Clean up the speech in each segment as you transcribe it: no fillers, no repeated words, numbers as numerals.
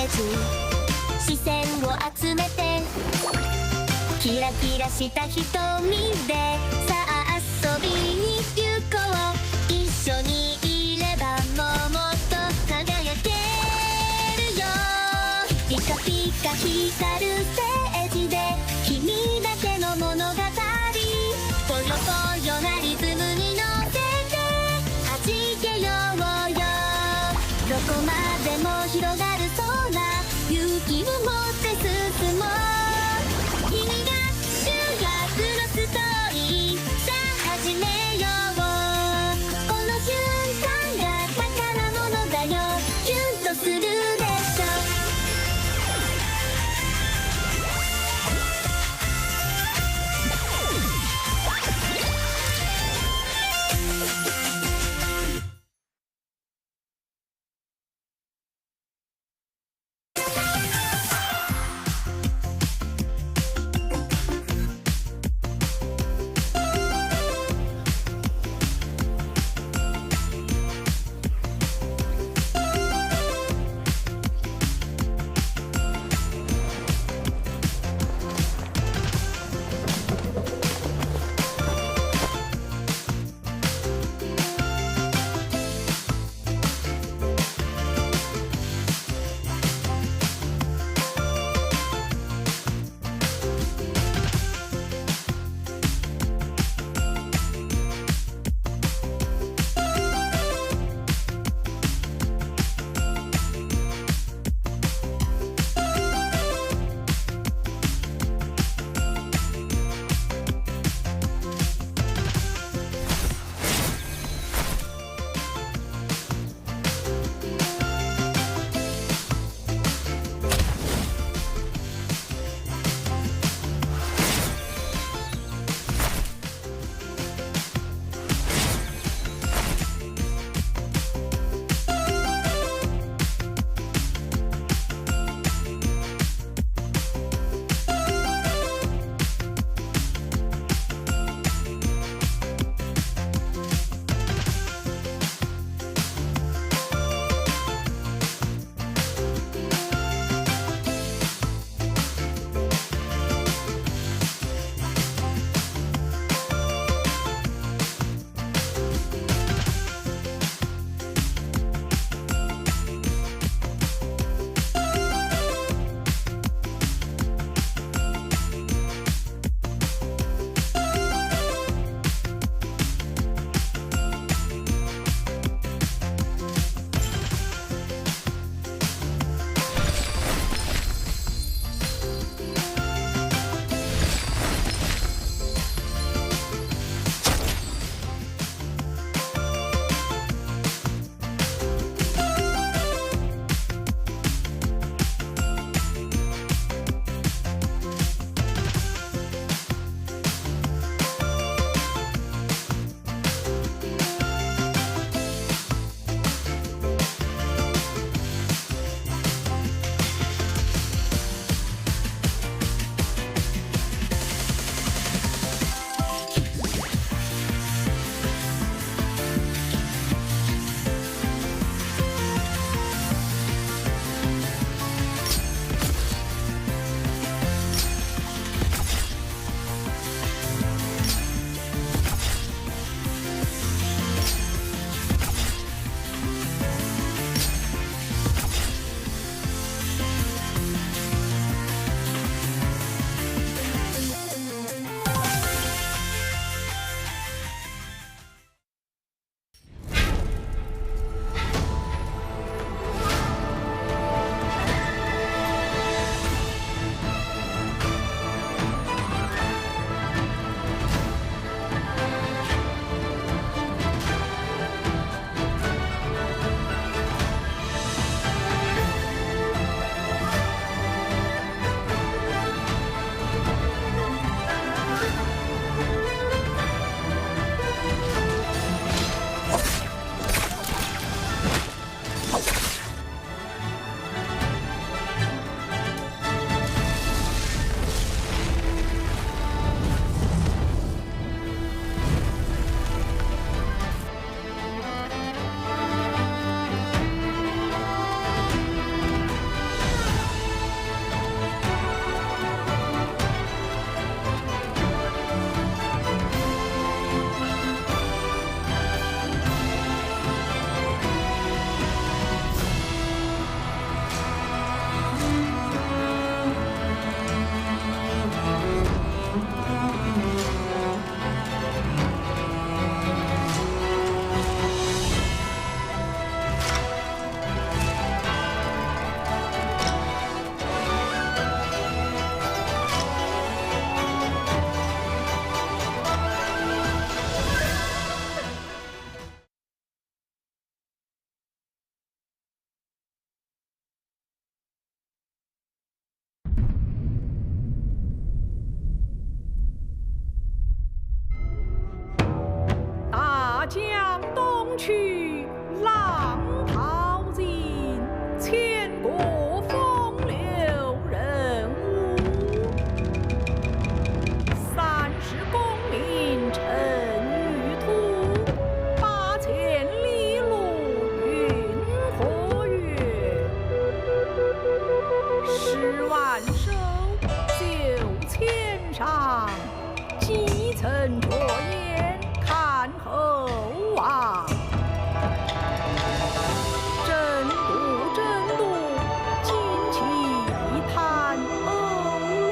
せず視線を集めてキラキラした瞳でさあ遊びに行こう。一緒にいればもっと輝けるよ。ピカピカ光るステージで君だけの物語。ぽよぽよなリズムに乗せて弾けようよ。どこまでも広がる空、勇気を持って進もう。君が主役のストーリー、さあ始めよう。この瞬間が宝物だよ。キュンとするでしょ。去浪淘尽，千古风流人物。30功名尘与土，8000里路云和月。10万首9000上，几曾着眼看后望。真度，旌旗叹欧陆。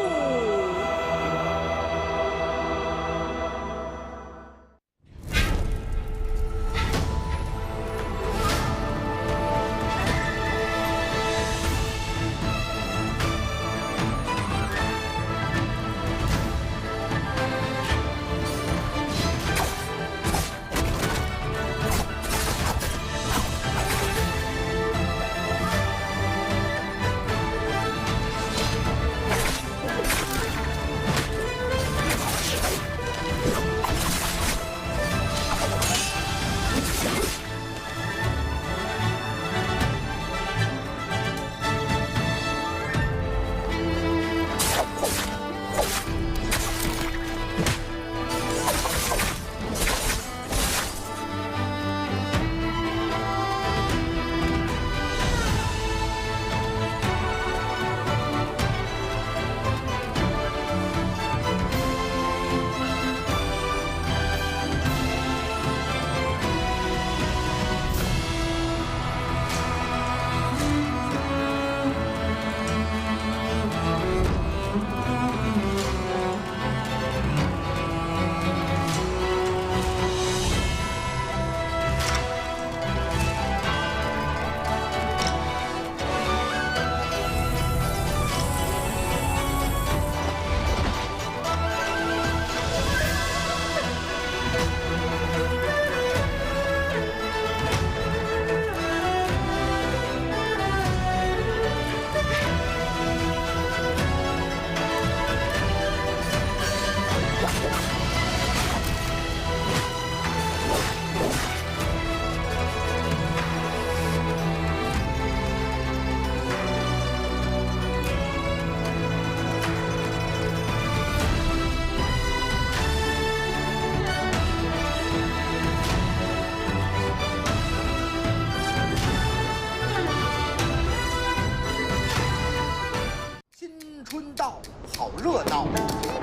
春到，好热闹，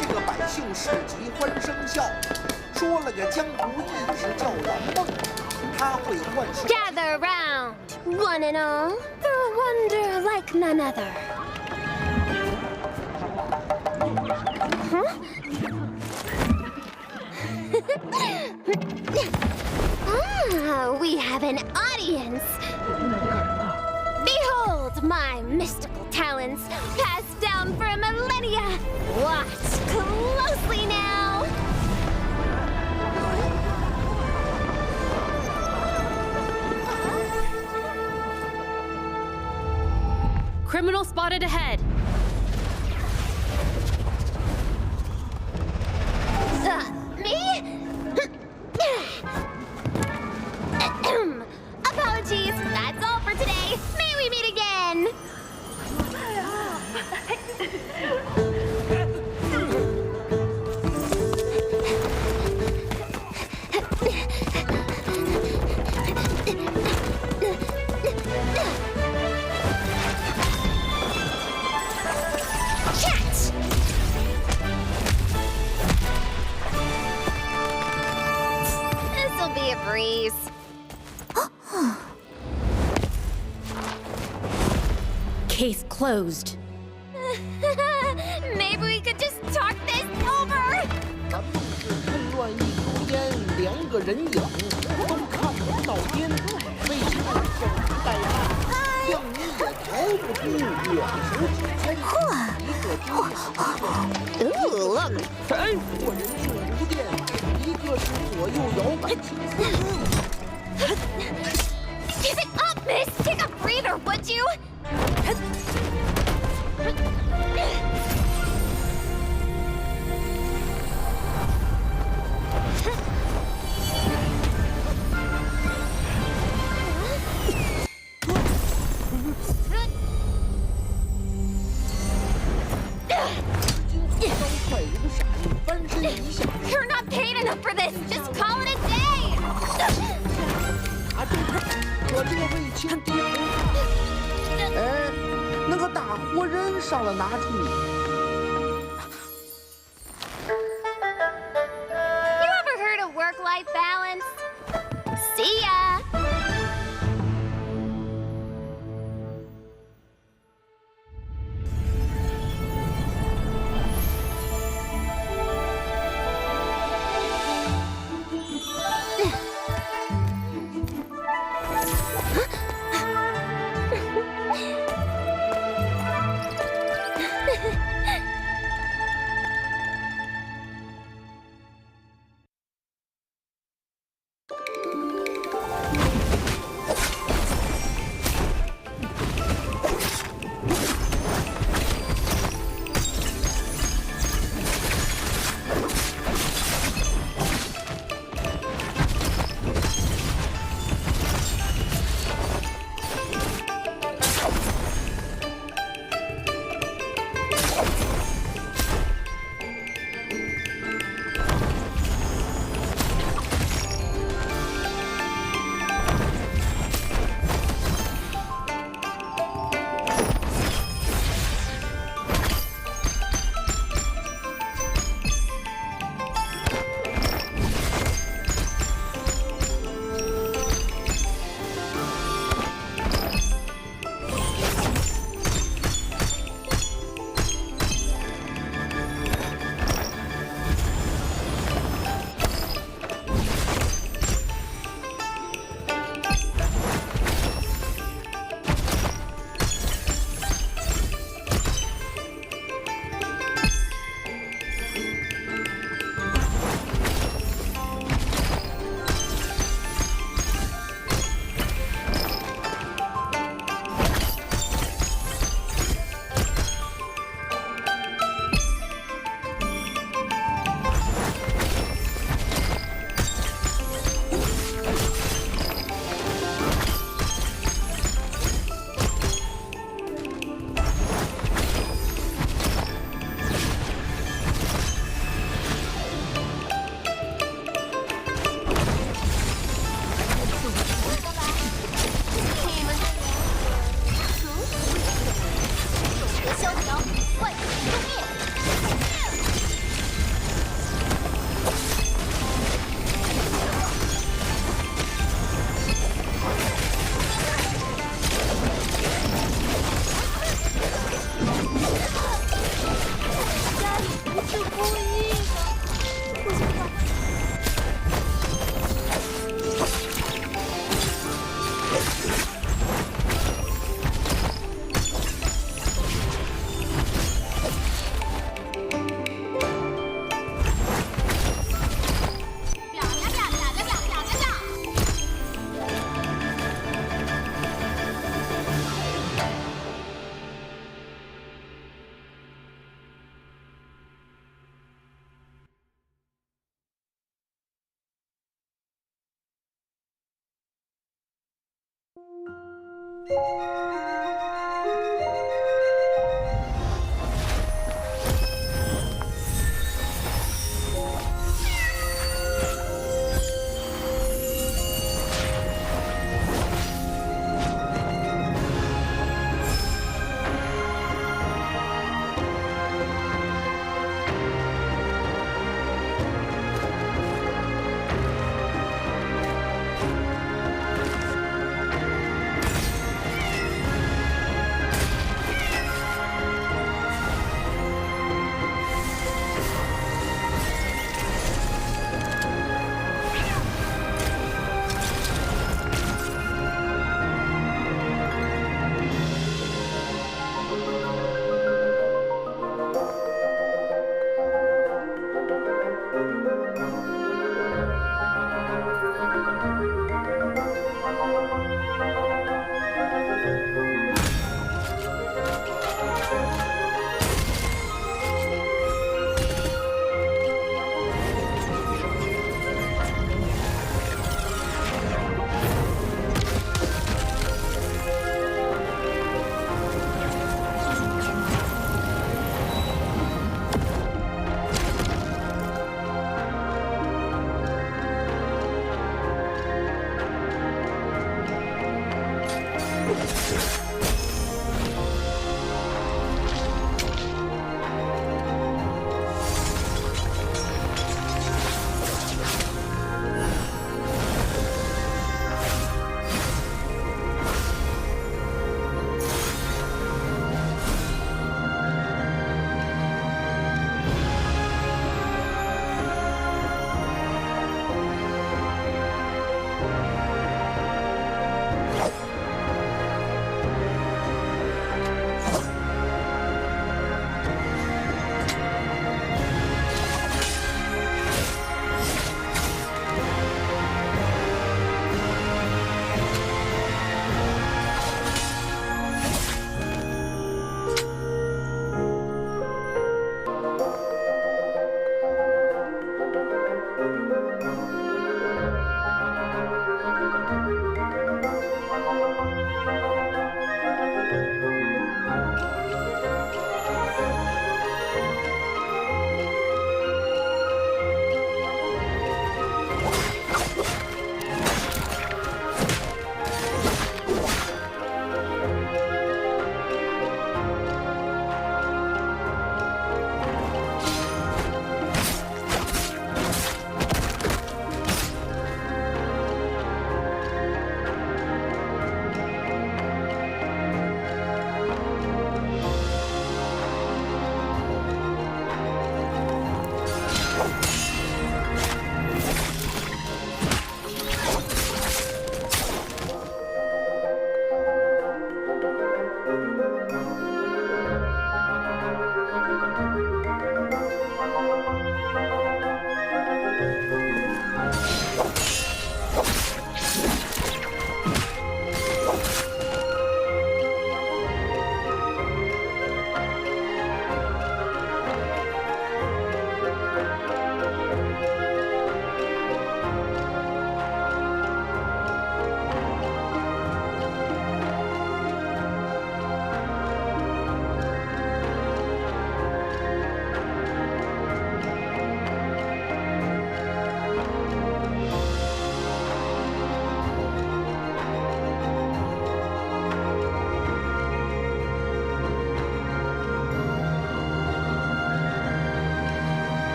这个百姓市集欢声笑。说了个江湖义士叫蓝梦，他会幻术。Gather round, one and all, for a wonder like none other. We have an audience. Behold my mystical talents, passed down for millennia. Watch closely now. Criminal spotted ahead. Me? Apologies, that's all for today. May we meet again? Chat! This'll be a breeze. Case closed. Maybe we could just talk this over. 咱们是混乱一口烟，2个人影都看不到边，为何守株待兔？让你也逃不出我手指间。一个惊讶，一个Ooh, look. 我人数无电，一个是左右摇摆轻松。 Give it up, miss! Take a breather, would you? 可这位亲低头看，哎，那个大活人上了哪处You ever heard of work-life balance? See ya!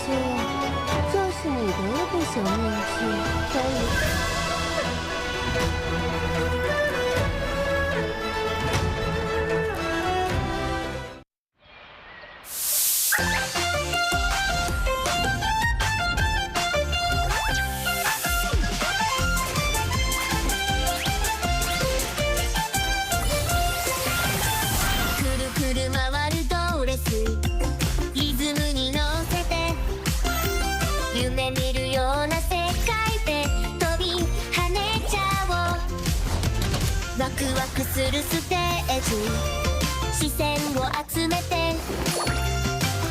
这是你的一部小面具，可以。くるくる回るドレスリズムに乗せて夢見るような世界で飛び跳ねちゃおうワクワクするステージ視線を集めて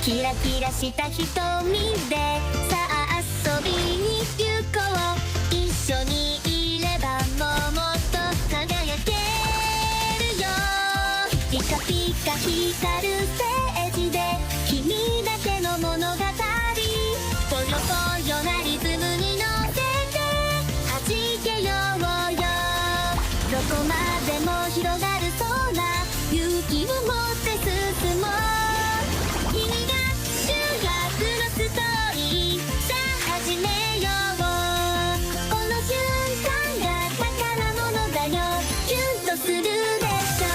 キラキラした瞳でさあ遊びに行こう一緒にいればもっと輝けるよピカピカ光るステージで君だけの物語ぽよぽよなリズムに乗せて弾けようよどこまでも広がる空勇気を持って進もう君が主役のストーリーさあ始めようこの瞬間が宝物だよキュンとするでしょ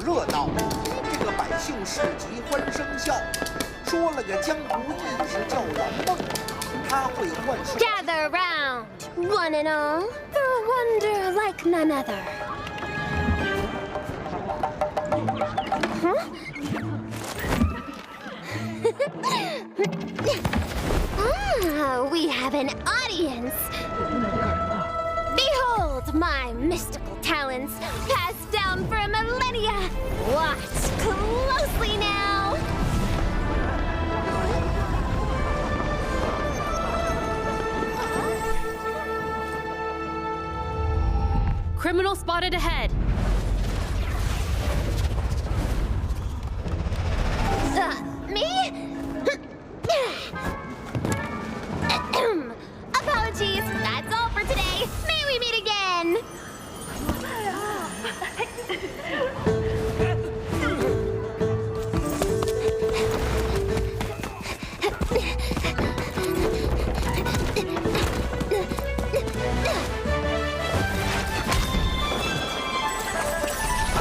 热闹，这个百姓市集欢声笑。说了个江湖义士叫蓝梦，他会幻术。Gather round, one and all, for a wonder like none other. We have an audience. Behold my mystical talents, passed down for millennia. Watch closely now. Criminal spotted ahead. Me? Apologies, that's all for today. May we meet again?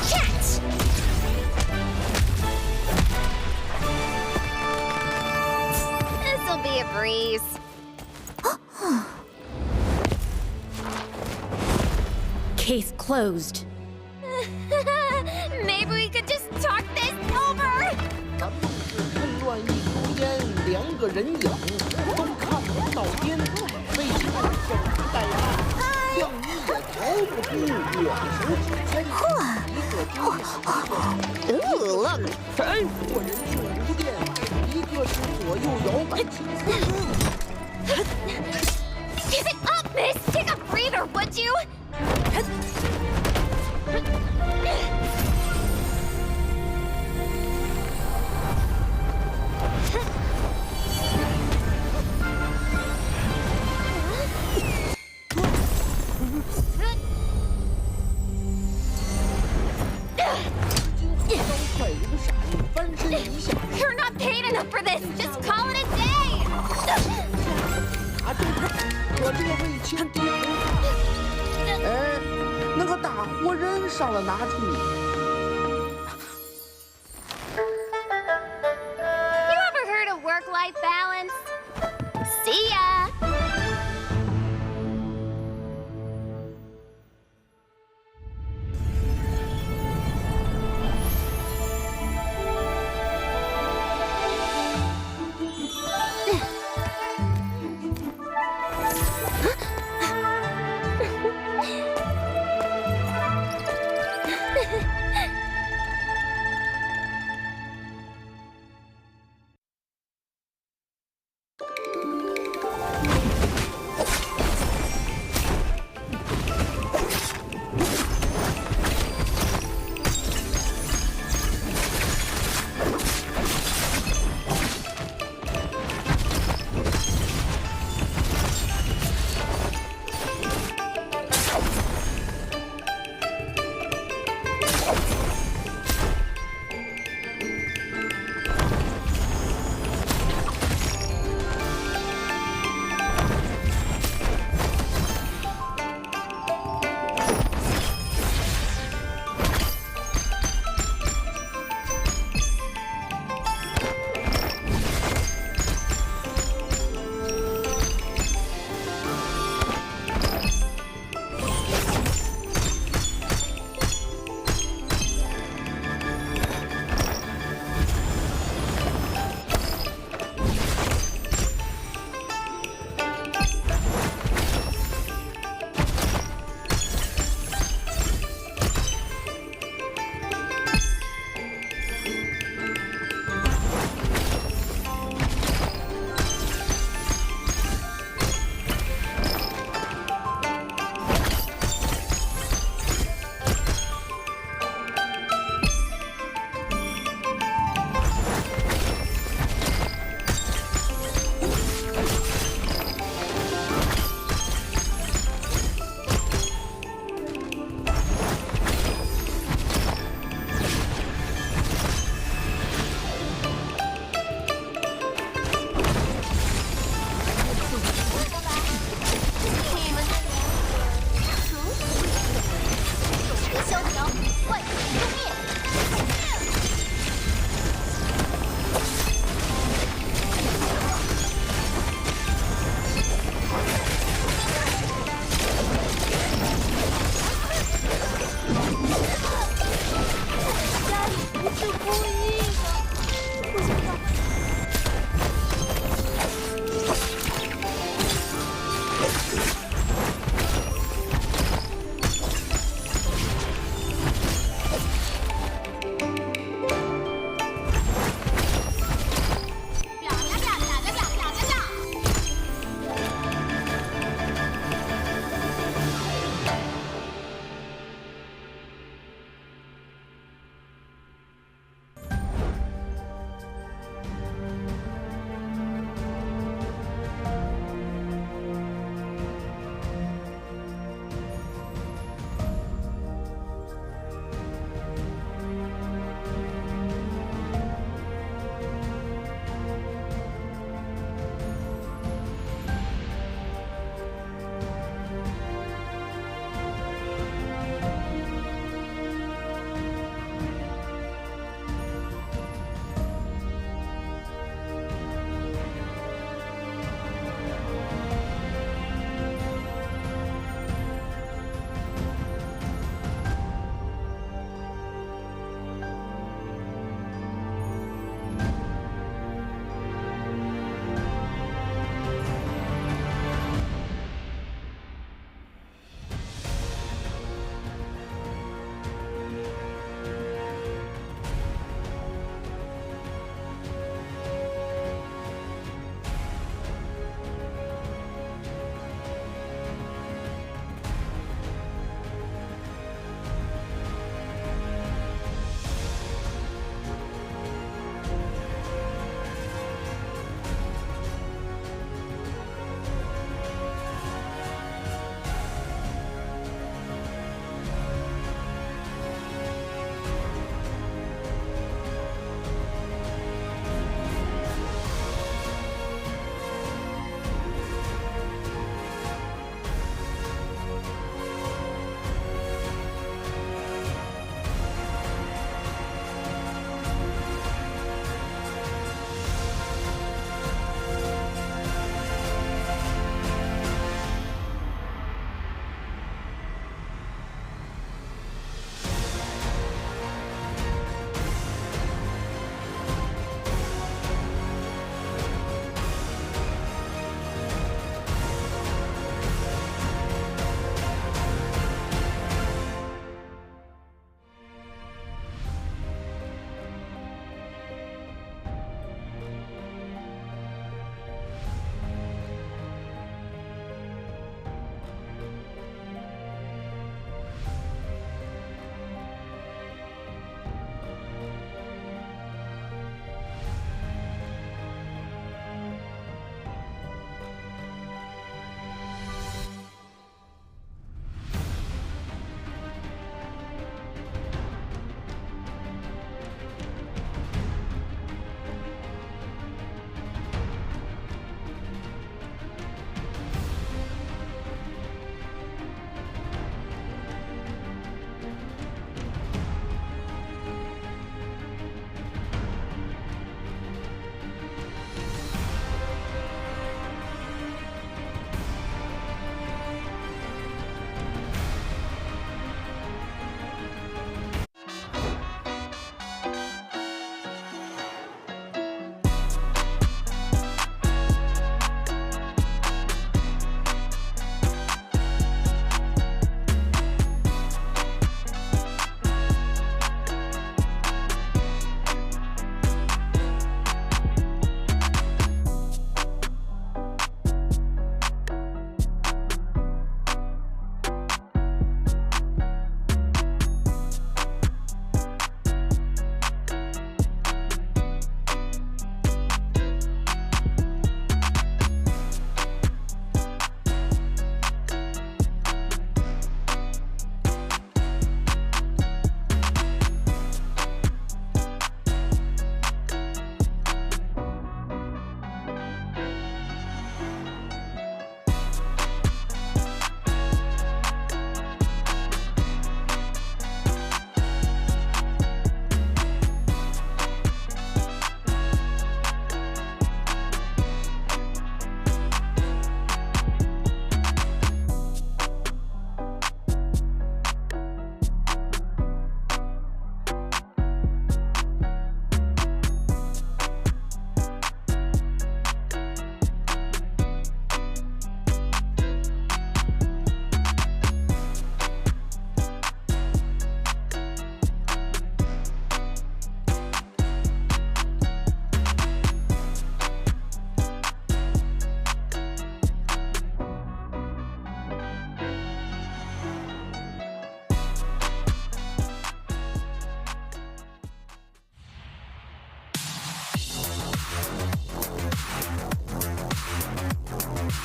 Catch! This'll be a breeze. Case closed. Maybe we could just talk this over. 咱们是混乱一途间，两个人影都看不到边，为什么守不待案？让你也逃不出我手指间。一个追下，一个 Ooh, look. 我人数无限，一个是左右摇摆青丝。 Give it up, miss! Take a breather, would you? You're not paid enough for this. Just call it a day. 啊，对头，可这个为情敌不怕。哎，那个大活人上了哪处You ever heard of work-life balance? See ya.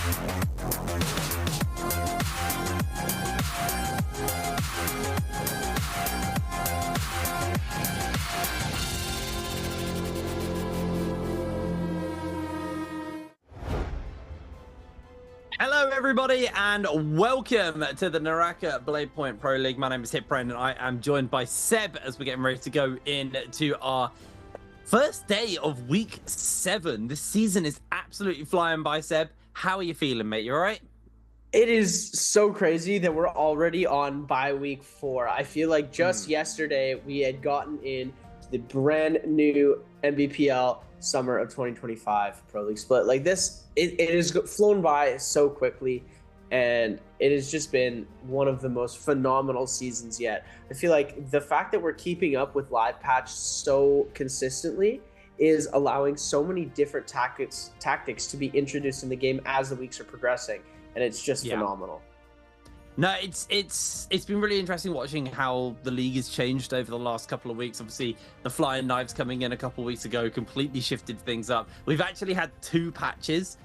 Hello, everybody, and welcome to the NARAKA BLADEPOINT Pro League. My name is Hipbren, and I am joined by Seb as we're getting ready to go into our first day of week 7. This season is absolutely flying by, Seb. How are you feeling, mate? You all right? It is so crazy that we're already on bye week 4. I feel like just yesterday we had gotten in the brand new Nbpl summer of 2025 Pro League split. Like this, it has flown by so quickly, and it has just been one of the most phenomenal seasons yet. I feel like the fact that we're keeping up with live patch so consistently is allowing so many different tactics to be introduced in the game as the weeks are progressing, and it's just phenomenal. No, it's been really interesting watching how the league has changed over the last couple of weeks. Obviously, the flying knives coming in a couple of weeks ago completely shifted things up. We've actually had 2 patches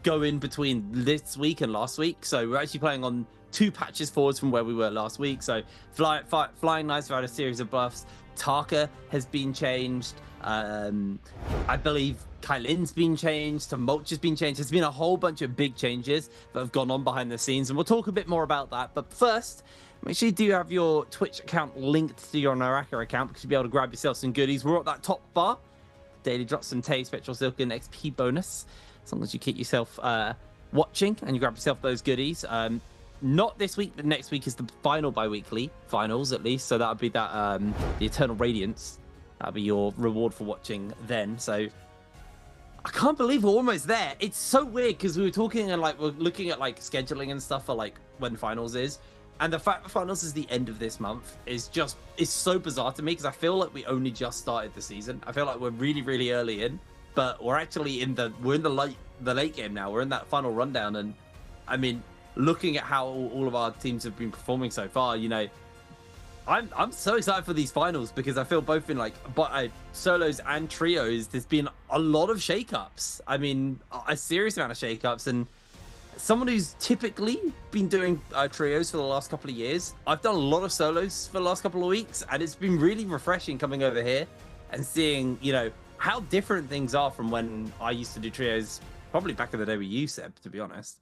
go in between this week and last week, so we're actually playing on 2 patches forwards from where we were last week. So flying knives have had a series of buffs. Taka has been changed. I believe Kylin's been changed, Mulch has been changed. There's been a whole bunch of big changes that have gone on behind the scenes, and we'll talk a bit more about that. But first, make sure you do have your Twitch account linked to your NARAKA account, because you'll be able to grab yourself some goodies. We're at that top bar. Daily drops, some Tay, Spectral Silk, and XP bonus, as long as you keep yourself watching and you grab yourself those goodies. Not this week, but next week is the final bi-weekly finals, at least. So that'll be that the Eternal Radiance. That'll be your reward for watching then. So I can't believe we're almost there. It's so weird because we were talking and we're looking at scheduling and stuff for when finals is, and the fact that finals is the end of this month is so bizarre to me, because I feel like we only just started the season. I feel like we're really early in, but we're actually in the late game now. We're in that final rundown, and I mean, looking at how all of our teams have been performing so far, you know, I'm so excited for these finals, because I feel both in solos and trios, there's been a lot of shakeups. I mean, a serious amount of shakeups, and someone who's typically been doing trios for the last couple of years, I've done a lot of solos for the last couple of weeks, and it's been really refreshing coming over here and seeing, you know, how different things are from when I used to do trios, probably back in the day with you, Seb, to be honest.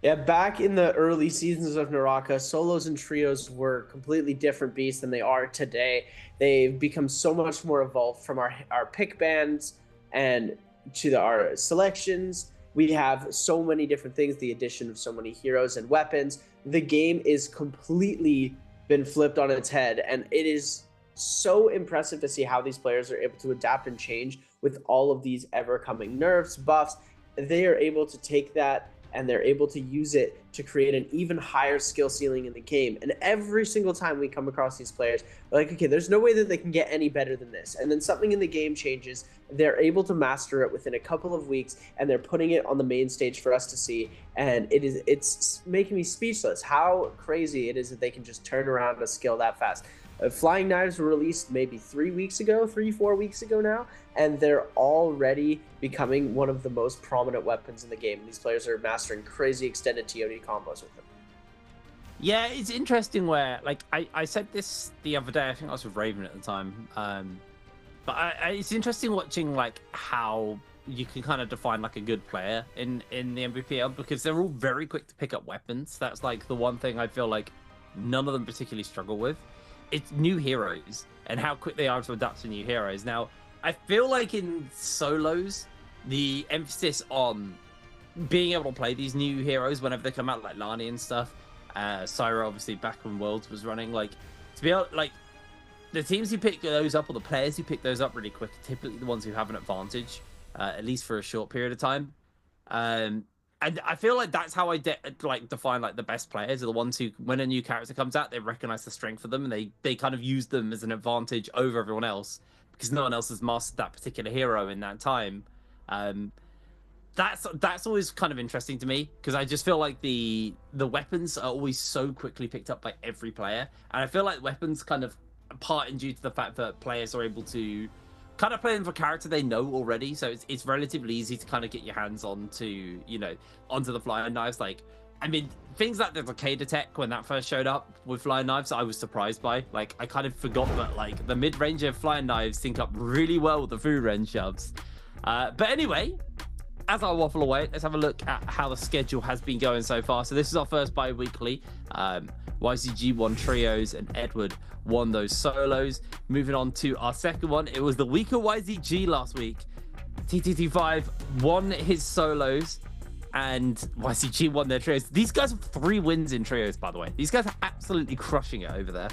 Yeah, back in the early seasons of NARAKA, solos and trios were completely different beasts than they are today. They've become so much more evolved, from our pick bands and to our selections. We have so many different things, the addition of so many heroes and weapons. The game is completely been flipped on its head, and it is so impressive to see how these players are able to adapt and change with all of these ever-coming nerfs, buffs. They are able to take that, and they're able to use it to create an even higher skill ceiling in the game. And every single time we come across these players, we're like, okay, there's no way that they can get any better than this. And then something in the game changes, they're able to master it within a couple of weeks, and they're putting it on the main stage for us to see. And it's making me speechless how crazy it is that they can just turn around a skill that fast. Flying knives were released maybe 3 weeks ago, 4 weeks ago now, and they're already becoming one of the most prominent weapons in the game. These players are mastering crazy extended TOD combos with them. Yeah, it's interesting where, I said this the other day, I think I was with Raven at the time, but it's interesting watching, how you can kind of define, a good player in the Nbpl, because they're all very quick to pick up weapons. That's, the one thing I feel like none of them particularly struggle with. It's new heroes and how quick they are to adapt to new heroes. Now, I feel like in solos, the emphasis on being able to play these new heroes whenever they come out, like Lani and stuff, Syra obviously back when Worlds was running, to be able, the teams who pick those up, or the players who pick those up really quick, are typically the ones who have an advantage, at least for a short period of time. And I feel like that's how I define the best players, are the ones who, when a new character comes out, they recognize the strength of them, and they kind of use them as an advantage over everyone else, because no one else has mastered that particular hero in that time. That's always kind of interesting to me, because I just feel like the weapons are always so quickly picked up by every player, and I feel like weapons kind of part and due to the fact that players are able to kind of playing for character they know already, so it's relatively easy to kind of get your hands on to, you know, onto the flying knives. Like, I mean, things like the Takeda tech when that first showed up with flying knives, I was surprised by. Like, I kind of forgot that, like, the mid-range of flying knives sync up really well with the Furen shoves. But anyway, as I waffle away, let's have a look at how the schedule has been going so far. So this is our first bi-weekly. YCG won trios and Edward won those solos. Moving on to our second one, it was the week of YZG last week. TTT5 won his solos and YCG won their trios. These guys have 3 wins in trios, by the way. These guys are absolutely crushing it over there.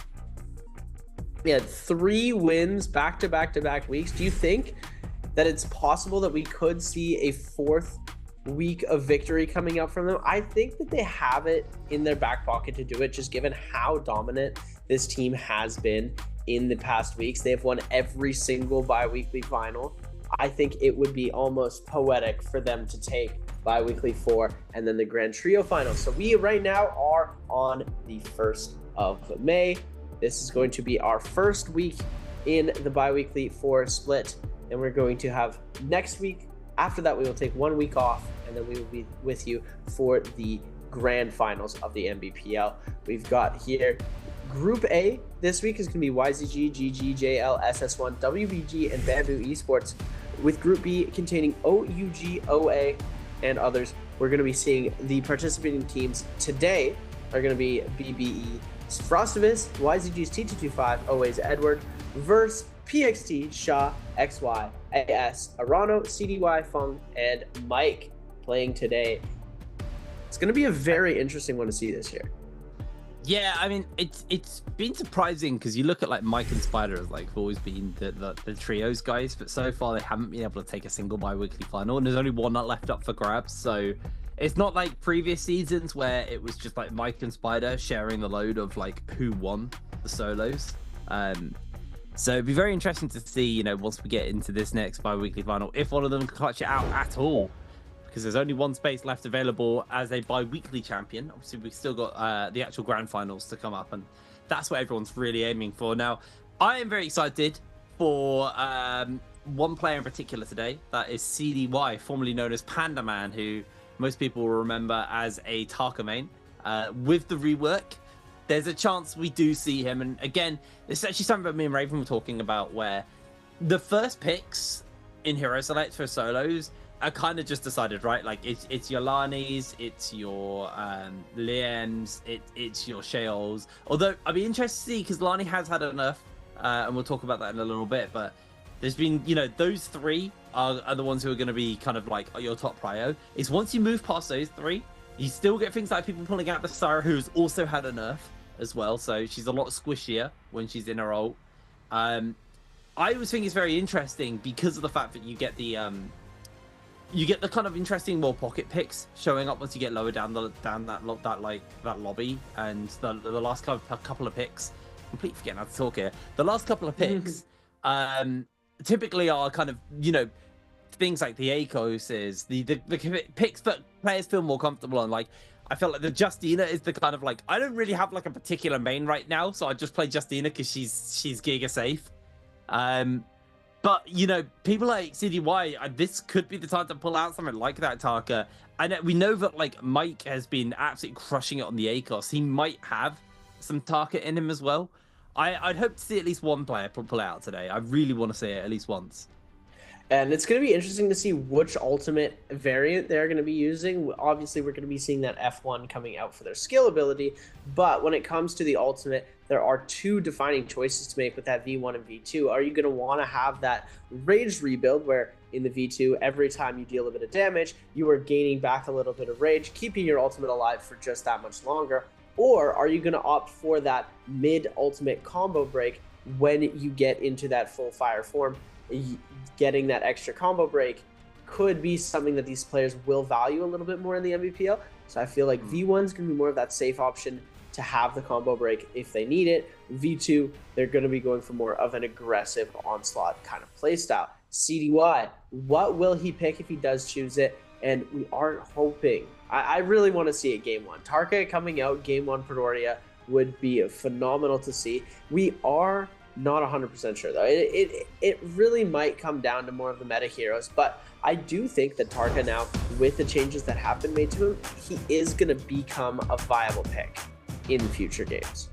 Yeah, 3 wins back to back to back weeks. Do you think that it's possible that we could see a 4th week of victory coming up from them? I think that they have it in their back pocket to do it, just given how dominant this team has been in the past weeks. They've won every single bi-weekly final. I think it would be almost poetic for them to take bi-weekly 4 and then the grand trio final. So we right now are on the 1st of May. This is going to be our first week in the bi-weekly 4 split. And we're going to have next week. After that, we will take 1 week off, and then we will be with you for the grand finals of the Nbpl. We've got here Group A this week is going to be YZG, GG, JL, SS1, WBG, and Bamboo Esports, with Group B containing OUG, OA, and others. We're going to be seeing the participating teams today are going to be BBE, Frostivus, YZG's T225, OA's Edward, versus PXT, Shaw, XY, AS, Arano, CDY, Fung, and Mike playing today. It's going to be a very interesting one to see this year. Yeah, I mean, it's been surprising because you look at like Mike and Spider as like always been the trios guys, but so far they haven't been able to take a single bi-weekly final, and there's only one that left up for grabs. So it's not like previous seasons where it was just like Mike and Spider sharing the load of like who won the solos. So it'd be very interesting to see, you know, once we get into this next bi-weekly final, if one of them can clutch it out at all, because there's only 1 space left available as a bi-weekly champion. Obviously, we've still got the actual grand finals to come up, and that's what everyone's really aiming for. Now, I am very excited for one player in particular today. That is CDY, formerly known as Panda Man, who most people will remember as a Tarka main. With the rework, there's a chance we do see him. And again, this is actually something that me and Raven were talking about, where the first picks in Hero Select for solos are kind of just decided, right? Like it's your Lanis, it's your Liams, it's your Sheols. Although I'd be interested to see, because Lani has had a nerf, and we'll talk about that in a little bit, but there's been, you know, those 3 are the ones who are going to be kind of like your top prio. Is once you move past those 3, you still get things like people pulling out the Sarah, who's also had a nerf as well, so she's a lot squishier when she's in her ult. I always think it's very interesting because of the fact that you get the kind of interesting more pocket picks showing up once you get lower down that lobby, and the last couple of picks. Completely forgetting how to talk here. The last couple of picks typically are kind of, you know, things like the ACOS, the picks that players feel more comfortable on. Like, I feel like the Justina is the kind of like, I don't really have like a particular main right now, so I just play Justina because she's giga safe. But, you know, people like CDY, this could be the time to pull out something like that Tarka. And we know that, like, Mike has been absolutely crushing it on the ACOS. He might have some Tarka in him as well. I'd hope to see at least one player pull out today. I really want to see it at least once. And it's going to be interesting to see which ultimate variant they're going to be using. Obviously, we're going to be seeing that F1 coming out for their skill ability. But when it comes to the ultimate, there are 2 defining choices to make with that V1 and V2. Are you going to want to have that rage rebuild where in the V2, every time you deal a bit of damage, you are gaining back a little bit of rage, keeping your ultimate alive for just that much longer? Or are you going to opt for that mid-ultimate combo break when you get into that full fire form? Getting that extra combo break could be something that these players will value a little bit more in the Nbpl. So I feel like V1 is going to be more of that safe option to have the combo break if they need it. V2, they're going to be going for more of an aggressive onslaught kind of playstyle. CDY, what will he pick if he does choose it? And we are hoping, I really want to see it game 1. Tarka coming out game 1 Pretoria would be phenomenal to see. We are Not 100% sure though. It really might come down to more of the meta heroes, but I do think that Tarka now, with the changes that have been made to him, he is going to become a viable pick in future games.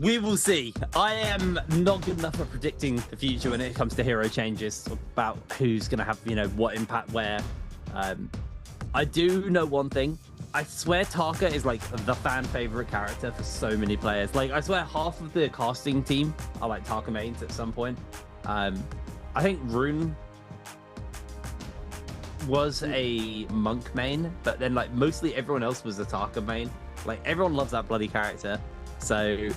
We will see. I am not good enough at predicting the future when it comes to hero changes, about who's going to have, what impact where. I do know one thing. I swear Tarka is like the fan favorite character for so many players. Like, I swear half of the casting team are like Tarka mains at some point. I think Rune was a monk main, but then like mostly everyone else was a Tarka main. Like, everyone loves that bloody character. So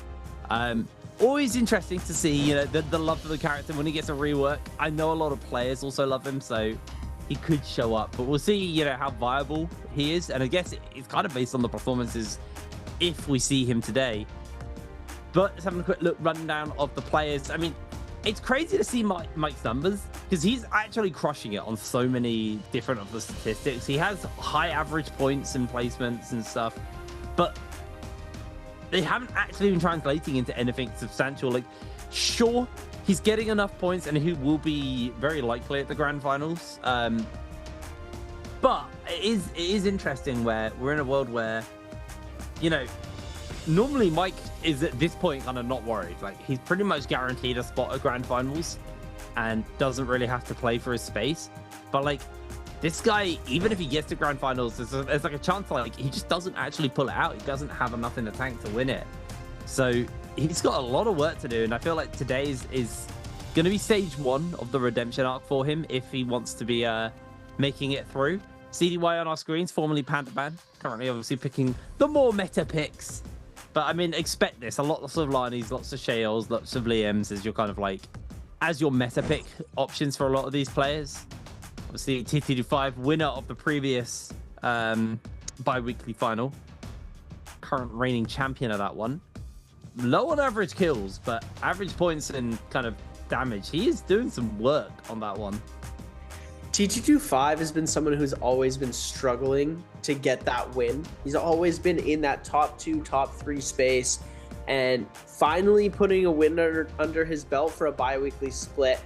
always interesting to see, the love for the character when he gets a rework. I know a lot of players also love him, so he could show up, but we'll see, how viable he is. And I guess it's kind of based on the performances if we see him today. But let's have a quick look rundown of the players. I mean, it's crazy to see Mike's numbers, because he's actually crushing it on so many different of the statistics. He has high average points and placements and stuff, but they haven't actually been translating into anything substantial. Like, sure, he's getting enough points and he will be very likely at the grand finals. But it is interesting where we're in a world where, normally Mike is at this point kind of not worried. Like, he's pretty much guaranteed a spot at grand finals and doesn't really have to play for his space. But like, this guy, even if he gets to grand finals, there's like a chance like he just doesn't actually pull it out. He doesn't have enough in the tank to win it. So he's got a lot of work to do, and I feel like today is going to be stage 1 of the redemption arc for him if he wants to be making it through. CDY on our screens, formerly Pandaman, currently obviously picking the more meta picks. But I mean, expect this. Lots of Lanis, lots of Shales, lots of Liams as your kind of like, as your meta pick options for a lot of these players. Obviously, TT25, winner of the previous bi-weekly final. Current reigning champion of that one. Low on average kills, but average points and kind of damage. He is doing some work on that one. TT25 has been someone who's always been struggling to get that win. He's always been in that top 2, top 3 space, and finally putting a win under his belt for a bi-weekly split.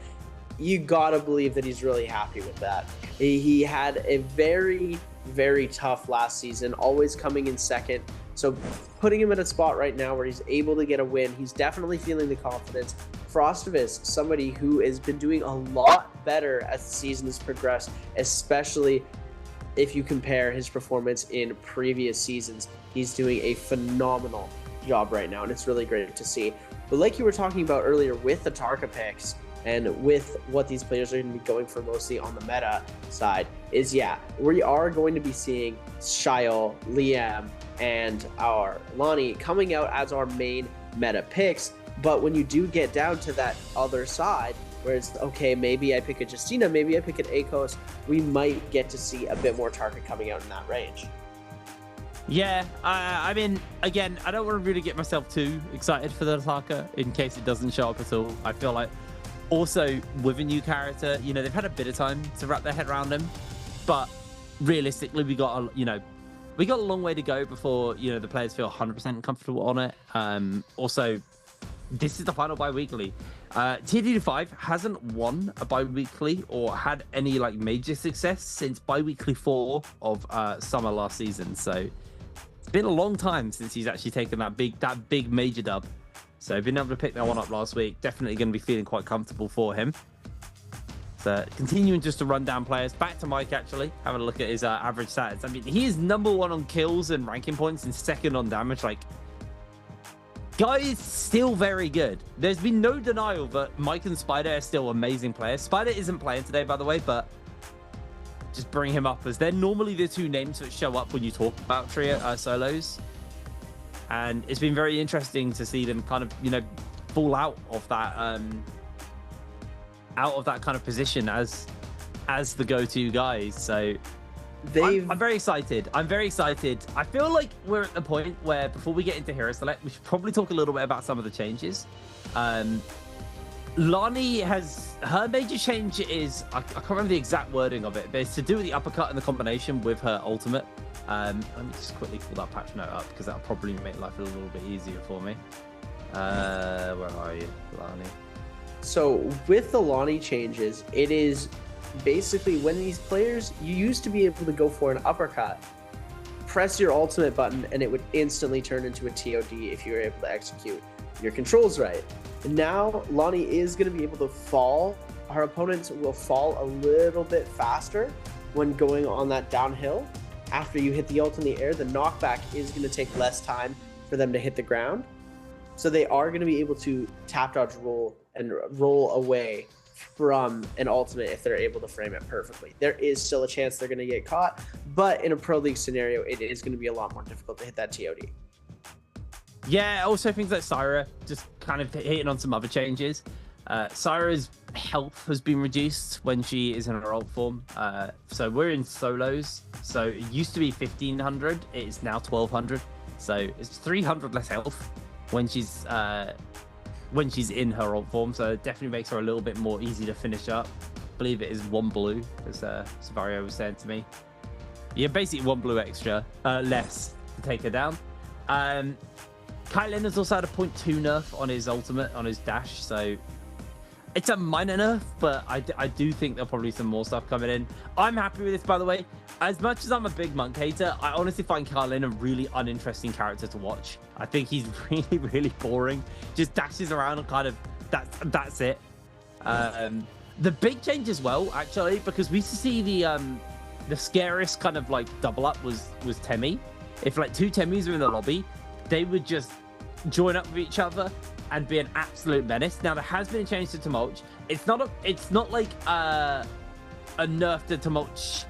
You gotta believe that he's really happy with that. He had a very, very tough last season, always coming in second. So putting him in a spot right now where he's able to get a win, he's definitely feeling the confidence. Frostivus, somebody who has been doing a lot better as the season has progressed, especially if you compare his performance in previous seasons. He's doing a phenomenal job right now, and it's really great to see. But like you were talking about earlier with the Tarka picks, and with what these players are going to be going for mostly on the meta side, is we are going to be seeing Shael, Liam, and our Lonnie coming out as our main meta picks. But when you do get down to that other side, where it's, okay, maybe I pick a Justina, maybe I pick an Akos, we might get to see a bit more Tarka coming out in that range. Yeah, I mean, again, I don't want to really get myself too excited for the Tarka in case it doesn't show up at all. I feel like also with a new character, they've had a bit of time to wrap their head around him, but realistically, we got a long way to go before the players feel 100% comfortable on it. Also, this is the final bi-weekly. TT5 hasn't won a bi-weekly or had any like major success since bi-weekly 4 of summer last season. So it's been a long time since he's actually taken that big major dub. So being able to pick that one up last week, definitely going to be feeling quite comfortable for him. So continuing just to run down players. Back to Mike, actually. Having a look at his average stats. I mean, he is number 1 on kills and ranking points and second on damage. Like, guy is still very good. There's been no denial that Mike and Spider are still amazing players. Spider isn't playing today, by the way, but just bring him up as they're normally the 2 names that show up when you talk about trio solos. And it's been very interesting to see them kind of, fall out of that kind of position as the go-to guys. So I'm very excited. I feel like we're at the point where before we get into Hero Select, we should probably talk a little bit about some of the changes. Lani her major change is, I can't remember the exact wording of it, but it's to do with the uppercut and the combination with her ultimate. Let me just quickly pull that patch note up because that'll probably make life a little bit easier for me. Where are you, Lani? So with the Lonnie changes, it is basically when these players, you used to be able to go for an uppercut, press your ultimate button, and it would instantly turn into a TOD if you were able to execute your controls right. And now Lonnie is going to be able to fall. Our opponents will fall a little bit faster when going on that downhill. After you hit the ult in the air, the knockback is going to take less time for them to hit the ground. So they are going to be able to tap dodge roll and roll away from an ultimate if they're able to frame it perfectly. There is still a chance they're going to get caught, but in a Pro League scenario, it is going to be a lot more difficult to hit that TOD. Yeah, also things like Syra, just kind of hitting on some other changes. Syra's health has been reduced when she is in her ult form. So we're in solos. So it used to be 1500, it is now 1200. So it's 300 less health when she's in her ult form. So it definitely makes her a little bit more easy to finish up. I believe it is 1 blue, as Savario was saying to me. Yeah, basically 1 blue extra, less to take her down. Kylen has also had a 0.2 nerf on his ultimate, on his dash, so it's a minor nerf, but I do think there'll probably be some more stuff coming in. I'm happy with this, by the way. As much as I'm a big Monk hater, I honestly find Kylen a really uninteresting character to watch. I think he's really, really boring. Just dashes around and kind of, that's it. The big change as well, actually, because we used to see the scariest kind of like double up was Temmie. If like 2 Temmies are in the lobby, they would just join up with each other and be an absolute menace. Now there has been a change to Tumult. It's not like a nerf to Tumult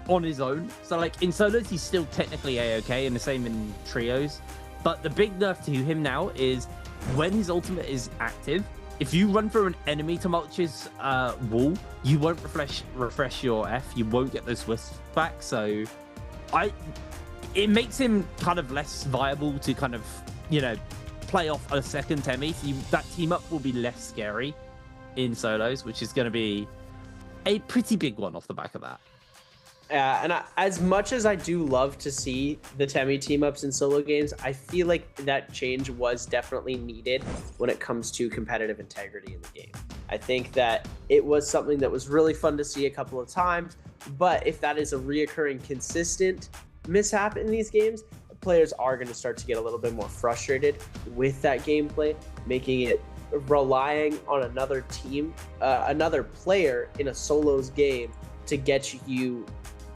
on his own. So like in solos he's still technically A-okay, and the same in trios. But the big nerf to him now is when his ultimate is active, if you run through an enemy Tumult's wall, you won't refresh your F. You won't get those Swiss back. So it makes him kind of less viable to kind of, play off a second Temmie. So that team up will be less scary in solos, which is going to be a pretty big one off the back of that. And as much as I do love to see the Temmie team ups in solo games, I feel like that change was definitely needed when it comes to competitive integrity in the game. I think that it was something that was really fun to see a couple of times, but if that is a reoccurring, consistent mishap in these games, players are going to start to get a little bit more frustrated with that gameplay, making it relying on another team, another player in a solos game to get you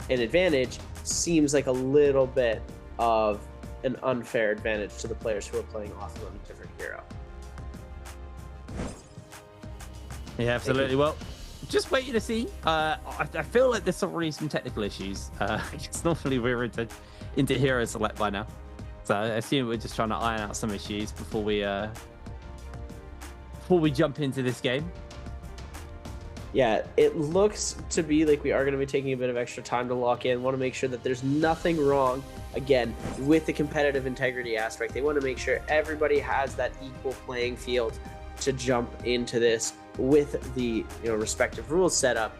an advantage seems like a little bit of an unfair advantage to the players who are playing off of a different hero. Yeah, absolutely. Well, just waiting to see. I feel like there's already some technical issues. It's normally we're into hero select by now, so I assume we're just trying to iron out some issues before we jump into this game. Yeah, it looks to be like we are going to be taking a bit of extra time to lock in. Want to make sure that there's nothing wrong, again, with the competitive integrity aspect. They want to make sure everybody has that equal playing field to jump into this with the respective rules set up,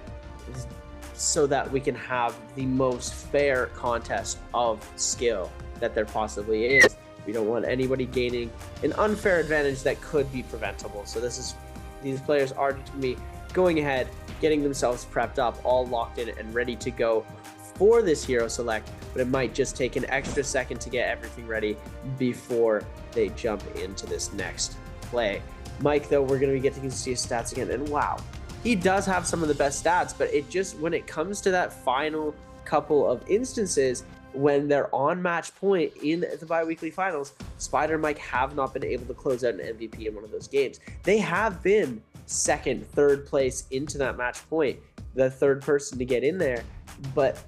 so that we can have the most fair contest of skill that there possibly is. We don't want anybody gaining an unfair advantage that could be preventable. So these players are going to be going ahead, getting themselves prepped up, all locked in and ready to go for this hero select, but it might just take an extra second to get everything ready before they jump into this next play. Mike, though, we're going to be getting to see his stats again, and wow, he does have some of the best stats, but it just, when it comes to that final couple of instances, when they're on match point in the bi-weekly finals, Spider and Mike have not been able to close out an MVP in one of those games. They have been second, third place into that match point, the third person to get in there, but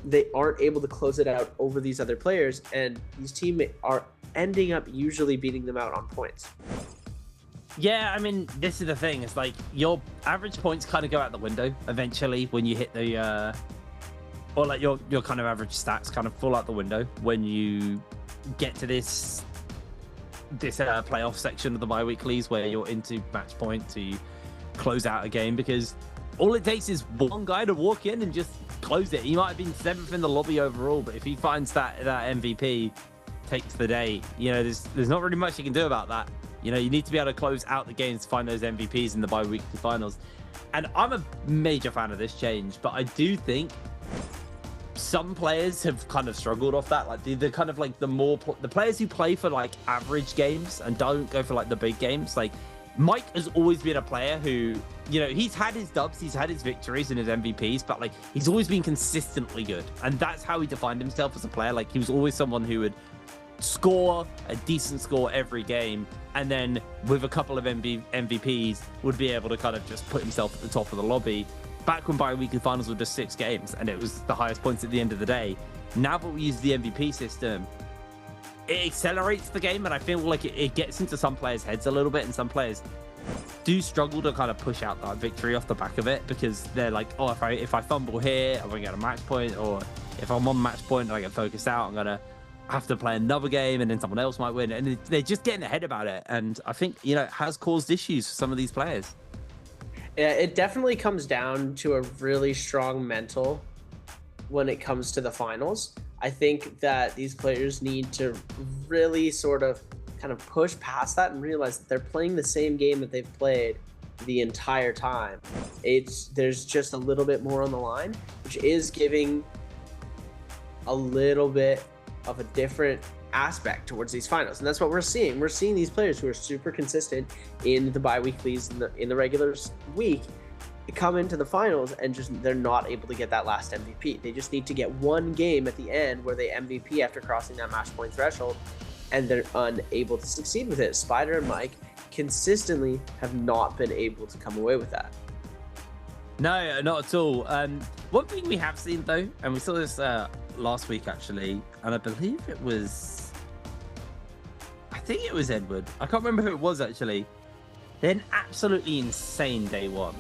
they aren't able to close it out over these other players, and these teammates are ending up usually beating them out on points. Yeah, I mean, this is the thing. It's like your average points kind of go out the window eventually when you hit the, or like your kind of average stats kind of fall out the window when you get to this playoff section of the bi-weeklies where you're into match point to close out a game, because all it takes is one guy to walk in and just close it. He might have been 7th in the lobby overall, but if he finds that MVP, takes the day, there's not really much you can do about that. You know, you need to be able to close out the games to find those MVPs in the bi-weekly finals. And I'm a major fan of this change, but I do think some players have kind of struggled off that. Like the kind of like the players who play for like average games and don't go for like the big games. Like Mike has always been a player who, you know, he's had his dubs, he's had his victories and his MVPs, but like he's always been consistently good. And that's how he defined himself as a player. Like he was always someone who would score a decent score every game, and then with a couple of MVPs would be able to kind of just put himself at the top of the lobby. Back when bi-weekly finals were just 6 games and it was the highest points at the end of the day. Now that we use the MVP system, it accelerates the game, and I feel like it gets into some players' heads a little bit, and some players do struggle to kind of push out that victory off the back of it, because they're like, oh, if I fumble here, I'm gonna get a match point, or if I'm on match point and I get focused out, I'm gonna have to play another game and then someone else might win, and they're just getting ahead about it. And I think, you know, it has caused issues for some of these players. Yeah, it definitely comes down to a really strong mental when it comes to the finals. I think that these players need to really sort of kind of push past that and realize that they're playing the same game that they've played the entire time. There's just a little bit more on the line, which is giving a little bit of a different aspect towards these finals, and that's what we're seeing. We're seeing these players who are super consistent in the bi-weeklies in the regular week come into the finals and just they're not able to get that last MVP. They just need to get one game at the end where they MVP after crossing that match point threshold, and they're unable to succeed with it. Spider and Mike consistently have not been able to come away with that. No, not at all. One thing we have seen though, and we saw this last week actually, and I believe it was, I think it was Edward. I can't remember who it was actually. They're an absolutely insane day one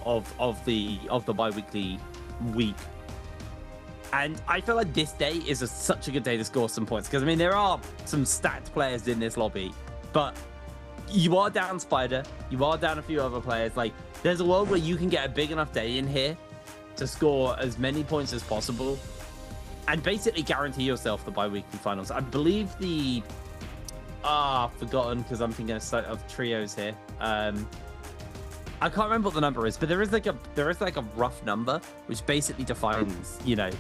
of the bi-weekly week, and I feel like this day is such a good day to score some points, because I mean there are some stacked players in this lobby, but you are down Spider, you are down a few other players. Like there's a world where you can get a big enough day in here to score as many points as possible and basically guarantee yourself the bi-weekly finals. I believe the forgotten, because I'm thinking of trios here. I can't remember what the number is, but there is like a rough number which basically defines, you know,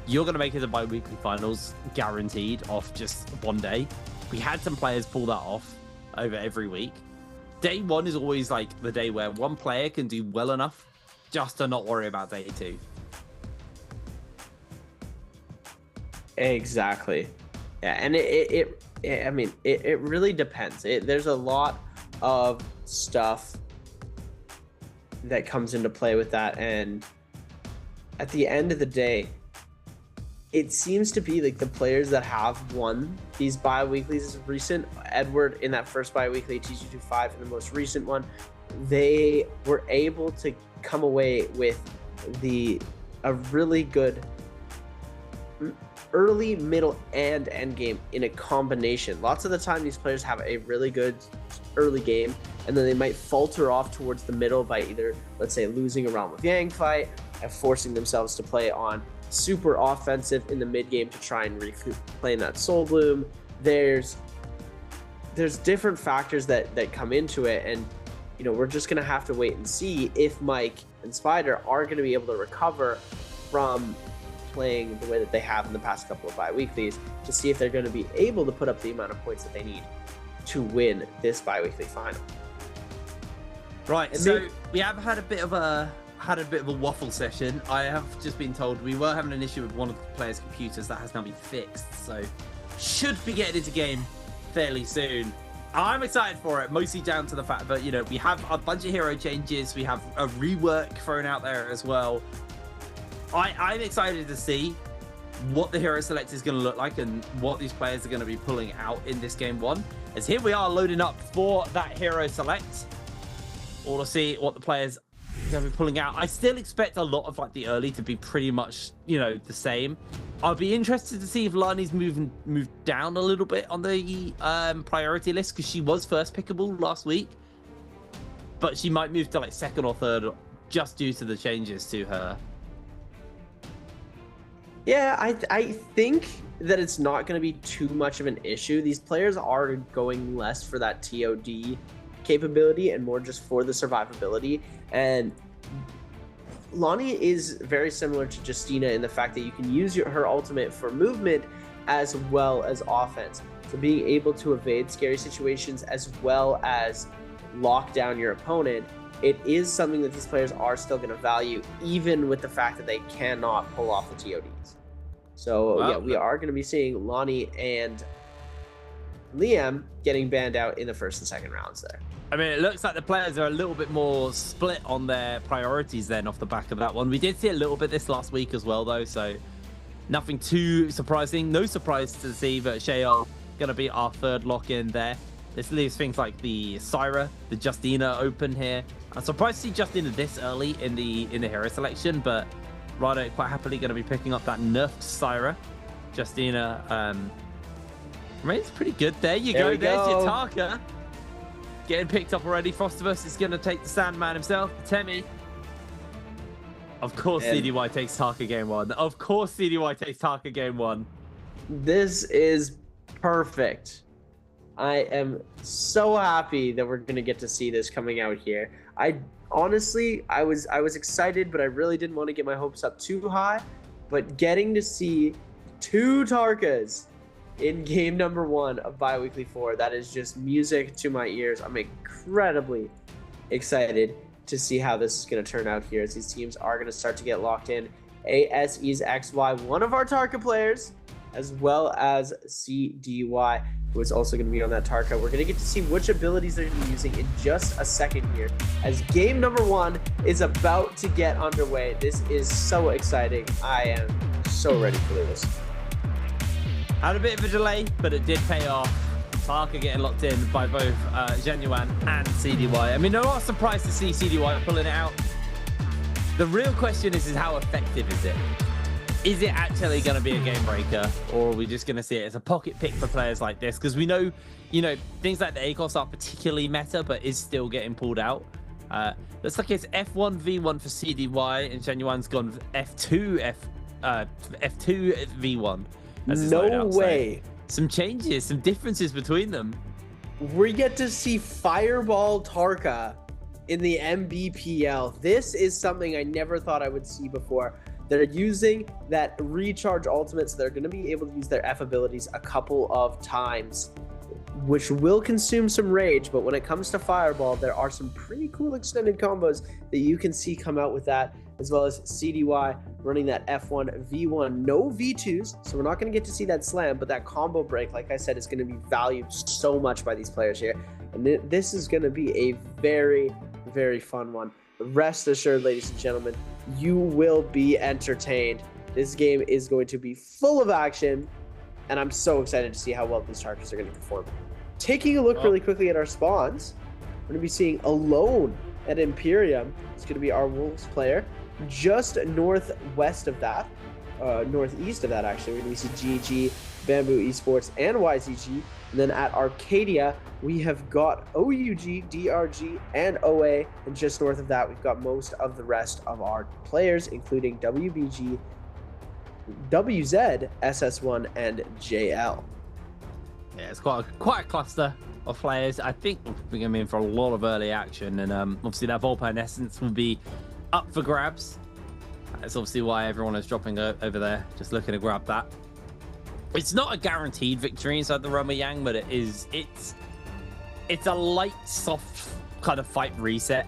you're gonna make it to bi-weekly finals guaranteed off just one day. We had some players pull that off over every week. Day one is always like the day where one player can do well enough just to not worry about day two. Exactly. Yeah, and it really depends. There's a lot of stuff that comes into play with that, and at the end of the day, it seems to be like the players that have won these bi-weeklies recent, Edward in that first bi-weekly, TG25 in the most recent one, they were able to come away with a really good early, middle, and end game in a combination. Lots of the time these players have a really good early game, and then they might falter off towards the middle by either, let's say, losing a round with Yang fight and forcing themselves to play on super offensive in the mid game to try and recoup playing that Soul Bloom. There's different factors that come into it, and you know, we're just gonna have to wait and see if Mike and Spider are gonna be able to recover from playing the way that they have in the past couple of bi-weeklies, to see if they're going to be able to put up the amount of points that they need to win this bi-weekly final. Right, and so we have had a bit of a waffle session. I have just been told we were having an issue with one of the players' computers that has now been fixed, so should be getting into game fairly soon. I'm excited for it, mostly down to the fact that, you know, we have a bunch of hero changes, we have a rework thrown out there as well. I'm excited to see what the hero select is going to look like and what these players are going to be pulling out in this game one. As here we are loading up for that hero select, all to see what the players are going to be pulling out. I still expect a lot of like the early to be pretty much, you know, the same. I'll be interested to see if Lani's moved down a little bit on the priority list, because she was first pickable last week, but she might move to like second or third just due to the changes to her. Yeah, I think that it's not going to be too much of an issue. These players are going less for that TOD capability and more just for the survivability. And Lonnie is very similar to Justina in the fact that you can use her ultimate for movement as well as offense. So being able to evade scary situations as well as lock down your opponent, it is something that these players are still going to value, even with the fact that they cannot pull off the TODs. So Well, yeah, we are going to be seeing Lonnie and Liam getting banned out in the first and second rounds there. I mean, it looks like the players are a little bit more split on their priorities then off the back of that one. We did see a little bit this last week as well, though, so nothing too surprising. No surprise to see that Sheol going to be our third lock-in there. This leaves things like the Syra, the Justina open here. I'm surprised to see Justina this early in the hero selection, but Rado quite happily going to be picking up that nerfed Syra. Justina, I mean, it's pretty good. There you go. There's your Tarka. Getting picked up already. Frostivus is going to take the Sandman himself. Temi. Of course, CDY takes Tarka game one. Of course, CDY takes Tarka game one. This is perfect. I am so happy that we're going to get to see this coming out here. I honestly, I was excited, but I really didn't want to get my hopes up too high. But getting to see 2 Tarkas in game number 1 of Biweekly 4, that is just music to my ears. I'm incredibly excited to see how this is going to turn out here as these teams are going to start to get locked in. ASE's XY, one of our Tarka players, as well as CDY, who is also going to be on that Tarka. We're going to get to see which abilities they're going to be using in just a second here, as game number 1 is about to get underway. This is so exciting. I am so ready for this. Had a bit of a delay, but it did pay off. Tarka getting locked in by both Genuine and CDY. I mean, I'm not surprised to see CDY pulling it out. The real question is how effective is it? Is it actually going to be a game breaker, or are we just going to see it as a pocket pick for players like this? Because we know, things like the ACOS aren't particularly meta, but is still getting pulled out. Looks like it's F1 V1 for CDY, and Genuine's gone F2 V1. No way. So some changes, some differences between them. We get to see Fireball Tarka in the Nbpl. This is something I never thought I would see before. They're using that recharge ultimate, so they're going to be able to use their F abilities a couple of times, which will consume some rage. But when it comes to Fireball, there are some pretty cool extended combos that you can see come out with that, as well as CDY running that F1 V1. No V2s, so we're not going to get to see that slam, but that combo break, like I said, is going to be valued so much by these players here. And this is going to be a very, very fun one. Rest assured, ladies and gentlemen, you will be entertained. This game is going to be full of action, and I'm so excited to see how well these Tarkas are going to perform. Taking a look really quickly at our spawns, we're going to be seeing Alone at Imperium. It's going to be our Wolves player. Just northwest of that, northeast of that actually, we're going to see GG, Bamboo Esports, and YZG. And then at Arcadia, we have got OUG, DRG, and OA. And just north of that, we've got most of the rest of our players, including WBG, WZ, SS1, and JL. Yeah, it's quite a cluster of players. I think we're going to be in for a lot of early action. And obviously that Volpine Essence will be up for grabs. That's obviously why everyone is dropping over there, just looking to grab that. It's not a guaranteed victory inside the Roma Yang, but it's a light, soft kind of fight reset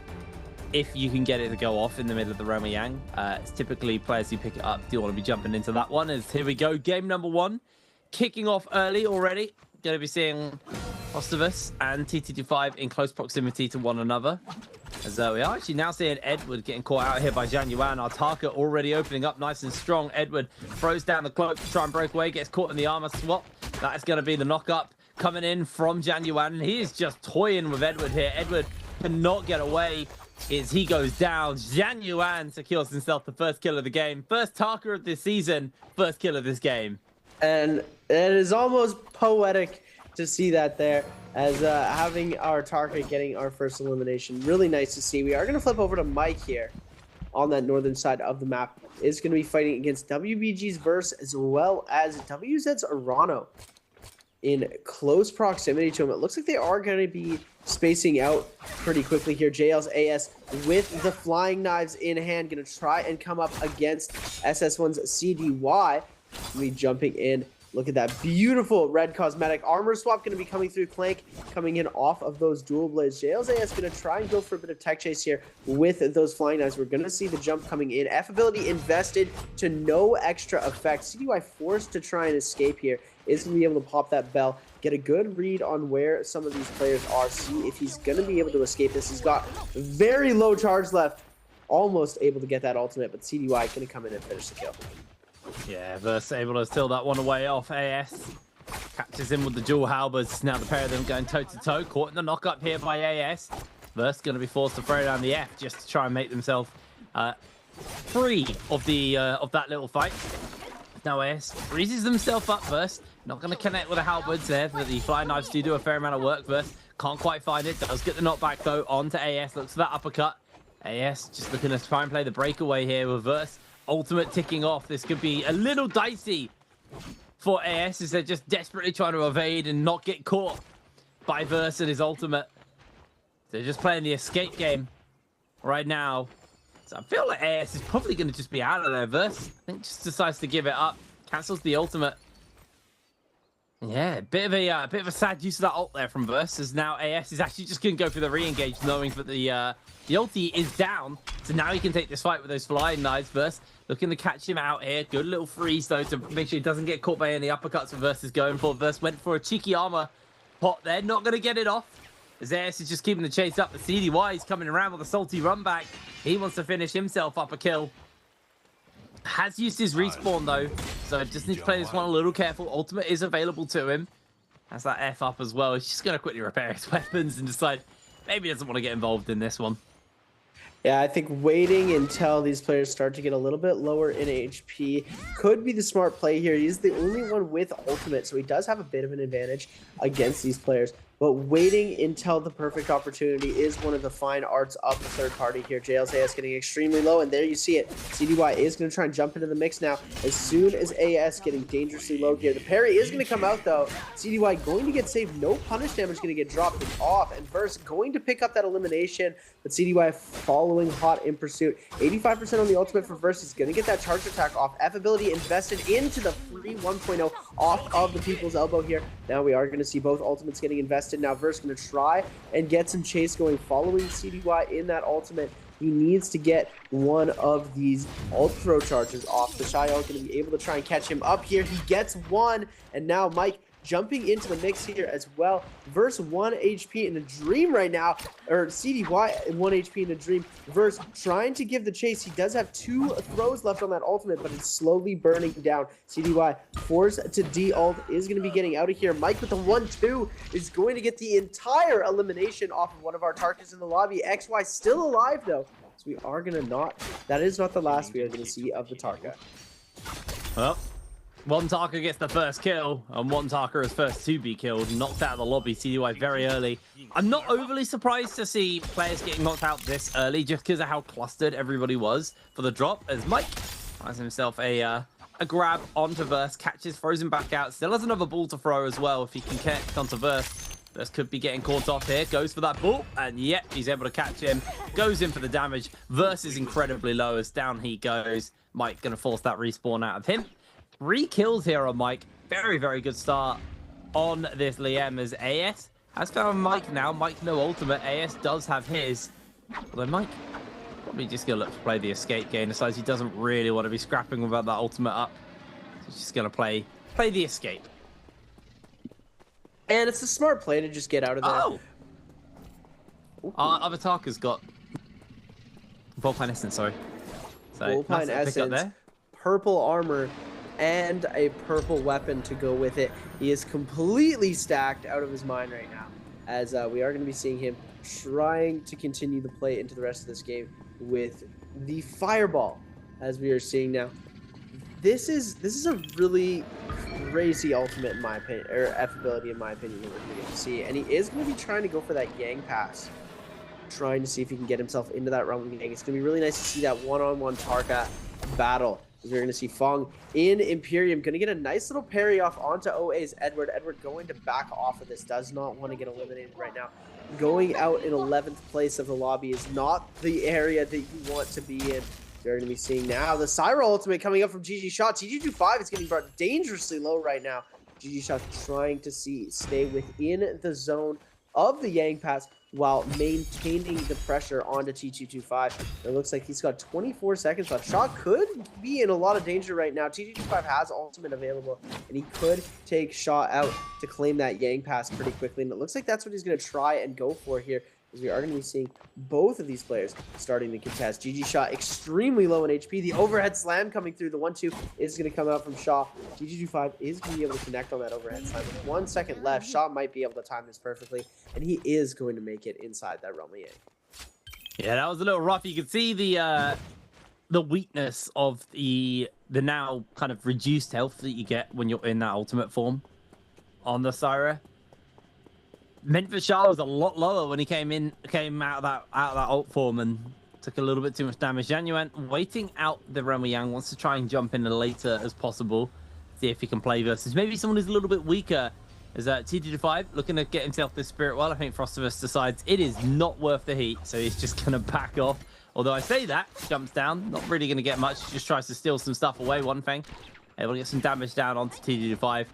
if you can get it to go off in the middle of the Roma Yang. It's typically players who pick it up do want to be jumping into that one. As here we go, game number 1, kicking off early already. Going to be seeing Frostivus and TT25 in close proximity to one another. As we are actually now seeing Edward getting caught out here by Januan. Our Tarka already opening up nice and strong. Edward throws down the cloak to try and break away, gets caught in the armor swap. That is going to be the knock-up coming in from Januan. He is just toying with Edward here. Edward cannot get away as he goes down. Januan secures himself the first kill of the game. First Tarka of this season, first kill of this game. And it is almost poetic to see that there, as having our Tarka getting our first elimination. Really nice to see. We are going to flip over to Mike here on that northern side of the map is going to be fighting against WBG's Verse as well as WZ's Arano in close proximity to him. It looks like they are going to be spacing out pretty quickly here. JL's AS with the flying knives in hand, going to try and come up against SS1's CDY. We jumping in. Look at that beautiful red cosmetic armor swap going to be coming through. Clank coming in off of those dual blades. JL's AS going to try and go for a bit of tech chase here with those flying knives. We're going to see the jump coming in. F ability invested to no extra effect. CDY forced to try and escape here. Is going to be able to pop that bell, get a good read on where some of these players are, see if he's going to be able to escape this. He's got very low charge left, almost able to get that ultimate, but CDY going to come in and finish the kill. Yeah, Verse able to steal that one away off AS. Catches him with the dual halberds. Now the pair of them going toe-to-toe. Caught in the knock-up here by AS. Verse going to be forced to throw down the F just to try and make themselves free of that little fight. Now AS freezes themselves up. Verse not going to connect with the halberds there, but the flying knives do a fair amount of work. Verse can't quite find it. Does get the knockback though onto AS. Looks for that uppercut. AS just looking to try and play the breakaway here with Verse. Ultimate ticking off. This could be a little dicey for AS as they're just desperately trying to evade and not get caught by Verse and his ultimate. They're just playing the escape game right now. So I feel like AS is probably going to just be out of there. Verse, I think, just decides to give it up. Cancels the ultimate. Yeah, bit of a sad use of that ult there from Verse, as now AS is actually just going to go for the re-engage, knowing that the ulti is down. So now he can take this fight with those flying knives. Verse looking to catch him out here. Good little freeze though to make sure he doesn't get caught by any uppercuts that Verse is going for. Verse went for a cheeky armor pot there, not going to get it off. As AS is just keeping the chase up. The CDY is coming around with a salty run back. He wants to finish himself up a kill. Has used his respawn though, so just need to play this one a little careful. Ultimate is available to him. Has that F up as well. He's just going to quickly repair his weapons and decide maybe he doesn't want to get involved in this one. Yeah, I think waiting until these players start to get a little bit lower in HP could be the smart play here. He's the only one with ultimate, so he does have a bit of an advantage against these players. But waiting until the perfect opportunity is one of the fine arts of the third party here. JL's AS getting extremely low, and there you see it. CDY is going to try and jump into the mix now. As soon as AS getting dangerously low here. The parry is going to come out, though. CDY going to get saved. No punish damage going to get dropped off. And Verse going to pick up that elimination, but CDY following hot in pursuit. 85% on the ultimate for Verse. Is going to get that charge attack off. F ability invested into the free 1.0 off of the People's Elbow here. Now we are going to see both ultimates getting invested. Now Verse going to try and get some chase going following CDY in that ultimate. He needs to get one of these ult throw charges off. The Shio going to be able to try and catch him up here. He gets one, and now Mike jumping into the mix here as well. Verse 1 HP in a dream right now, or CDY 1 HP in a dream. Verse trying to give the chase. He does have 2 throws left on that ultimate, but it's slowly burning down. CDY forced to de-ult, is going to be getting out of here. Mike with the 1-2 is going to get the entire elimination off of one of our targets in the lobby. XY still alive though, so we are going to not, that is not the last we are going to see of the target. Well, one Tarka gets the first kill, and one Tarka is first to be killed. Knocked out of the lobby, CDY very early. I'm not overly surprised to see players getting knocked out this early, just because of how clustered everybody was for the drop, as Mike finds himself a grab onto Verse, catches, throws him back out. Still has another ball to throw as well if he can connect onto Verse. Verse could be getting caught off here, goes for that ball, and yep, he's able to catch him. Goes in for the damage. Verse is incredibly low as down he goes. Mike going to force that respawn out of him. 3 kills here on Mike. Very, very good start on this Liam as AS has found Mike now. Mike no ultimate. AS does have his. Although Mike probably just going to look to play the escape game. Decides he doesn't really want to be scrapping without that ultimate up. So he's just going to play the escape. And it's a smart play to just get out of there. Oh! Other Tarka's got Volpine Essence, sorry. So Volpine Essence, there. purple armor, and a purple weapon to go with it. He is completely stacked out of his mind right now, as we are going to be seeing him trying to continue the play into the rest of this game with the fireball, as we are seeing now. This is a really crazy ultimate in my opinion, or F ability in my opinion, that we're going to see, and he is going to be trying to go for that gang pass. trying to see if he can get himself into that realm gang. It's going to be really nice to see that one-on-one Tarka battle. We're going to see Fong in Imperium. Going to get a nice little parry off onto OA's Edward. Edward going to back off of this. Does not want to get eliminated right now. Going out in 11th place of the lobby is not the area that you want to be in. You're going to be seeing now the Syra ultimate coming up from GG Shot. TG25 is getting brought dangerously low right now. GG Shot trying to stay within the zone of the Yang Pass while maintaining the pressure onto T225. It looks like he's got 24 seconds left. Shot could be in a lot of danger right now. T225 has ultimate available, and he could take Shot out to claim that Yang Pass pretty quickly. And it looks like that's what he's going to try and go for here, as we are going to be seeing both of these players starting to contest. GG Shot extremely low in HP. The overhead slam coming through. The 1-2 is going to come out from Shaw. GG25 is going to be able to connect on that overhead slam. With 1 second left, Shaw might be able to time this perfectly, and he is going to make it inside that realm of Yang. Yeah, that was a little rough. You could see the weakness of the now kind of reduced health that you get when you're in that ultimate form on the Syra. Meant for Shah was a lot lower when he came out of that ult form and took a little bit too much damage. Januan waiting out the realm of Yang, wants to try and jump in as later as possible, see if he can play versus maybe someone who's a little bit weaker. As TD5 looking to get himself this spirit well. I think Frostivus decides it is not worth the heat, so he's just gonna back off. Although I say that, jumps down, not really gonna get much, just tries to steal some stuff away. One thing, able to get some damage down onto TD5.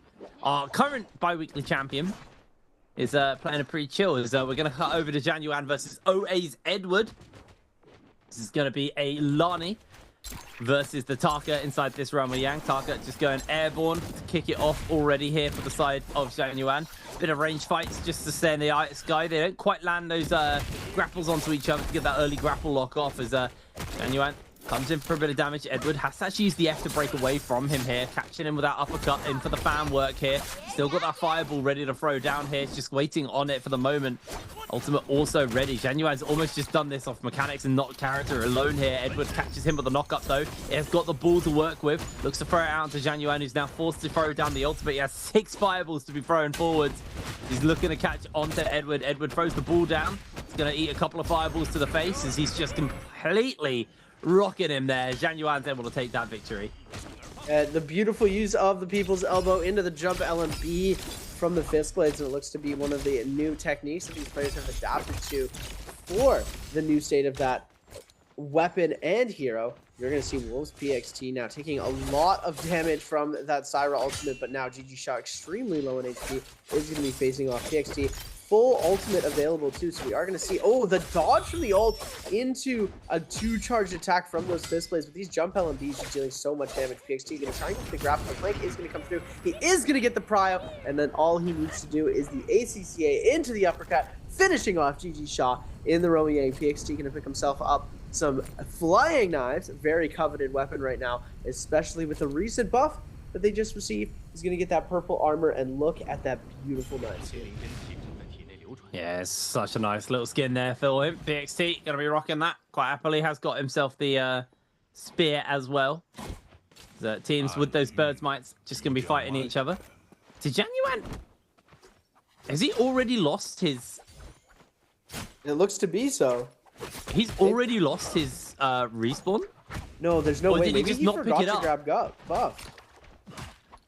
Our current bi-weekly champion is playing a pretty chill. We're gonna cut over to Januan versus OA's Edward. This is gonna be a Lani versus the Tarka inside this realm of Yang. Tarka just going airborne to kick it off already here for the side of Januan. Bit of range fights just to stay in the sky. They don't quite land those grapples onto each other to get that early grapple lock off as Januan comes in for a bit of damage. Edward has to actually use the F to break away from him here, catching him with that uppercut in for the fan work here. Still got that fireball ready to throw down here, just waiting on it for the moment. Ultimate also ready. Januan's almost just done this off mechanics and not character alone here. Edward catches him with a knockup though. He has got the ball to work with. Looks to throw it out to Januan, who's now forced to throw down the ultimate. He has 6 fireballs to be thrown forwards. He's looking to catch onto Edward. Edward throws the ball down. He's going to eat a couple of fireballs to the face as he's just completely rocking him there. Januan's able to take that victory. The beautiful use of the People's Elbow into the jump LMB from the Fist Blades. And it looks to be one of the new techniques that these players have adapted to for the new state of that weapon and hero. You're going to see Wolves PXT now taking a lot of damage from that Syra ultimate, but now GG Shot extremely low in HP is going to be facing off PXT. Full ultimate available too, so we are going to see the dodge from the ult into a 2-charged attack from those Fist Blades. With these jump LMBs just dealing so much damage, PXT going to try and get the grapple. The flank is going to come through. He is going to get the prio, and then all he needs to do is the ACCA into the uppercut, finishing off GG Shaw in the Roman Yang. PXT going to pick himself up some flying knives, a very coveted weapon right now, especially with the recent buff that they just received. He's going to get that purple armor, and look at that beautiful knife. Yeah, it's such a nice little skin there for him. PXT gonna be rocking that quite happily. Has got himself the spear as well. The teams with those birds mites just gonna be fighting each other. To Januan, has he already lost his? It looks to be so. He's already lost his respawn. No, there's no way. Did he Maybe just he not forgot pick it to up? grab buff.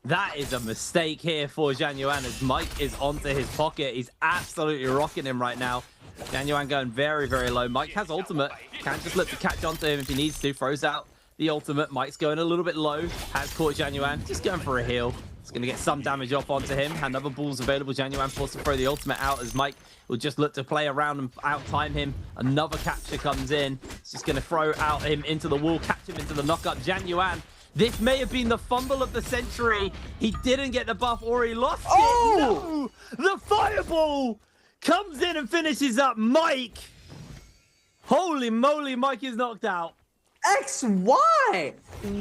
That is a mistake here for Januan as Mike is onto his pocket. He's absolutely rocking him right now. Januan going very, very low. Mike has ultimate. Can't just look to catch onto him if he needs to. Throws out the ultimate. Mike's going a little bit low. Has caught Januan. Just going for a heal. It's going to get some damage off onto him. Another ball's available. Januan forced to throw the ultimate out as Mike will just look to play around and out-time him. Another capture comes in. It's just going to throw out him into the wall. Catch him into the knockup. Januan. This may have been the fumble of the century. He didn't get the buff or he lost it. No! The fireball comes in and finishes up Mike. Holy moly, Mike is knocked out. XY!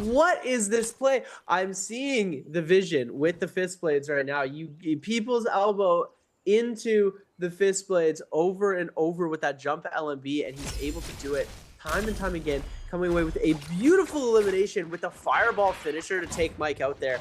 What is this play? I'm seeing the vision with the Fist Blades right now. You People's Elbow into the Fist Blades over and over with that jump LMB, and he's able to do it time and time again, coming away with a beautiful elimination with a fireball finisher to take Mike out there.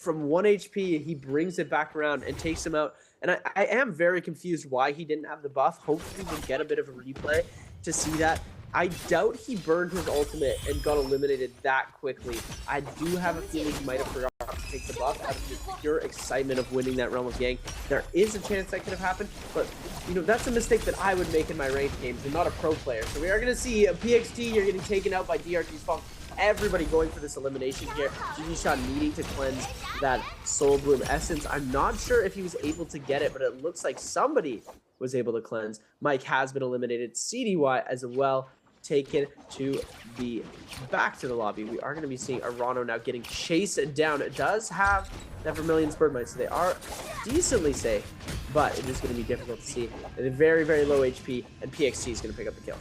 from 1 HP, he brings it back around and takes him out. And I am very confused why he didn't have the buff. Hopefully we'll get a bit of a replay to see that. I doubt he burned his ultimate and got eliminated that quickly. I do have a feeling he might have forgot to take the buff out of the pure excitement of winning that Realm of Yang. There is a chance that could have happened, but you know, that's a mistake that I would make in my ranked games and not a pro player. So we are going to see a PXT, you're getting taken out by DRT's Funk. Everybody going for this elimination here. GG needing to cleanse that Soul Bloom Essence. I'm not sure if he was able to get it, but it looks like somebody was able to cleanse. Mike has been eliminated. CDY as well taken to the back to the lobby. We are going to be seeing Arano now getting chased down. It does have that Vermilion's Bird Mite, so they are decently safe, but it is going to be difficult to see. At a very, very low HP, and PXT is going to pick up the kill.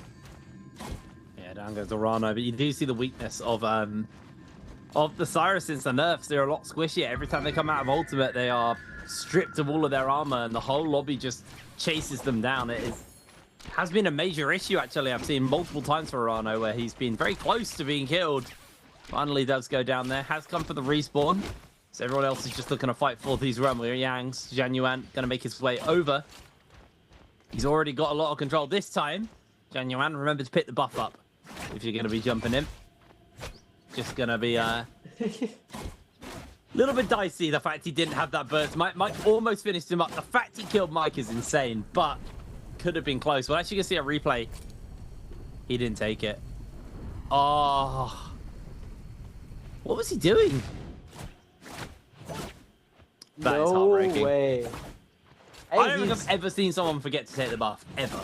Yeah, down goes Arano, but you do see the weakness of the Cyrus since the nerfs. They're a lot squishier. Every time they come out of ultimate, they are stripped of all of their armor, and the whole lobby just chases them down. Has been a major issue, actually. I've seen multiple times for Arano where he's been very close to being killed. Finally does go down there. Has come for the respawn. So everyone else is just looking to fight for these Realm of Yangs. Januan going to make his way over. He's already got a lot of control this time. Januan, remember to pick the buff up if you're going to be jumping in. Just going to be a little bit dicey, the fact he didn't have that burst. Mike almost finished him up. The fact he killed Mike is insane, but could have been close. Well, actually, you can see a replay. He didn't take it. Oh. What was he doing? That is heartbreaking. No way. I don't think I've ever seen someone forget to take the buff. Ever.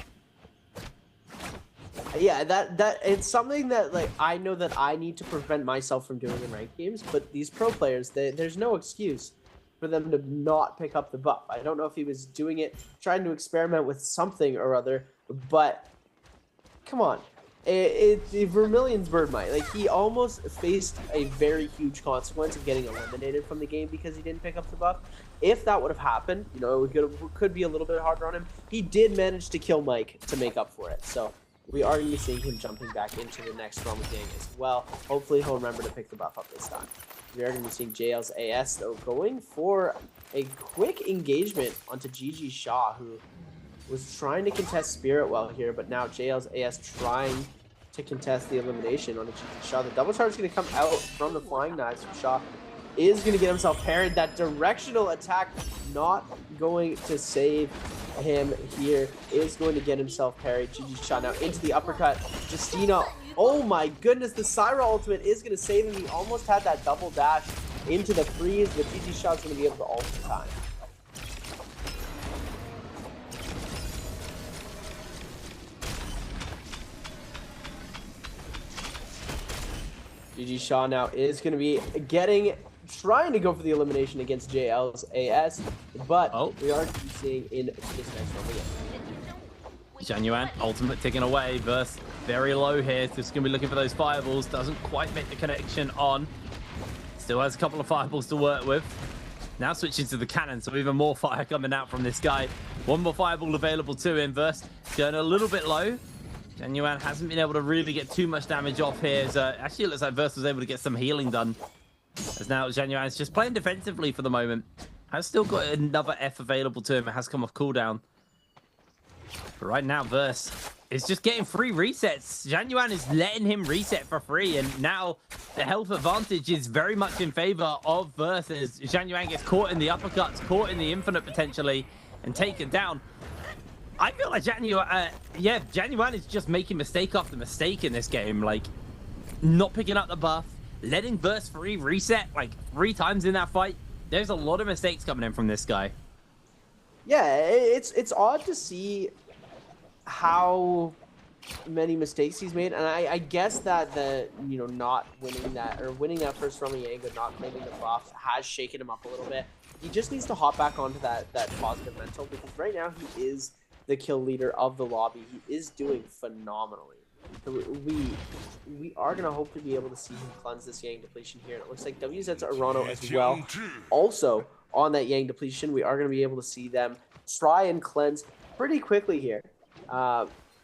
Yeah, that it's something that, like, I know that I need to prevent myself from doing in ranked games, but these pro players, there's no excuse for them to not pick up the buff. I don't know if he was doing it, trying to experiment with something or other, but come on. Vermilion's Bird Mite, like, he almost faced a very huge consequence of getting eliminated from the game because he didn't pick up the buff. If that would have happened, you know, it could be a little bit harder on him. He did manage to kill Mike to make up for it, so we are going to be seeing him jumping back into the next Realm of Gang as well. Hopefully he'll remember to pick the buff up this time. We are going to be seeing JL's AS, though, going for a quick engagement onto GG Shaw, who was trying to contest Spirit well here, but now JL's AS trying to contest the elimination onto GG Shaw. The double charge is going to come out from the Flying Knives from Shaw. Is going to get himself parried. That directional attack not going to save him here. Is going to get himself parried. GG Shaw now into the uppercut. Justina, oh my goodness, the Syra ultimate is going to save him. He almost had that double dash into the freeze, but GG Shaw's going to be able to ult in time. GG Shaw now is going to be trying to go for the elimination against JL's AS, but we are seeing in this next one again. Januan, ultimate ticking away, verse very low here. Just going to be looking for those fireballs. Doesn't quite make the connection on. Still has a couple of fireballs to work with. Now switching to the cannon, so even more fire coming out from this guy. One more fireball available to him. Verse going a little bit low. Januan hasn't been able to really get too much damage off here. So actually, it looks like Verse was able to get some healing done. As now Januan is just playing defensively for the moment. Has still got another F available to him. It has come off cooldown. But right now, Verse is just getting free resets. Januan is letting him reset for free. And now the health advantage is very much in favor of Verse as Januan gets caught in the uppercuts, caught in the infinite potentially, and taken down. I feel like Januan is just making mistake after mistake in this game. Like, not picking up the buff, letting Verse free reset like 3 times in that fight. There's a lot of mistakes coming in from this guy. Yeah, it's odd to see how many mistakes he's made, and I guess that not winning that first Realm of Yang, but not claiming the buff has shaken him up a little bit. He just needs to hop back onto that positive mental, because right now he is the kill leader of the lobby. He is doing phenomenally. So we are going to hope to be able to see him cleanse this Yang depletion here. And it looks like WZ's Arano as well. Also, on that Yang depletion, we are going to be able to see them try and cleanse pretty quickly here.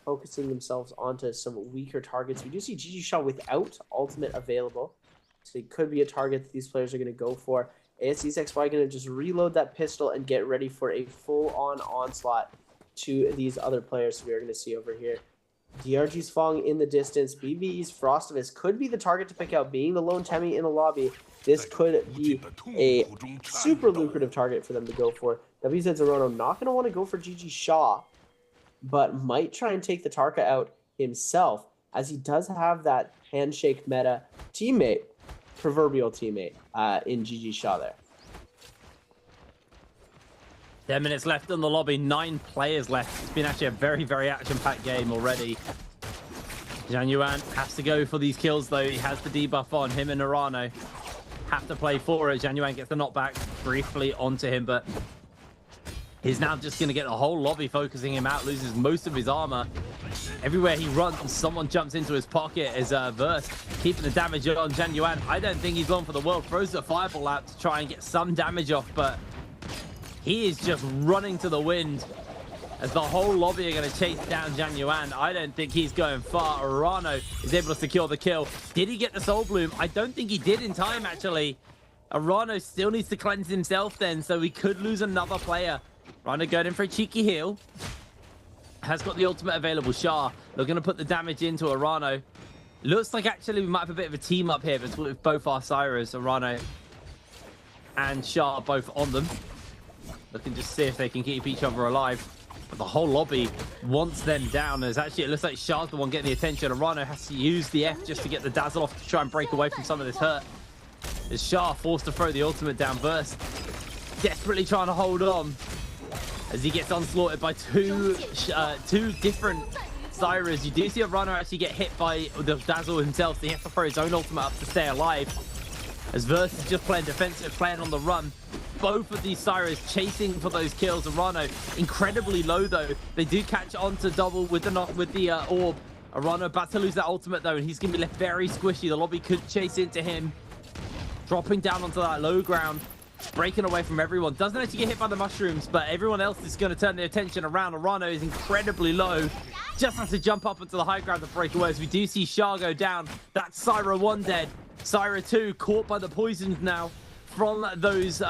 Focusing themselves onto some weaker targets. We do see GG Shaw without ultimate available. So it could be a target that these players are going to go for. ASCXY going to just reload that pistol and get ready for a full-on onslaught to these other players we are going to see over here. DRG's Fong in the distance. BBE's Frostivus could be the target to pick out, being the lone Temmie in the lobby. This could be a super lucrative target for them to go for. WZ Zorono not going to want to go for GG Shaw, but might try and take the Tarka out himself, as he does have that handshake meta teammate, proverbial teammate, in GG Shaw there. 10 minutes left in the lobby, 9 players left. It's been actually a very, very action-packed game already. Zhang Yuan has to go for these kills, though. He has the debuff on. Him and Narano have to play for it. Zhang Yuan gets the knockback briefly onto him, but he's now just going to get the whole lobby focusing him out, loses most of his armor. Everywhere he runs, someone jumps into his pocket as Verse keeping the damage on Zhang Yuan. I don't think he's going for the world. Throws the fireball out to try and get some damage off, but he is just running to the wind as the whole lobby are going to chase down Zhang Yuan. I don't think he's going far. Arano is able to secure the kill. Did he get the Soul Bloom? I don't think he did in time, actually. Arano still needs to cleanse himself then, so we could lose another player. Arano going in for a cheeky heal. Has got the ultimate available. Shah looking to put the damage into Arano. Looks like actually we might have a bit of a team up here with both our Cyrus, Arano and Shah both on them. Looking to see if they can keep each other alive. But the whole lobby wants them down. As actually, it looks like Shah's the one getting the attention. Arano has to use the F just to get the dazzle off to try and break away from some of this hurt. As Shah forced to throw the ultimate down. Burst desperately trying to hold on as he gets onslaughted by two different Cyrus. You do see Arano actually get hit by the dazzle himself, so he has to throw his own ultimate up to stay alive. As Verse is just playing defensive, playing on the run. Both of these Cyrus chasing for those kills. Arano incredibly low though. They do catch on to double with the orb. Arano about to lose that ultimate though, and he's gonna be left very squishy. The lobby could chase into him, dropping down onto that low ground, breaking away from everyone. Doesn't actually get hit by the mushrooms, but everyone else is going to turn their attention around. Arano is incredibly low. Just has to jump up into the high ground to break away. As we do see Shah go down. That's Syra 1 dead. Syra 2 caught by the poisons now from those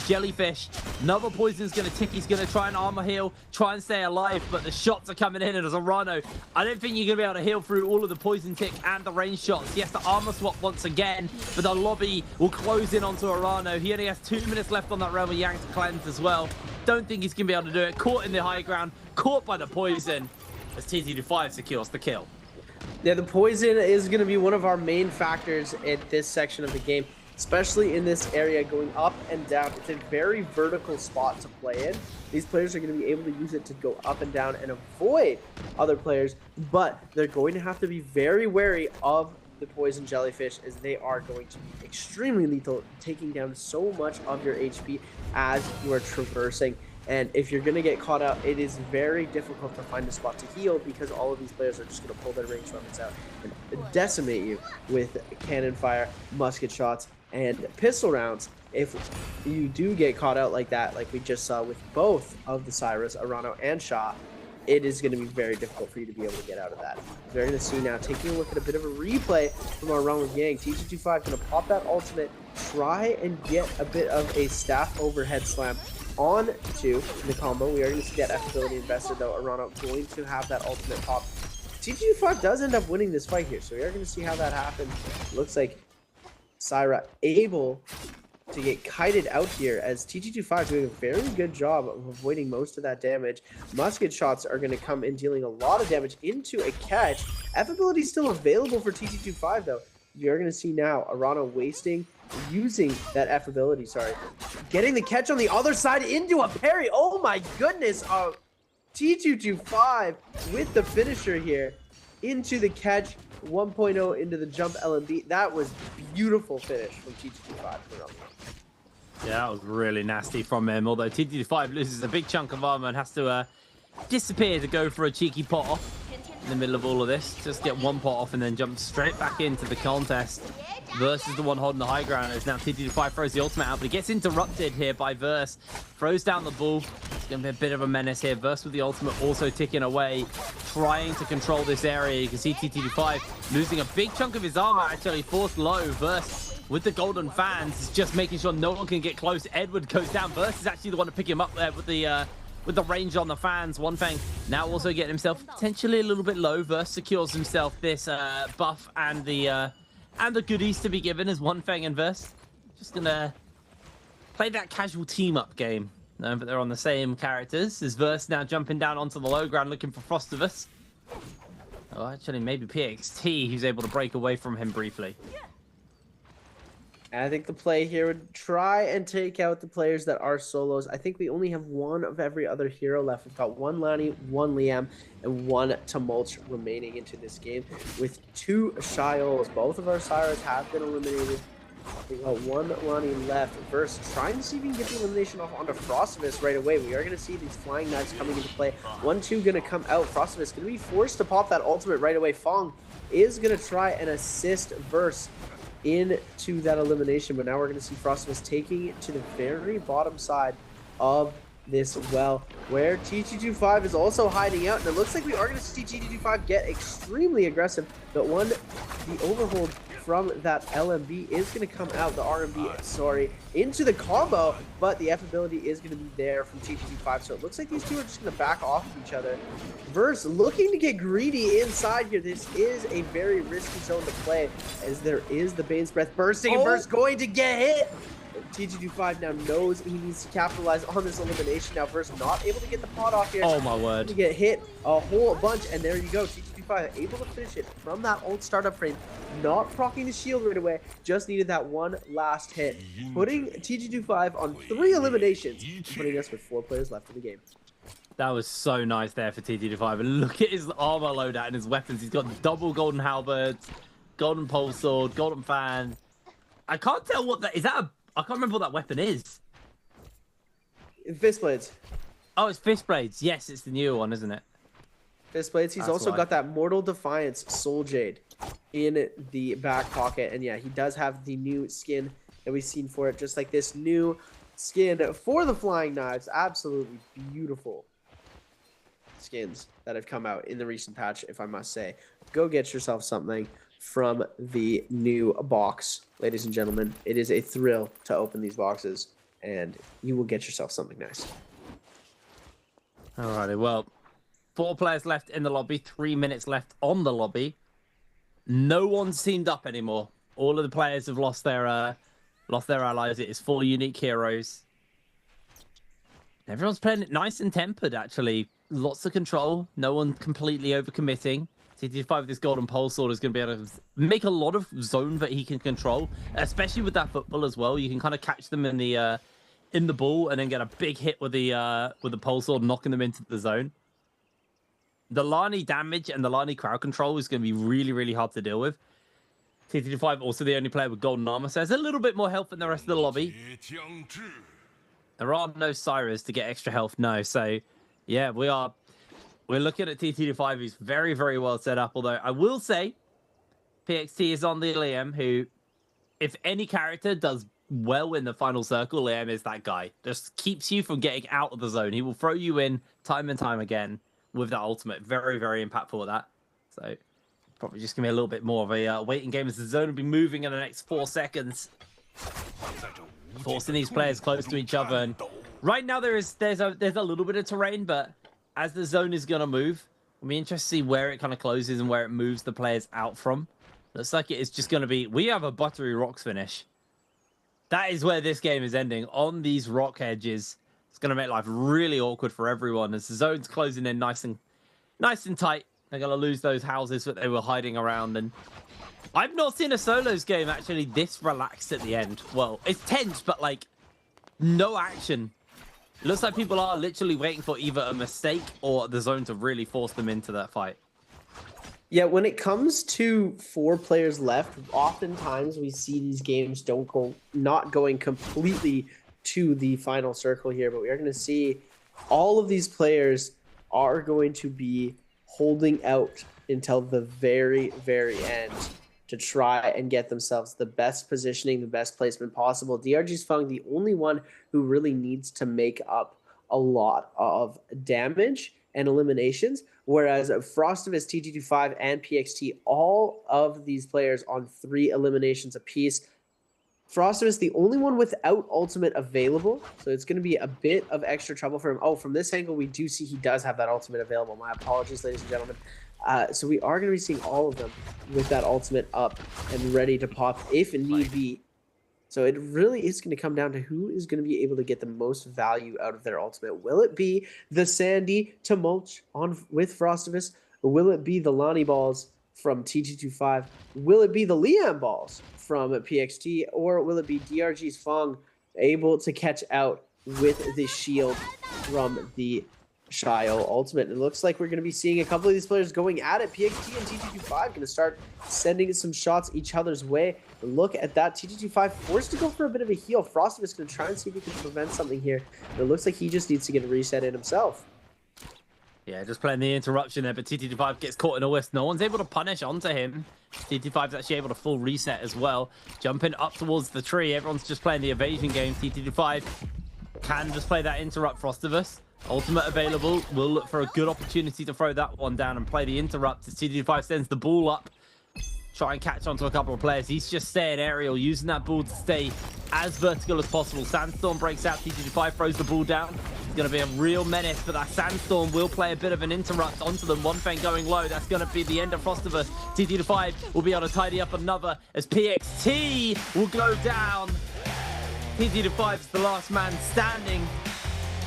jellyfish. Another poison's going to tick. He's going to try and armor heal, try and stay alive, but the shots are coming in. And as Arano, I don't think you're going to be able to heal through all of the poison tick and the range shots. He has to armor swap once again, but the lobby will close in onto Arano. He only has 2 minutes left on that Realm of Yang to cleanse as well. Don't think he's going to be able to do it. Caught in the high ground, caught by the poison as TT25 secures the kill. Yeah, the poison is going to be one of our main factors in this section of the game, especially in this area going up and down. It's a very vertical spot to play in. These players are going to be able to use it to go up and down and avoid other players, but they're going to have to be very wary of the poison jellyfish, as they are going to be extremely lethal, taking down so much of your HP as you are traversing. And if you're going to get caught out, it is very difficult to find a spot to heal, because all of these players are just going to pull their ranged weapons out and decimate you with cannon fire, musket shots, and pistol rounds. If you do get caught out like that, like we just saw with both of the Cyrus, Arano and Shah, it is going to be very difficult for you to be able to get out of that. We're going to see now, taking a look at a bit of a replay from our Realm of Yang. TT25 going to pop that ultimate, try and get a bit of a staff overhead slam on to the combo. We are going to see that F ability invested though. Arano going to have that ultimate pop. TT25 does end up winning this fight here, so we are going to see how that happens. Looks like Syra able to get kited out here, as TT25 doing a very good job of avoiding most of that damage. Musket shots are going to come in, dealing a lot of damage into a catch. F ability still available for TT25 though. You're going to see now Arano using that F ability, getting the catch on the other side into a parry. Oh my goodness, T225 with the finisher here into the catch, 1.0 into the jump LMB. That was beautiful finish from T225. Yeah, that was really nasty from him, although TT25 loses a big chunk of armor and has to disappear to go for a cheeky pot off in the middle of all of this. Just get one pot off and then jump straight back into the contest. Verse is the one holding the high ground, as now TT25 throws the ultimate out, but he gets interrupted here by Verse. Throws down the ball. It's going to be a bit of a menace here. Verse with the ultimate also ticking away, trying to control this area. You can see TT25 losing a big chunk of his armor, actually forced low. Verse with the golden fans, is just making sure no one can get close. Edward goes down. Verse is actually the one to pick him up there with the range on the fans. One Fang now also getting himself potentially a little bit low. Verse secures himself this buff and the goodies to be given as One Fang and Verse just gonna play that casual team-up game. But they're on the same characters. As Verse now jumping down onto the low ground looking for Frostivus. Oh, actually, maybe PXT, who's able to break away from him briefly. And I think the play here would try and take out the players that are solos. I think we only have one of every other hero left. We've got one Lani, one Liam, and one Tumult remaining into this game with 2 Shiols. Both of our Sires have been eliminated. We got one Lani left. Verse trying to see if we can get the elimination off onto Frostivus right away. We are going to see these flying knives coming into play. 1-2 going to come out. Frostivus going to be forced to pop that ultimate right away. Fong is going to try and assist Verse into that elimination, but now we're going to see Frostivus taking it to the very bottom side of this well, where TT25 is also hiding out, and it looks like we are going to see TT25 get extremely aggressive, but the overhold from that LMB is going to come out, the RMB, sorry, into the combo, but the F ability is going to be there from TT25, so it looks like these two are just going to back off of each other. Verse looking to get greedy inside here. This is a very risky zone to play, as there is the Bane's Breath bursting, and Verse going to get hit. TT25 now knows he needs to capitalize on this elimination. Now Verse not able to get the pot off here. Oh my word. To get hit a whole bunch, and there you go. TT25 able to finish it from that old startup frame, not proccing the shield right away, just needed that one last hit, putting TT25 on 3 eliminations, putting us with 4 players left in the game. That was so nice there for TT25, and look at his armor loadout and his weapons. He's got double golden halberds, golden pole sword, golden fan. I can't tell what that is. I can't remember what that weapon is. Fist blades. Oh, it's fist blades. Yes, it's the newer one, isn't it? Fist blades. He's also got that Mortal Defiance Soul Jade in the back pocket, and yeah, he does have the new skin that we've seen for it, just like this new skin for the flying knives. Absolutely beautiful skins that have come out in the recent patch, if I must say. Go get yourself something from the new box, ladies and gentlemen. It is a thrill to open these boxes, and you will get yourself something nice. Alrighty, well, 4 players left in the lobby, 3 minutes left on the lobby. No one's teamed up anymore. All of the players have lost their allies. It is 4 unique heroes. Everyone's playing it nice and tempered, actually. Lots of control. No one completely overcommitting. TT5 with this golden pole sword is going to be able to make a lot of zone that he can control, especially with that football as well. You can kind of catch them in the ball and then get a big hit with the pole sword, knocking them into the zone. The Lani damage and the Lani crowd control is going to be really, really hard to deal with. TT5 also the only player with golden armor, so there's a little bit more health than the rest of the lobby. There are no Cyrus to get extra health, no. So, yeah, we're looking at TT5, who's very, very well set up. Although I will say, PXT is on the Liam, who, if any character does well in the final circle, Liam is that guy. Just keeps you from getting out of the zone. He will throw you in time and time again with that ultimate. Very, very impactful with that. So, probably just going to be a little bit more of a waiting game as the zone will be moving in the next 4 seconds. Forcing these players close to each other. And right now there's a little bit of terrain, but as the zone is going to move, we'll be interested to see where it kind of closes and where it moves the players out from. Looks like it is just going to be... We have a buttery rocks finish. That is where this game is ending, on these rock edges. It's going to make life really awkward for everyone as the zone's closing in nice and tight. They're going to lose those houses that they were hiding around. And I've not seen a solos game actually this relaxed at the end. Well, it's tense, but like no action. It looks like people are literally waiting for either a mistake or the zone to really force them into that fight. Yeah, when it comes to 4 players left, oftentimes we see these games not going completely to the final circle here, but we are going to see all of these players are going to be holding out until the very, very end to try and get themselves the best positioning, the best placement possible. DRG's Fung, the only one who really needs to make up a lot of damage and eliminations, whereas Frostivus, TT25, and PXT, all of these players on 3 eliminations apiece. Frostivus, the only one without ultimate available, so it's going to be a bit of extra trouble for him. Oh, from this angle, we do see he does have that ultimate available. My apologies, ladies and gentlemen. So we are going to be seeing all of them with that ultimate up and ready to pop if need be. So it really is going to come down to who is going to be able to get the most value out of their ultimate. Will it be the Sandy to mulch on with Frostivus, or will it be the Lonnie balls from TT25? Will it be the Liam balls from PXT, or will it be DRG's Fong able to catch out with the shield from the Shio ultimate? It looks like we're going to be seeing a couple of these players going at it. PXT and TT25 going to start sending some shots each other's way. But look at that. TT25 forced to go for a bit of a heal. Frostivus going to try and see if he can prevent something here. But it looks like he just needs to get a reset in himself. Yeah, just playing the interruption there, but TT25 gets caught in a wisp. No one's able to punish onto him. TT5's actually able to full reset as well. Jumping up towards the tree. Everyone's just playing the evasion game. TT25 can just play that interrupt. Frostivus, ultimate available. Will look for a good opportunity to throw that one down and play the interrupt as TT5 sends the ball up. Try and catch onto a couple of players. He's just staying aerial, using that ball to stay as vertical as possible. Sandstorm breaks out. TT5 throws the ball down. It's going to be a real menace, but that Sandstorm will play a bit of an interrupt onto them. One thing going low. That's going to be the end of Frostivus. TT5 will be able to tidy up another as PXT will go down. TT5 is the last man standing.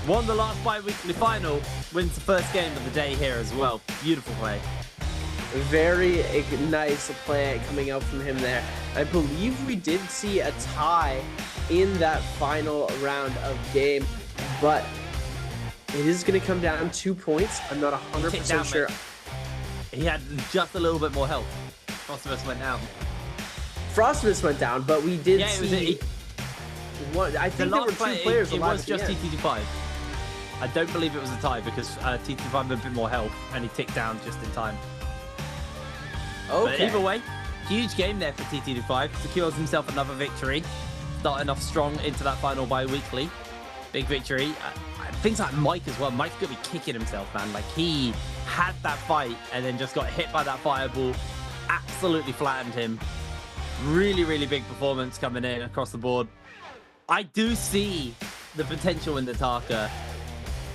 Won the last bi-weekly final. Wins the first game of the day here as well. Beautiful play. Very nice play coming out from him there. I believe we did see a tie in that final round of game, but it is going to come down 2 points. I'm not 100% sure. He had just a little bit more health. Frostivus went down. Frostivus went down, but we did see... I think there were 2 players alive. It was just TT5. I don't believe it was a tie because TT5 had a bit more health and he ticked down just in time. Okay. But either way, huge game there for TT25. Secures himself another victory. Starting off strong into that final bi-weekly. Big victory. Things like Mike as well. Mike's going to be kicking himself, man. Like, he had that fight and then just got hit by that fireball. Absolutely flattened him. Really, really big performance coming in across the board. I do see the potential in the Tarka.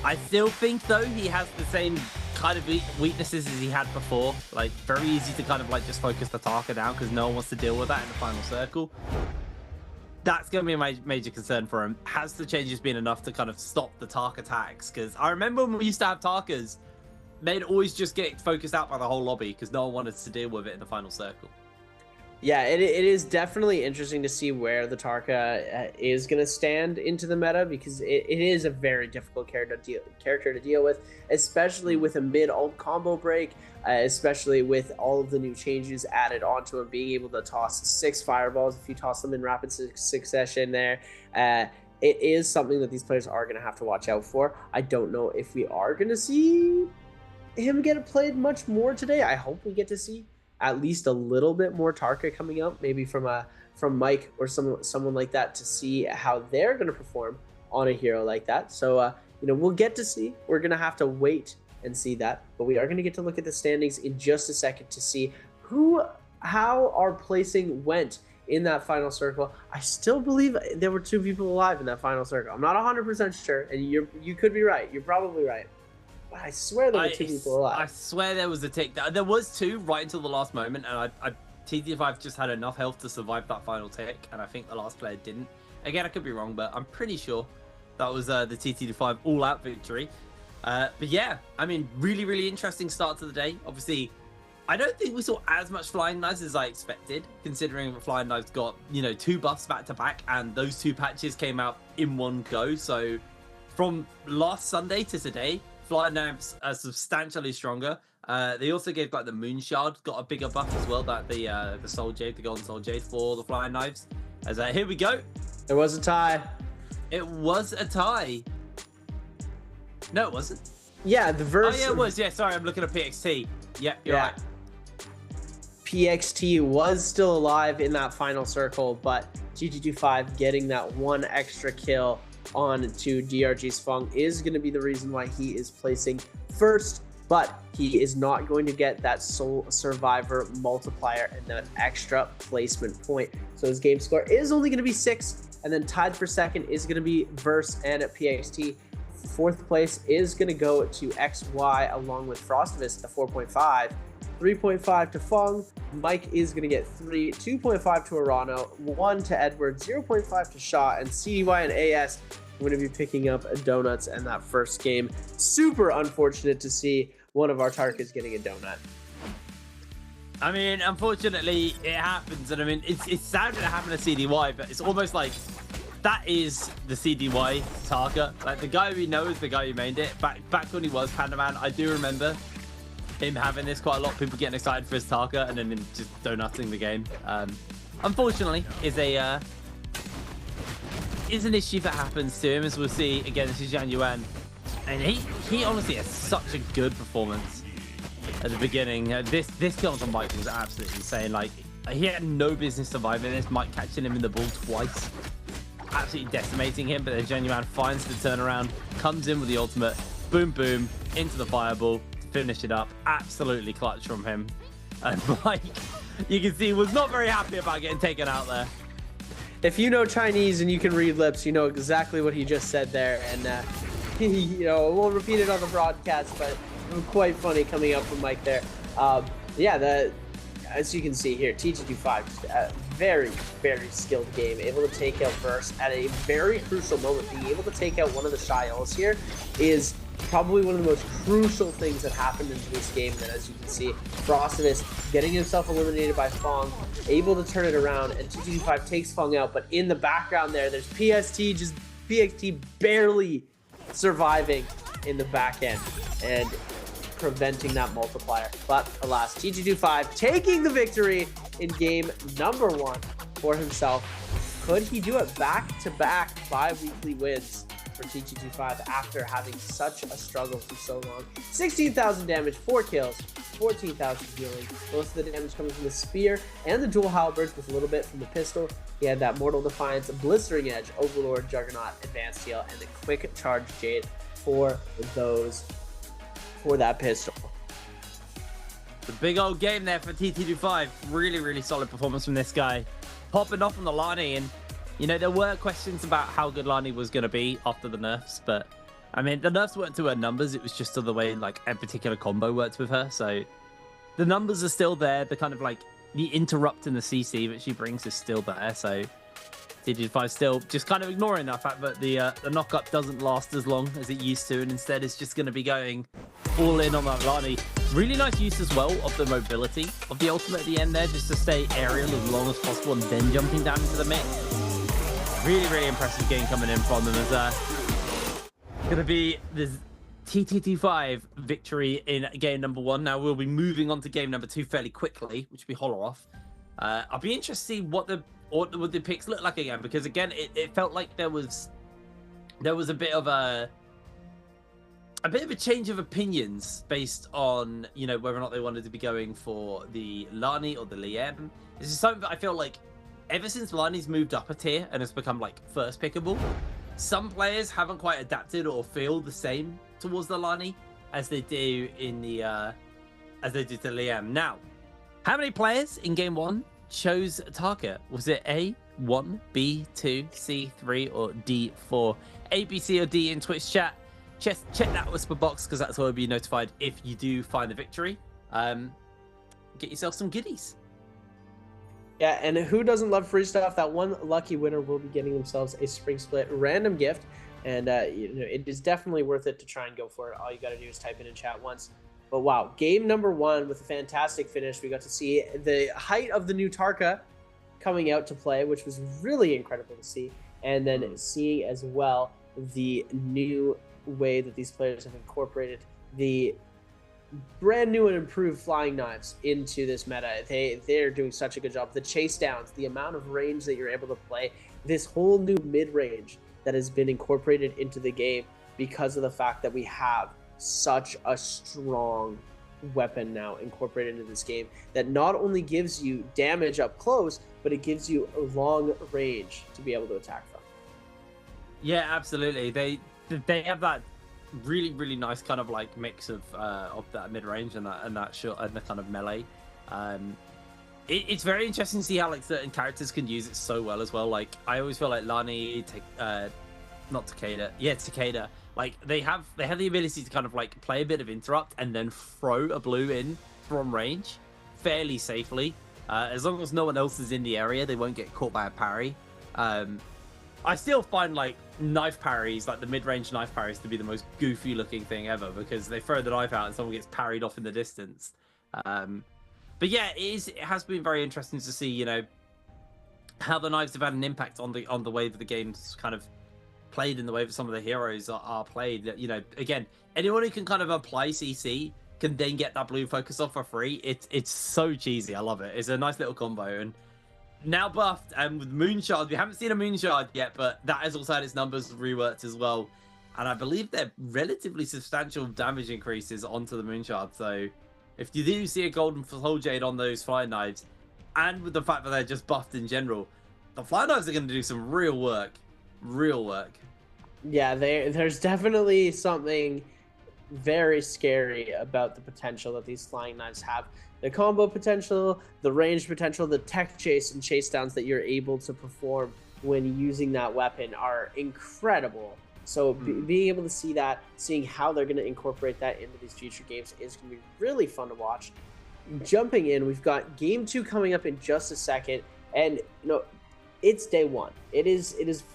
I still think, though, he has the same kind of weaknesses as he had before. Like, very easy to kind of, like, just focus the Tarka down because no one wants to deal with that in the final circle. That's going to be a major concern for him. Has the changes been enough to kind of stop the Tarka attacks? Because I remember when we used to have Tarkas, they'd always just get focused out by the whole lobby because no one wanted to deal with it in the final circle. Yeah, it is definitely interesting to see where the Tarka is going to stand into the meta because it is a very difficult character to deal with, especially with a mid-ult combo break, especially with all of the new changes added onto him, being able to toss 6 fireballs if you toss them in rapid succession there. It is something that these players are going to have to watch out for. I don't know if we are going to see him get played much more today. I hope we get to see at least a little bit more Tarka coming out, maybe from Mike or someone like that, to see how they're going to perform on a hero like that. So we'll get to see. We're going to have to wait and see that, but we are going to get to look at the standings in just a second to see how our placing went in that final circle. I still believe there were 2 people alive in that final circle. I'm not 100% sure, and you could be right. You're probably right. I swear there were 2 people alive. I swear there was a tick. There was 2 right until the last moment, and TT5 just had enough health to survive that final tick, and I think the last player didn't. Again, I could be wrong, but I'm pretty sure that was the TT5 all-out victory. But yeah, I mean, really, really interesting start to the day. Obviously, I don't think we saw as much Flying Knives as I expected, considering that Flying Knives got, 2 buffs back-to-back, and those 2 patches came out in one go. So from last Sunday to today, Flying Knives are substantially stronger. They also gave like the Moon Shard, got a bigger buff as well, that the Soul Jade, the Golden Soul Jade for the Flying Knives. As here we go. There was a tie. It was a tie. No, it wasn't. Yeah, the verse. Oh yeah, it was. Yeah, sorry, I'm looking at PXT. Yep, you're right. PXT was still alive in that final circle, but GT25 getting that 1 extra kill on to DRG's Fong is going to be the reason why he is placing first but he is not going to get that Soul Survivor multiplier and that extra placement point. So his game score is only going to be 6, and then tied for second is going to be Verse and PXT. Fourth place is going to go to XY along with Frostivus at 4.5. 3.5 to Fung. Mike is going to get 3, 2.5 to Arano, 1 to Edward, 0.5 to Shaw, and CDY and AS going to be picking up donuts in that first game. Super unfortunate to see one of our Tarkas getting a donut. I mean, unfortunately, it happens, and I mean, it's sad that it happened to CDY, but it's almost like that is the CDY Tarka. Like, the guy we know is the guy who made it. Back when he was Panda Man, I do remember him having this quite a lot, people getting excited for his Tarka and then just donutting the game. Unfortunately, is an issue that happens to him, as we'll see again. This is Zhang Yuan, and he honestly has such a good performance at the beginning. This kill on Mike was absolutely insane. Like, he had no business surviving this. Mike catching him in the ball twice, absolutely decimating him, but then Zhang Yuan finds the turnaround, comes in with the ultimate, boom boom into the fireball, finish it up. Absolutely clutch from him. And Mike, you can see, was not very happy about getting taken out there. If you know Chinese and you can read lips, you know exactly what he just said there. And you know, I won't repeat it on the broadcast, but it was quite funny coming up from Mike there. Yeah, as you can see here, TG25, just a very, very skilled game, able to take out Verse at a very crucial moment. Being able to take out one of the Shiels here is probably one of the most crucial things that happened in this game. And as you can see, Frostivus getting himself eliminated by Fong, able to turn it around, and TG25 takes Fong out. But in the background there's PXT barely surviving in the back end and preventing that multiplier. But alas, TG25 taking the victory in game number 1 for himself. Could he do it back-to-back bi-weekly wins for TG25 after having such a struggle for so long? 16,000 damage, 4 kills, 14,000 healing. Most of the damage coming from the spear and the dual halberds with a little bit from the pistol. He had that Mortal Defiance, Blistering Edge, Overlord, Juggernaut, Advanced Heal, and the Quick Charge Jade for that pistol. The big old game there for TT25. Really, really solid performance from this guy. Popping off on the Lani, and you know, there were questions about how good Lani was going to be after the nerfs, but I mean, the nerfs weren't to her numbers, it was just to the way like a particular combo worked with her. So the numbers are still there. The kind of like the interrupt in the CC that she brings is still there. So TG5 still just kind of ignoring that fact that the knock-up doesn't last as long as it used to, and instead it's just going to be going all in on that Lani. Really nice use as well of the mobility of the ultimate at the end there, just to stay aerial as long as possible and then jumping down into the mix. Really, really impressive game coming in from them. As going to be this TT25 victory in game number 1. Now we'll be moving on to game number 2 fairly quickly, which will be Hollow Off. I'll be interested to see what the picks look like again, because again, it felt like there was a bit of a change of opinions based on, you know, whether or not they wanted to be going for the Lani or the Liam. This is something that I feel like ever since Lani's moved up a tier and has become like first pickable, some players haven't quite adapted or feel the same towards the Lani as they do in the as they do to Liam. Now, how many players in game 1 chose Tarka? Was it A, 1, B, 2, C, 3, or D, 4? A, B, C, or D in Twitch chat. Check that whisper box, because that's where you'll be notified if you do find the victory. Get yourself some goodies. Yeah, and who doesn't love free stuff? That one lucky winner will be getting themselves a Spring Split random gift, and you know, it is definitely worth it to try and go for it. All you got to do is type it in chat once. But wow, game number 1 with a fantastic finish. We got to see the height of the new Tarka coming out to play, which was really incredible to see, and then seeing as well the new way that these players have incorporated the brand new and improved flying knives into this meta. They're doing such a good job. The chase downs, the amount of range that you're able to play, this whole new mid-range that has been incorporated into the game because of the fact that we have such a strong weapon now incorporated into this game that not only gives you damage up close, but it gives you a long range to be able to attack from. Yeah, absolutely. They have that really, really nice kind of like mix of that mid range and that shot and the kind of melee. It's very interesting to see how like certain characters can use it so well as well. Like I always feel like Lani, not Takeda, yeah, Takeda. Like they have the ability to kind of like play a bit of interrupt and then throw a blue in from range fairly safely. As long as no one else is in the area, they won't get caught by a parry. I still find like knife parries, like the mid-range knife parries, to be the most goofy looking thing ever because they throw the knife out and someone gets parried off in the distance. But yeah, it has been very interesting to see, you know, how the knives have had an impact on the way that the game's kind of played and the way that some of the heroes are played. You know, again, anyone who can kind of apply CC can then get that blue focus off for free. It's so cheesy. I love it. It's a nice little combo. And now buffed and with Moonshard, we haven't seen a Moonshard yet, but that has also had its numbers reworked as well. And I believe they're relatively substantial damage increases onto the Moonshard. So if you do see a Golden Soul Jade on those flying knives, and with the fact that they're just buffed in general, the flying knives are going to do some real work. Real work. Yeah, there's definitely something very scary about the potential that these flying knives have. The combo potential, the range potential, the tech chase and chase downs that you're able to perform when using that weapon are incredible. So being able to see that, seeing how they're going to incorporate that into these future games is going to be really fun to watch. Jumping in, we've got Game 2 coming up in just a second, and you know, it's day one. It is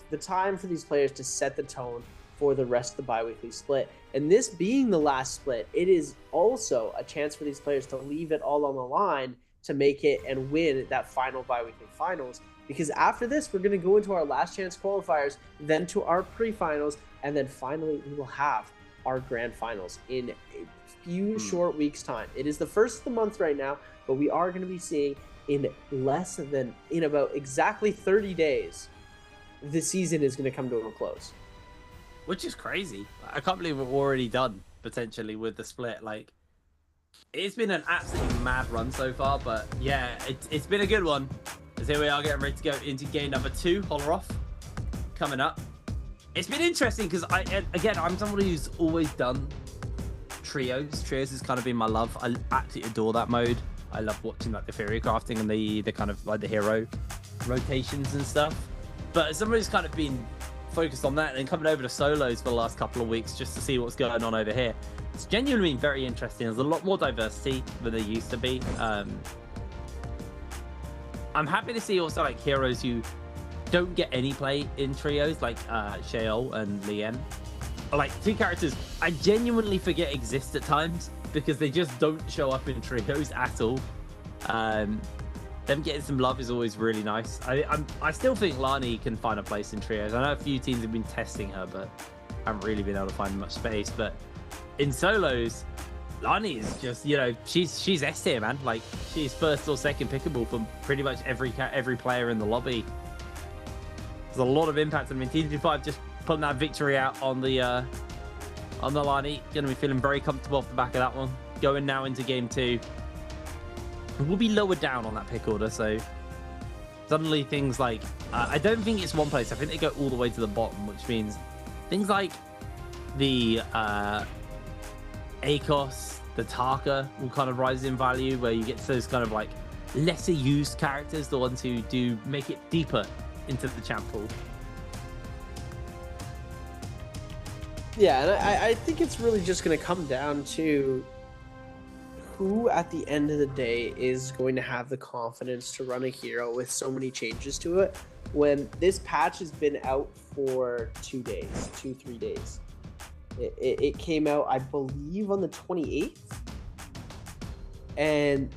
the time for these players to set the tone for the rest of the bi-weekly split. And this being the last split, it is also a chance for these players to leave it all on the line to make it and win that final bi-weekly finals. Because after this, we're going to go into our last chance qualifiers, then to our pre-finals, and then finally we will have our grand finals in a few short weeks' time. It is the first of the month right now, but we are going to be seeing in about exactly 30 days, the season is going to come to a close. Which is crazy. I can't believe we're already done, potentially, with the split. Like, it's been an absolutely mad run so far, but yeah, it's been a good one. Because here we are getting ready to go into game number 2, Holleroff, coming up. It's been interesting because, I'm somebody who's always done trios. Trios has kind of been my love. I absolutely adore that mode. I love watching like the theory crafting and the kind of like the hero rotations and stuff. But somebody's kind of been focused on that and then coming over to solos for the last couple of weeks just to see what's going on over here. It's genuinely been very interesting. There's a lot more diversity than there used to be. I'm happy to see also like heroes who don't get any play in trios, like Sheol and Lien. Like 2 characters I genuinely forget exist at times because they just don't show up in trios at all. Them getting some love is always really nice. I still think Lani can find a place in trios. I know a few teams have been testing her, but haven't really been able to find much space. But in solos, Lani is just, you know, she's S tier, man. Like, she's first or second pickable from pretty much every player in the lobby. There's a lot of impact. I mean, TG5 just putting that victory out on the Lani. Gonna be feeling very comfortable off the back of that one. Going now into game 2. We'll be lower down on that pick order, so suddenly things like I don't think it's one place. I think they go all the way to the bottom, which means things like the ACOS, the Taka will kind of rise in value, where you get to those kind of like lesser used characters, the ones who do make it deeper into the champ pool. Yeah, and I think it's really just going to come down to who at the end of the day is going to have the confidence to run a hero with so many changes to it when this patch has been out for 3 days. It came out, I believe, on the 28th, it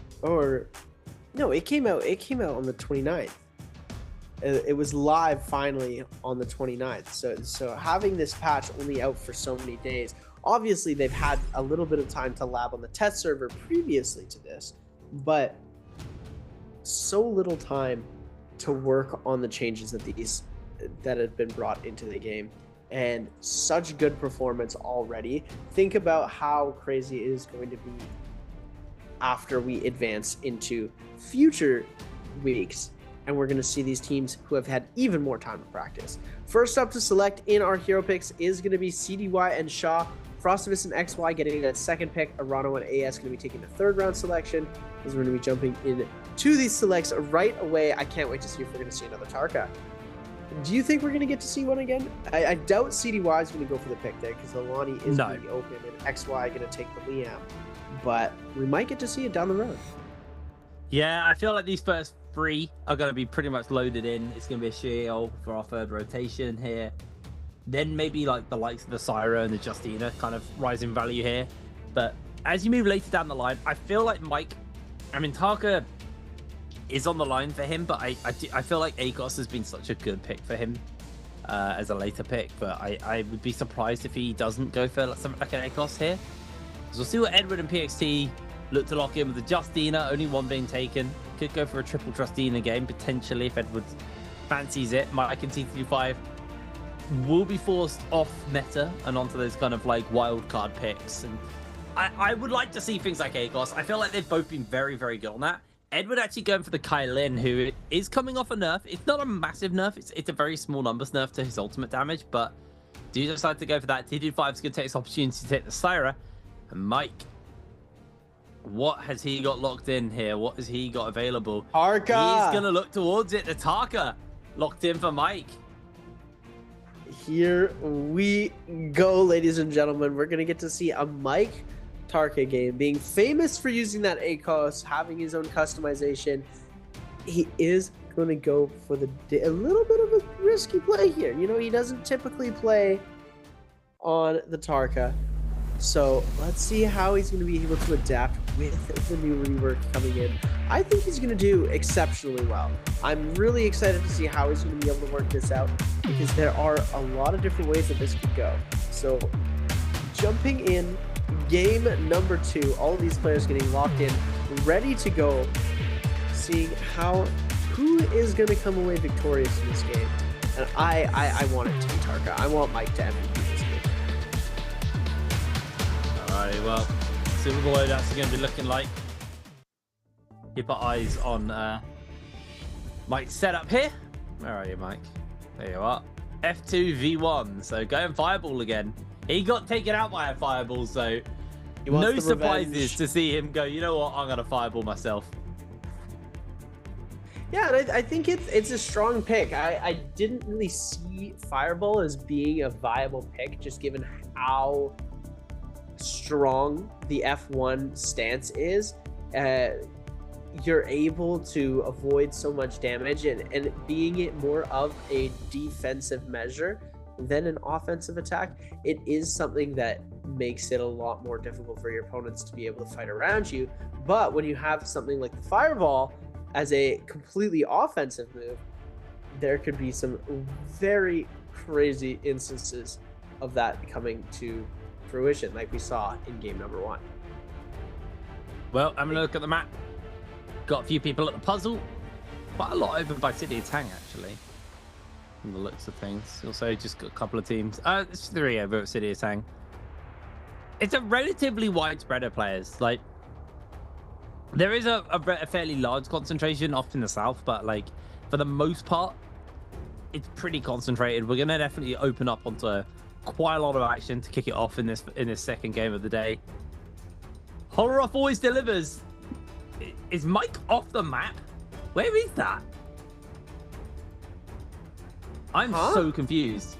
came out on the 29th. It was live finally on the 29th. So having this patch only out for so many days, obviously they've had a little bit of time to lab on the test server previously to this, but so little time to work on the changes that have been brought into the game, and such good performance already. Think about how crazy it is going to be after we advance into future weeks and we're going to see these teams who have had even more time to practice. First up to select in our hero picks is going to be CDY and Shaw. Frostivus and XY getting that second pick. Arano and AS going to be taking the third round selection, as we're going to be jumping into these selects right away. I can't wait to see if we're going to see another Tarka. Do you think we're going to get to see one again? I doubt CDY is going to go for the pick there, because Alani is going to be open and XY going to take the Liam. But we might get to see it down the road. Yeah, I feel like these first 3 are going to be pretty much loaded in. It's going to be a Shield for our third rotation here. Then maybe like the likes of the Syra and the Justina kind of rise in value here. But as you move later down the line, I feel like Tarka is on the line for him, but I feel like Akos has been such a good pick for him as a later pick. But I would be surprised if he doesn't go for something like an Akos here. So we'll see what Edward and PXT look to lock in with the Justina, only one being taken. Could go for a triple Justina game, potentially, if Edward fancies it. Mike and T35 will be forced off meta and onto those kind of like wild card picks. And I would like to see things like Akos. I feel like they've both been very, very good on that. Edward actually going for the Kylin, who is coming off a nerf. It's not a massive nerf. It's a very small numbers nerf to his ultimate damage, but do decide to go for that. T25 is going to take this opportunity to take the Syra. And Mike, what has he got locked in here? What has he got available? Tarka! He's going to look towards it. The Tarka locked in for Mike. Here we go, ladies and gentlemen. We're going to get to see a Mike Tarka game, being famous for using that Akos, having his own customization. He is going to go for a little bit of a risky play here. You know, he doesn't typically play on the Tarka. So let's see how he's going to be able to adapt with the new rework coming in. I think he's going to do exceptionally well. I'm really excited to see how he's going to be able to work this out, because there are a lot of different ways that this could go. So jumping in, game number 2, all of these players getting locked in, ready to go, seeing who is going to come away victorious in this game. And I want it to be Tarka. I want Mike to MVP this game. Alrighty, well, see what the loadouts are going to be looking like. Keep our eyes on Mike's setup here. Where are you, Mike? There you are. F2 V1. So going Fireball again. He got taken out by a Fireball, so no surprises to see him go, you know what, I'm going to Fireball myself. Yeah, and I think it's a strong pick. I didn't really see Fireball as being a viable pick, just given how strong the F1 stance is. You're able to avoid so much damage, and being it more of a defensive measure than an offensive attack, it is something that makes it a lot more difficult for your opponents to be able to fight around you. But when you have something like the Fireball as a completely offensive move, there could be some very crazy instances of that coming to fruition, like we saw in game number 1. Well, I'm gonna look at the map. Got a few people at the puzzle. Quite a lot over by City of Tang, actually, from the looks of things. Also just got a couple of teams. It's 3 over at City of Tang. It's a relatively wide spread of players. Like, there is a fairly large concentration off in the south, but like for the most part, it's pretty concentrated. We're gonna definitely open up onto quite a lot of action to kick it off in this second game of the day. Horroroff always delivers. Is Mike off the map? Where is that? I'm so confused.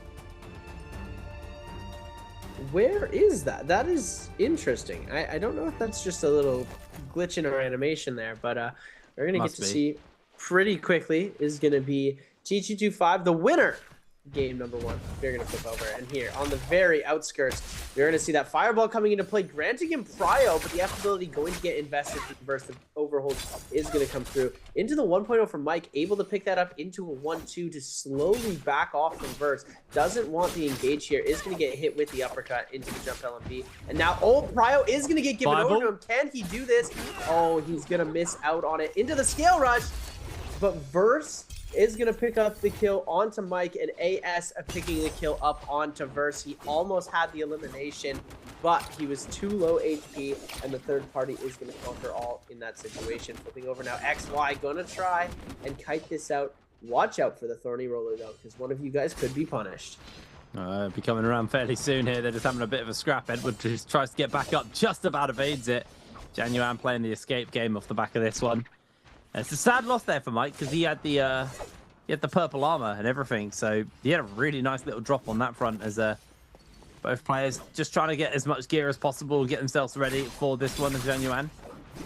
Where is that? That is interesting. I don't know if that's just a little glitch in our animation there, but we're gonna get to see pretty quickly is gonna be T225, the winner. Game number 1. They're going to flip over, and here on the very outskirts, you're going to see that Fireball coming into play, granting him Prio, but the F ability going to get invested versus the Overhold is going to come through into the 1.0 from Mike, able to pick that up into a 1-2 to slowly back off from Verse. Doesn't want the engage here, is going to get hit with the uppercut into the jump LMP, and now Prio is going to get given over to him. Can he do this? Oh, he's going to miss out on it into the scale rush. but Verse is going to pick up the kill onto Mike, and AS picking the kill up onto Verse. He almost had the elimination, but he was too low HP, and the third party is going to conquer all in that situation. Flipping over now, XY going to try and kite this out. Watch out for the Thorny Roller, though, because one of you guys could be punished. Be coming around fairly soon here. They're just having a bit of a scrap. Edward just tries to get back up, just about evades it. Januan playing the escape game off the back of this one. And it's a sad loss there for Mike, because he had the purple armor and everything, so he had a really nice little drop on that front as both players just trying to get as much gear as possible, get themselves ready for this one. As Januan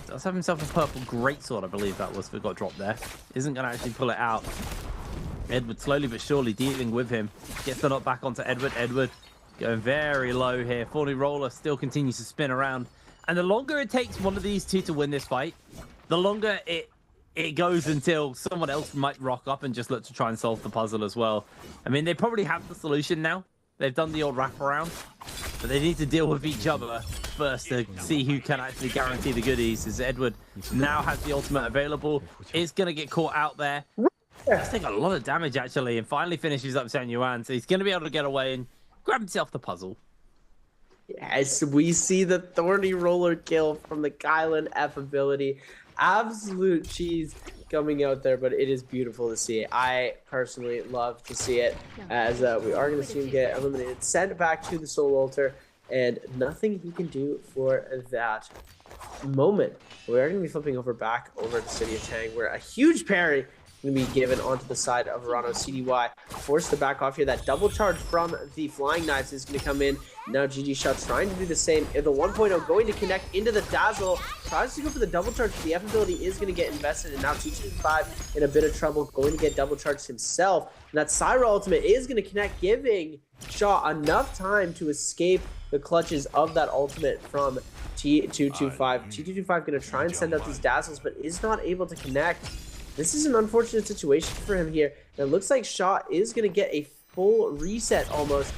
does have himself a purple greatsword, I believe that was, that got dropped there. Isn't going to actually pull it out. Edward slowly but surely dealing with him. Gets the knock back onto Edward. Edward going very low here. Thorny Roller still continues to spin around. And the longer it takes one of these two to win this fight, the longer it goes until someone else might rock up and just look to try and solve the puzzle as well. I mean, they probably have the solution now. They've done the old wraparound, but they need to deal with each other first to see who can actually guarantee the goodies. As Edward now has the ultimate available, is going to get caught out there. He's taking a lot of damage, actually, and finally finishes up Yuan, so he's going to be able to get away and grab himself the puzzle. Yes, we see the Thorny Roller kill from the Kylan F ability. Absolute cheese coming out there, but it is beautiful to see. I personally love to see it, as we are going to see him get eliminated, sent back to the Soul Altar, and nothing he can do for that moment. We are going to be flipping back over to City of Tang, where a huge parry going to be given onto the side of Verano. CDY forced to back off here. That double charge from the Flying Knives is going to come in. Now GG Shots trying to do the same. The 1.0 going to connect into the Dazzle. Tries to go for the double charge. The F ability is going to get invested. And now T25 in a bit of trouble. Going to get double charged himself. And that Syra ultimate is going to connect, giving Shaw enough time to escape the clutches of that ultimate from T225. T225 going to try and send out these Dazzles, but is not able to connect. This is an unfortunate situation for him here. And it looks like Shaw is going to get a full reset almost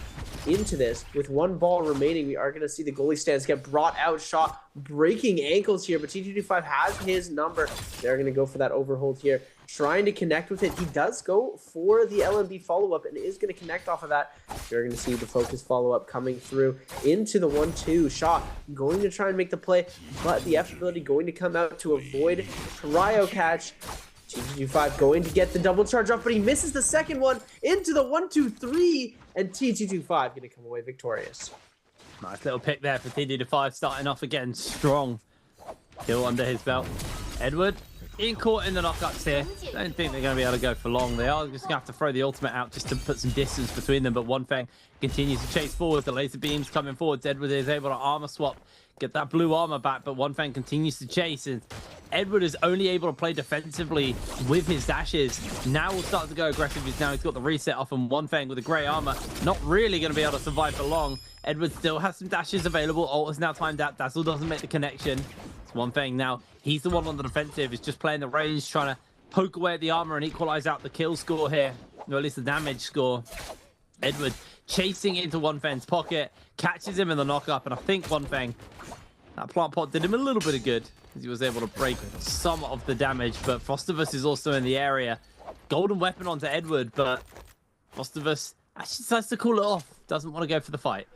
into this. With one ball remaining, we are going to see the goalie stands get brought out. Shaw breaking ankles here, but T225 has his number. They're going to go for that overhold here, trying to connect with it. He does go for the LMB follow-up and is going to connect off of that. You're going to see the focus follow-up coming through into the 1-2. Shaw going to try and make the play, but the F ability going to come out to avoid Cryo catch. T225 going to get the double charge off, but he misses the second one into the 1-2-3, and T225 going to come away victorious. Nice little pick there for T225, starting off again strong. Kill under his belt. Edward in caught in the knockups here. Don't think they're going to be able to go for long. They are just going to have to throw the ultimate out just to put some distance between them, but One Feng continues to chase forward. The laser beams coming forward. Edward is able to armor swap, get that blue armor back, but One Feng continues to chase, and Edward is only able to play defensively with his dashes. Now we'll start to go aggressive. Now he's got the reset off, and One Feng with the grey armor not really going to be able to survive for long. Edward still has some dashes available. Ult is now timed out. Dazzle doesn't make the connection. It's One Feng now. He's the one on the defensive. He's just playing the range, trying to poke away at the armor and equalize out the kill score here, or at least the damage score. Edward chasing into One Feng's pocket, catches him in the knock-up, and I think One Feng, that plant pot did him a little bit of good, as he was able to break some of the damage, but Frostivus is also in the area. Golden weapon onto Edward, but Frostivus actually decides to cool it off. Doesn't want to go for the fight.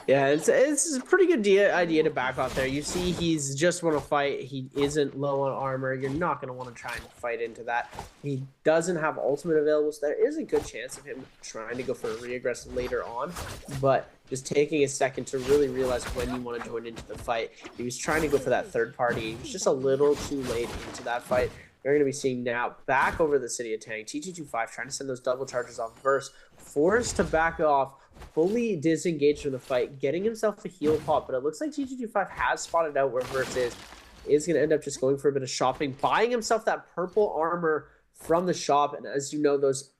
Yeah, it's a pretty good idea to back off there. You see he's just want to fight. He isn't low on armor. You're not going to want to try and fight into that. He doesn't have ultimate available, so there is a good chance of him trying to go for a re-aggressive later on. But just taking a second to really realize when you want to join into the fight. He was trying to go for that third party. He was just a little too late into that fight. We're going to be seeing now back over the City of Tang. T225 trying to send those double charges off Verse. Forced to back off. Fully disengaged from the fight, getting himself a heal pop, but it looks like T225 has spotted out where Verse is going to end up just going for a bit of shopping, buying himself that purple armor from the shop, and as you know, those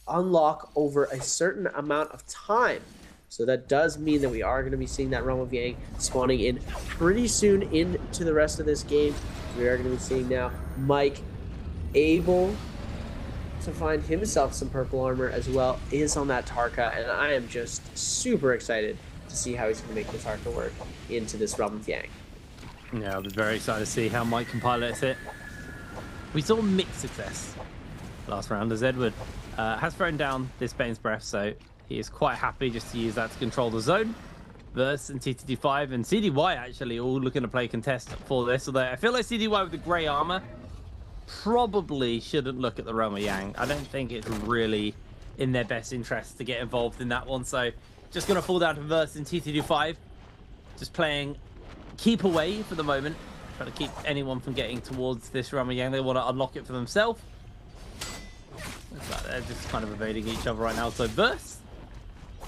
unlock over a certain amount of time. So that does mean that we are going to be seeing that Realm of Yang spawning in pretty soon into the rest of this game. We are going to be seeing now Mike able to find himself some purple armor as well, is on that Tarka, and I am just super excited to see how he's going to make the Tarka work into this Realm of Yang. Yeah, I'll be very excited to see how Mike can pilot it. we saw mixed success last round as Edward has thrown down this Bane's Breath, so he is quite happy just to use that to control the zone. Verse and TTD5 and CDY actually all looking to play contest for this, although I feel like CDY with the grey armor probably shouldn't look at the Roma Yang. I don't think it's really in their best interest to get involved in that one, so just going to fall down to Verse and TTD5, just playing keep away for the moment, trying to keep anyone from getting towards this Roma Yang. They want to unlock it for themselves. Looks like they're just kind of evading each other right now, so Verse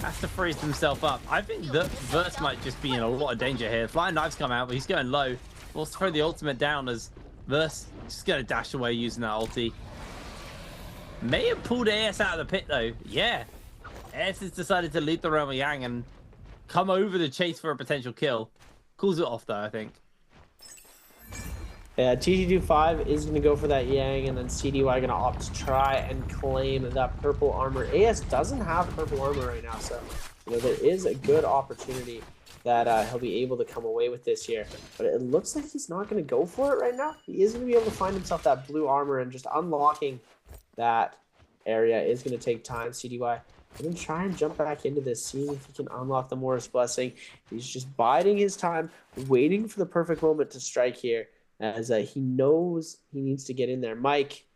has to freeze himself up. I think that Verse might just be in a lot of danger here. Flying Knives come out, but he's going low. Wants to throw the ultimate down as Verse just going to dash away using that ulti. May have pulled AS out of the pit though. Yeah. AS has decided to lead the Roma Yang and come over the chase for a potential kill. Calls it off though, I think. Yeah, TT25 is going to go for that Yang, and then CDY going to opt to try and claim that purple armor. AS doesn't have purple armor right now, so there is a good opportunity that he'll be able to come away with this here. But it looks like he's not going to go for it right now. He is going to be able to find himself that blue armor, and just unlocking that area is going to take time. CDY going to try and jump back into this, seeing if he can unlock the Morris Blessing. He's just biding his time, waiting for the perfect moment to strike here, as he knows he needs to get in there. Mike,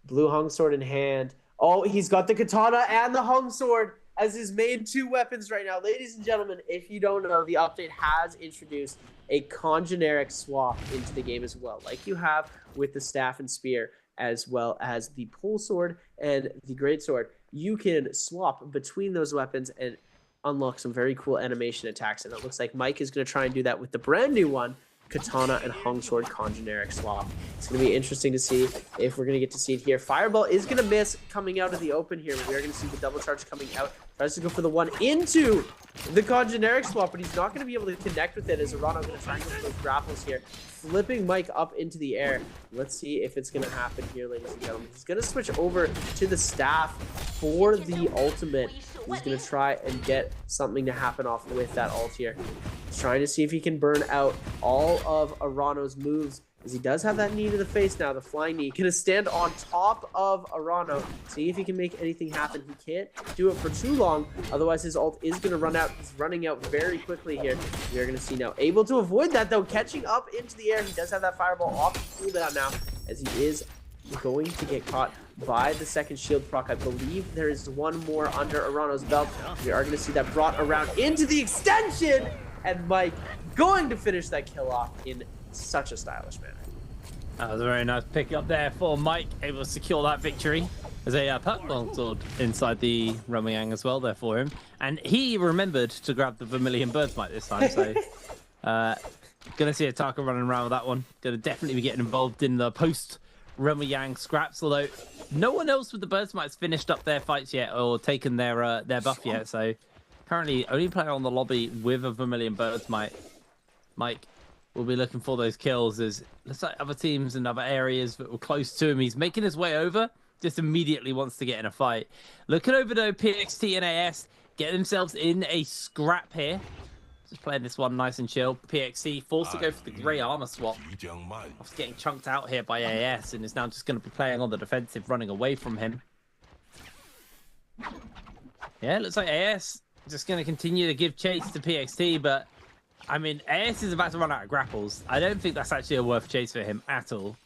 blue hung sword in hand. Oh, he's got the katana and the hung sword as his main two weapons right now. Ladies and gentlemen, if you don't know, the update has introduced a congeneric swap into the game as well, like you have with the staff and spear, as well as the pole sword and the great sword. You can swap between those weapons and unlock some very cool animation attacks, and it looks like Mike is going to try and do that with the brand new one, katana and hung sword congeneric swap. It's going to be interesting to see if we're going to get to see it here. Fireball is going to miss coming out of the open here, but we are going to see the double charge coming out. Tries to go for the one into the congeneric swap, but he's not going to be able to connect with it, as Arano going to try and go for those grapples here, flipping Mike up into the air. Let's see if it's going to happen here, ladies and gentlemen. He's going to switch over to the staff for the ultimate. He's going to try and get something to happen off with that ult here. He's trying to see if he can burn out all of Arano's moves, as he does have that knee to the face now, the flying knee. Going to stand on top of Arano, see if he can make anything happen. He can't do it for too long, otherwise his ult is going to run out. He's running out very quickly here. We are going to see now, able to avoid that though, catching up into the air. He does have that fireball off the cooldown now, as he is going to get caught by the second shield proc. I believe there is one more under Arano's belt. We are going to see that brought around into the extension, and Mike going to finish that kill off in such a stylish manner. That was a very nice pick up there for Mike, able to secure that victory. There's a purple sword inside the Roma Yang as well there for him, and he remembered to grab the Vermilion Bird's Might this time, so gonna see Ataka running around with that one. Gonna definitely be getting involved in the post Roma Yang scraps, although no one else with the Bird's Might has finished up their fights yet or taken their buff yet, so currently only player on the lobby with a Vermilion Bird's Might. Mike will be looking for those kills, as looks like other teams and other areas that were close to him. He's making his way over, just immediately wants to get in a fight. Looking over though, PXT and AS get themselves in a scrap here. Just playing this one nice and chill. PXT forced to go for the grey armor swap. After getting chunked out here by AS, and is now just going to be playing on the defensive, running away from him. Yeah, looks like AS just going to continue to give chase to PXT, but I mean, AS is about to run out of grapples. I don't think that's actually a worth chase for him at all.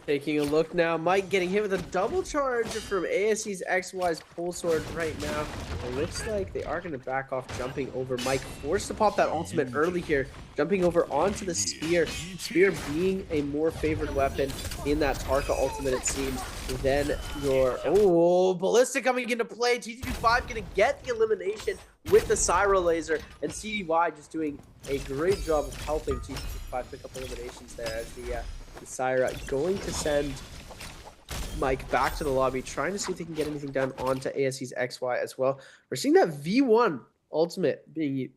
Taking a look now, Mike getting hit with a double charge from ASE's XY's pole sword right now. It looks like they are going to back off, jumping over. Mike forced to pop that ultimate early here, jumping over onto the spear. Spear being a more favored weapon in that Tarka ultimate, it seems, than your... Oh, Ballista coming into play. TT25 going to get the elimination with the Syro laser, and CDY just doing a great job of helping TT25 pick up eliminations there, as the Syra going to send Mike back to the lobby, trying to see if they can get anything done onto ASE's XY as well. We're seeing that V1 ultimate being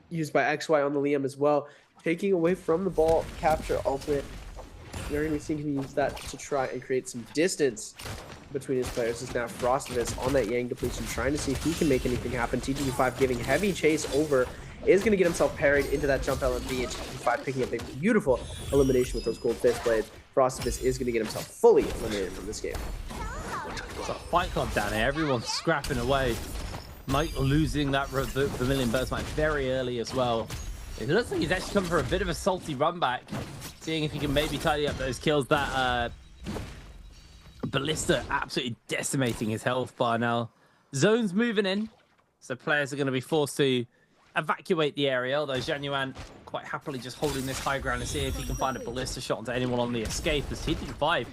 used by XY on the Liam as well, taking away from the ball capture ultimate. We're going to be seeing him use that to try and create some distance between his players. Is now Frostivus on that Yang depletion, trying to see if he can make anything happen. TT5 giving heavy chase over is going to get himself parried into that jump LMB, and GG5 picking up a beautiful elimination with those gold fist blades. Frostabus is going to get himself fully eliminated from this game. It's a fight club down here. Everyone's scrapping away. Mike losing that Vermilion Burst Mike very early as well. It looks like he's actually come for a bit of a salty run back, seeing if he can maybe tidy up those kills. That Ballista absolutely decimating his health bar now. Zone's moving in, so players are going to be forced to evacuate the area, although Genuine quite happily just holding this high ground to see if he can find a Ballista shot onto anyone on the escape. As TT5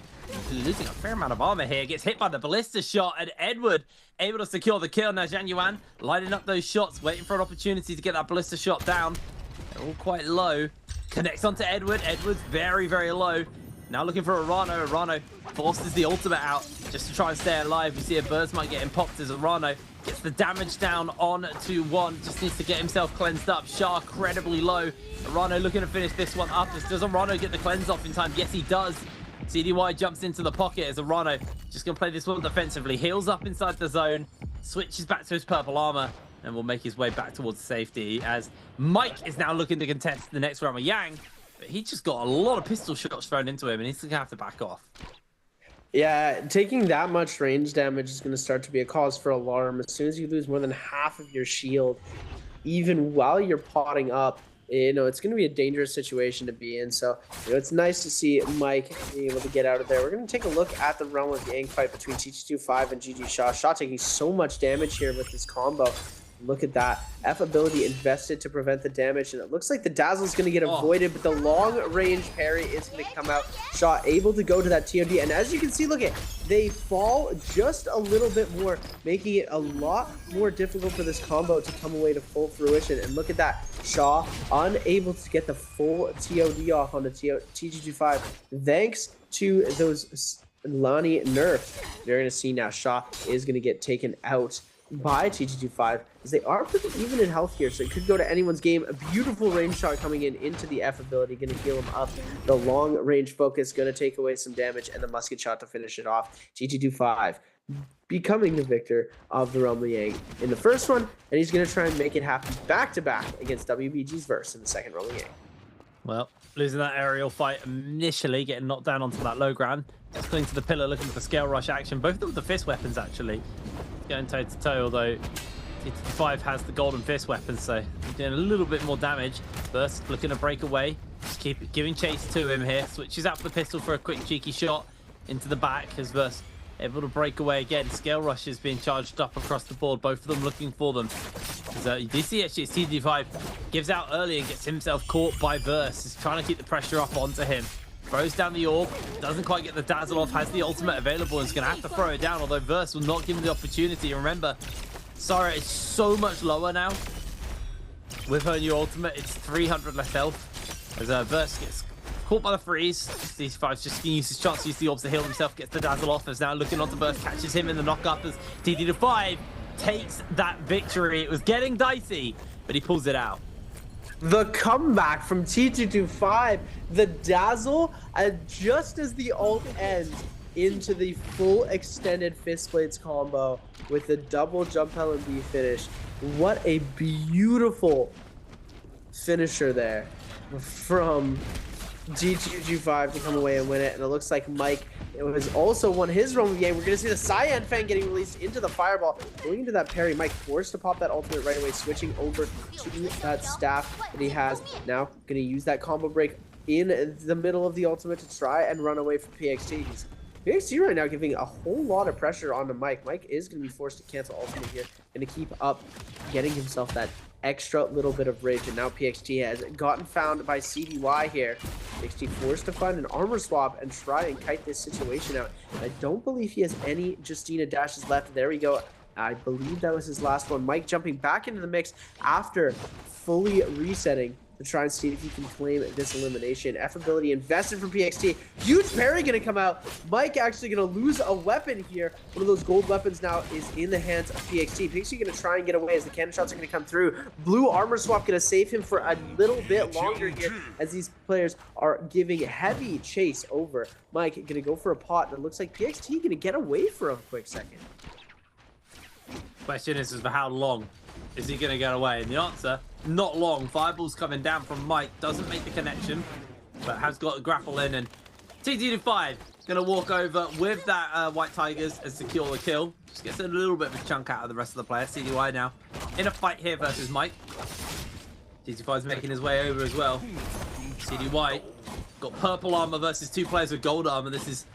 losing a fair amount of armor here, gets hit by the Ballista shot, and Edward able to secure the kill. Now Genuine lining up those shots, waiting for an opportunity to get that Ballista shot down. They're all quite low. Connects onto Edward. Edward's very, very low. Now looking for Arano. Arano forces the ultimate out just to try and stay alive. We see a Burst Mite getting popped as Arano gets the damage down on to 1. Just needs to get himself cleansed up. Shah incredibly low. Arano looking to finish this one up. Does Arano get the cleanse off in time? Yes, he does. CDY jumps into the pocket as Arano just going to play this one defensively. Heals up inside the zone. Switches back to his purple armor. And will make his way back towards safety as Mike is now looking to contest the next round with Yang. But he just got a lot of pistol shots thrown into him, and he's going to have to back off. Yeah, taking that much range damage is going to start to be a cause for alarm. As soon as you lose more than half of your shield, even while you're potting up, you know, it's going to be a dangerous situation to be in. So, you know, it's nice to see Mike being able to get out of there. We're going to take a look at the Realm of Yang fight between TT25 and GG Shaw. Shaw taking so much damage here with this combo. Look at that. F ability invested to prevent the damage, and it looks like the Dazzle is going to get avoided, but the long-range parry is going to come out. Shaw able to go to that TOD, and as you can see, look at they fall just a little bit more, making it a lot more difficult for this combo to come away to full fruition. And look at that. Shaw unable to get the full TOD off on the TG25 thanks to those Lani nerfs. You're going to see now Shaw is going to get taken out by TG25 as they are pretty even in health here, so it could go to anyone's game. A beautiful range shot coming in into the F ability, going to heal him up. The long range focus going to take away some damage, and the musket shot to finish it off. TG25 becoming the victor of the Realm of Yang in the first one, and he's going to try and make it happen back-to-back against WBG's Verse in the second Realm of Yang. Well, losing that aerial fight initially, getting knocked down onto that low ground. Just cling to the pillar, looking for scale rush action. Both of them with the fist weapons, actually. Going toe-to-toe, although TT5 has the golden fist weapon, so he's doing a little bit more damage. Burst looking to break away. Just keep giving chase to him here. Switches out for the pistol for a quick cheeky shot into the back as Verse able to break away again. Scale rush is being charged up across the board. Both of them looking for them. You do see actually TT5 gives out early and gets himself caught by Verse. He's trying to keep the pressure up onto him. Throws down the orb, doesn't quite get the dazzle off, has the ultimate available, and is going to have to throw it down, although Verse will not give him the opportunity. Remember, Sara is so much lower now. With her new ultimate, it's 300 less health. As Verse gets caught by the freeze, TT5's just going to use his chance to use the orbs to heal himself, gets the dazzle off, is now looking onto Verse, catches him in the knock-up as TT5 takes that victory. It was getting dicey, but he pulls it out. The comeback from T225, the dazzle, just as the ult ends into the full extended fist blades combo with the double jump LMB finish. What a beautiful finisher there from G225 to come away and win it. And it looks like Mike has also won his Realm of Yang. We're going to see the Cyan Fang getting released into the fireball. Going into that parry, Mike forced to pop that ultimate right away, switching over to that staff that he has. Now going to use that combo break in the middle of the ultimate to try and run away from PXT. PXT right now giving a whole lot of pressure onto Mike. Mike is going to be forced to cancel ultimate here and to keep up, getting himself that extra little bit of rage. And now PXT has gotten found by CDY here. PXT forced to find an armor swap and try and kite this situation out. I don't believe he has any Justina dashes left. There we go. I believe that was his last one. Mike jumping back into the mix after fully resetting to try and see if he can claim this elimination. F ability invested from PXT. Huge parry gonna come out. Mike actually gonna lose a weapon here. One of those gold weapons now is in the hands of PXT. PXT gonna try and get away as the cannon shots are gonna come through. Blue armor swap gonna save him for a little bit longer here as these players are giving heavy chase over. Mike gonna go for a pot, and it looks like PXT gonna get away for a quick second. Question is for how long? Is he going to get away? And the answer, not long. Fireball's coming down from Mike. Doesn't make the connection, but has got a grapple in. And TT5 going to walk over with that White Tigers and secure the kill. Just gets a little bit of a chunk out of the rest of the players. CDY now in a fight here versus Mike. TT5's making his way over as well. CDY got purple armor versus 2 players with gold armor. This is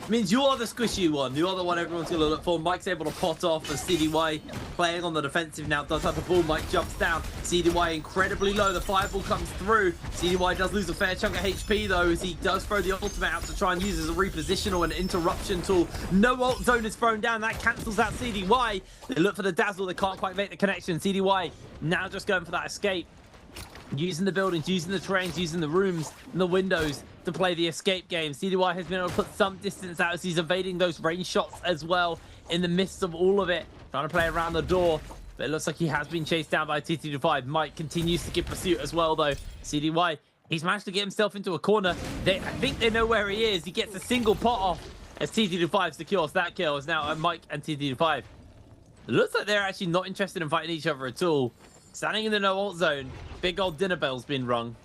means you are the squishy one. You are the one everyone's going to look for. Mike's able to pot off as CDY playing on the defensive now. Does have the ball. Mike jumps down. CDY incredibly low. The fireball comes through. CDY does lose a fair chunk of HP though, as he does throw the ultimate out to try and use as a repositional and interruption tool. No ult zone is thrown down. That cancels out CDY. They look for the dazzle. They can't quite make the connection. CDY now just going for that escape. Using the buildings, using the terrains, using the rooms and the windows to play the escape game. CDY has been able to put some distance out as he's evading those range shots as well in the midst of all of it. Trying to play around the door, but it looks like he has been chased down by TT5. Mike continues to give pursuit as well though. CDY, he's managed to get himself into a corner. I think they know where he is. He gets a single pot off as TT5 secures that kill. It's now Mike and TT5. It looks like they're actually not interested in fighting each other at all. Standing in the no ult zone, big old dinner bell's been rung.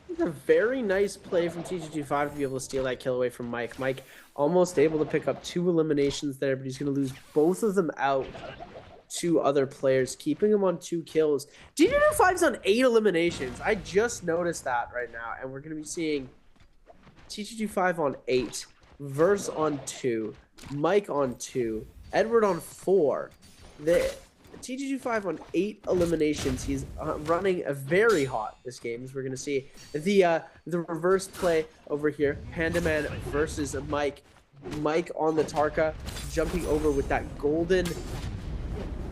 It's a very nice play from TG25 to be able to steal that kill away from Mike. Mike almost able to pick up 2 eliminations there, but he's going to lose both of them out to other players, keeping him on 2 kills. TG25's on 8 eliminations. I just noticed that right now, and we're going to be seeing TG25 on 8, Verse on 2, Mike on 2, Edward on 4. TG25 on 8 eliminations. He's running very hot this game, as we're going to see. The reverse play over here. Panda Man versus Mike. Mike on the Tarka, jumping over with that golden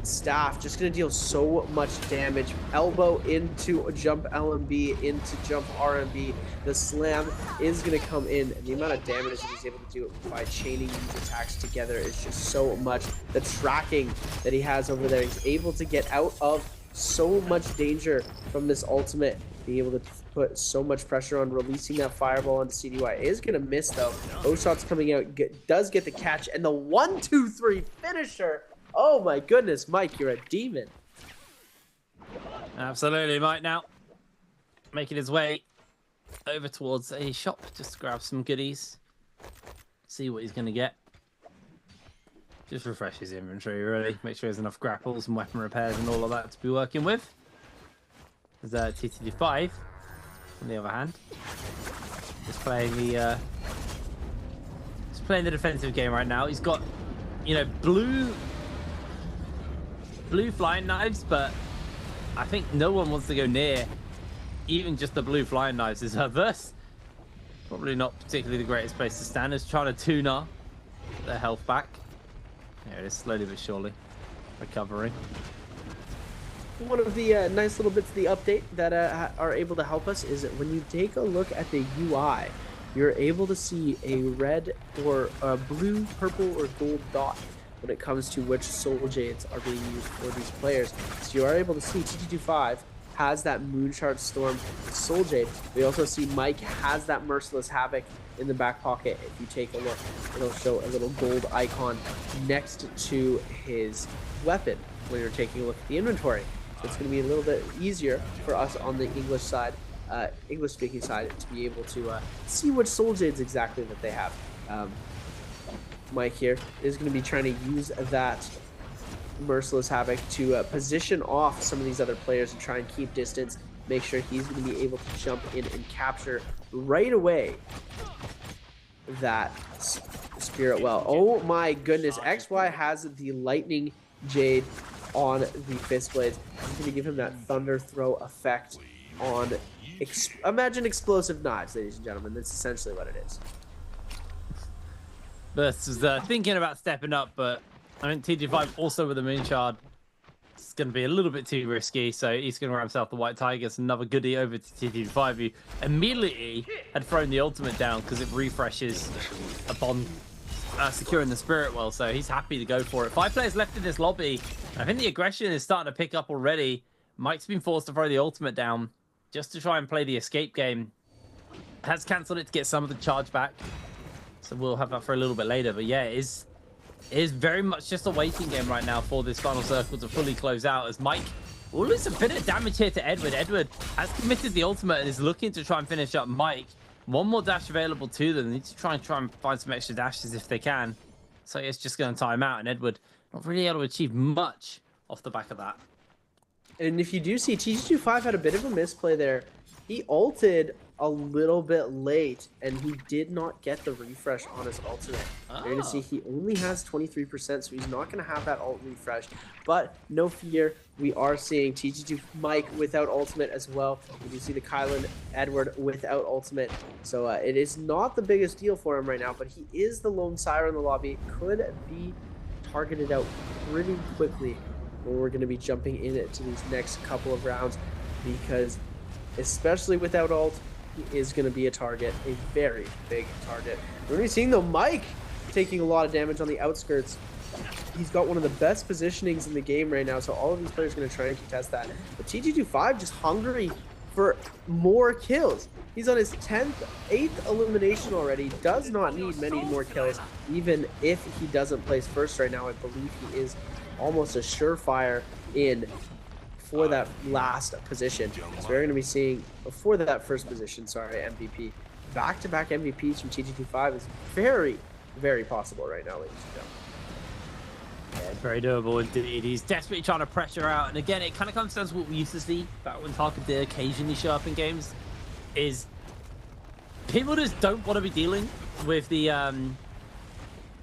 staff. Just going to deal so much damage. Elbow into jump LMB, into jump RMB. The slam is going to come in. And the amount of damage that he's able to do by chaining these attacks together is just so much. The tracking that he has over there, he's able to get out of so much danger from this ultimate. Being able to put so much pressure on releasing that fireball onto CDY. Is going to miss though. O-Shot's coming out, does get the catch, and the 1-2-3 finisher. Oh my goodness, Mike, you're a demon. Absolutely, Mike now making his way over towards a shop just to grab some goodies. See what he's going to get. Just refresh his inventory, really. Make sure there's enough grapples and weapon repairs and all of that to be working with. There's TTD5, on the other hand. Just playing the defensive game right now. He's got, you know, blue flying knives, but I think no one wants to go near even just the blue flying knives. Is Verse probably not particularly the greatest place to stand. Is trying to tune up their health back. There it is, slowly but surely recovering. One of the nice little bits of the update that are able to help us is that when you take a look at the UI, you're able to see a red or a blue, purple, or gold dot when it comes to which soul jades are being used for these players. So you are able to see TT25 has that Moonshard Storm soul jade. We also see Mike has that Merciless Havoc in the back pocket. If you take a look, it'll show a little gold icon next to his weapon when you're taking a look at the inventory. So it's going to be a little bit easier for us on the English side, English-speaking side, to be able to see which soul jades exactly that they have. Mike here is going to be trying to use that Merciless Havoc to position off some of these other players and try and keep distance, make sure he's going to be able to jump in and capture right away that Spirit Well. Oh my goodness, XY has the Lightning Jade on the Fist Blades. He's going to give him that Thunder Throw effect on, imagine explosive knives, ladies and gentlemen. That's essentially what it is. Burst was thinking about stepping up, but I think TG5 also with the Moonshard. It's going to be a little bit too risky, so he's going to grab himself the White Tigers, another goodie over to TG5, who immediately had thrown the ultimate down because it refreshes upon securing the Spirit Well, so he's happy to go for it. 5 players left in this lobby. I think the aggression is starting to pick up already. Mike's been forced to throw the ultimate down just to try and play the escape game. Has cancelled it to get some of the charge back, so we'll have that for a little bit later. But yeah, it is It is very much just a waiting game right now for this final circle to fully close out as Mike will lose a bit of damage here to Edward. Edward has committed the ultimate and is looking to try and finish up Mike. One more dash available to them. They need to try and find some extra dashes if they can. So it's just going to time out, and Edward not really able to achieve much off the back of that. And if you do see, TG25 had a bit of a misplay there. He ulted a little bit late, and he did not get the refresh on his ultimate. You're going to see he only has 23%, so he's not going to have that ult refresh. But no fear, we are seeing TG2 Mike without ultimate as well. You can see the Kylan Edward without ultimate. So it is not the biggest deal for him right now, but he is the lone sire in the lobby. Could be targeted out pretty quickly when we're going to be jumping into these next couple of rounds, because especially without ult, he is going to be a target, a very big target. We're going to be seeing though Mike taking a lot of damage on the outskirts. He's got one of the best positionings in the game right now, so all of these players are going to try and contest that. But TG25 just hungry for more kills. He's on his 8th elimination already. Does not need many more kills, even if he doesn't place first right now. I believe he is almost a surefire in for that last position. So we're going to be seeing, before that first position, sorry, MVP. Back-to-back MVPs from TG25 is very, very possible right now, ladies and gentlemen. Yeah, very doable indeed. He's desperately trying to pressure out. And again, it kind of comes down to what we used to see back when Tarka did occasionally show up in games, is people just don't want to be dealing with the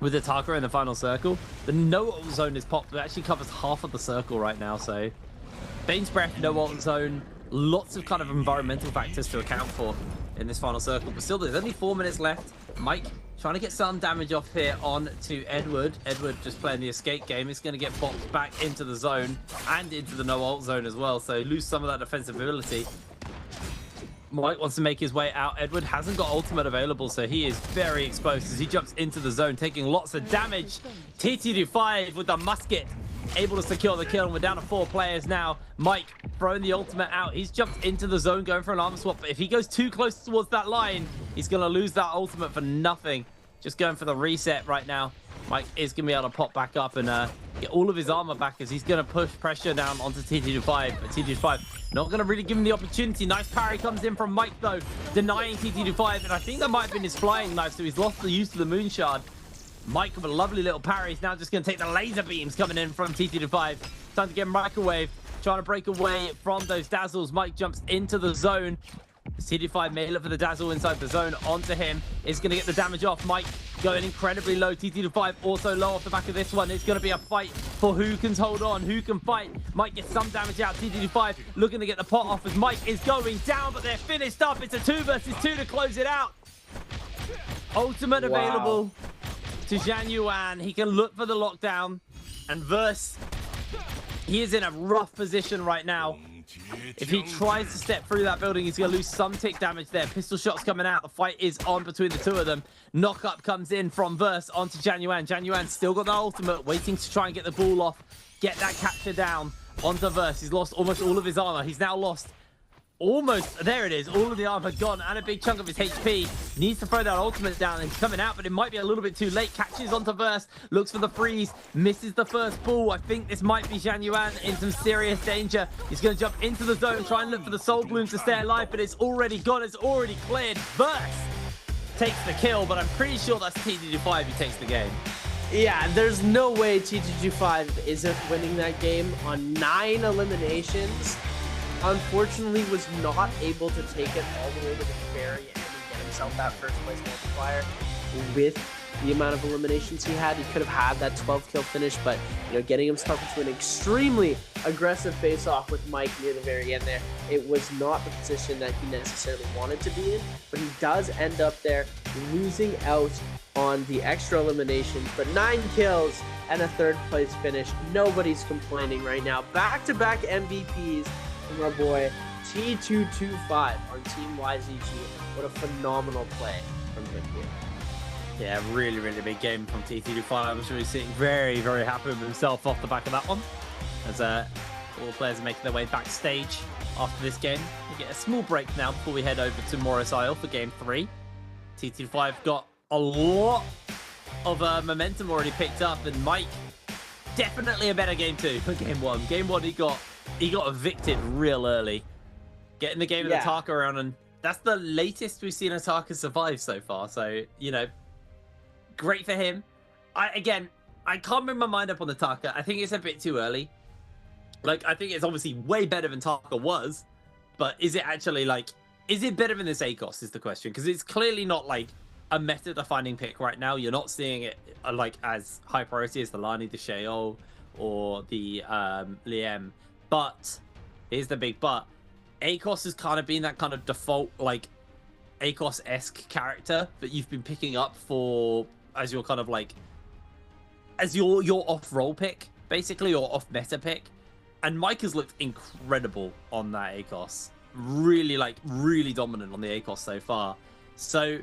Tarka in the final circle. The no ult zone is popped. It actually covers half of the circle right now, so Bane's Breath, no ult zone, lots of kind of environmental factors to account for in this final circle. But still, there's only 4 minutes left. Mike trying to get some damage off here on to Edward. Edward just playing the escape game. It's going to get boxed back into the zone and into the no ult zone as well. So lose some of that defensive ability. Mike wants to make his way out. Edward hasn't got ultimate available, so he is very exposed as he jumps into the zone, taking lots of damage. TT25 with the musket, able to secure the kill, and we're down to 4 players now. Mike throwing the ultimate out. He's jumped into the zone, going for an armor swap, but if he goes too close towards that line, he's going to lose that ultimate for nothing. Just going for the reset right now. Mike is going to be able to pop back up and get all of his armor back as he's going to push pressure down onto TT25. But TT25 not going to really give him the opportunity. Nice parry comes in from Mike, though, denying TT25. And I think that might have been his flying knife, so he's lost the use of the moon shard. Mike with a lovely little parry. He's now just going to take the laser beams coming in from TT25. Time to get microwave. Trying to break away from those dazzles. Mike jumps into the zone. TT5 may look for the dazzle inside the zone onto him. Is going to get the damage off. Mike going incredibly low. TT5 also low off the back of this one. It's going to be a fight for who can hold on, who can fight. Mike gets some damage out. TT5 looking to get the pot off as Mike is going down, but they're finished up. It's a 2 versus 2 to close it out. Ultimate available to Zhang Yuan. He can look for the lockdown, and Verse, he is in a rough position right now. If he tries to step through that building, he's going to lose some tick damage there. Pistol shots coming out. The fight is on between the two of them. Knock up comes in from Verse onto Zhang Yuan. Zhang Yuan still got the ultimate, waiting to try and get the ball off, get that capture down onto Verse. He's lost almost all of his armor. He's now lost almost, there it is, all of the armor gone and a big chunk of his HP. Needs to throw that ultimate down, and he's coming out, but it might be a little bit too late. Catches onto Verse, looks for the freeze, misses the first ball. I think this might be Zhang Yuan in some serious danger. He's going to jump into the zone, try and look for the soul bloom to stay alive, but it's already gone, it's already cleared. Verse takes the kill, but I'm pretty sure that's TG5 who takes the game. Yeah, there's no way TG25 isn't winning that game on 9 eliminations. Unfortunately, was not able to take it all the way to the very end and get himself that first place multiplier. With the amount of eliminations he had, he could have had that 12 kill finish, but getting himself into an extremely aggressive face-off with Mike near the very end there, it was not the position that he necessarily wanted to be in, but he does end up there losing out on the extra eliminations, but 9 kills and a 3rd place finish. Nobody's complaining right now. Back-to-back MVPs from our boy T225 on Team YZG. What a phenomenal play from him here. Yeah, really, really big game from T225. I'm sure he's sitting very, very happy with himself off the back of that one. As all players are making their way backstage after this game. We get a small break now before we head over to Morris Isle for Game 3. T225 got a lot of momentum already picked up, and Mike definitely a better game 2 for game 1. Game 1 he got evicted real early, getting the game of the Taka around, and that's the latest we've seen Ataka survive so far. So, you know, great for him. I can't make my mind up on the Taka. I think it's a bit too early. Like, I think it's obviously way better than Taka was, but is it actually, like, is it better than this ACOS is the question? Because it's clearly not, like, a meta-defining pick right now. You're not seeing it, like, as high priority as the Lani, the Sheol, or the Liem. But, here's the big but. ACOS has kind of been that kind of default, like, ACOS-esque character that you've been picking up for as your kind of like as your off-role pick, basically, or off-meta pick. And Mike has looked incredible on that ACOS. Really dominant on the ACOS so far. So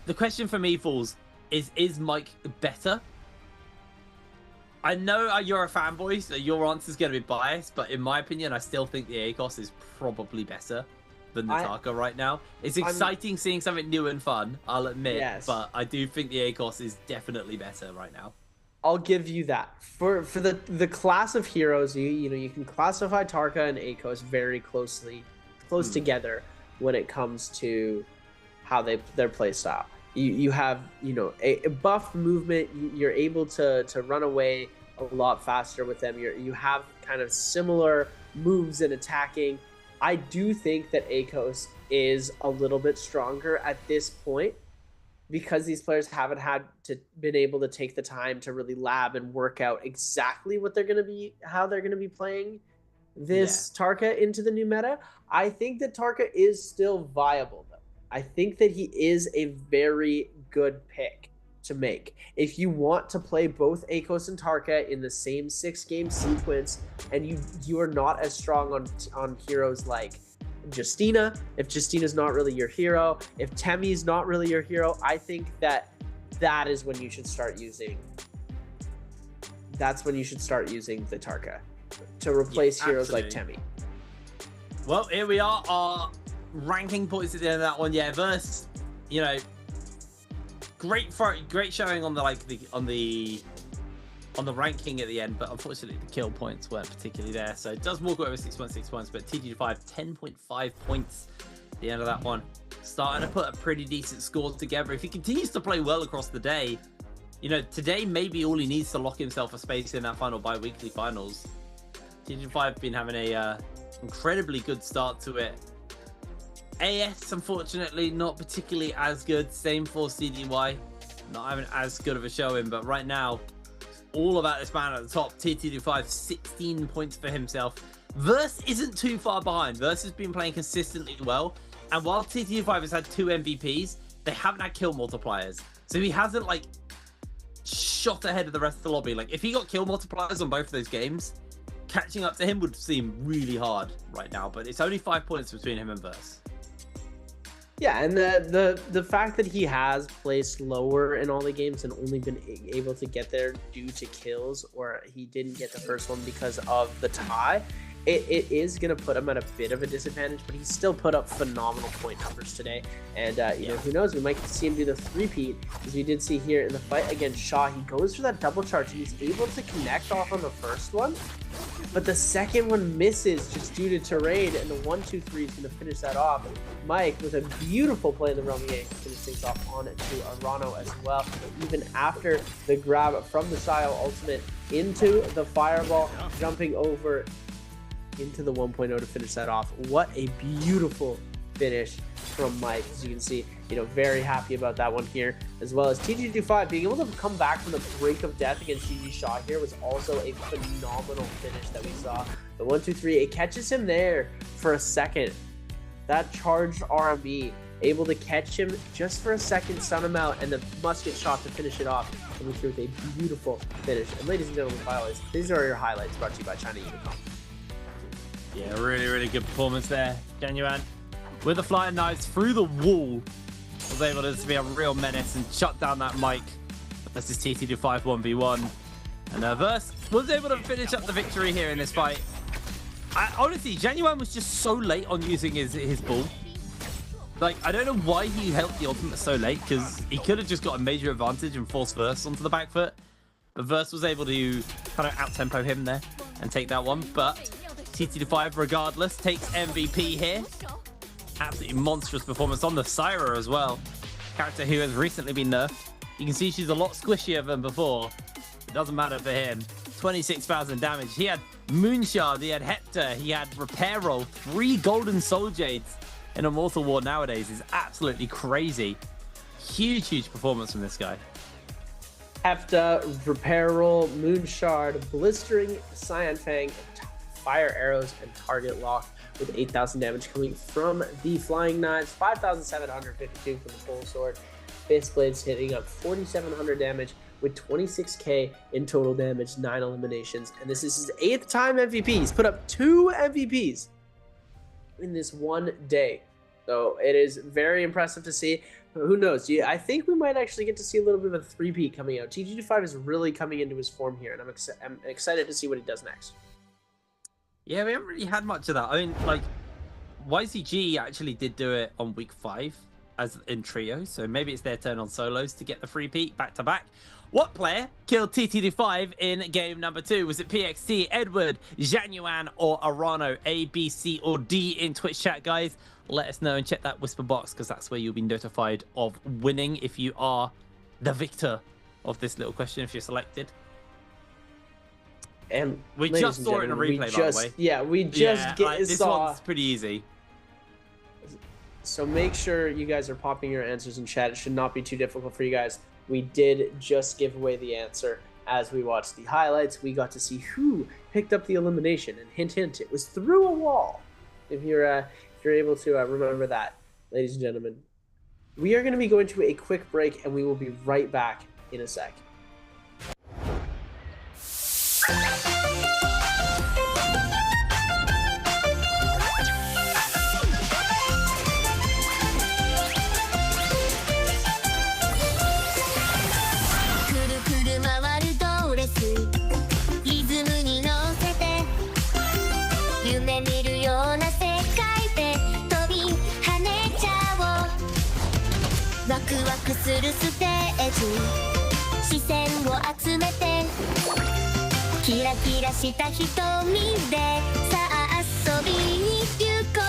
the question for me, Fools, is Mike better? I know you're a fanboy, so your answer's going to be biased, but in my opinion, I still think the ACOS is probably better than the Taka right now. It's exciting seeing something new and fun, I'll admit, but I do think the ACOS is definitely better right now. I'll give you that. For the class of heroes, you know, you can classify Tarka and ACOS very close together when it comes to how their play style. You have, you know, a buff movement. You're able to run away a lot faster with them. You have kind of similar moves in attacking. I do think that ACOS is a little bit stronger at this point because these players haven't been able to take the time to really lab and work out exactly what how they're gonna be playing this Tarka into the new meta. I think that Tarka is still viable though. I think that he is a very good pick to make. If you want to play both ACOS and Tarka in the same 6-game sequence, and you are not as strong on heroes like Justina, if Justina's not really your hero, if Temmie's not really your hero, I think that is when you should start using the Tarka to replace heroes like Temmie. Well, here we are. Our ranking points at the end of that one. Yeah, verse, you know, great showing on the ranking at the end, but unfortunately the kill points weren't particularly there. So it does walk over 6.6 points, but TG5 10.5 points at the end of that one. Starting to put a pretty decent score together. If he continues to play well across the day, you know, today maybe all he needs to lock himself a space in that final bi-weekly finals. TG5 been having a incredibly good start to it. AS, unfortunately, not particularly as good. Same for CDY. Not having as good of a showing, but right now, all about this man at the top. TT25, 16 points for himself. Verse isn't too far behind. Verse has been playing consistently well. And while TT25 has had 2 MVPs, they haven't had kill multipliers. So he hasn't, like, shot ahead of the rest of the lobby. Like, if he got kill multipliers on both of those games, catching up to him would seem really hard right now. But it's only 5 points between him and Verse. Yeah, and the fact that he has placed lower in all the games and only been able to get there due to kills, or he didn't get the first one because of the tie, it is going to put him at a bit of a disadvantage, but he still put up phenomenal point numbers today. And, you know, who knows, we might see him do the three-peat, as we did see here in the fight against Shaw. He goes for that double charge, and he's able to connect off on the first one, but the second one misses just due to terrain, and the 1-2-3 is going to finish that off. Mike with a beautiful play in the realm game to finish things off on to Arano as well. Even after the grab from the Sile ultimate into the fireball, jumping over into the 1.0 to finish that off. What a beautiful finish from Mike. As you can see, you know, very happy about that one here, as well as TG25 being able to come back from the break of death against GG Shaw here was also a phenomenal finish that we saw. The 1-2-3, it catches him there for a second. That charged RMB, able to catch him just for a second, stun him out, and the musket shot to finish it off, coming through with a beautiful finish. And ladies and gentlemen, finalists, these are your highlights brought to you by China Unicom. Yeah, really good performance there, Genuine. With the flying knives through the wall, was able to be a real menace and shut down that Mike. That's his TT25 1v1. And Verse was able to finish up the victory here in this fight. Honestly, Genuine was just so late on using his bull. Like, I don't know why he helped the ultimate so late, because he could have just got a major advantage and forced Verse onto the back foot. But Verse was able to kind of out-tempo him there and take that one. But TTD5, regardless, takes MVP here. Absolutely monstrous performance on the Syra as well. Character who has recently been nerfed. You can see she's a lot squishier than before. It doesn't matter for him. 26,000 damage. He had Moonshard, he had Hector, he had Repair Roll, 3 Golden Soul Jades in Immortal War nowadays is absolutely crazy. Huge performance from this guy. Hepta, Repair Roll, Moonshard, Blistering, Cyan Fang, Fire Arrows, and Target Lock with 8,000 damage coming from the Flying Knives, 5,752 from the Full Sword. Fist Blades hitting up 4,700 damage with 26k in total damage, 9 eliminations. And this is his 8th time MVP. He's put up 2 MVPs in this one day. So it is very impressive to see. Who knows? I think we might actually get to see a little bit of a 3-peat coming out. TTD5 is really coming into his form here, and I'm excited to see what he does next. Yeah, we haven't really had much of that. I mean, like, YCG actually did do it on week 5 as in trio, so maybe it's their turn on solos to get the 3-peat back-to-back. What player killed TTD5 in game number 2? Was it PXT, Edward, Januan, or Arano? A, B, C, or D in Twitch chat, guys? Let us know and check that whisper box, because that's where you'll be notified of winning if you are the victor of this little question, if you're selected. And we just saw it in a replay, by the way. Yeah, we just this saw. one's pretty easy. So make sure you guys are popping your answers in chat. It should not be too difficult for you guys. We did just give away the answer as we watched the highlights. We got to see who picked up the elimination, and hint, hint, it was through a wall. If you're able to remember that, ladies and gentlemen, we are going to be going to a quick break, and we will be right back in a sec.するステージ視線を集めてキラキラした瞳でさあ遊びに行こ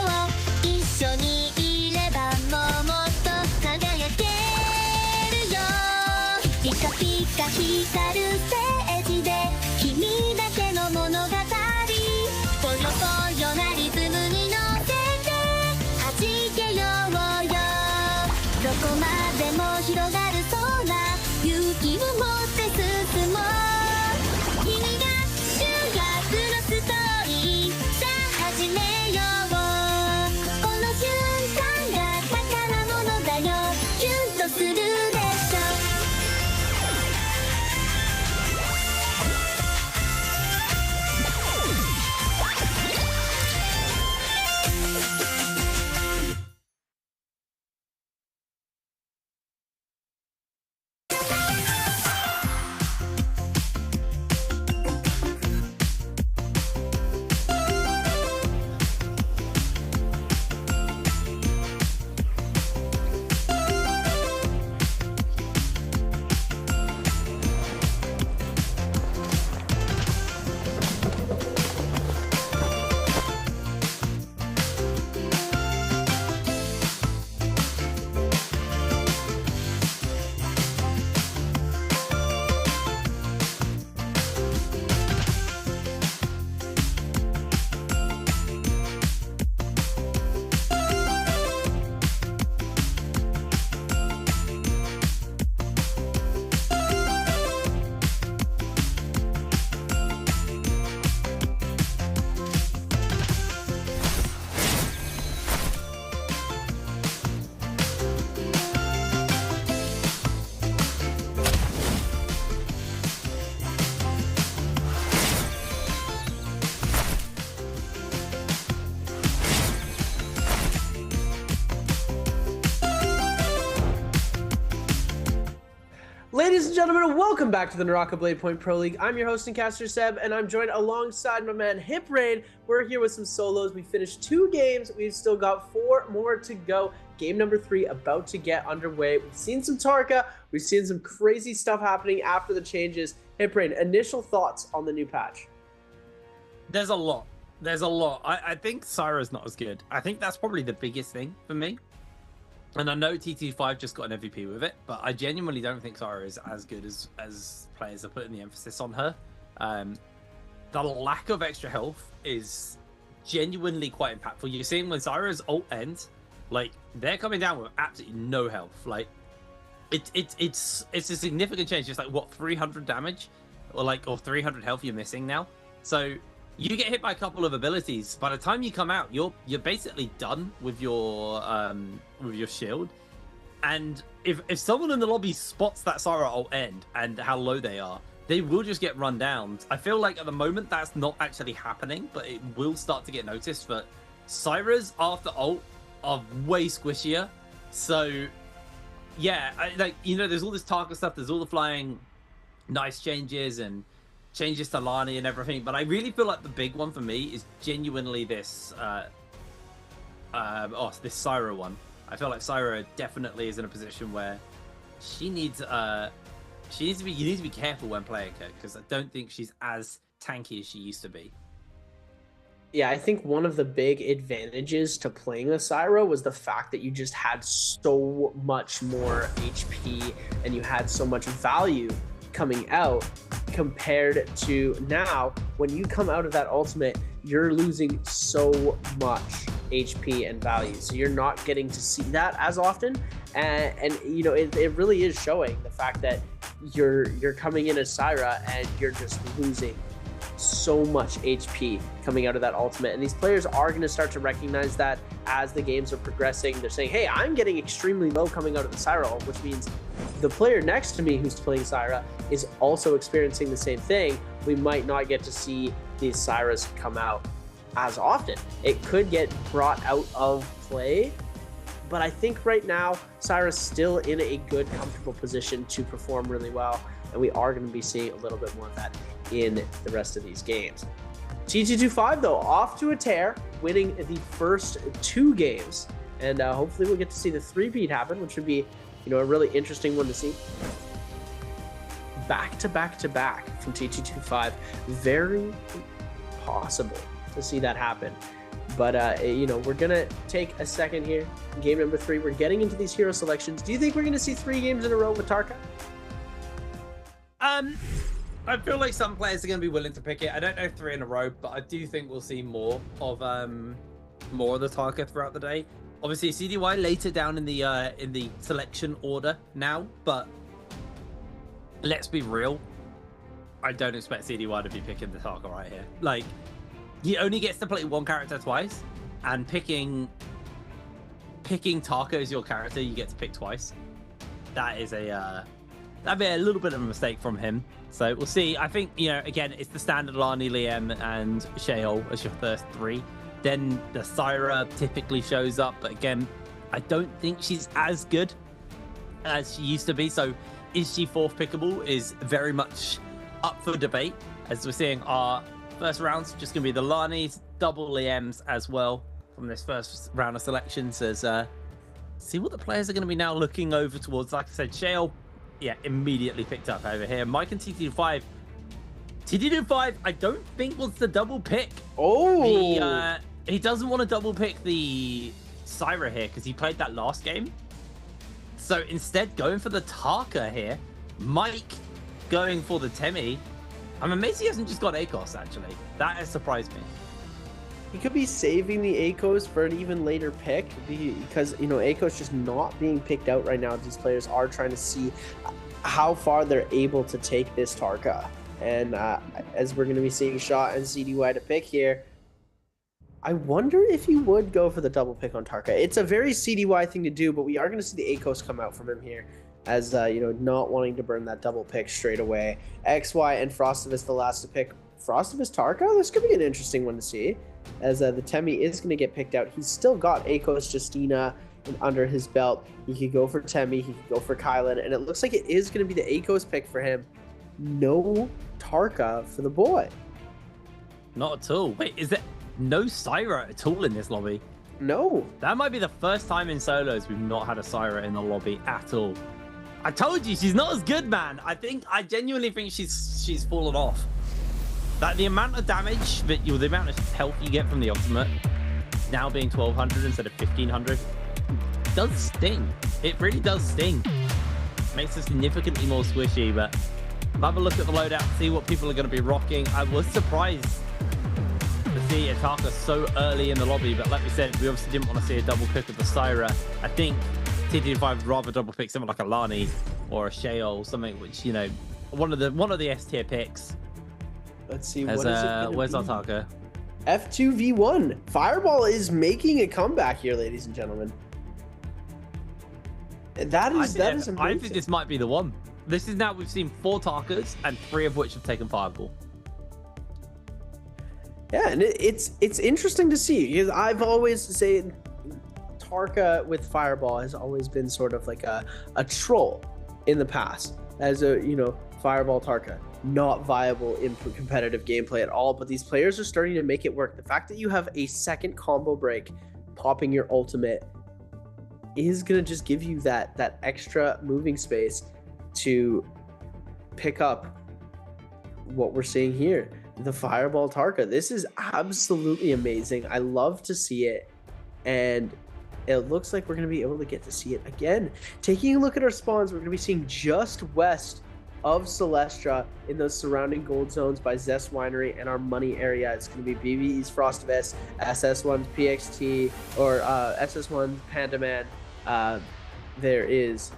う一緒にいればもっと輝けるよピカピカ光るステージで君だけの物語ぽよぽよなリズムに乗せて弾けようよどこまでも広がる空勇気を持って進もう君が主役のストーリーさあ始めようこの瞬間が宝物だよキュンとするでしょ Ladies and gentlemen, welcome back to the NARAKA BLADEPOINT Pro League. I'm your host and caster Seb, and I'm joined alongside my man HipRain. We're here with some solos. We finished 2 games. We've still got 4 more to go. Game number 3 about to get underway. We've seen some Tarka. We've seen some crazy stuff happening after the changes. HipRain, initial thoughts on the new patch? There's a lot. I think Syra's not as good. I think that's probably the biggest thing for me. And I know TT5 just got an MVP with it, but I genuinely don't think Syra is as good as players are putting the emphasis on her. The lack of extra health is genuinely quite impactful. You're seeing when Syra's ult ends, like they're coming down with absolutely no health. Like it's a significant change. Just like what 300 damage or 300 health you're missing now. So you get hit by a couple of abilities. By the time you come out, you're basically done with your shield. And if someone in the lobby spots that Syra ult end and how low they are, they will just get run down. I feel like at the moment that's not actually happening, but it will start to get noticed. But Syra's after ult are way squishier. So yeah, there's all this Tarka stuff. There's all the flying nice changes and changes to Lani and everything, but I really feel like the big one for me is genuinely this this Syra one. I feel like Syra definitely is in a position where you need to be careful when playing her, because I don't think she's as tanky as she used to be. Yeah, I think one of the big advantages to playing a Syra was the fact that you just had so much more HP and you had so much value coming out, compared to now when you come out of that ultimate, you're losing so much HP and value, so you're not getting to see that as often, and it really is showing the fact that you're coming in as Syra and you're just losing so much HP coming out of that ultimate. And these players are going to start to recognize that as the games are progressing. They're saying, hey, I'm getting extremely low coming out of the Syra ult, which means the player next to me who's playing Syra is also experiencing the same thing. We might not get to see these Syras come out as often. It could get brought out of play, but I think right now Syra's still in a good, comfortable position to perform really well, and we are going to be seeing a little bit more of that in the rest of these games. TT25 though, off to a tear, winning the first 2 games, and hopefully we'll get to see the 3-peat happen, which would be a really interesting one to see. Back to back to back from TT25, very possible to see that happen. But we're gonna take a second here. Game number 3, we're getting into these hero selections. Do you think we're gonna see 3 games in a row with Tarka? I feel like some players are going to be willing to pick it. I don't know 3 in a row, but I do think we'll see more of the Tarka throughout the day. Obviously, CDY later down in the selection order now, but let's be real. I don't expect CDY to be picking the Tarka right here. Like, he only gets to play 1 character twice, and picking Tarka as your character, you get to pick twice. That is that'd be a little bit of a mistake from him. So we'll see. I think, again, it's the standard Lani, Liam, and Sheol as your first 3. Then the Syra typically shows up, but again, I don't think she's as good as she used to be. So is she 4th pickable is very much up for debate, as we're seeing our first rounds just going to be the Lanis, double Liams as well from this first round of selections. As see what the players are going to be now looking over towards. Like I said, Sheol, yeah, immediately picked up over here. Mike and TT25. TT25, I don't think wants to double pick. Oh, he doesn't want to double pick the Syra here because he played that last game. So instead, going for the Tarka here. Mike going for the Temi. I'm amazed he hasn't just got ACOS, actually. That has surprised me. he could be saving the ACOS for an even later pick because, ACOS just not being picked out right now. These players are trying to see how far they're able to take this Tarka. And as we're going to be seeing Shot and CDY to pick here, I wonder if he would go for the double pick on Tarka. It's a very CDY thing to do, but we are going to see the ACOS come out from him here as, not wanting to burn that double pick straight away. XY and Frostivus the last to pick. Frostivus Tarka? This could be an interesting one to see, as the Temi is going to get picked out. He's still got ACOS, Justina, under his belt. He could go for Temmie, he could go for Kylan, and it looks like it is going to be the Akos pick for him. No Tarka for the boy. Not at all. Wait, is there no Syra at all in this lobby? No. That might be the first time in solos we've not had a Syra in the lobby at all. I told you, she's not as good, man. I genuinely think she's fallen off. That the amount of damage, the amount of health you get from the ultimate, now being 1200 instead of 1500, does sting. It really does sting. Makes it significantly more squishy, but have a look at the loadout, see what people are going to be rocking. I was surprised to see Ataka so early in the lobby, but like we said, we obviously didn't want to see a double pick of the Syra. I think TT5 would rather double pick something like a Lani or a Sheol or something, which, you know, one of the S tier picks. Let's see, As, what is it where's be? Ataka? F2V1. Fireball is making a comeback here, ladies and gentlemen. That is amazing. I think this might be the one. This is now, we've seen 4 Tarkas and 3 of which have taken Fireball. Yeah, and it's interesting to see, because I've always said Tarka with Fireball has always been sort of like a troll in the past, as a, you know, Fireball Tarka, not viable in competitive gameplay at all, but these players are starting to make it work. The fact that you have a second combo break popping your ultimate is going to just give you that extra moving space to pick up what we're seeing here, the Fireball Tarka. This is absolutely amazing. I love to see it, and it looks like we're going to be able to get to see it again. Taking a look at our spawns, we're going to be seeing just west of Celestra in those surrounding gold zones by Zest Winery and our money area. It's going to be BBE's Frostivus, SS1's PXT, or SS1's Pandaman. There is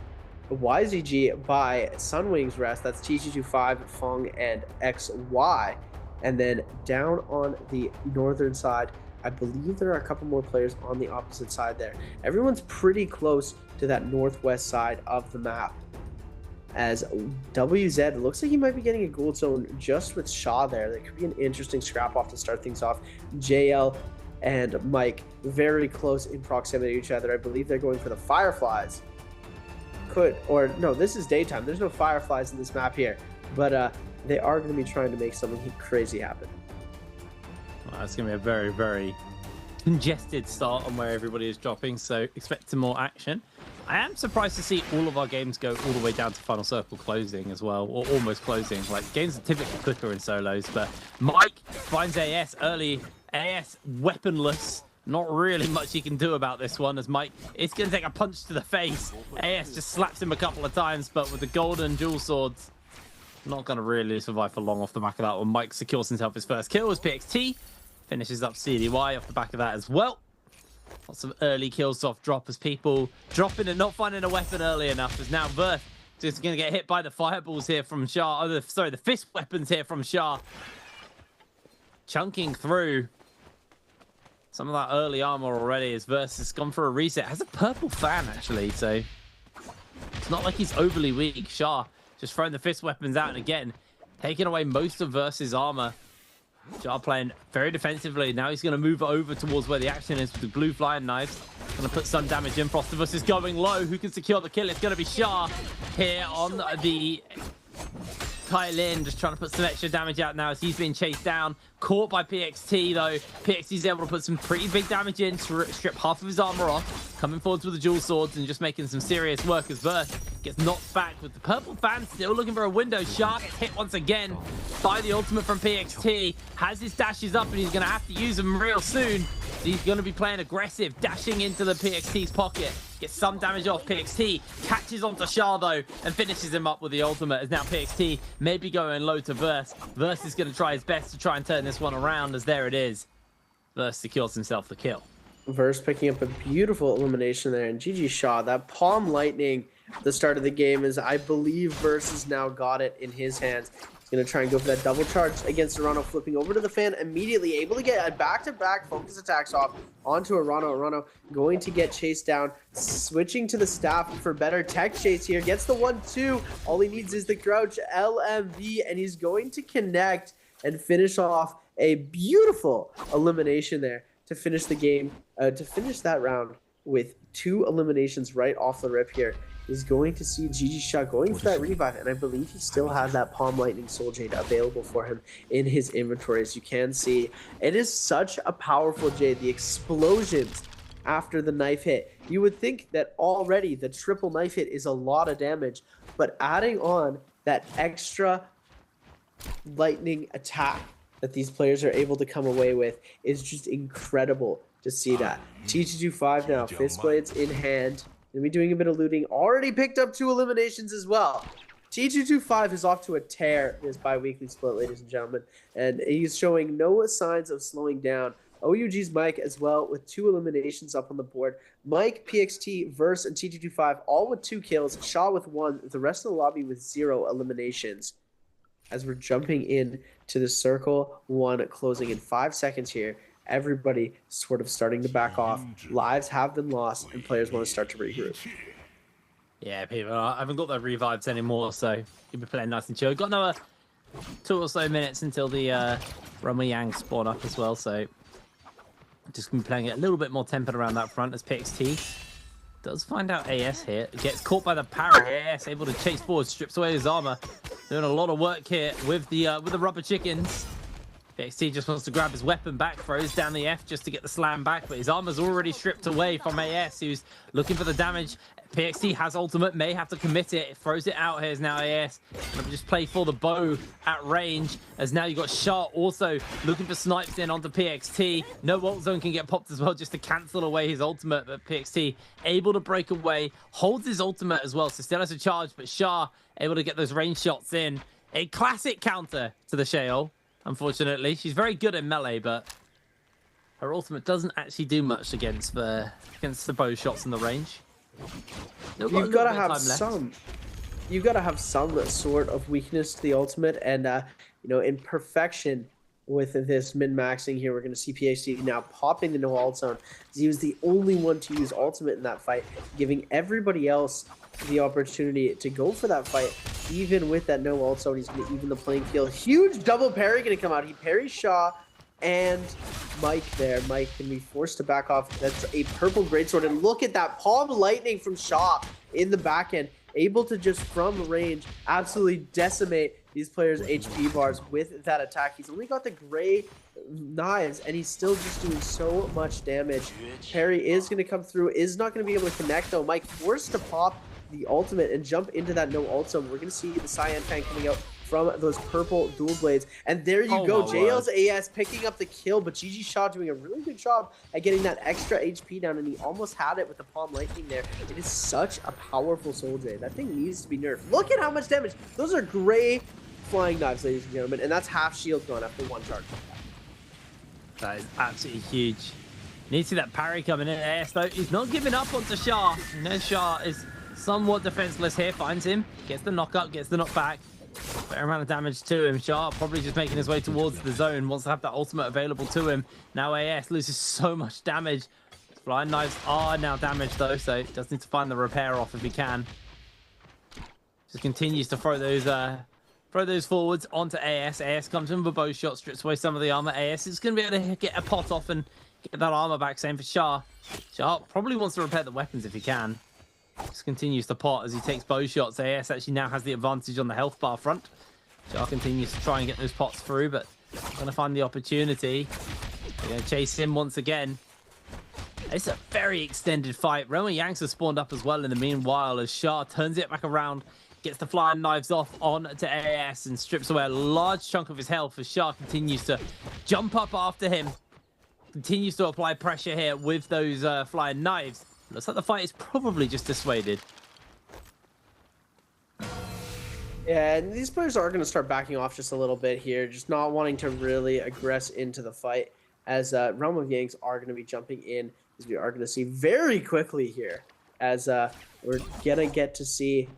YZG by Sunwing's Rest. That's TG25, Fong, and XY. And then down on the northern side, I believe there are a couple more players on the opposite side there. Everyone's pretty close to that northwest side of the map. As WZ, looks like he might be getting a gold zone just with Shaw there. That could be an interesting scrap off to start things off. JL and Mike very close in proximity to each other. I believe they're going for the Fireflies. No, this is daytime. There's no Fireflies in this map here, but they are going to be trying to make something crazy happen. Well, it's going to be a very, very congested start on where everybody is dropping, so expect some more action. I am surprised to see all of our games go all the way down to final circle closing as well, or almost closing. Like, games are typically quicker in solos, but Mike finds AS early. AS weaponless. Not really much he can do about this one, as Mike is going to take a punch to the face. AS just slaps him a couple of times, but with the golden dual swords, not going to really survive for long off the back of that one. Mike secures himself his first kill as PXT finishes up CDY off the back of that as well. Lots of early kills off drop as people dropping and not finding a weapon early enough, as now Verth just going to get hit by the fireballs here from Shah. Oh, the fist weapons here from Shah. Chunking through some of that early armor already as Verth has gone for a reset. Has a purple fan, actually, so it's not like he's overly weak. Shah just throwing the fist weapons out, and again, taking away most of Verth's armor. Shah playing very defensively. Now he's going to move over towards where the action is with the blue flying knives. Going to put some damage in. Frostivus is going low. Who can secure the kill? It's going to be Shah here on the Kylin, just trying to put some extra damage out now as he's being chased down. Caught by PXT, though. PXT's able to put some pretty big damage in to strip half of his armor off. Coming forwards with the dual swords and just making some serious work as Verth gets knocked back with the purple fan still looking for a window. Shah gets hit once again by the ultimate from PXT. Has his dashes up and he's going to have to use them real soon. He's going to be playing aggressive, dashing into the PXT's pocket. Gets some damage off PXT. Catches onto Shah, though, and finishes him up with the ultimate. As now PXT maybe going low to Verth. Verth is going to try his best to try and turn this one around, as there it is. Verth secures himself the kill. Verth picking up a beautiful elimination there, and GG Shah. That palm lightning at the start of the game is, I believe, Verth has now got it in his hands. He's going to try and go for that double charge against Arano, flipping over to the fan, immediately able to get a back-to-back focus attacks off onto Arano. Arano going to get chased down, switching to the staff for better tech chase here. Gets the 1-2. All he needs is the crouch LMV, and he's going to connect and finish off a beautiful elimination there to finish the game, to finish that round with 2 eliminations right off the rip here, is going to see GG Shot going for that revive, and I believe he still has that Palm Lightning Soul Jade available for him in his inventory. As you can see, it is such a powerful Jade. The explosions after the knife hit, you would think that already the triple knife hit is a lot of damage, but adding on that extra lightning attack that these players are able to come away with is just incredible to see that. T225 now, Fist Blades in hand. Gonna be doing a bit of looting. Already picked up 2 eliminations as well. T225 is off to a tear this bi-weekly split, ladies and gentlemen, and he's showing no signs of slowing down. OUG's Mike as well with 2 eliminations up on the board. Mike, PXT, Verse, and T225 all with 2 kills. Shaw with 1. The rest of the lobby with 0 eliminations. As we're jumping in to the circle 1, closing in 5 seconds here. Everybody sort of starting to back off. Lives have been lost, and players want to start to regroup. Yeah, people haven't got their revives anymore, so you'll be playing nice and chill. Got another 2 or so minutes until the Roma Yang spawn up as well, so just gonna be playing it a little bit more tempered around that front as PXT does find out AS here. Gets caught by the parry. AS able to chase forward, strips away his armor. Doing a lot of work here with the rubber chickens. PXT just wants to grab his weapon back, throws down the F just to get the slam back, but his armor's already stripped away from AS, who's looking for the damage. PXT has ultimate, may have to commit it, throws it out. Here's now AS. Gonna just play for the bow at range, as now you've got Shot also looking for snipes in onto PXT. No ult zone can get popped as well just to cancel away his ultimate, but PXT able to break away, holds his ultimate as well, so still has a charge, but Shah able to get those range shots in. A classic counter to the Sheol. Unfortunately, she's very good in melee, but her ultimate doesn't actually do much against the bow shots in the range. You've got to have some. You've got to have some sort of weakness to the ultimate, and you know, in perfection with this min-maxing here, we're going to see PXT now popping the no ult zone. He was the only one to use ultimate in that fight, giving everybody else the opportunity to go for that fight. Even with that no ult zone, he's going to even the playing field. Huge double parry going to come out. He parries Shaw and Mike there. Mike can be forced to back off. That's a purple greatsword, and look at that palm lightning from Shaw in the back end, able to just from range absolutely decimate these players' HP bars with that attack. He's only got the gray knives, and he's still just doing so much damage. Parry is going to come through, is not going to be able to connect though. Mike forced to pop the ultimate and jump into that no ult zone. We're going to see the Cyan Fan coming out from those purple dual blades, and there you go. JL's AS picking up the kill, but GG Shaw doing a really good job at getting that extra HP down, and he almost had it with the palm lightning there. It is such a powerful Soul Jade. That thing needs to be nerfed. Look at how much damage. Those are gray flying knives, ladies and gentlemen, and that's half shield gone after 1 charge. That is absolutely huge. Need to see that parry coming in. AS though, he's not giving up onto Shah. You know, Shah is somewhat defenseless here. Finds him, gets the knock-up, gets the knock-back. Fair amount of damage to him. Shah probably just making his way towards the zone. Wants to have that ultimate available to him. Now AS loses so much damage. Flying knives are now damaged though, so does need to find the repair off if he can. Just continues to throw those forwards onto AS. AS comes in with a bow shot, strips away some of the armor. AS is going to be able to get a pot off and get that armor back. Same for Shah. Shah probably wants to repair the weapons if he can. Just continues to pot as he takes bow shots. AS actually now has the advantage on the health bar front. Shah continues to try and get those pots through, but going to find the opportunity. They're going to chase him once again. It's a very extended fight. Roma Yanks has spawned up as well in the meanwhile as Shah turns it back around, gets the flying knives off on to AS and strips away a large chunk of his health as Shah continues to jump up after him. Continues to apply pressure here with those flying knives. Looks like the fight is probably just dissuaded. Yeah, and these players are going to start backing off just a little bit here, just not wanting to really aggress into the fight, as Realm of Yanks are going to be jumping in, as we are going to see very quickly here, as we're going to get to see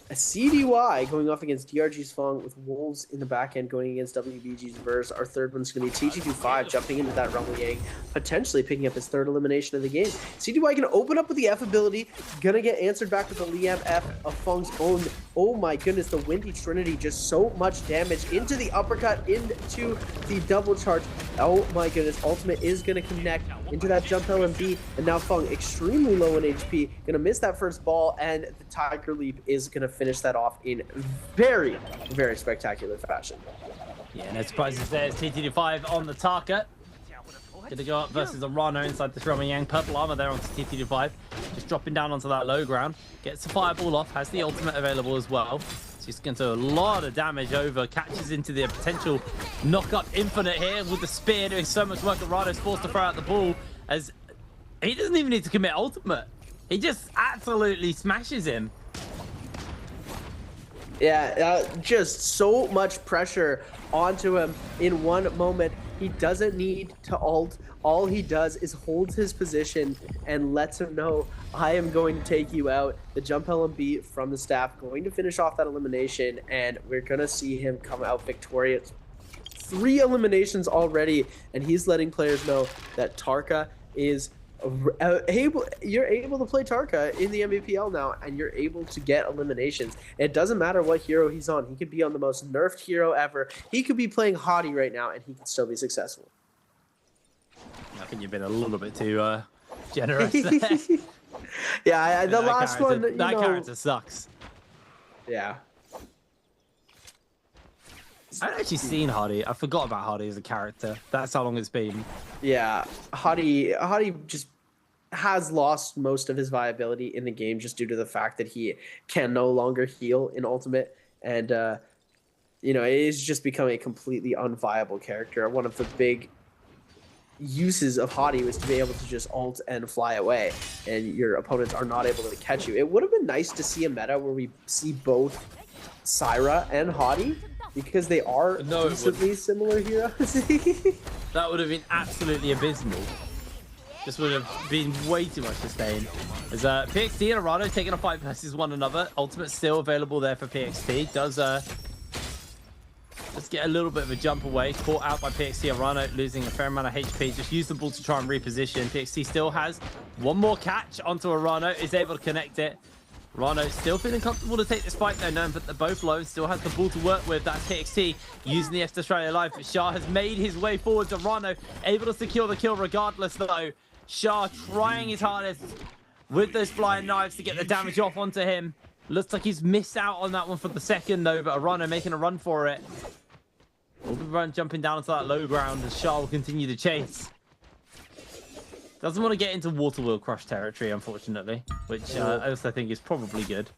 a CDY going off against DRG's Fong, with Wolves in the back end going against WBG's Verse. Our third one's going to be T225 jumping into that Realm of Yang, potentially picking up his 3rd elimination of the game. CDY going to open up with the F ability, going to get answered back with the Liam F of Fong's own Oh my goodness, the Windy Trinity, just so much damage into the uppercut, into the double charge. Oh my goodness, ultimate is going to connect into that jump LMB, and now Fung extremely low in HP, going to miss that first ball, and the Tiger Leap is going to finish that off in very, very spectacular fashion. Yeah, no surprises there. It's TTD5 on the target. Gonna go up versus Arano inside the Roman Yang. Purple armor there onto TTD5. Just dropping down onto that low ground. Gets the fireball off. Has the ultimate available as well. So he's going to do a lot of damage over. Catches into the potential knock-up infinite here with the spear. Doing so much work. Arano's forced to throw out the ball as he doesn't even need to commit ultimate. He just absolutely smashes him. Yeah, just so much pressure onto him in one moment. He doesn't need to ult. All he does is holds his position and lets him know, I am going to take you out. The jump LMB from the staff going to finish off that elimination, and we're going to see him come out victorious. 3 eliminations already, and he's letting players know that Tarka is you're able to play Tarka in the Nbpl now, and you're able to get eliminations. It doesn't matter what hero he's on. He could be on the most nerfed hero ever. He could be playing Hottie right now, and he could still be successful. I think you've been a little bit too generous there. Yeah, the last one, that character sucks. Yeah. I've actually seen Hottie. I forgot about Hottie as a character. That's how long it's been. Yeah, Hottie just has lost most of his viability in the game just due to the fact that he can no longer heal in Ultimate, and you know, it has just become a completely unviable character. One of the big uses of Hottie was to be able to just ult and fly away, and your opponents are not able to catch you. It would have been nice to see a meta where we see both Syra and Hottie, because they are decently similar heroes. That would have been absolutely abysmal. This would have been way too much to stay in. As PXT and Arano taking a fight versus one another. Ultimate still available there for PXT. Does let's get a little bit of a jump away. Caught out by PXT. Arano losing a fair amount of HP. Just use the ball to try and reposition. PXT still has one more catch onto Arano. Is able to connect it. Rano still feeling comfortable to take this fight though, knowing that they're both low, still has the ball to work with. That's TXT using the F to Australia life. Shah has made his way forward to Rano, able to secure the kill regardless though. Shah trying his hardest with those flying knives to get the damage off onto him. Looks like he's missed out on that one for the second though, but Rano making a run for it. Will be jumping down onto that low ground as Shah will continue to chase. Doesn't want to get into Water Wheel Crush territory, unfortunately, which I also think is probably good.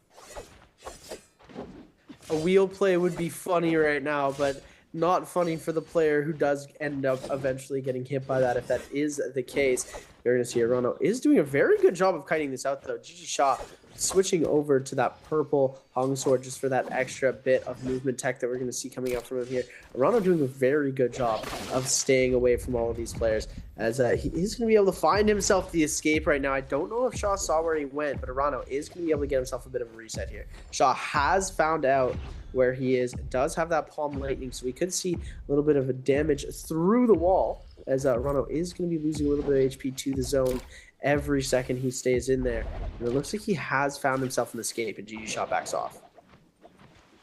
A wheel play would be funny right now, but not funny for the player who does end up eventually getting hit by that, if that is the case. You're going to see Arano is doing a very good job of kiting this out, though. GG Shah switching over to that purple Hung Sword just for that extra bit of movement tech that we're going to see coming out from him here. Arano doing a very good job of staying away from all of these players, as he is going to be able to find himself the escape right now. I don't know if Shah saw where he went, but Arano is going to be able to get himself a bit of a reset here. Shah has found out where he is, does have that Palm Lightning, so we could see a little bit of a damage through the wall, as Arano is going to be losing a little bit of HP to the zone every second he stays in there. And it looks like he has found himself an escape, and GG Shah backs off.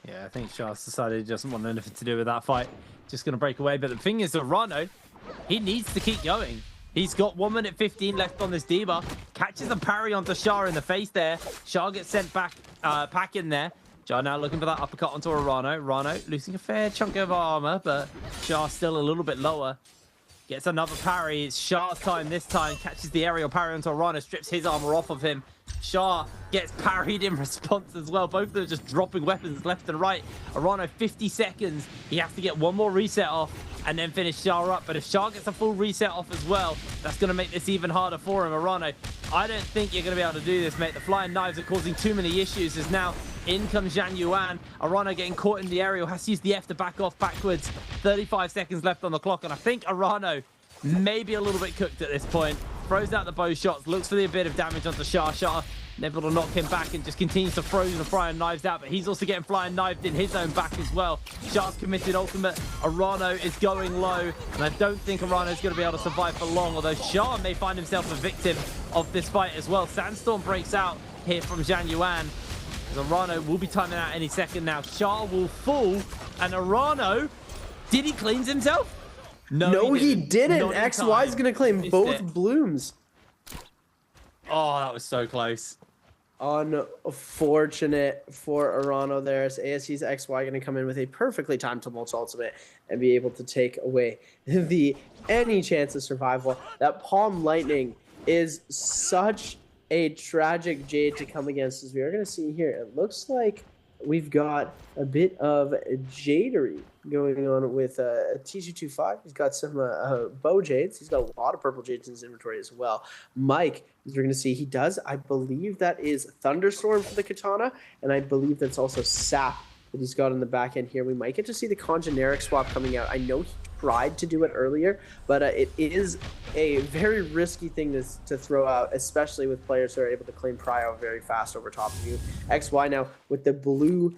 Yeah, I think Shah's decided he doesn't want anything to do with that fight. Just going to break away. But the thing is, Arano, he needs to keep going. He's got 1 minute 15 left on this debuff. Catches a parry onto Shah in the face there. Shah gets sent back in there. Shah now looking for that uppercut onto Arano. Rano losing a fair chunk of armor, but Shah still a little bit lower. Gets another parry. It's Shah's time this time. Catches the aerial parry onto Arano. Strips his armor off of him. Shah gets parried in response as well. Both of them just dropping weapons left and right. Arano, 50 seconds. He has to get one more reset off and then finish Shah up. But if Shah gets a full reset off as well, that's going to make this even harder for him. Arano, I don't think you're going to be able to do this, mate. The flying knives are causing too many issues, as now in comes Zhang Yuan. Arano getting caught in the aerial. Has to use the F to back off backwards. 35 seconds left on the clock. And I think Arano maybe a little bit cooked at this point. Throws out the bow shots. Looks for the bit of damage onto Shah. Shah able to knock him back and just continues to throw the flying knives out, but he's also getting flying knifed in his own back as well. Shah's committed ultimate. Arano is going low, and I don't think Arano is going to be able to survive for long, although Shah may find himself a victim of this fight as well. Sandstorm breaks out here from Zhang Yuan. Arano will be timing out any second now. Shah will fall, and Arano, did he cleanse himself? No, he didn't. Not in XY is time. going to claim Missed both it. blooms. Oh, that was so close. Unfortunate for Arano there. As ASC's XY going to come in with a perfectly timed tumult ultimate and be able to take away any chance of survival. That Palm Lightning is such a tragic Jade to come against, as we are going to see here. It looks like we've got a bit of Jadery going on with T225. He's got some bow Jades. He's got a lot of purple Jades in his inventory as well. Mike, as we're going to see, he does, I believe that is Thunderstorm for the Katana, and I believe that's also Sap that he's got in the back end here. We might get to see the generic swap coming out. I know he tried to do it earlier, but it is a very risky thing to throw out, especially with players who are able to claim prio very fast over top of you. XY now with the blue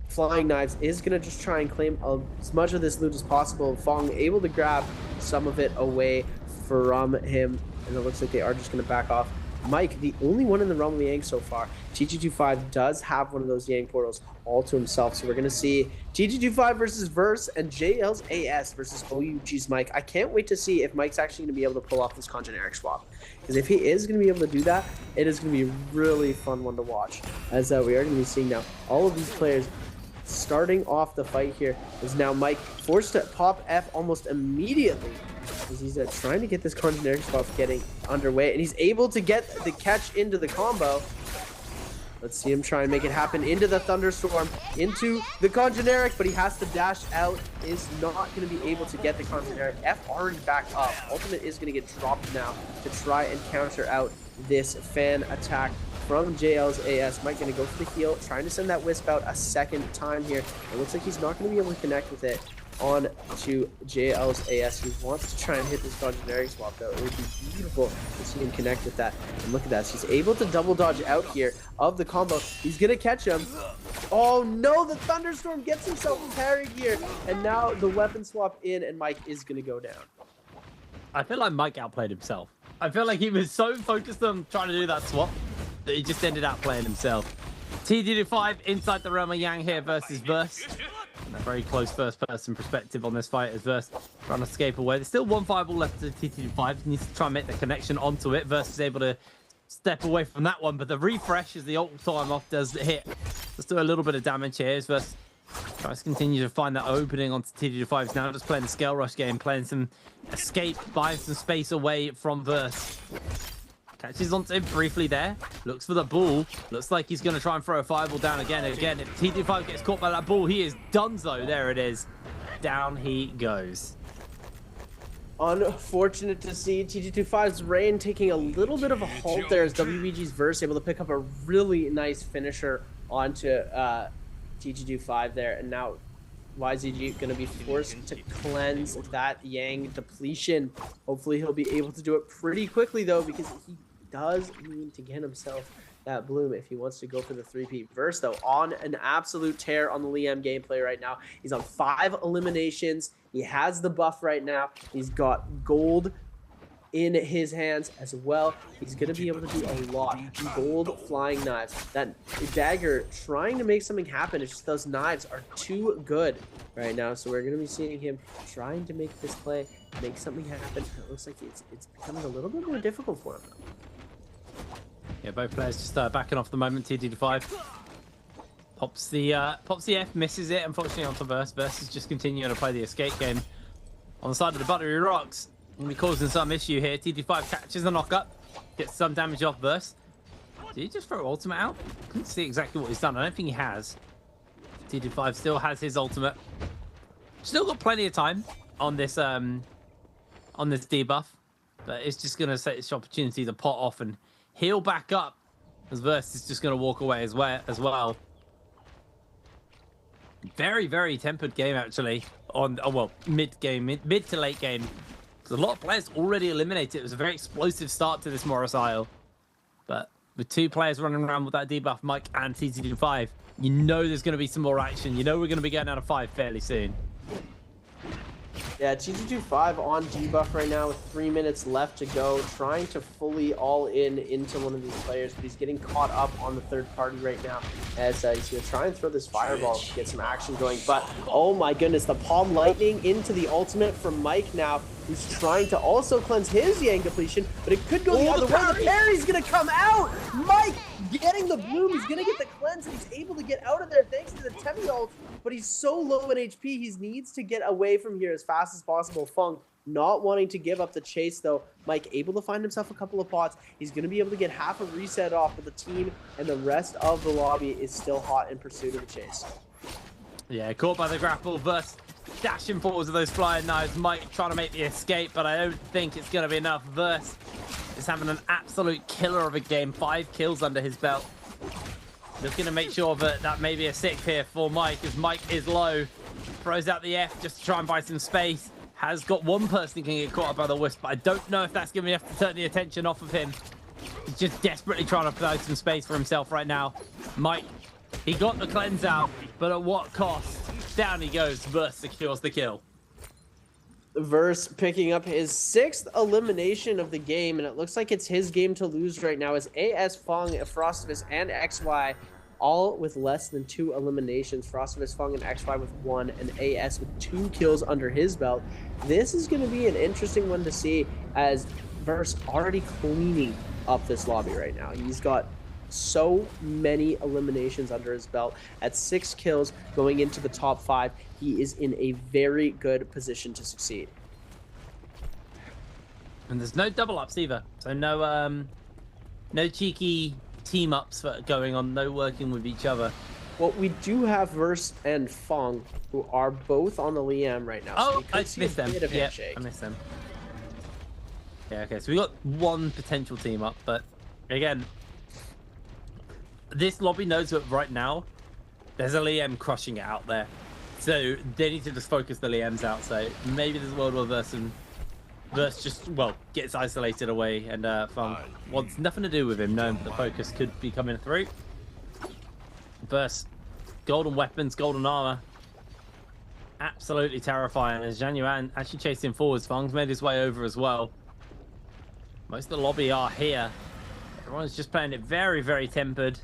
flying knives is going to just try and claim as much of this loot as possible. Fong able to grab some of it away from him, and it looks like they are just going to back off. Mike, the only one in the realm of Yang so far. T225 does have one of those Yang portals all to himself, so we're going to see T225 versus Verse and JL's AS versus OUG's Mike. I can't wait to see if Mike's actually going to be able to pull off this generic swap, because if he is going to be able to do that, it is going to be a really fun one to watch, as we are going to be seeing now all of these players starting off the fight here. Is now Mike forced to pop F almost immediately, as he's trying to get this generic swap getting underway, and he's able to get the catch into the combo. Let's see him try and make it happen into the Thunderstorm, into the generic, but he has to dash out, is not going to be able to get the generic. F already backed up. Ultimate is going to get dropped now to try and counter out this fan attack from JL's AS. Mike going to go for the heal, trying to send that Wisp out a second time here. It looks like he's not going to be able to connect with it on to JL's AS. He wants to try and hit this generic swap though. It would be beautiful to see him connect with that. And look at that. He's able to double dodge out here of the combo. He's going to catch him. Oh no, the Thunderstorm gets himself parried here. And now the weapon swap in, and Mike is going to go down. I feel like Mike outplayed himself. I feel like he was so focused on trying to do that swap that he just ended up playing himself. T225 inside the realm of Yang here versus Verse. And a very close first-person perspective on this fight as Verse trying to escape away. There's still one fireball left to T225. He needs to try and make the connection onto it. Verse is able to step away from that one, but the refresh as the ult time off does hit. Let's do a little bit of damage here as Verse tries to continue to find that opening onto T225. He's now just playing the scale rush game, playing some escape, buying some space away from Verse. Catches onto him briefly there. Looks for the ball. Looks like he's going to try and throw a fireball down again. Again, if T225 gets caught by that ball, he is donezo. There it is. Down he goes. Unfortunate to see T225's Rain taking a little bit of a halt there, as WBG's Verse able to pick up a really nice finisher onto T225 there. And now YZG going to be forced to cleanse that Yang depletion. Hopefully he'll be able to do it pretty quickly though, because he does need to get himself that bloom if he wants to go for the 3P. Verse though on an absolute tear on the Liam gameplay right now. He's on 5 eliminations. He has the buff right now. He's got gold in his hands as well. He's going to be able to do a lot. Gold flying knives. That dagger trying to make something happen. It's just those knives are too good right now. So we're going to be seeing him trying to make this play, make something happen. It looks like it's becoming a little bit more difficult for him. Yeah, both players just backing off the moment. T225 pops the F, misses it unfortunately onto Verse. Verse is just continuing to play the escape game on the side of the Buttery Rocks. Going to be causing some issue here. T225 catches the knock up, gets some damage off Verse. Did he just throw ultimate out? Couldn't see exactly what he's done. I don't think he has. T225 still has his ultimate. Still got plenty of time on this debuff, but it's just going to set its opportunity to pot off and heal back up, as Verse is just going to walk away as well. Very, very tempered game actually on mid to late game. A lot of players already eliminated. It was a very explosive start to this Morris Isle. But with 2 players running around with that debuff, Mike and T225, you know there's going to be some more action. You know we're going to be going out of 5 fairly soon. Yeah, T225 on debuff right now with 3 minutes left to go, trying to fully all in into one of these players, but he's getting caught up on the third party right now as he's going to try and throw this fireball to get some action going. But, oh my goodness, the Palm Lightning into the ultimate from Mike now, who's trying to also cleanse his Yang depletion, but it could go the other way. The parry's going to come out! Mike getting the bloom, he's going to get the cleanse, and he's able to get out of there thanks to the Temi ult, but he's so low in HP, he needs to get away from here as fast as possible. Fung not wanting to give up the chase though. Mike able to find himself a couple of pots. He's going to be able to get half a reset off, but the team and the rest of the lobby is still hot in pursuit of the chase. Yeah, caught by the grapple, Verse dashing forwards with those flying knives. Mike trying to make the escape, but I don't think it's going to be enough. Verse is having an absolute killer of a game. 5 kills under his belt. Looking to make sure that may be a 6 here for Mike, as Mike is low. Throws out the F just to try and buy some space. Has got one person who can get caught up by the Wisp, but I don't know if that's going to be enough to turn the attention off of him. He's just desperately trying to provide some space for himself right now. Mike, he got the cleanse out, but at what cost? Down he goes. Verse secures the kill. Verse picking up his 6th elimination of the game, and it looks like it's his game to lose right now as AS, Fung, Frostivus, and XY all with less than 2 eliminations. Frostivus, Fung, and XY with 1, and AS with 2 kills under his belt. This is going to be an interesting one to see as Verse already cleaning up this lobby right now. He's got so many eliminations under his belt. At 6 kills going into the top 5, he is in a very good position to succeed. And there's no double ups either, so no cheeky team ups going on, no working with each other. Well, we do have Verse and Fung, who are both on the Liam right now. Oh, so I missed them. Yeah, I missed them. Yeah, okay, so we got one potential team up, but again, this lobby knows that right now there's a Liam crushing it out there, so they need to just focus the Liams out. So maybe there's a world where Verse just, well, gets isolated away, and Fung wants nothing to do with him, knowing that the focus could be coming through. Verse, golden weapons, golden armor, absolutely terrifying. As Jianyuan actually chasing forwards, Fung's made his way over as well. Most of the lobby are here. Everyone's just playing it very, very tempered.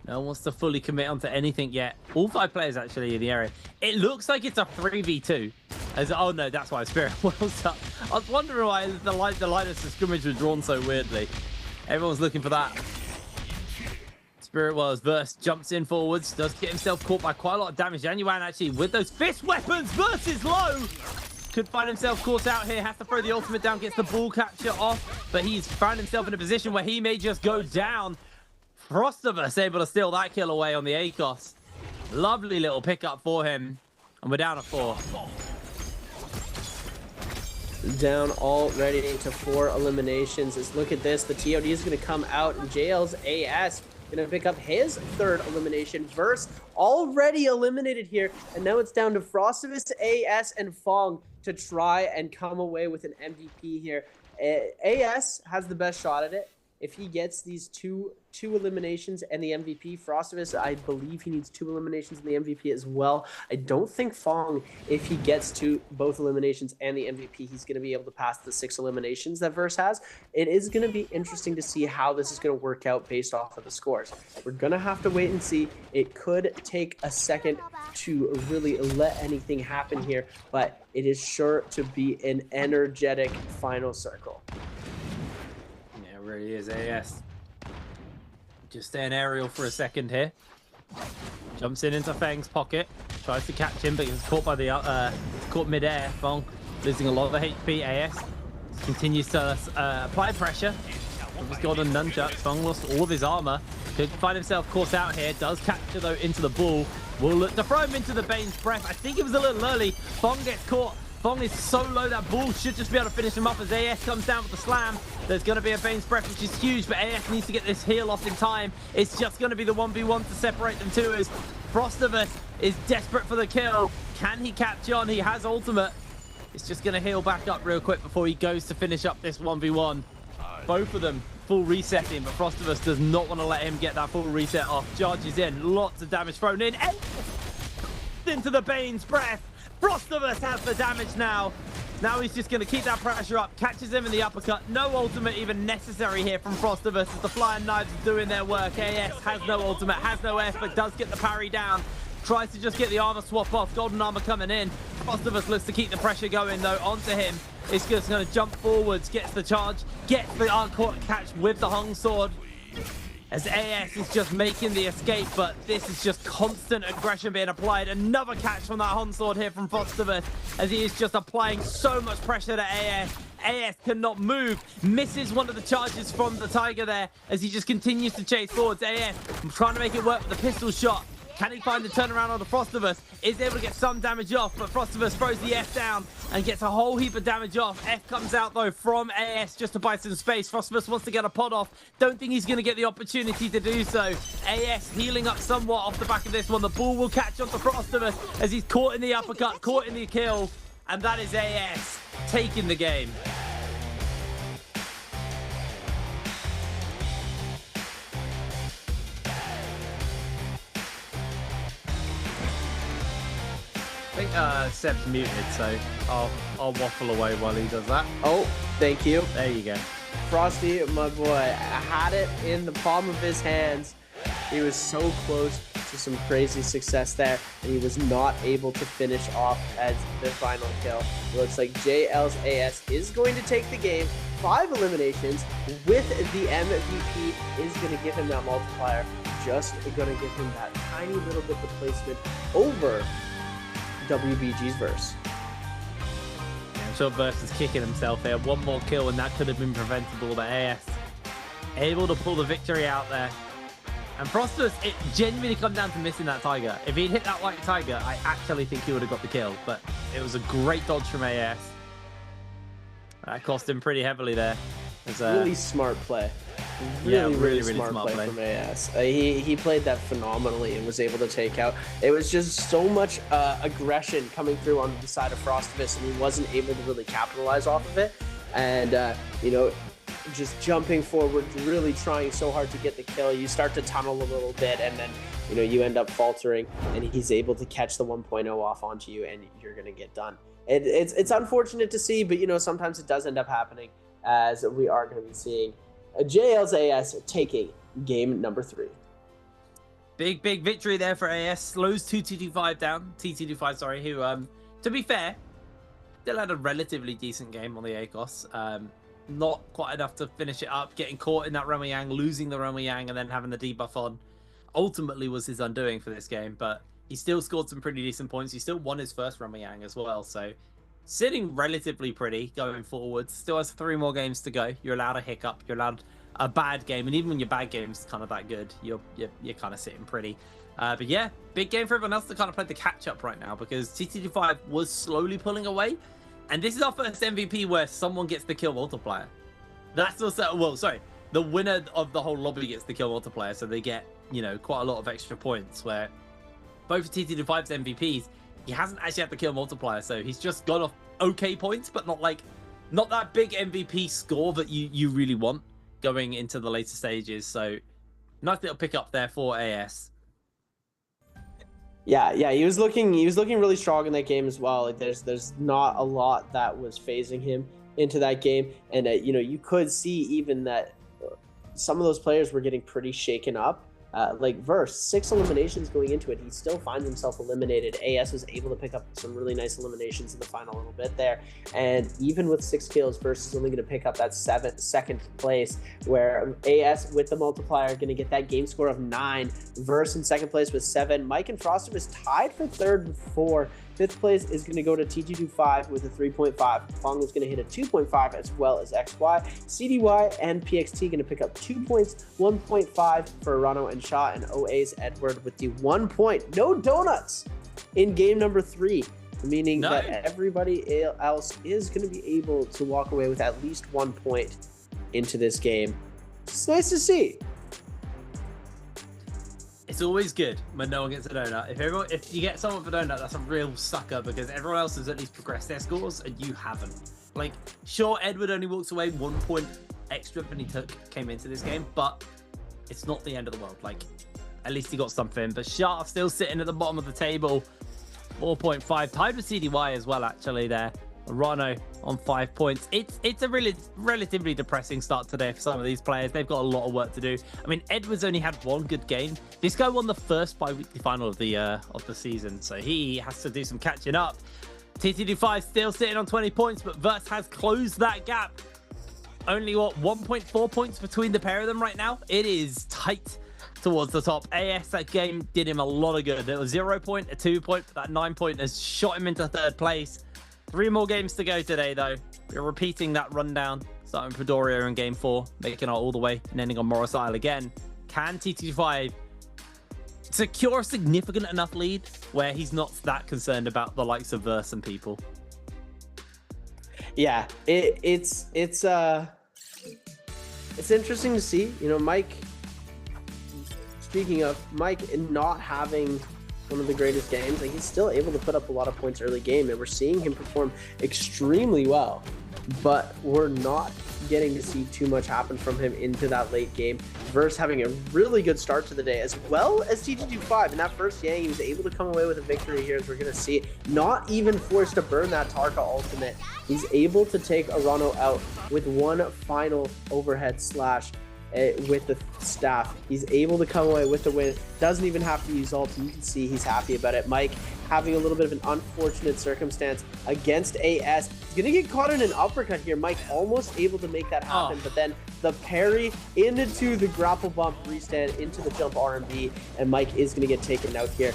No one wants to fully commit onto anything yet. All 5 players actually in the area. It looks like it's a 3v2. As, oh no, that's why Spirit Wells up. I was wondering why the lightest of scrimmage was drawn so weirdly. Everyone's looking for that. Spirit Wells, Verse jumps in forwards, does get himself caught by quite a lot of damage. Jianyuan actually with those fist weapons. Verse is low. Could find himself caught out here, has to throw the ultimate down, gets the ball capture off, but he's found himself in a position where he may just go down. Frostivus able to steal that kill away on the ACOS. Lovely little pickup for him, and we're down to 4. Down already to 4 eliminations. Let's look at this. The TOD is going to come out, and JL's AS going to pick up his 3rd elimination. Verse already eliminated here, and now it's down to Frostivus, AS, and Fung to try and come away with an MVP here. AS has the best shot at it. If he gets these two eliminations and the MVP, Frostivus, I believe he needs 2 eliminations and the MVP as well. I don't think Fong, if he gets to both eliminations and the MVP, he's going to be able to pass the 6 eliminations that Verse has. It is going to be interesting to see how this is going to work out based off of the scores. We're going to have to wait and see. It could take a second to really let anything happen here, but it is sure to be an energetic final circle. Really is AS. Just staying aerial for a second here. Jumps into Fang's pocket. Tries to catch him, but he's caught by the caught mid-air. Fang losing a lot of HP. AS continues to apply pressure. He's got a nunchuck. Fang lost all of his armor. Could find himself caught out here. Does capture though into the ball. Will look to throw him into the Bane's breath. I think it was a little early. Fang gets caught. Fong is so low that ball should just be able to finish him up as AS comes down with the slam. There's going to be a Bane's Breath, which is huge, but AS needs to get this heal off in time. It's just going to be the 1v1 to separate them two as Frostivus is desperate for the kill. Can he catch on? He has ultimate. It's just going to heal back up real quick before he goes to finish up this 1v1. Both of them full resetting, but Frostivus does not want to let him get that full reset off. Charges in, lots of damage thrown in. Into the Bane's Breath. Frostivus has the damage now. Now he's just going to keep that pressure up. Catches him in the uppercut. No ultimate even necessary here from Frostivus as the Flying Knives are doing their work. AS has no ultimate, has no F, but does get the parry down. Tries to just get the armor swap off. Golden armor coming in. Frostivus looks to keep the pressure going though onto him. It's just going to jump forwards, gets the charge, gets the uncaught catch with the hung sword. As AS is just making the escape, but this is just constant aggression being applied. Another catch from that hung sword here from Frostivus as he is just applying so much pressure to AS. AS cannot move, misses one of the charges from the Tiger there as he just continues to chase forwards. AS trying to make it work with the pistol shot. Can he find the turnaround on the Frostivus? Is able to get some damage off, but Frostivus throws the F down and gets a whole heap of damage off. F comes out though from AS just to buy some space. Frostivus wants to get a pod off. Don't think he's going to get the opportunity to do so. AS healing up somewhat off the back of this one. The ball will catch on to Frostivus as he's caught in the uppercut, caught in the kill. And that is AS taking the game. I think Seb's muted, so I'll waffle away while he does that. Oh, thank you. There you go. Frosty, my boy, had it in the palm of his hands. He was so close to some crazy success there, and he was not able to finish off as the final kill. It looks like JL's AS is going to take the game. 5 eliminations with the MVP is going to give him that multiplier. Just going to give him that tiny little bit of placement over WBG's verse. I'm sure Verse is kicking himself here. One more kill and that could have been preventable, but AS able to pull the victory out there. And Frostivus, it genuinely come down to missing that Tiger. If he'd hit that white Tiger, I actually think he would have got the kill, but it was a great dodge from AS. That cost him pretty heavily there. Really smart play. Really smart play from AS. He played that phenomenally and was able to take out. It was just so much aggression coming through on the side of Frostivus, and he wasn't able to really capitalize off of it. And, you know, just jumping forward, really trying so hard to get the kill. You start to tunnel a little bit, and then, you know, you end up faltering, and he's able to catch the 1.0 off onto you, and you're going to get done. It's unfortunate to see, but, you know, sometimes it does end up happening, as we are going to be seeing JL's AS taking game number 3. Big victory there for AS. Slows T225 down. T225, sorry, who, to be fair, still had a relatively decent game on the ACOS. Not quite enough to finish it up. Getting caught in that Yang, losing the Yang, and then having the debuff on ultimately was his undoing for this game. But he still scored some pretty decent points. He still won his first Yang as well. So sitting relatively pretty going forward. Still has 3 more games to go. You're allowed a hiccup. You're allowed a bad game. And even when your bad game's kind of that good, you're kind of sitting pretty. But yeah, big game for everyone else to kind of play the catch-up right now, because T225 was slowly pulling away. And this is our first MVP where someone gets the kill multiplier. That's also, well, sorry, the winner of the whole lobby gets the kill multiplier, so they get, you know, quite a lot of extra points, where both of T225's MVPs, he hasn't actually had the kill multiplier, so he's just got off okay points, but not that big MVP score that you really want going into the later stages. So nice little pick up there for AS. Yeah, he was looking really strong in that game as well. Like, there's not a lot that was phasing him into that game, and you know, you could see even that some of those players were getting pretty shaken up. Like Verse, 6 eliminations going into it, he still finds himself eliminated. AS was able to pick up some really nice eliminations in the final little bit there, and even with 6 kills, Verse is only going to pick up that 2nd place, where AS with the multiplier going to get that game score of 9. Verse in 2nd place with 7. Mike and Frostivus tied for 3rd with 4. 5th place is going to go to T225 with a 3.5. Fong is going to hit a 2.5, as well as XY. CDY and PXT going to pick up 2 points, 1.5 for Rano and Shaw, and OA's Edward with the 1 point. No donuts in game number 3, meaning that everybody else is going to be able to walk away with at least 1 point into this game. It's nice to see. It's always good when no one gets a donut. If you get someone for donut, that's a real sucker, because everyone else has at least progressed their scores and you haven't. Like, sure, Edward only walks away 1 point extra than he came into this game, but it's not the end of the world. Like, at least he got something. But Sharp still sitting at the bottom of the table. 4.5, tied with CDY as well, actually, there. Rano on 5 points. It's a really relatively depressing start today for some of these players. They've got a lot of work to do. I mean, Edwards only had one good game. This guy won the first bi-weekly final of the season, so he has to do some catching up. TTD5 still sitting on 20 points, but Verse has closed that gap. Only, what, 1.4 points between the pair of them right now? It is tight towards the top. AS, that game did him a lot of good. There was 0 point, a 2 point, but that 9 point has shot him into third place. 3 more games to go today, though. We're repeating that rundown, starting Predoria in game 4, making it all the way and ending on Morris Isle again. Can TT5 secure a significant enough lead where he's not that concerned about the likes of Verse and people? Yeah, it's interesting to see. You know, Mike. Speaking of Mike not having one of the greatest games, like, he's still able to put up a lot of points early game, and we're seeing him perform extremely well, but we're not getting to see too much happen from him into that late game. Verse having a really good start to the day, as well as TT25 in that first Yang. He was able to come away with a victory here, as we're going to see. Not even forced to burn that Tarka ultimate. He's able to take Arano out with one final overhead slash with the staff. He's able to come away with the win. Doesn't even have to use ult. You can see he's happy about it. Mike having a little bit of an unfortunate circumstance against AS. He's gonna get caught in an uppercut here. Mike almost able to make that happen, but then the parry into the grapple bump restand into the jump RMB, and Mike is gonna get taken out here.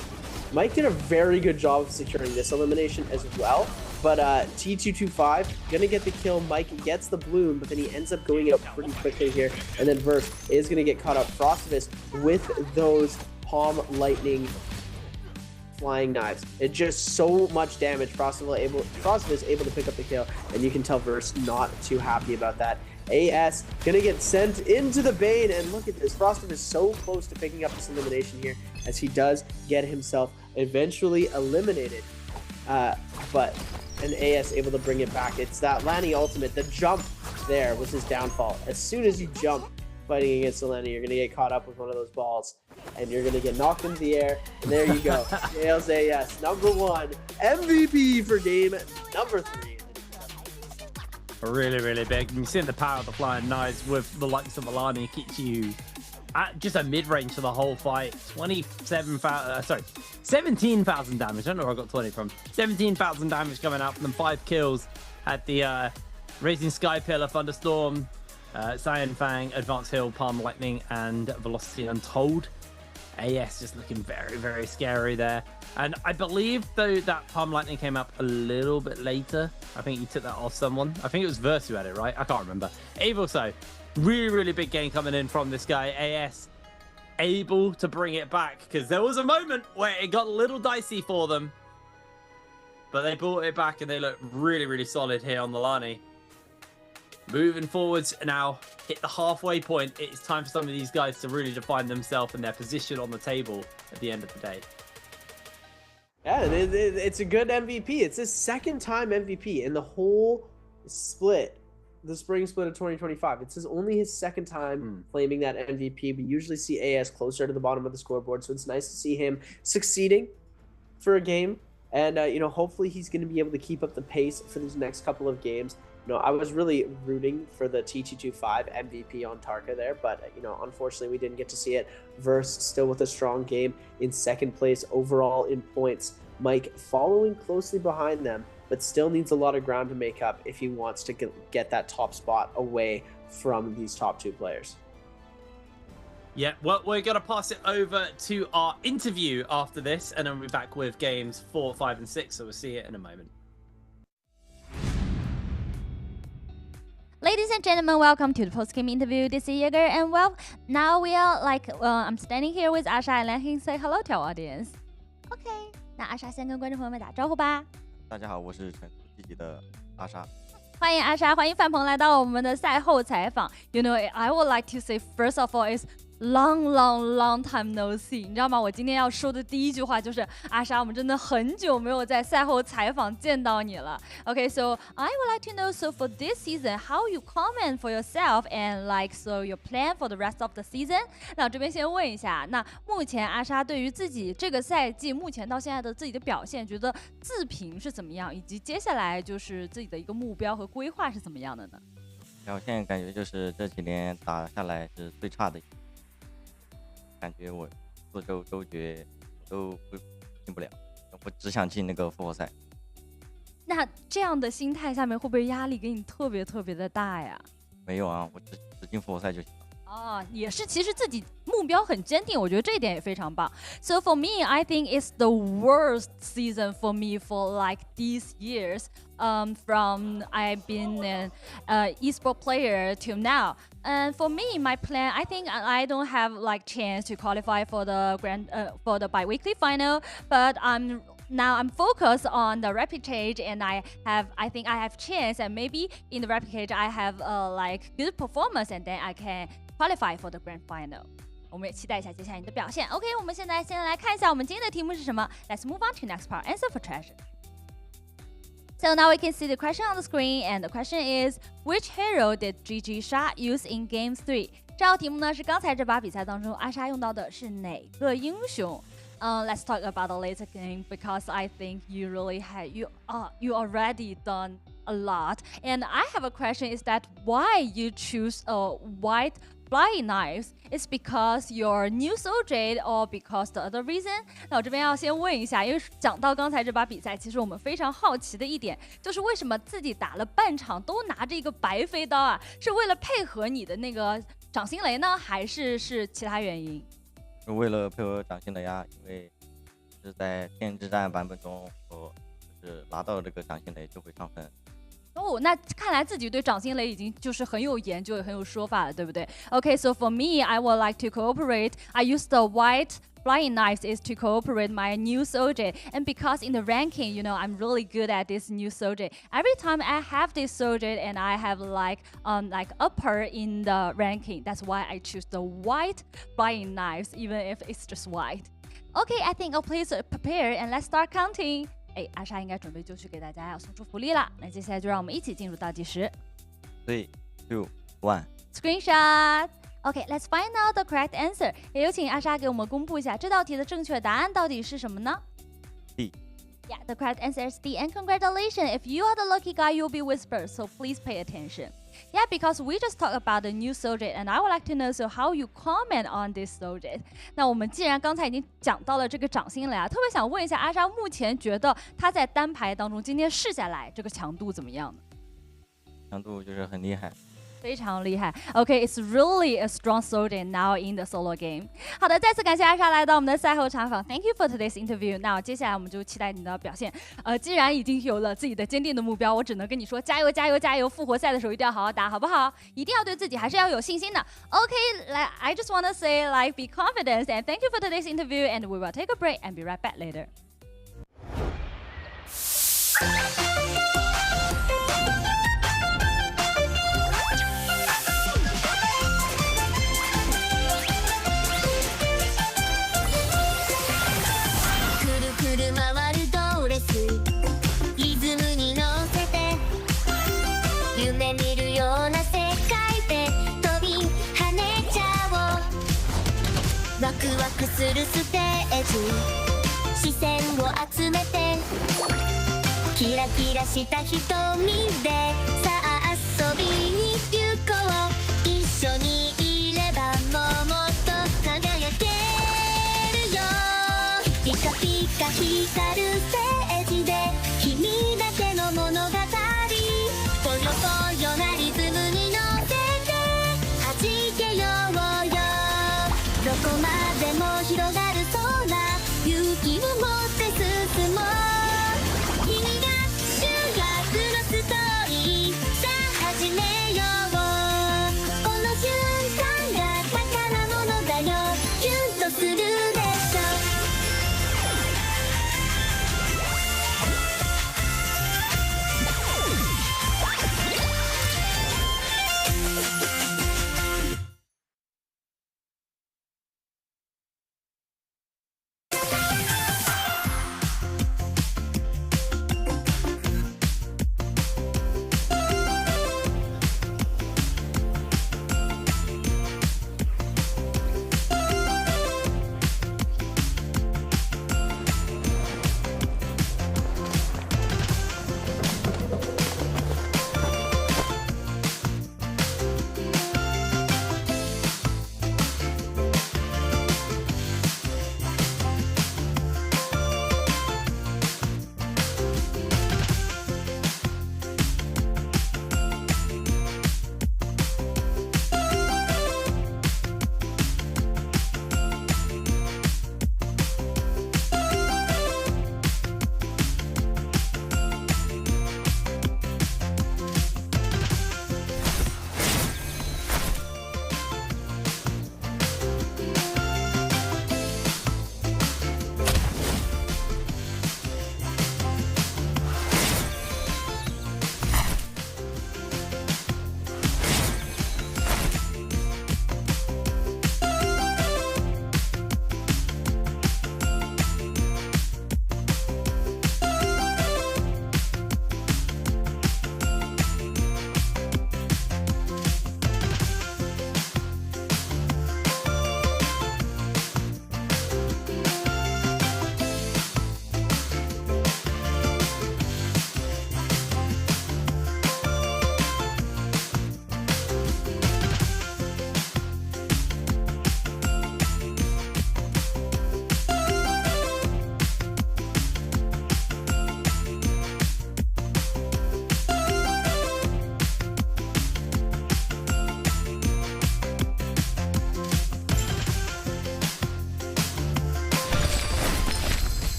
Mike did a very good job of securing this elimination as well, but T225 gonna get the kill. Mike gets the bloom, but then he ends up going out pretty quickly here, and then Verse is gonna get caught up. Frostivus with those palm lightning flying knives. It just so much damage. Frostivus able to pick up the kill, and you can tell Verse not too happy about that. AS gonna get sent into the Bane, and look at this. Frostivus so close to picking up this elimination here, as he does get himself eventually eliminated. But an AS able to bring it back. It's that Lanny ultimate. The jump there was his downfall. As soon as you jump fighting against the Lanny, you're going to get caught up with one of those balls, and you're going to get knocked into the air, and there you go. Nails AS, #1 MVP for game #3. Really big. You've seen the power of the flying knives with the likes of Alani. Keeps you at just a mid-range for the whole fight. 17,000 damage. I don't know where I got 20 from. 17,000 damage coming out from them. 5 kills at the Raising Sky Pillar, Thunderstorm, Cyan Fang, Advanced Hill, Palm Lightning, and Velocity Untold. AS just looking very scary there. And I believe, though, that Palm Lightning came up a little bit later. I think you took that off someone. I think it was Verse who had it, right? I can't remember. Even so, really big game coming in from this guy. AS able to bring it back, because there was a moment where it got a little dicey for them, but they brought it back, and they look really solid here on the Lani. Moving forwards now, hit the halfway point. It's time for some of these guys to really define themselves and their position on the table at the end of the day. Yeah, it's a good MVP. It's his second time MVP in the whole split, the spring split of 2025. It's only his second time claiming that MVP. We usually see AS closer to the bottom of the scoreboard, so it's nice to see him succeeding for a game. And, hopefully he's going to be able to keep up the pace for these next couple of games. I was really rooting for the TT25 MVP on Tarka there, but, unfortunately we didn't get to see it. Verse still with a strong game in second place overall in points. Mike following closely behind them, but still needs a lot of ground to make up if he wants to get that top spot away from these top 2 players. Yeah, well, we're going to pass it over to our interview after this, and then we'll be back with games 4, 5, and 6, so we'll see it in a moment. Ladies and gentlemen, welcome to the post-game interview. This is Jaeger, and now we are I'm standing here with Asha, and let him say hello to our audience. Okay, 那阿莎先跟观众朋友们打招呼吧。大家好，我是成都积极的阿莎。欢迎阿莎，欢迎范鹏来到我们的赛后采访。I would like to say first of all is long time no see， 你知道吗？我今天要说的第一句话就是阿莎，我们真的很久没有在赛后采访见到你了。Okay, so I would like to know, so for this season, how you comment for yourself and like so your plan for the rest of the season？ 那我这边先问一下，那目前阿莎对于自己这个赛季目前到现在的自己的表现，觉得自评是怎么样，以及接下来就是自己的一个目标和规划是怎么样的呢？表现感觉就是这几年打下来是最差的，感觉我做周决都进不了，我只想进那个复活赛。那这样的心态下面，会不会压力给你特别的大呀？没有啊，我只进复活赛就行了。哦，也是，其实自己目标很坚定，我觉得这一点也非常棒。So for me, I think it's the worst season for me for like these years. From I've been an esport player till now. And for me, my plan, I think I don't have like chance to qualify for the biweekly final, but now I'm focused on the rapid stage, and I think I have chance, and maybe in the rapid stage I have like good performance, and then I can qualify for the grand final. 我们也期待一下接下来你的表现。OK， 我们现在先来看一下我们今天的题目是什么。Let's move on to next part. Answer for treasure. So now we can see the question on the screen, and the question is, which hero did Gigi Sha use in Game 3? 这道题目呢是刚才这把比赛当中阿莎用到的是哪个英雄？Let's talk about the later game, because I think you really you already done a lot. And I have a question: is that why you choose white flying knives? Is because your new soldier or because the other reason? 那我这边要先问一下，因为讲到刚才这把比赛，其实我们非常好奇的一点就是为什么自己打了半场都拿着一个白飞刀啊？是为了配合你的那个掌心雷呢，还是其他原因？为了配合掌心雷啊，因为是在天之战版本中，我就是拿到这个掌心雷就会上分。哦，那看来自己对掌心雷已经就是很有研究，也很有说法了，对不对 ？Okay, so for me, I would like to cooperate. I use the white flying knives is to cooperate my new soldier, and because in the ranking, I'm really good at this new soldier. Every time I have this soldier, and I have like upper in the ranking, that's why I choose the white flying knives, even if it's just white. Okay, I think I'll please prepare and let's start counting. 阿莎应该准备就绪给大家要送出福利了。那接下来就让我们一起进入倒计时。3, 2, 1. Screenshot. Okay, let's find out the correct answer. 也有请阿莎给我们公布一下这道题的正确答案到底是什么呢？ D. Yeah, the correct answer is D. And congratulations, if you are the lucky guy, you'll be whispered. So please pay attention. Yeah, because we just talked about the new soldier, and I would like to know so how you comment on this soldier. 那我们既然刚才已经讲到了这个掌心雷啊，特别想问一下阿莎，目前觉得他在单排当中今天试下来这个强度怎么样呢？强度就是很厉害。非常厉害 ，OK, it's really a strong soldier now in the solo game. 好的，再次感谢阿莎来到我们的赛后采访 ，Thank you for today's interview. 那接下来我们就期待你的表现。既然已经有了自己的坚定的目标，我只能跟你说加油加油加油！复活赛的时候一定要好好打，好不好？一定要对自己还是要有信心的。OK, I just want to say like be confident and thank you for today's interview. And we will take a break and be right back later.ワクワクするステージ視線を集めてキラキラした瞳でさあ遊びに行こう一緒にいればもっと輝けるよピカピカ光るステージで君だけの物語ぽよぽよなリズムに乗せて弾けようよどこまでも広がる空勇気を持って進もう君が主役のストーリーさ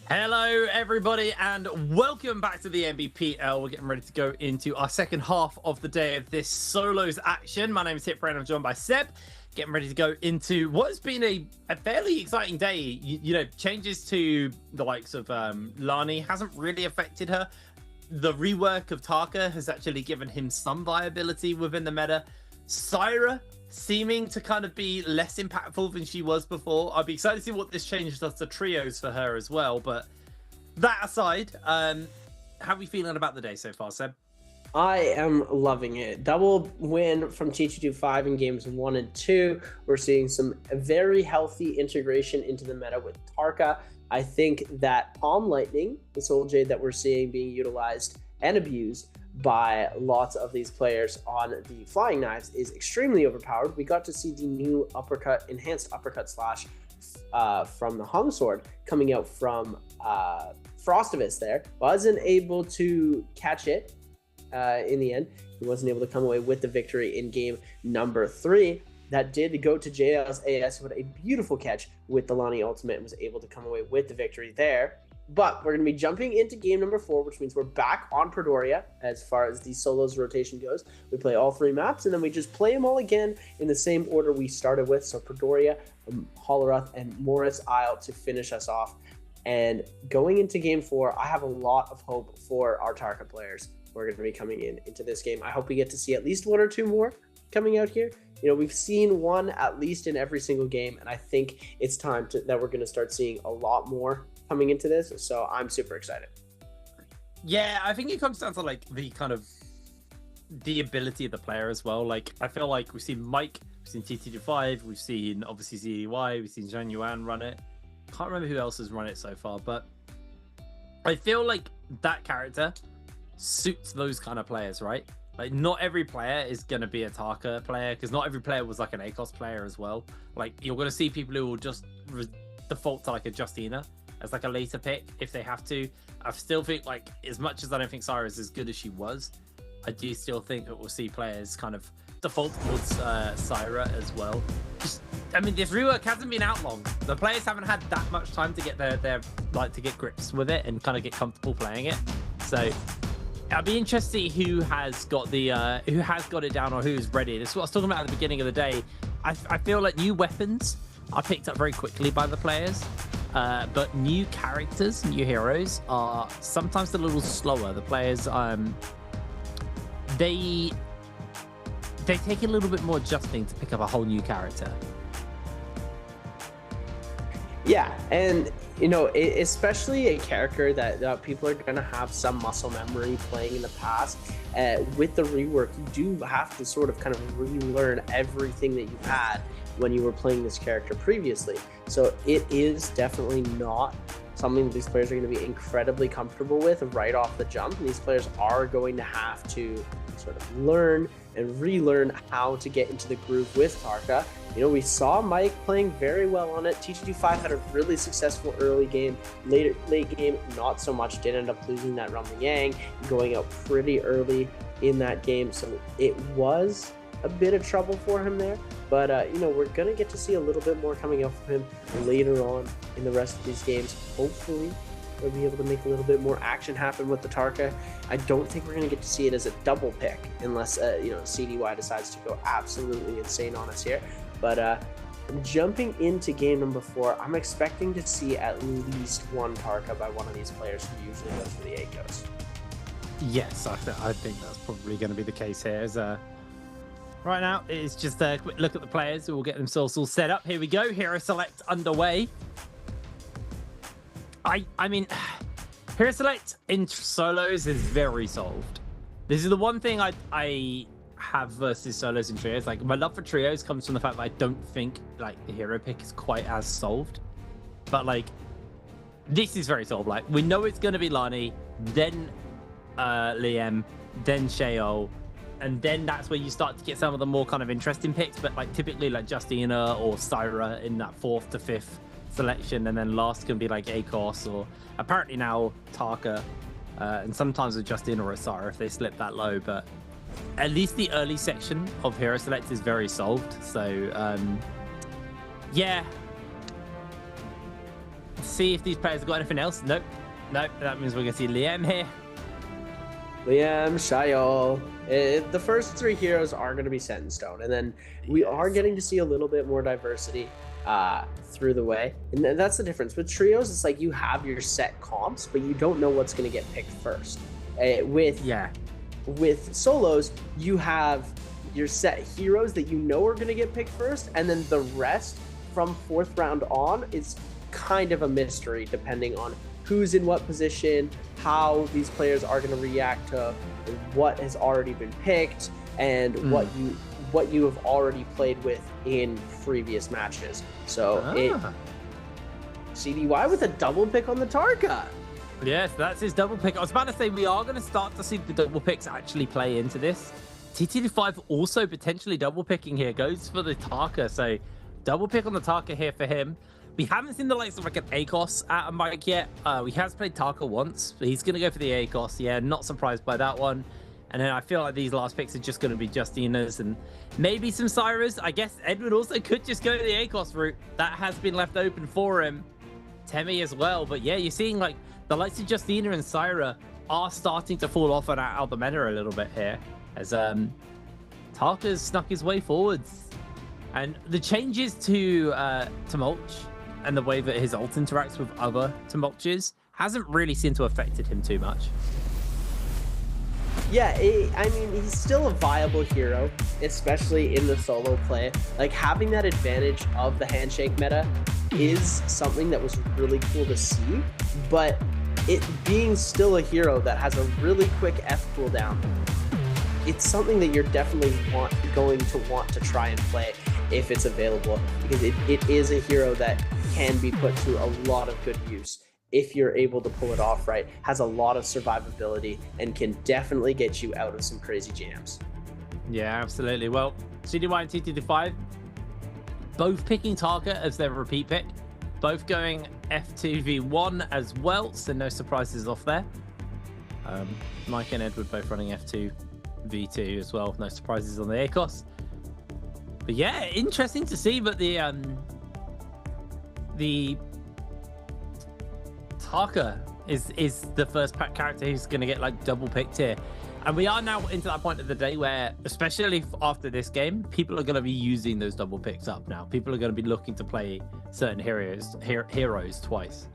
Hello, everybody, and welcome back to the Nbpl. We're getting ready to go into our second half of the day of this solos action. My name is Hitbrain. I'm joined by Seb. Getting ready to go into what has been a fairly exciting day. You know, changes to the likes of Lani hasn't really affected her. The rework of Taka has actually given him some viability within the meta. Syra seeming to kind of be less impactful than she was before. I'd be excited to see what this change does to trios for her as well. But that aside, how are we feeling about the day so far, Seb? I am loving it. Double win from T225 in games 1 and 2. We're seeing some very healthy integration into the meta with Tarka. I think that Palm Lightning, the Soul Jade that we're seeing being utilized and abused by lots of these players on the Flying Knives, is extremely overpowered. We got to see the new uppercut, enhanced uppercut slash from the Hung Sword coming out from Frostivus there. Wasn't able to catch it in the end. He wasn't able to come away with the victory in game number 3. That did go to JL's AS, who had a beautiful catch with the Lani ultimate and was able to come away with the victory there. But we're going to be jumping into game number 4, which means we're back on Predoria as far as the solos rotation goes. We play all 3 maps, and then we just play them all again in the same order we started with. So Predoria, Hollerath, and Morris Isle to finish us off. And going into game 4, I have a lot of hope for our Tarka players who are going to be coming into this game. I hope we get to see at least 1 or 2 more coming out here. You know, we've seen 1 at least in every single game, and I think it's time that we're going to start seeing a lot more coming into this, so I'm super excited. Yeah, I think it comes down to like the kind of the ability of the player as well. Like, I feel like we've seen Mike, we've seen TT25, we've seen obviously ZDY, we've seen Zhang Yuan run it. Can't remember who else has run it so far, but I feel like that character suits those kind of players, right? Like, not every player is going to be a Tarka player, because not every player was like an ACOS player as well. Like, you're going to see people who will just default to like a Justina as like a later pick if they have to. I still think, like, as much as I don't think Syra is as good as she was, I do still think that we'll see players kind of default towards Syra as well. Just, I mean, this rework hasn't been out long. The players haven't had that much time to get their like to get grips with it and kind of get comfortable playing it. So I'll be interested to see who has got it down or who's ready. This is what I was talking about at the beginning of the day. I feel like new weapons are picked up very quickly by the players. But new characters, new heroes are sometimes a little slower. The players, they take a little bit more adjusting to pick up a whole new character. Yeah, and you know, especially a character that people are going to have some muscle memory playing in the past. With the rework, you do have to sort of kind of relearn everything that you had when you were playing this character previously. So it is definitely not something that these players are going to be incredibly comfortable with right off the jump. And these players are going to have to sort of learn and relearn how to get into the groove with Tarka. You know, we saw Mike playing very well on it. T225 had a really successful early game. Late game, not so much. Did end up losing that Rumble Yang, going out pretty early in that game. So it was a bit of trouble for him there. But, you know, we're going to get to see a little bit more coming out from him later on in the rest of these games. Hopefully, we'll be able to make a little bit more action happen with the Tarka. I don't think we're going to get to see it as a double pick unless, you know, CDY decides to go absolutely insane on us here. But jumping into game number 4, I'm expecting to see at least 1 Tarka by one of these players who usually goes for the ACOS. Yes, I think that's probably going to be the case here. As right now, it's just a quick look at the players who will get themselves all set up. Here we go. Hero select underway. I mean, Hero select in solos is very solved. This is the one thing I have versus solos and trios. Like, my love for trios comes from the fact that I don't think like the hero pick is quite as solved. But like, this is very solved. Like, we know it's going to be Lani, then Liam, then Sheol, and then that's where you start to get some of the more kind of interesting picks. But like, typically like Justina or Syra in that 4th to 5th selection, and then last can be like ACOS, or apparently now Tarka, and sometimes with Justina or Syra if they slip that low. But at least the early section of hero select is very solved. So yeah, see if these players have got anything else. Nope. Nope. That means we're going to see Liam here. Liam, Shayol. The first 3 heroes are going to be set in stone. And then we are getting to see a little bit more diversity through the way. And that's the difference. With trios, it's like you have your set comps, but you don't know what's going to get picked first. With solos, you have your set heroes that you know are going to get picked first, and then the rest from 4th round on is kind of a mystery depending on who's in what position, how these players are going to react to what has already been picked, and what you have already played with in previous matches. So CDY with a double pick on the Tarka. Yes, that's his double pick. I was about to say we are going to start to see the double picks actually play into this. TTD5 also potentially double picking here, goes for the Tarka. So double pick on the Tarka here for him. We haven't seen the likes of like an ACOS at a mic yet. He has played Tarka once, but he's going to go for the ACOS. Yeah, not surprised by that one. And then I feel like these last picks are just going to be Justinas and maybe some Syras. I guess Edward also could just go to the ACOS route. That has been left open for him. Temi as well. But yeah, you're seeing like the likes of Justina and Syra are starting to fall off and out of the meta a little bit here. As Tarka's snuck his way forwards. And the changes to Mulch and the way that his ult interacts with other Mulches hasn't really seemed to have affected him too much. Yeah, I mean, he's still a viable hero, especially in the solo play. Like, having that advantage of the handshake meta is something that was really cool to see, but it being still a hero that has a really quick F cooldown, it's something that you're definitely going to want to try and play if it's available, because it is a hero that can be put to a lot of good use if you're able to pull it off right, has a lot of survivability, and can definitely get you out of some crazy jams. Yeah, absolutely. Well, CDY and TTD5 both picking Tarka as their repeat pick, both going F2v1 as well, so no surprises off there. Mike and Edward both running F2v2 as well, no surprises on the ACOS. But yeah, interesting to see, but the Tarka is the first character who's going to get like double picked here. And we are now into that point of the day where, especially after this game, people are going to be using those double picks up now. People are going to be looking to play certain heroes twice.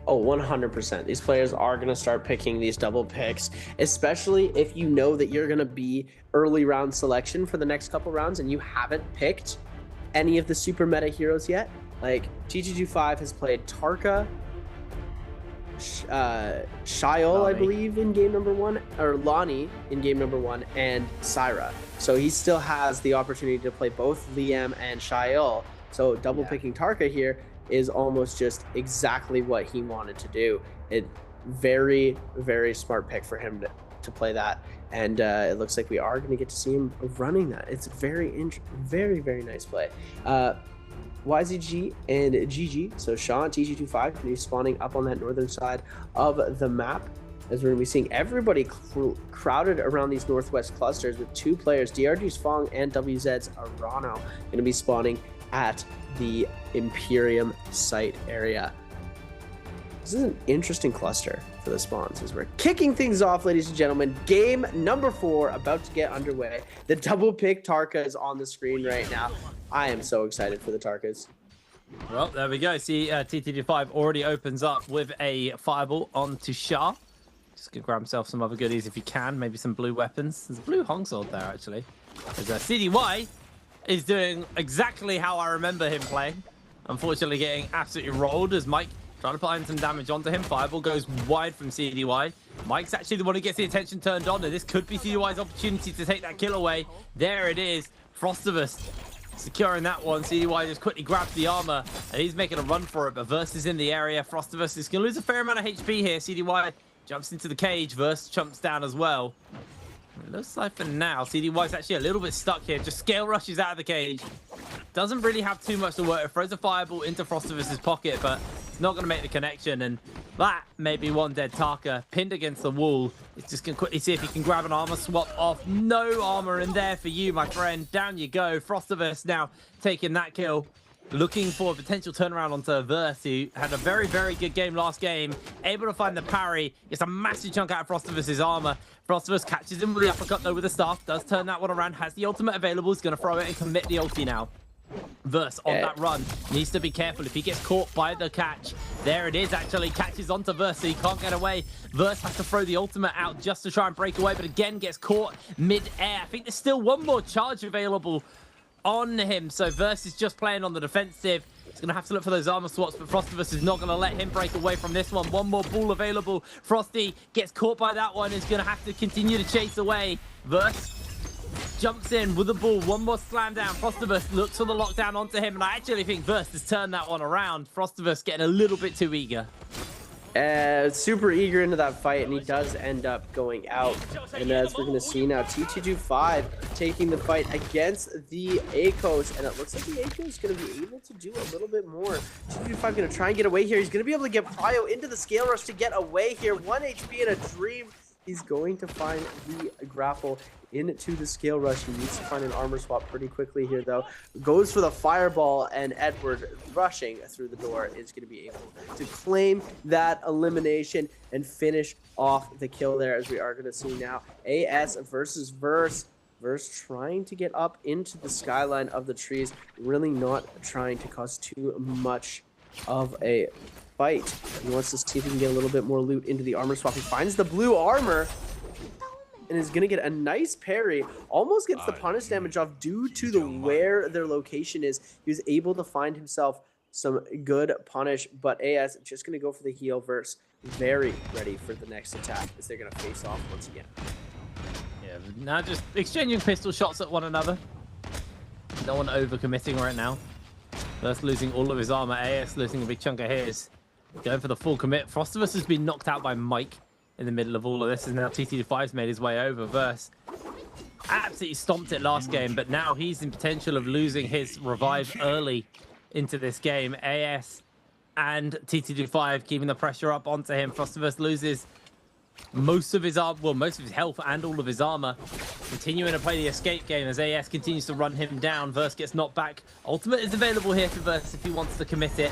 Oh, 100%. These players are going to start picking these double picks, especially if you know that you're going to be early round selection for the next couple rounds and you haven't picked any of the super meta heroes yet. Like, TG25 has played Tarka, Shayol, I believe, in game number 1, or Lonnie in game number 1, and Syra. So he still has the opportunity to play both Liam and Shayol. So double picking Tarka here is almost just exactly what he wanted to do. It very, very smart pick for him to play that. And it looks like we are going to get to see him running that. It's very, very nice play. YZG and GG, so Sean, TG25, going to be spawning up on that northern side of the map, as we're going to be seeing everybody crowded around these northwest clusters with 2 players, DRG's Fong and WZ's Arano, going to be spawning at the Imperium site area. This is an interesting cluster for the spawns as we're kicking things off, ladies and gentlemen. Game number 4 about to get underway. The double pick Tarka is on the screen right now. I am so excited for the Tarkas. Well, there we go. See, TTD5 already opens up with a fireball onto Shah. Just gonna grab himself some other goodies if he can. Maybe some blue weapons. There's a blue Hong Sword there, actually. As CDY is doing exactly how I remember him playing. Unfortunately, getting absolutely rolled as Mike trying to put in some damage onto him. Fireball goes wide from CDY. Mike's actually the one who gets the attention turned on, and this could be CDY's opportunity to take that kill away. There it is. Frostivus securing that one. CDY just quickly grabs the armor, and he's making a run for it, but Verse is in the area. Frostivus is going to lose a fair amount of HP here. CDY jumps into the cage. Verse jumps down as well. It looks like for now, CDY's actually a little bit stuck here. Just scale rushes out of the cage. Doesn't really have too much to work. It throws a fireball into Frostivus' pocket, but it's not going to make the connection. And that may be one dead Tarka pinned against the wall. It's just going to quickly see if he can grab an armor swap off. No armor in there for you, my friend. Down you go. Frostivus now taking that kill. looking for a potential turnaround onto Verse, who had a very, very good game last game. Able to find the parry. It's a massive chunk out of Frostivus's armor. Frostivus catches him with the uppercut, though, with the staff. Does turn that one around. Has the ultimate available. He's going to throw it and commit the ulti now. Verse on that run. Needs to be careful. If he gets caught by the catch, there it is, actually. Catches onto Verse, so he can't get away. Verse has to throw the ultimate out just to try and break away, but again gets caught mid-air. I think there's still one more charge available on him, so Verse is just playing on the defensive. He's going to have to look for those armor swaps, but Frostivus is not going to let him break away from this one. One more ball available. Frosty gets caught by that one. Is going to have to continue to chase away. Verse jumps in with the ball. One more slam down. Frostivus looks for the lockdown onto him, and I actually think Verse has turned that one around. Frostivus getting a little bit too eager. Super eager into that fight, and he does end up going out. And as we're going to see now, T225 taking the fight against the ACOs, and it looks like the ACO is going to be able to do a little bit more. T225 going to try and get away here. He's going to be able to get Pryo into the scale rush to get away here. 1 HP in a dream. He's going to find the grapple into the scale rush. He needs to find an armor swap pretty quickly here, though. Goes for the fireball, and Edward, rushing through the door, is going to be able to claim that elimination and finish off the kill there, as we are going to see now. AS versus Verse. Verse trying to get up into the skyline of the trees, really not trying to cause too much of a fight. He wants to see if he can get a little bit more loot into the armor swap. He finds the blue armor and is going to get a nice parry. Almost gets the punish damage off due to the where their location is. He was able to find himself some good punish, but AS just going to go for the heal. Verse very ready for the next attack as they're going to face off once again. Yeah, now just exchanging pistol shots at one another. No one overcommitting right now. Verse losing all of his armor. AS losing a big chunk of his. Going for the full commit. Frostivus has been knocked out by Mike in the middle of all of this, and now TT5's made his way over. Verse absolutely stomped it last game, but now he's in potential of losing his revive early into this game. AS and TT5 keeping the pressure up onto him. Frostivus loses most of his most of his health and all of his armor. Continuing to play the escape game as AS continues to run him down. Verse gets knocked back. Ultimate is available here for Verse if he wants to commit it.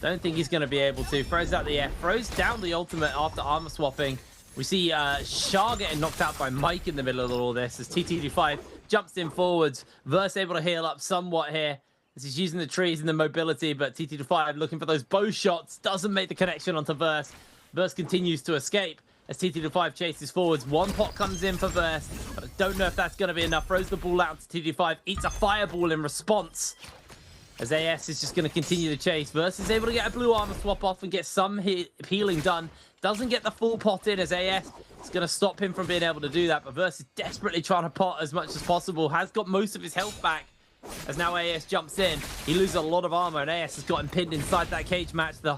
Don't think he's going to be able to. Throws out the air. Throws down the ultimate after armor swapping. We see Shah getting knocked out by Mike in the middle of all this as TT5 jumps in forwards. Verse able to heal up somewhat here as he's using the trees and the mobility, but TT5 looking for those bow shots. Doesn't make the connection onto Verse. Verse continues to escape as TT5 chases forwards. One pot comes in for Verse, but I don't know if that's going to be enough. Throws the ball out to TT5. Eats a fireball in response. As AS is just going to continue to chase. Verse is able to get a blue armor swap off and get some healing done. Doesn't get the full pot in as AS is going to stop him from being able to do that. But Verse is desperately trying to pot as much as possible. Has got most of his health back as now AS jumps in. He loses a lot of armor and AS has got him pinned inside that cage match. The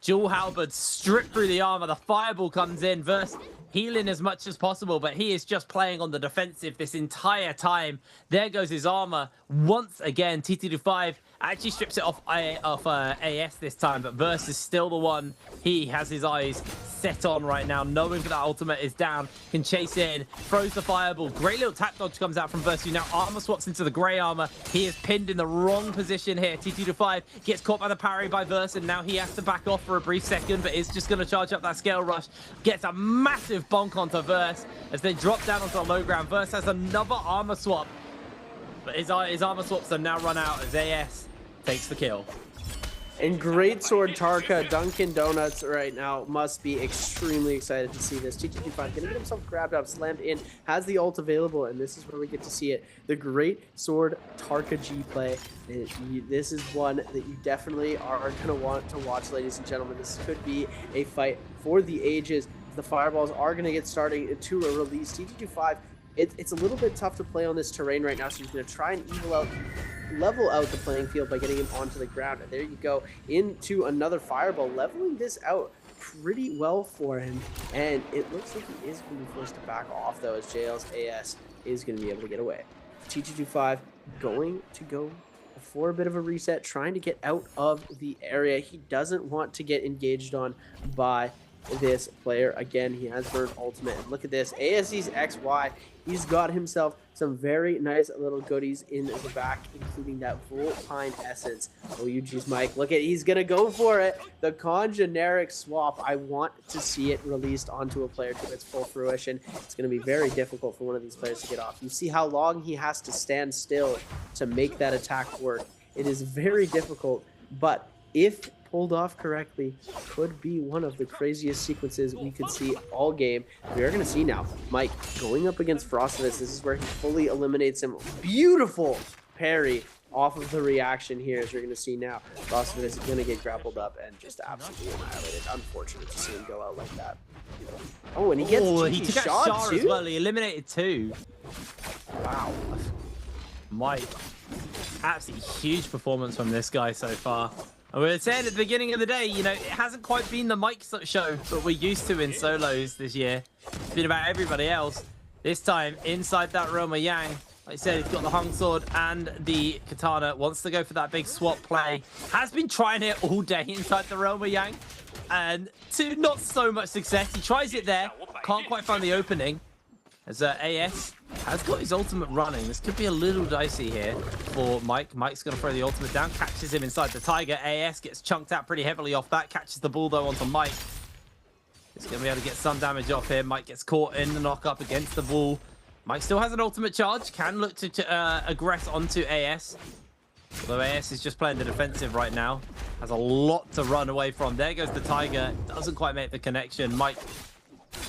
dual halberd stripped through the armor. The fireball comes in. Verse healing as much as possible, but he is just playing on the defensive this entire time. There goes his armor once again. TT5 actually strips it off AS this time, but Verse is still the one he has his eyes set on right now, knowing that ultimate is down, can chase in, throws the fireball. Great little tap dodge comes out from Verse, who now armor swaps into the gray armor. He is pinned in the wrong position here. TT5 gets caught by the parry by Verse, and now he has to back off for a brief second, but is just going to charge up that scale rush. Gets a massive bonk onto Verse as they drop down onto the low ground. Verse has another armor swap, but his armor swaps are now run out as AS takes the kill. And Great Sword Tarka, Dunkin' Donuts right now must be extremely excited to see this. TT5 gonna get himself grabbed up, slammed in, has the ult available, and this is where we get to see it. The Great Sword Tarka G play. This is one that you definitely are gonna want to watch, ladies and gentlemen. This could be a fight for the ages. The fireballs are gonna get starting to a release. TT5, it's a little bit tough to play on this terrain right now, so he's gonna try and level out the playing field by getting him onto the ground. And there you go, into another fireball, leveling this out pretty well for him. And it looks like he is going to be forced to back off, though, as JL's AS is going to be able to get away. T225 going to go for a bit of a reset, trying to get out of the area. He doesn't want to get engaged on by this player. Again, he has Bird Ultimate. And look at this. ASE's XY. He's got himself some very nice little goodies in the back, including that Volpine Essence. Oh, UG's Mike. Look at, he's going to go for it. The con-generic swap. I want to see it released onto a player to its full fruition. It's going to be very difficult for one of these players to get off. You see how long he has to stand still to make that attack work. It is very difficult, but if pulled off correctly, could be one of the craziest sequences we could see all game. We are going to see now Mike going up against Frostivus. This is where he fully eliminates him. Beautiful parry off of the reaction here, as you're going to see now. Frostivus is going to get grappled up and just absolutely annihilated. Unfortunate to see him go out like that. Oh, and he gets he took out Shah as well. He eliminated 2. Wow. Mike, absolutely huge performance from this guy so far. And we were saying at the beginning of the day, you know, it hasn't quite been the Mike show that we're used to in solos this year. It's been about everybody else. This time, inside that Roma Yang, like I said, he's got the Hung Sword and the Katana. Wants to go for that big swap play. Has been trying it all day inside the Roma Yang. And to not so much success. He tries it there. Can't quite find the opening. As AS has got his ultimate running. This could be a little dicey here for Mike. Mike's going to throw the ultimate down. Catches him inside the Tiger. AS gets chunked out pretty heavily off that. Catches the ball, though, onto Mike. He's going to be able to get some damage off here. Mike gets caught in the knock-up against the ball. Mike still has an ultimate charge. Can look to aggress onto AS. Although AS is just playing the defensive right now. Has a lot to run away from. There goes the Tiger. Doesn't quite make the connection. Mike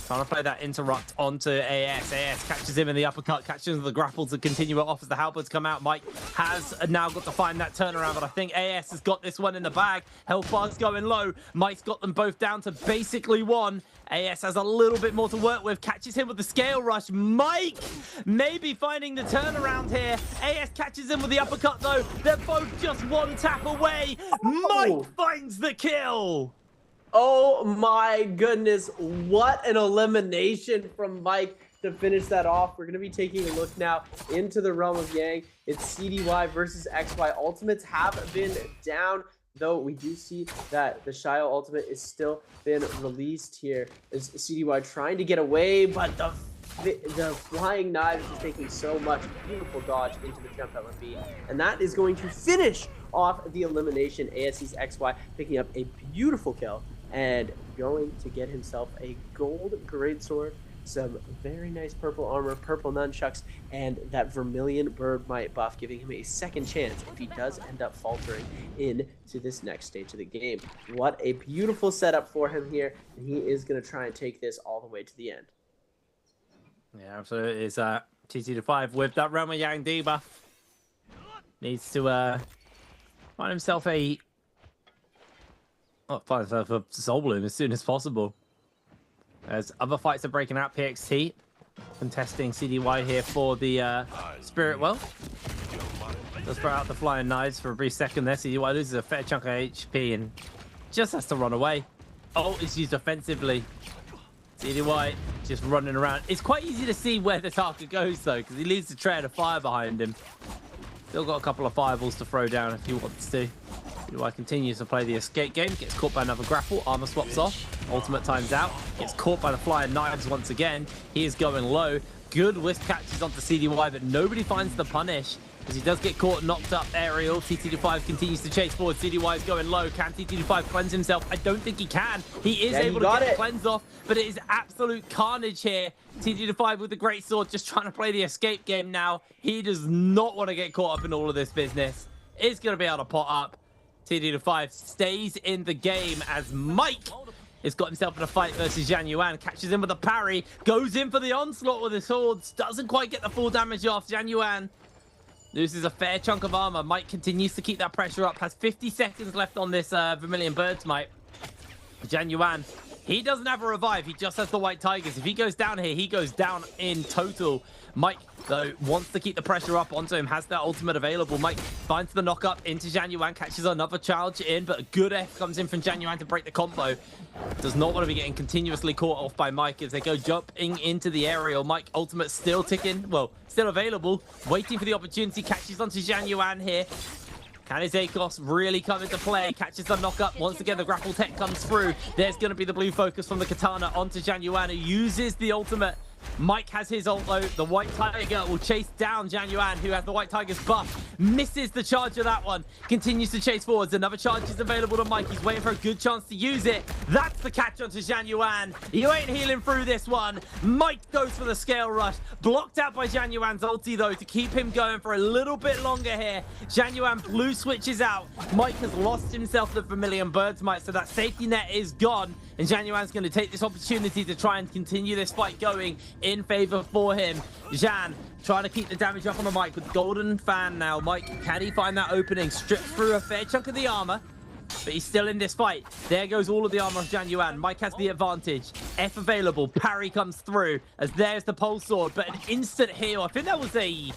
trying to play that interrupt onto AS. AS catches him in the uppercut, catches the grapple to continue it off as the halberds come out. Mike has now got to find that turnaround, but I think AS has got this one in the bag. Health bar's going low. Mike's got them both down to basically 1. AS has a little bit more to work with. Catches him with the scale rush. Mike maybe finding the turnaround here. AS catches him with the uppercut, though. They're both just 1 tap away. Mike finds the kill. Oh my goodness, what an elimination from Mike to finish that off. We're going to be taking a look now into the realm of Yang. It's CDY versus XY. Ultimates have been down, though we do see that the Shio ultimate is still been released here. Is CDY trying to get away, but the flying knives is taking so much. Beautiful dodge into the jump LMB, and that is going to finish off the elimination. ASE's XY picking up a beautiful kill and going to get himself a gold greatsword, some very nice purple armor, purple nunchucks, and that Vermilion Bird Might buff, giving him a second chance if he does end up faltering into this next stage of the game. What a beautiful setup for him here, and he is going to try and take this all the way to the end. Yeah, absolutely. It's TT to 5 with that Roma Yang debuff. Needs to find himself a Soul Bloom as soon as possible. As other fights are breaking out, PXT contesting CDY here for the Spirit Well. Does throw out the flying knives for a brief second there. CDY loses a fair chunk of HP and just has to run away. Oh, it's used offensively. CDY just running around. It's quite easy to see where the Taka goes, though, because he leaves a trail of fire behind him. Still got a couple of fireballs to throw down if he wants to. CDY continues to play the escape game. Gets caught by another grapple. Armor swaps off. Ultimate times out. Gets caught by the flying knives once again. He is going low. Good wisp catches onto CDY, but nobody finds the punish. As he does get caught, knocked up aerial. TT25 continues to chase forward. CDY is going low. Can TT25 cleanse himself? I don't think he can. He is able to get the cleanse off, but it is absolute carnage here. TT25 with the great sword, just trying to play the escape game now. He does not want to get caught up in all of this business. Is going to be able to pot up. TT25 stays in the game as Mike has got himself in a fight versus Zhang Yuan. Catches him with a parry. Goes in for the onslaught with his swords. Doesn't quite get the full damage off. Zhang Yuan loses a fair chunk of armor. Mike continues to keep that pressure up. Has 50 seconds left on this Vermilion Bird's Might. Zhang Yuan, he doesn't have a revive. He just has the White Tigers. If he goes down here, he goes down in total. Mike, though, wants to keep the pressure up onto him. Has that ultimate available. Mike finds the knock-up into Zhang Yuan. Catches another charge in, but a good F comes in from Zhang Yuan to break the combo. Does not want to be getting continuously caught off by Mike as they go jumping into the aerial. Mike, ultimate still ticking. Well, still available. Waiting for the opportunity. Catches onto Zhang Yuan here. Can his ACOS really come into play? Catches the knock-up. Once again, the grapple tech comes through. There's going to be the blue focus from the katana onto Janyuan, who uses the ultimate. Mike has his ult though. The White Tiger will chase down Janyuan, who has the White Tiger's buff. Misses the charge of that one. Continues to chase forwards. Another charge is available to Mike. He's waiting for a good chance to use it. That's the catch onto Janyuan. You ain't healing through this one. Mike goes for the scale rush. Blocked out by Janyuan's ulti though to keep him going for a little bit longer here. Janyuan blue switches out. Mike has lost himself the Vermilion Bird's Might, so that safety net is gone. And Janyuan's going to take this opportunity to try and continue this fight going in favor for him. Jan trying to keep the damage up on the Mike with Golden Fan now. Mike, can he find that opening? Strips through a fair chunk of the armor, but he's still in this fight. There goes all of the armor of Janyuan. Mike has the advantage. F available. Parry comes through as there's the pole sword, but an instant heal. I think that was a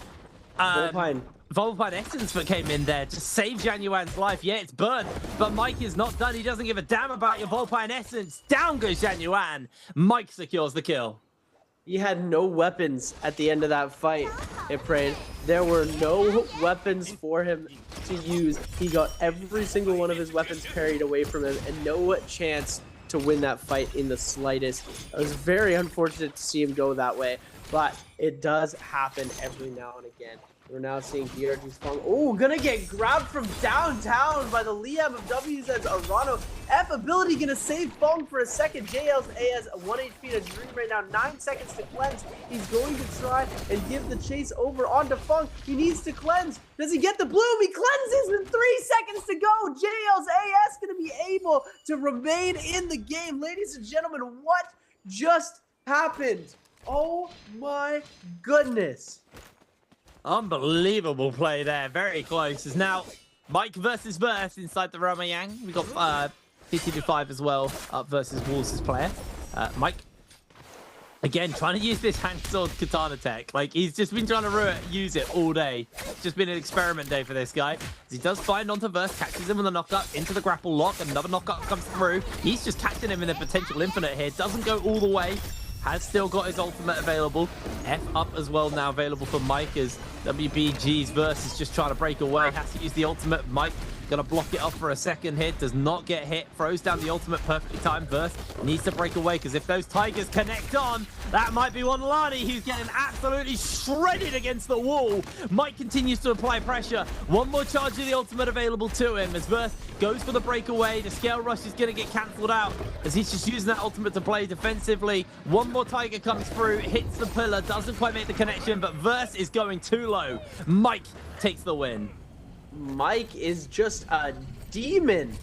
Volpine Essence that came in there to save Janyuan's life. Yeah, it's burned, but Mike is not done. He doesn't give a damn about your Volpine Essence. Down goes Janyuan. Mike secures the kill. He had no weapons at the end of that fight, Ifrain. There were no weapons for him to use. He got every single one of his weapons parried away from him and no chance to win that fight in the slightest. It was very unfortunate to see him go that way, but it does happen every now and again. We're now seeing DRG's Fong. Oh, gonna get grabbed from downtown by the Liam of W's as Arano. F ability gonna save Fong for a second. JL's A has 1 HP to Dream right now. 9 seconds to cleanse. He's going to try and give the chase over onto Fong. He needs to cleanse. Does he get the bloom? He cleanses with 3 seconds to go. JL's AS gonna be able to remain in the game. Ladies and gentlemen, what just happened? Oh my goodness. Unbelievable play there. Very close. Is now Mike versus Verse inside the Ramayang. We got TT5 as well up versus Wolves' player. Mike, again, trying to use this hand-sword katana tech. Like, he's just been trying to use it all day. It's just been an experiment day for this guy. As he does find onto Verse, catches him with a knock-up into the grapple lock. Another knock-up comes through. He's just catching him in a potential infinite here. Doesn't go all the way. Has still got his ultimate available. F up as well now available for Mike as WBG's Verse is just trying to break away. Has to use the ultimate. Mike gonna block it off for a second hit. Does not get hit. Throws down the ultimate perfectly timed. Verse needs to break away because if those Tigers connect on, that might be one Lani who's getting absolutely shredded against the wall. Mike continues to apply pressure. One more charge of the ultimate available to him as Verse goes for the breakaway. The scale rush is gonna get cancelled out as he's just using that ultimate to play defensively. One more Tiger comes through, hits the pillar, doesn't quite make the connection, but Verse is going too low. Mike takes the win. Mike is just a demon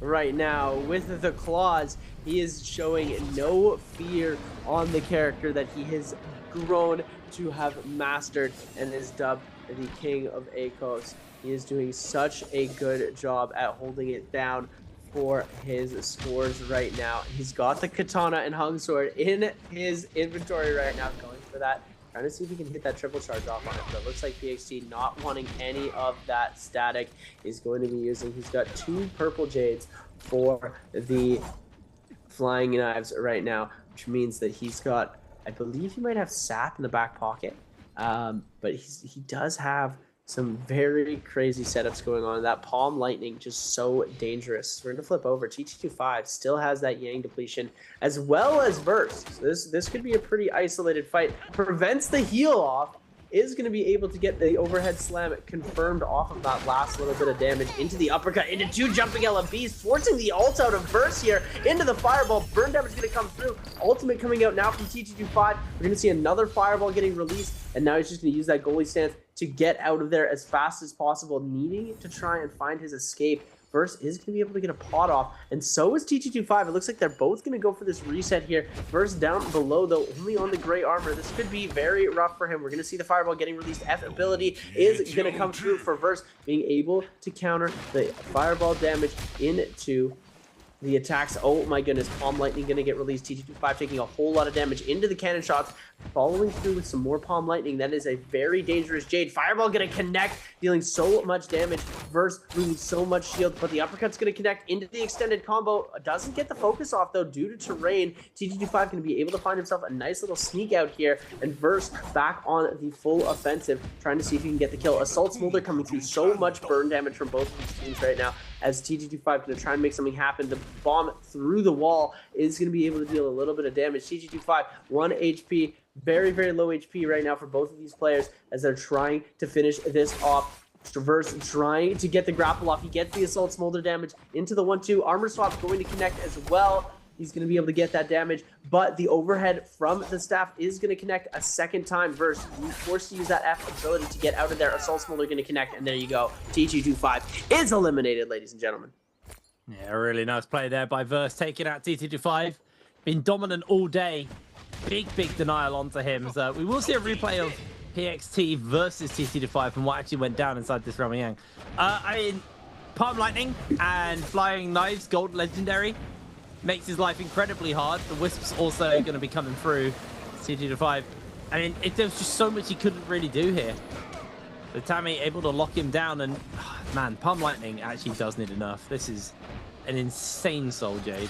right now with the claws. He is showing no fear on the character that he has grown to have mastered and is dubbed the King of ACOS. He is doing such a good job at holding it down for his scores right now. He's got the katana and hung sword in his inventory right now, going for that. Trying to see if he can hit that triple charge off on it, but it looks like PXT not wanting any of that static is going to be using. He's got 2 purple jades for the flying knives right now, which means that he's got, I believe he might have sap in the back pocket, but he does have some very crazy setups going on. That Palm Lightning just so dangerous. We're gonna flip over. TT25 still has that Yang depletion as well as Verse. So this could be a pretty isolated fight. Prevents the heal off. Is going to be able to get the overhead slam confirmed off of that last little bit of damage into the uppercut, into 2 jumping LMBs, forcing the ult out of Verse here into the fireball. Burn damage is going to come through. Ultimate coming out now from TT25. We're going to see another fireball getting released, and now he's just going to use that goalie stance to get out of there as fast as possible, needing to try and find his escape. Verse is going to be able to get a pot off, and so is TT25. It looks like they're both going to go for this reset here. Verse down below, though, only on the gray armor. This could be very rough for him. We're going to see the fireball getting released. F ability is going to come through for Verse, being able to counter the fireball damage into the attacks. Oh my goodness, Palm Lightning gonna get released. TG25 taking a whole lot of damage into the cannon shots, following through with some more Palm Lightning. That is a very dangerous Jade. Fireball gonna connect, dealing so much damage. Verse losing so much shield, but the uppercut's gonna connect into the extended combo. Doesn't get the focus off though due to terrain. TG25 gonna be able to find himself a nice little sneak out here, and Verse back on the full offensive, trying to see if he can get the kill. Assault Smolder coming through, so much burn damage from both of these teams right now, as TG25 gonna try and make something happen. The bomb through the wall is gonna be able to deal a little bit of damage. TG25 1 HP, very, very low HP right now for both of these players as they're trying to finish this off. Verse trying to get the grapple off. He gets the Assault Smolder damage into the 1-2. Armor Swap's going to connect as well. He's going to be able to get that damage, but the overhead from the staff is going to connect a second time. Verse, forced to use that F ability to get out of there. Assault Smolder going to connect, and there you go. TG25 is eliminated, ladies and gentlemen. Yeah, really nice play there by Verse, taking out TG25. Been dominant all day. Big denial onto him. So we will see a replay of PXT versus TG25 and what actually went down inside this Ramyang. I mean, Palm Lightning and Flying Knives, Gold Legendary, makes his life incredibly hard. The Wisp's also going to be coming through TG25. I mean, there's just so much he couldn't really do here. But Tammy able to lock him down, and man, Palm Lightning actually does need enough. This is an insane Soul Jade.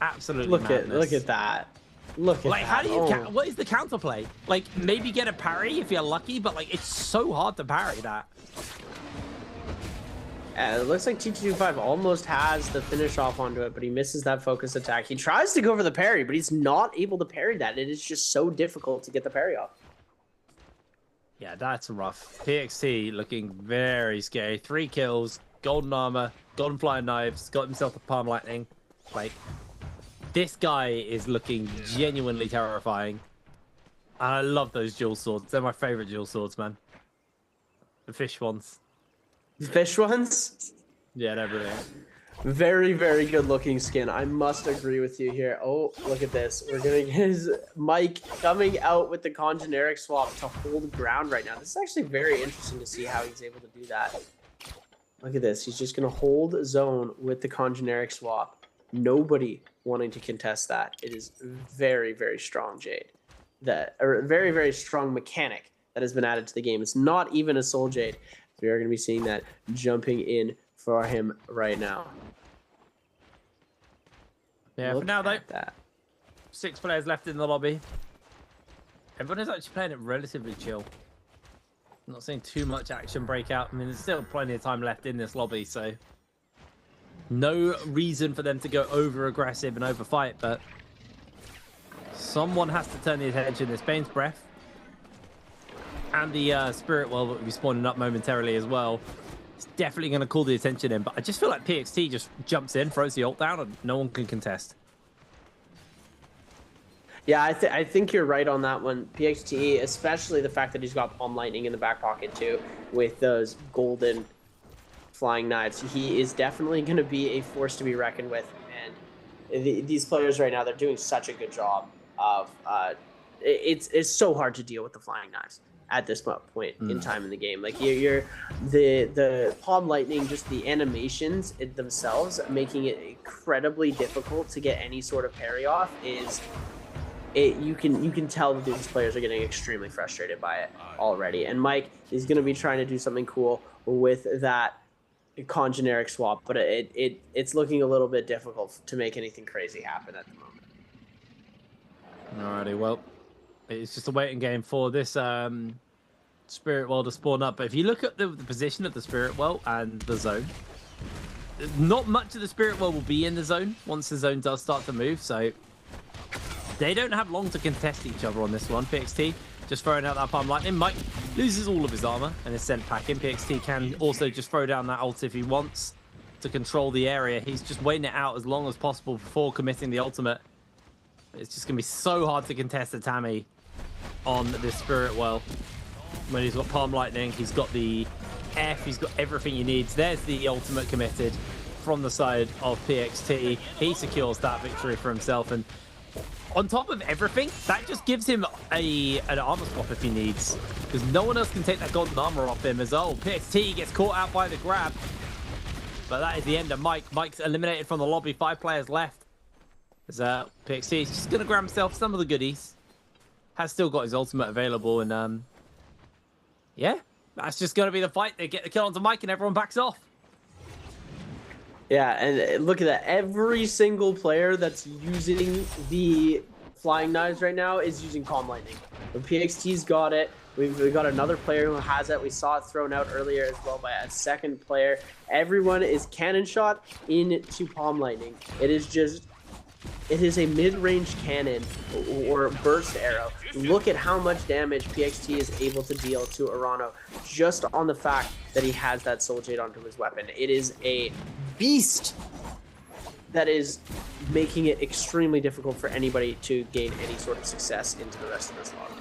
Absolutely madness. Look at that. Look at like, that. how do you what is the counterplay? Like, maybe get a parry if you're lucky, but like, it's so hard to parry that. It looks like TG25 almost has the finish off onto it, but he misses that focus attack. He tries to go for the parry, but he's not able to parry that. It is just so difficult to get the parry off. Yeah, that's rough. PXT looking very scary. 3 kills, golden armor, golden flying knives, got himself a Palm Lightning. Like, this guy is looking genuinely terrifying. And I love those dual swords. They're my favorite dual swords, man. The fish ones. The fish ones? Yeah, they're brilliant. Very, very good looking skin. I must agree with you here. Oh, look at this. We're going to get his Mike coming out with the congeneric swap to hold ground right now. This is actually very interesting to see how he's able to do that. Look at this. He's just going to hold zone with the congeneric swap. Nobody wanting to contest that. It is very, very strong, Jade. Very, very strong mechanic that has been added to the game. It's not even a Soul Jade. We are going to be seeing that jumping in for him right now. Yeah, Look for now, though, at that. 6 players left in the lobby. Everyone is actually playing it relatively chill. I'm not seeing too much action break out. I mean, there's still plenty of time left in this lobby, so no reason for them to go over aggressive and over fight, but someone has to turn the attention. There's Bane's Breath and the Spirit Well that will be spawning up momentarily as well. It's definitely going to call the attention in, but I just feel like PXT just jumps in, throws the ult down, and no one can contest. Yeah, I think you're right on that one. PXT, especially the fact that he's got Palm Lightning in the back pocket too, with those golden flying knives. He is definitely going to be a force to be reckoned with. And these players right now, they're doing such a good job of... it's so hard to deal with the flying knives at this point in time in the game. Like the Palm Lightning, just the animations themselves, making it incredibly difficult to get any sort of parry off is... You can tell that these players are getting extremely frustrated by it already. And Mike is going to be trying to do something cool with that congeneric swap, but it's looking a little bit difficult to make anything crazy happen at the moment. Alrighty, well, it's just a waiting game for this Spirit Well to spawn up. But if you look at the position of the Spirit Well and the zone, not much of the Spirit Well will be in the zone once the zone does start to move, so they don't have long to contest each other on this one. PXT just throwing out that Palm Lightning. Mike loses all of his armor and is sent packing. PXT can also just throw down that ult if he wants to control the area. He's just waiting it out as long as possible before committing the ultimate. It's just going to be so hard to contest the Tammy on this Spirit Well. When he's got Palm Lightning, he's got the F, he's got everything he needs. There's the ultimate committed from the side of PXT. He secures that victory for himself, and on top of everything, that just gives him an armor swap if he needs, because no one else can take that golden armor off him as well. PXT gets caught out by the grab. But that is the end of Mike. Mike's eliminated from the lobby. 5 players left. As PXT is just going to grab himself some of the goodies. Has still got his ultimate available. And yeah, that's just going to be the fight. They get the kill onto Mike and everyone backs off. Yeah, and look at that. Every single player that's using the flying knives right now is using Calm Lightning. The PXT's got it. We've got another player who has it. We saw it thrown out earlier as well by a second player. Everyone is cannon shot into Palm Lightning. It is a mid-range cannon or burst arrow. Look at how much damage PXT is able to deal to Arano just on the fact that he has that Soul Jade onto his weapon. It is a beast that is making it extremely difficult for anybody to gain any sort of success into the rest of this lobby.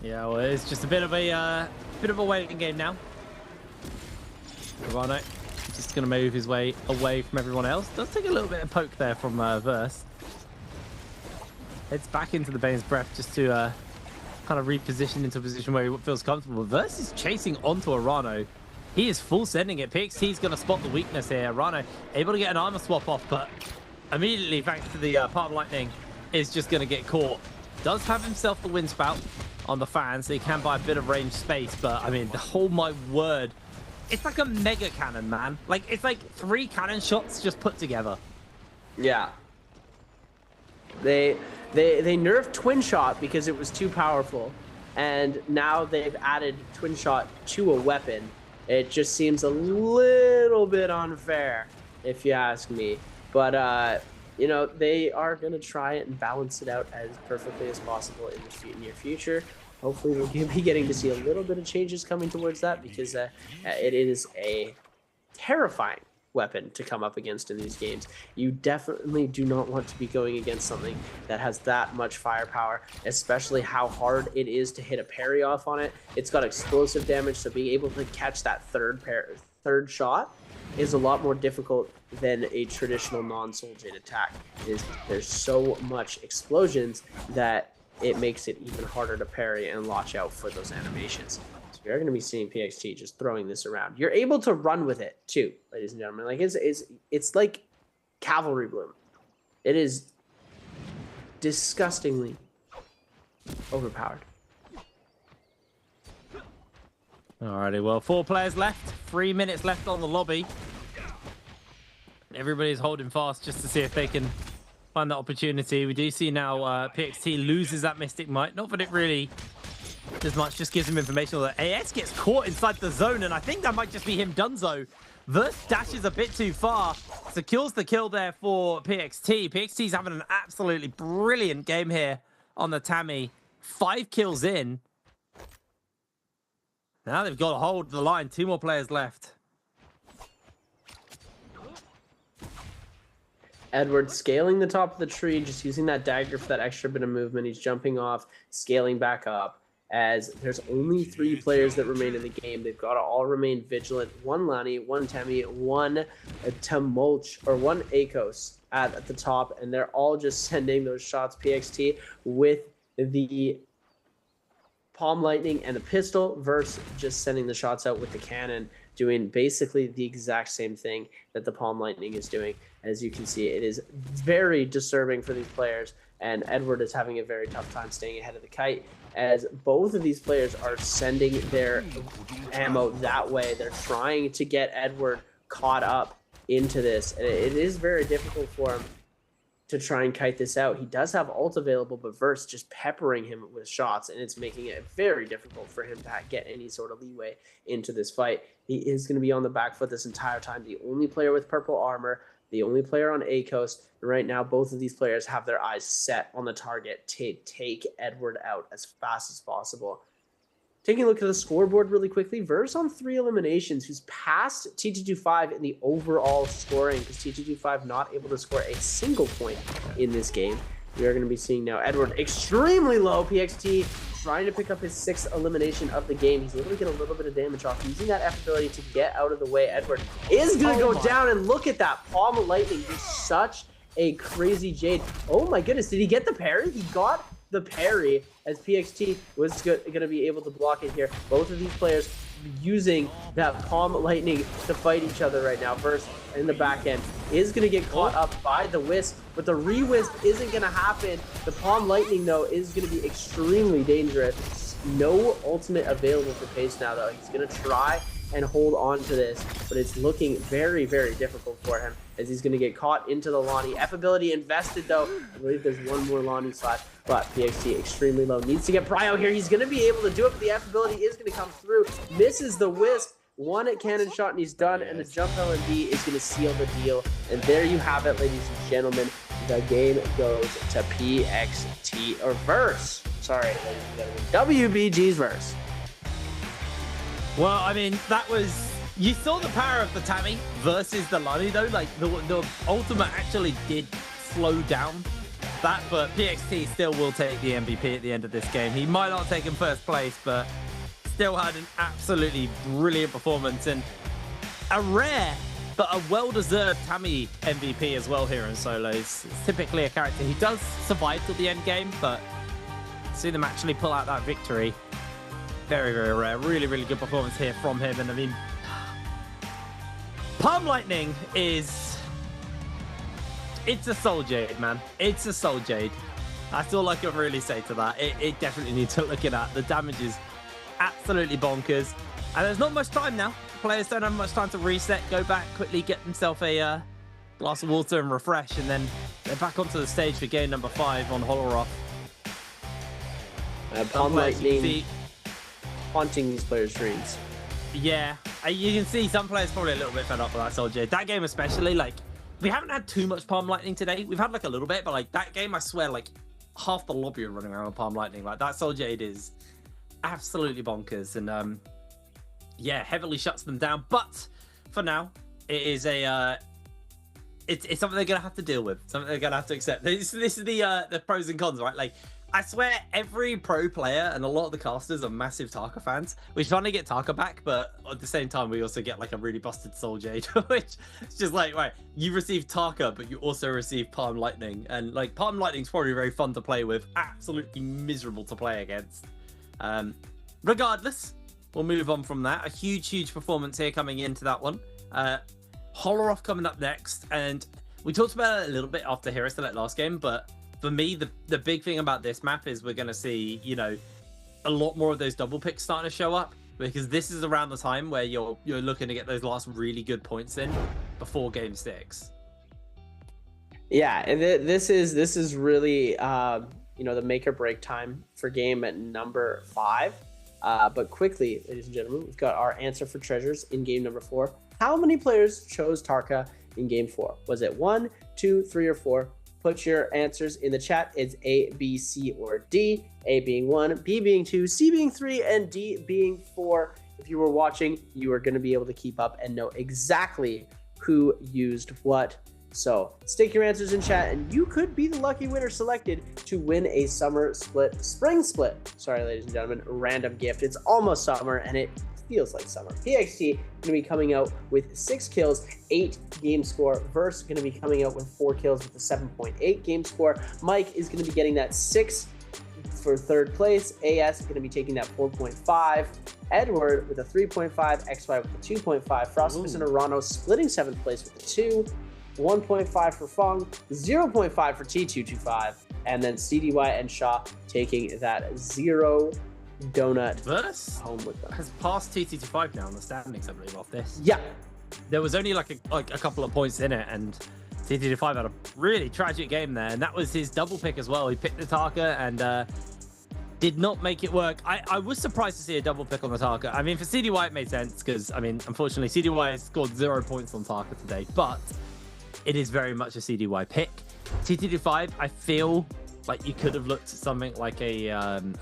Yeah, well, it's just a bit of a waiting game now. Arano just going to move his way away from everyone else. Does take a little bit of poke there from Verse. Heads back into the Bane's Breath just to kind of reposition into a position where he feels comfortable. Verse is chasing onto Arano. He is full sending it. PXT's going to spot the weakness here. Arano able to get an armor swap off, but immediately, thanks to the Palm Lightning, is just going to get caught. Does have himself the wind spout on the fan, so he can buy a bit of range space, but I mean, oh my word. It's like a mega cannon, man. Like, it's like 3 cannon shots just put together. Yeah. They nerfed Twin Shot because it was too powerful, and now they've added Twin Shot to a weapon. It just seems a little bit unfair, if you ask me. But, you know, they are going to try it and balance it out as perfectly as possible in the near future. Hopefully we'll be getting to see a little bit of changes coming towards that, because it is a terrifying weapon to come up against in these games. You definitely do not want to be going against something that has that much firepower, especially how hard it is to hit a parry off on it. It's got explosive damage, so being able to catch that third shot is a lot more difficult than a traditional non-Soul Jade attack. There's so much explosions that it makes it even harder to parry and watch out for those animations. So we are going to be seeing PXT just throwing this around. You're able to run with it too, ladies and gentlemen. Like it's like Cavalry Bloom. It is disgustingly overpowered. Alrighty, well, 4 players left, 3 minutes left on the lobby. Everybody's holding fast just to see if they can find that opportunity. We do see now PXT loses that Mystic Might. Not that it really does much, just gives him information. Although AS gets caught inside the zone, and I think that might just be him donezo. Verse dashes a bit too far, secures the kill there for PXT. PXT's having an absolutely brilliant game here on the Tammy. 5 kills in. Now they've got to hold the line. 2 more players left. Edward scaling the top of the tree, just using that dagger for that extra bit of movement. He's jumping off, scaling back up, as there's only 3 players that remain in the game. They've got to all remain vigilant. 1 Lani, 1 Temi, 1 Tumulch, or 1 Akos at the top, and they're all just sending those shots. PXT with the Palm Lightning and the pistol, versus just sending the shots out with the cannon, doing basically the exact same thing that the Palm Lightning is doing. As you can see, it is very disturbing for these players, and Edward is having a very tough time staying ahead of the kite, as both of these players are sending their ammo that way. They're trying to get Edward caught up into this, and it is very difficult for him to try and kite this out. He does have ult available, but Verse just peppering him with shots, and it's making it very difficult for him to get any sort of leeway into this fight. He is going to be on the back foot this entire time. The only player with purple armor, the only player on A-Coast. Right now, both of these players have their eyes set on the target to take Edward out as fast as possible. Taking a look at the scoreboard really quickly, Verse on 3 eliminations, who's passed T225 in the overall scoring, because T225 not able to score a single point in this game. We are going to be seeing now Edward extremely low. PXT trying to pick up his 6th elimination of the game. He's able to get a little bit of damage off, using that F ability to get out of the way. Edward is going to go down, and look at that Palm Lightning. He's such a crazy Jade. Oh my goodness, did he get the parry? He got the parry as PXT was going to be able to block it here. Both of these players using that Palm Lightning to fight each other right now. Verse in the back end is going to get caught up by the Wisp, but the re-Wisp isn't going to happen. The Palm Lightning, though, is going to be extremely dangerous. No ultimate available for Pace now, though. He's going to try and hold on to this, but it's looking very, very difficult for him as he's going to get caught into the Lonnie. F ability invested, though. I believe there's one more Lonnie slash, but PXT extremely low. Needs to get Prio here. He's going to be able to do it, but the F ability is going to come through. Misses the Wisp. One at cannon shot, and he's done, and the jump LNB is going to seal the deal. And there you have it, ladies and gentlemen. The game goes to PXT, or Verse. Sorry, ladies and gentlemen. WBG's Verse. Well, I mean, that was... You saw the power of the Tammy versus the Lonnie, though. Like, the ultimate actually did slow down that, but PXT still will take the MVP at the end of this game. He might not take him first place, but still had an absolutely brilliant performance and a rare but a well-deserved Tammy MVP as well here in solos. It's typically a character who does survive till the end game, but see them actually pull out that victory. Very, very rare. Really, really good performance here from him. And I mean, Palm Lightning is... It's a Soul Jade, man. It's a Soul Jade. That's all I can really say to that. It definitely needs to look at that. The damage is absolutely bonkers. And there's not much time now. Players don't have much time to reset, go back, quickly get themselves a glass of water and refresh. And then they're back onto the stage for game number 5 on Holoroth. Palm Lightning haunting these players' dreams. Yeah, you can see some players probably a little bit fed up with that Soul Jade. That game especially, like, we haven't had too much Palm Lightning today. We've had like a little bit, but like that game, I swear, like half the lobby are running around with Palm Lightning. Like that Soul Jade is absolutely bonkers, and yeah, heavily shuts them down. But for now, it is a it's something they're gonna have to deal with. Something they're gonna have to accept. This is the pros and cons, right? Like, I swear every pro player and a lot of the casters are massive Tarka fans. We're trying to get Tarka back, but at the same time, we also get like a really busted Soul Jade, which is just like, right, you receive Tarka, but you also receive Palm Lightning. And like Palm Lightning's probably very fun to play with, absolutely miserable to play against. Regardless, we'll move on from that. A huge performance here coming into that one. Holoroth coming up next, and we talked about it a little bit after Hero Select last game, but for me, the big thing about this map is we're going to see, you know, a lot more of those double picks starting to show up, because this is around the time where you're looking to get those last really good points in before game 6. Yeah, and this is really you know, the make or break time for game at number 5. But quickly, ladies and gentlemen, we've got our answer for treasures in game number 4. How many players chose Tarka in game 4? Was it 1, 2, 3, or 4? Put your answers in the chat. It's A, B, C, or D. A being 1, B being 2, C being 3, and D being 4. If you were watching, you are going to be able to keep up and know exactly who used what. So stick your answers in chat, and you could be the lucky winner selected to win a spring split. Sorry, ladies and gentlemen, random gift. It's almost summer, and it feels like summer. PXT going to be coming out with 6 kills, 8 game score. Verse going to be coming out with 4 kills with a 7.8 game score. Mike is going to be getting that 6 for 3rd place. AS is going to be taking that 4.5. Edward with a 3.5. XY with a 2.5. Frostmus and Arano splitting 7th place with a 2. 1.5 for Fong, 0.5 for T225, and then CDY and Shaw taking that 0 donut Verse home with them. has passed T225 now in the standings, I believe, off this. Yeah. There was only like a couple of points in it, and T225 had a really tragic game there, and that was his double pick as well. He picked the Tarka and did not make it work. I was surprised to see a double pick on the Tarka. I mean, for CDY it made sense, because, I mean, unfortunately, CDY has scored 0 points on Tarka today, but it is very much a CDY pick. T225, I feel like you could have looked at something like a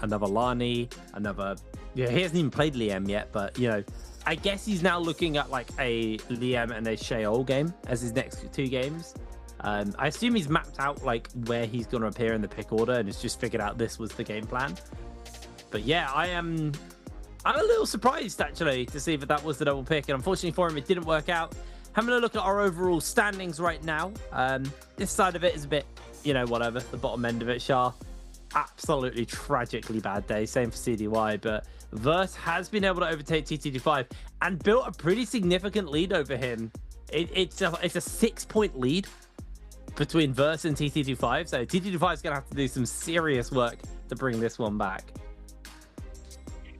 another Lani, another... Yeah, he hasn't even played Liam yet, but, you know, I guess he's now looking at like a Liam and a Sheol game as his next 2 games. I assume he's mapped out like where he's going to appear in the pick order and has just figured out this was the game plan. But yeah, I'm a little surprised actually to see that was the double pick, and unfortunately for him it didn't work out. Having a look at our overall standings right now, this side of it is a bit, you know, whatever. The bottom end of it, Shah, absolutely tragically bad day. Same for CDY, but Verse has been able to overtake TT25 and built a pretty significant lead over him. It's a 6-point lead between Verse and TT25, so TT25 is going to have to do some serious work to bring this one back.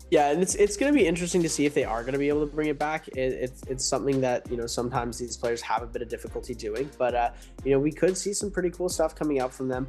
Yeah, and it's going to be interesting to see if they are going to be able to bring it back. It's something that, you know, sometimes these players have a bit of difficulty doing, but you know, we could see some pretty cool stuff coming out from them.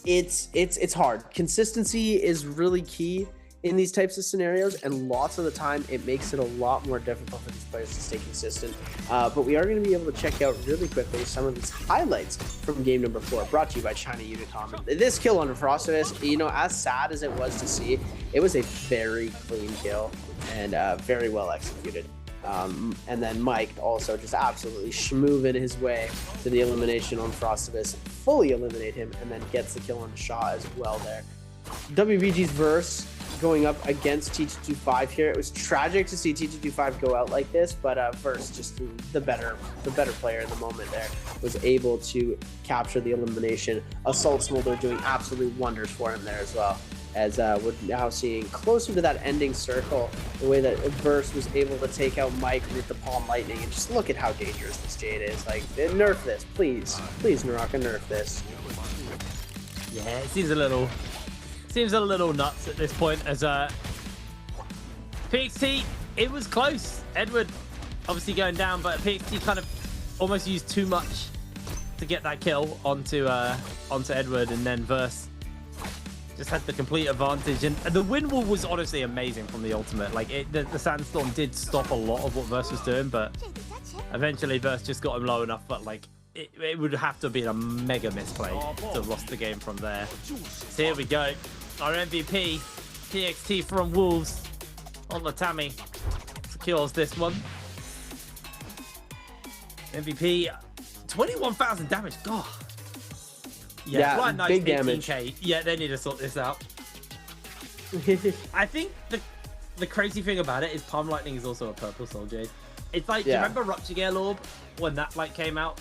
It's hard. Consistency is really key in these types of scenarios, and lots of the time it makes it a lot more difficult for these players to stay consistent. But we are going to be able to check out really quickly some of these highlights from game number 4, brought to you by China Unicom. This kill on Frostivus, you know, as sad as it was to see, it was a very clean kill and very well executed. And then Mike also just absolutely schmooving his way to the elimination on Frostivus, fully eliminate him, and then gets the kill on Shaw as well there. WBG's Verse going up against T225 here. It was tragic to see T225 go out like this, but Verse, just the better player in the moment there, was able to capture the elimination. Assault Smolder doing absolute wonders for him there as well, as we're now seeing closer to that ending circle, the way that Verse was able to take out Mike with the Palm Lightning, and just look at how dangerous this Jade is. Like, nerf this, please, NARAKA, nerf this. Yeah, it seems a little nuts at this point, as PXT, it was close. Edward obviously going down, but PXT kind of almost used too much to get that kill onto Edward, and then Verse just had the complete advantage. And the wind wall was honestly amazing from the ultimate. Like, the sandstorm did stop a lot of what Verse was doing, but eventually Verse just got him low enough. But like, it would have to have been a mega misplay to have lost the game from there. So here we go. Our MVP, PXT from Wolves, on the Tammy, secures this one. MVP, 21,000 damage. God. Yeah, Blind Knight's big damage. 18K. Yeah, they need to sort this out. I think the crazy thing about it is Palm Lightning is also a purple Soul Jade. It's like, do you remember Rupture Gale Orb when that like came out?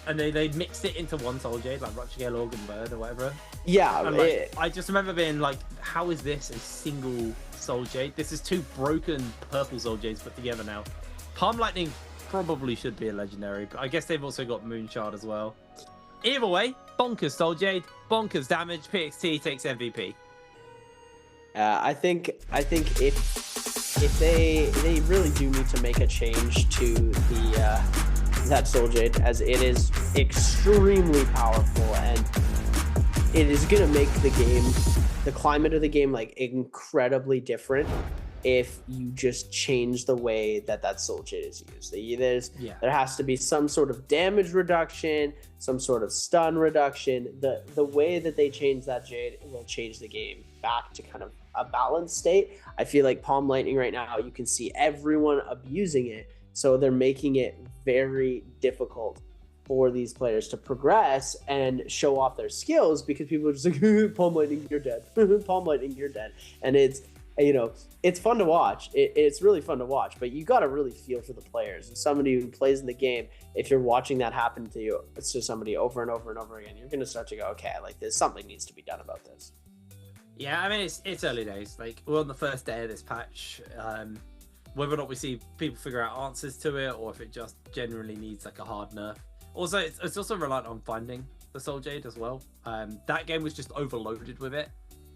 And they mixed it into one Soul Jade, like Rupture Gale Orb and Bird or whatever. Yeah, and, like, I just remember being like, how is this a single Soul Jade? This is 2 broken purple Soul Jades put together now. Palm Lightning probably should be a legendary, but I guess they've also got Moonshard as well. Either way, bonkers Soul Jade, bonkers damage. PXT takes MVP. I think if they really do need to make a change to the that Soul Jade, as it is extremely powerful, and it is gonna make the game, the climate of the game, like incredibly different if you just change the way that Soul Jade is used. There has to be some sort of damage reduction, some sort of stun reduction. The way that they change that Jade will change the game back to kind of a balanced state. I feel like Palm Lightning right now, you can see everyone abusing it, so they're making it very difficult for these players to progress and show off their skills, because people are just like, Palm Lightning, you're dead. Palm Lightning, you're dead. And it's, you know, it's fun to watch. It's really fun to watch, but you got to really feel for the players. And somebody who plays in the game, if you're watching that happen to you, it's to somebody over and over and over again, you're going to start to go, okay, like something needs to be done about this. Yeah, I mean, it's early days. Like, we're on the first day of this patch. Whether or not we see people figure out answers to it, or if it just generally needs like a hard nerf. Also, it's also reliant on finding the Soul Jade as well. That game was just overloaded with it.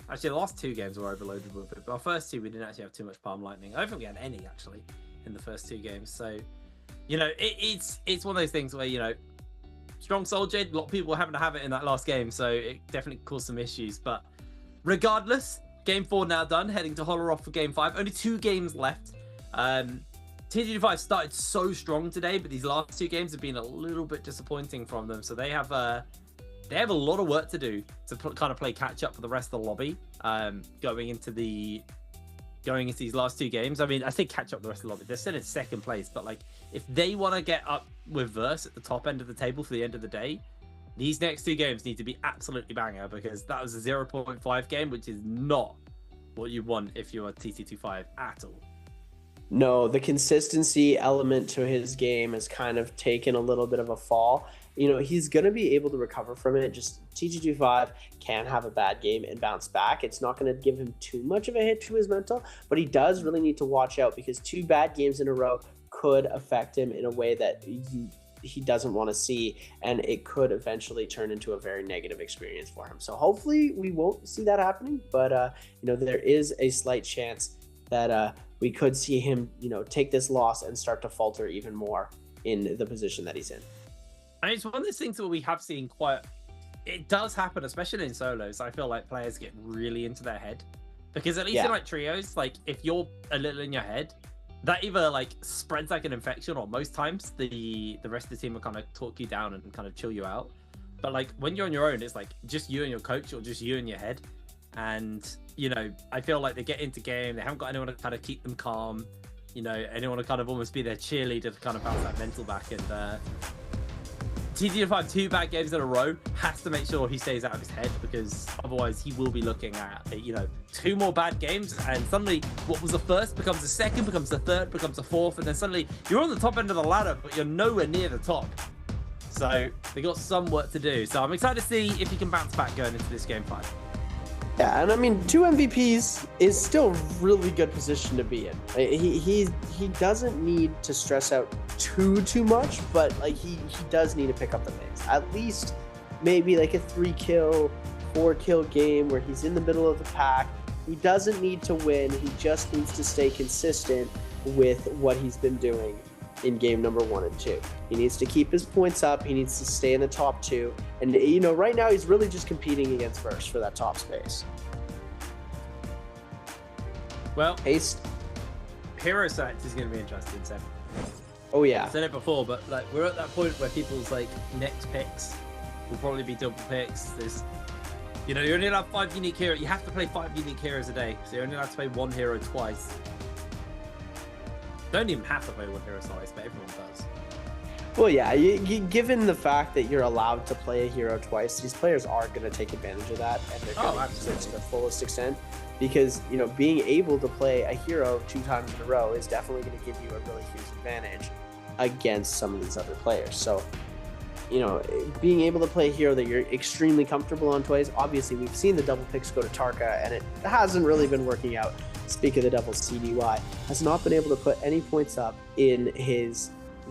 Actually, the last 2 games were overloaded with it, but our first 2 we didn't actually have too much Palm Lightning. I don't think we had any actually in the first 2 games. So, you know, it's one of those things where, you know, strong Soul Jade, a lot of people happen to have it in that last game, so it definitely caused some issues. But regardless, game 4 now done, heading to Holler off for game 5. Only 2 games left. TG5 started so strong today, but these last 2 games have been a little bit disappointing from them. So they have a lot of work to do to kind of play catch up for the rest of the lobby, going into these last 2 games. I mean, I say catch up the rest of the lobby. They're still in 2nd place, but like, if they want to get up with Verse at the top end of the table for the end of the day, these next 2 games need to be absolutely banger, because that was a 0.5 game, which is not what you want if you're TC25 at all. No, the consistency element to his game has kind of taken a little bit of a fall. You know, he's going to be able to recover from it. Just TG25 can have a bad game and bounce back. It's not going to give him too much of a hit to his mental, but he does really need to watch out because 2 bad games in a row could affect him in a way that he doesn't want to see, and it could eventually turn into a very negative experience for him. So hopefully we won't see that happening, but you know, there is a slight chance that we could see him, you know, take this loss and start to falter even more in the position that he's in. And it's one of those things that we have seen quite, it does happen, especially in solos. I feel like players get really into their head, because at least in like trios, like if you're a little in your head, that either like spreads like an infection, or most times the rest of the team will kind of talk you down and kind of chill you out. But like when you're on your own, it's like just you and your coach, or just you and your head. And you know, I feel like they get into game, they haven't got anyone to kind of keep them calm, you know, anyone to kind of almost be their cheerleader to kind of bounce that mental back. And TG25 2 bad games in a row has to make sure he stays out of his head, because otherwise he will be looking at, you know, 2 more bad games, and suddenly what was the first becomes the second, becomes the third, becomes the fourth, and then suddenly you're on the top end of the ladder, but you're nowhere near the top. So they got some work to do. So I'm excited to see if he can bounce back going into this game 5. Yeah, and I mean, 2 MVPs is still a really good position to be in. He doesn't need to stress out too much, but like he does need to pick up the pace. At least maybe like a 3-kill, 4-kill game where he's in the middle of the pack. He doesn't need to win. He just needs to stay consistent with what he's been doing in game number 1 and 2. He needs to keep his points up. He needs to stay in the top 2. And, you know, right now he's really just competing against Verse for that top space. Well, Haste. hero select is going to be interesting, Sam. Oh, yeah. I've said it before, but like we're at that point where people's like next picks will probably be double picks. There's, you know, you only allowed 5 unique heroes. You have to play 5 unique heroes a day, so you're only allowed to play 1 hero twice. Don't even have to play 1 hero twice, but everyone does. Well, yeah, given the fact that you're allowed to play a hero twice, these players are going to take advantage of that, and they're going to use it to the fullest extent. Because, you know, being able to play a hero 2 times in a row is definitely going to give you a really huge advantage against some of these other players. So, you know, being able to play a hero that you're extremely comfortable on twice, obviously we've seen the double picks go to Tarka, and it hasn't really been working out. Speak of the devil, CDY has not been able to put any points up in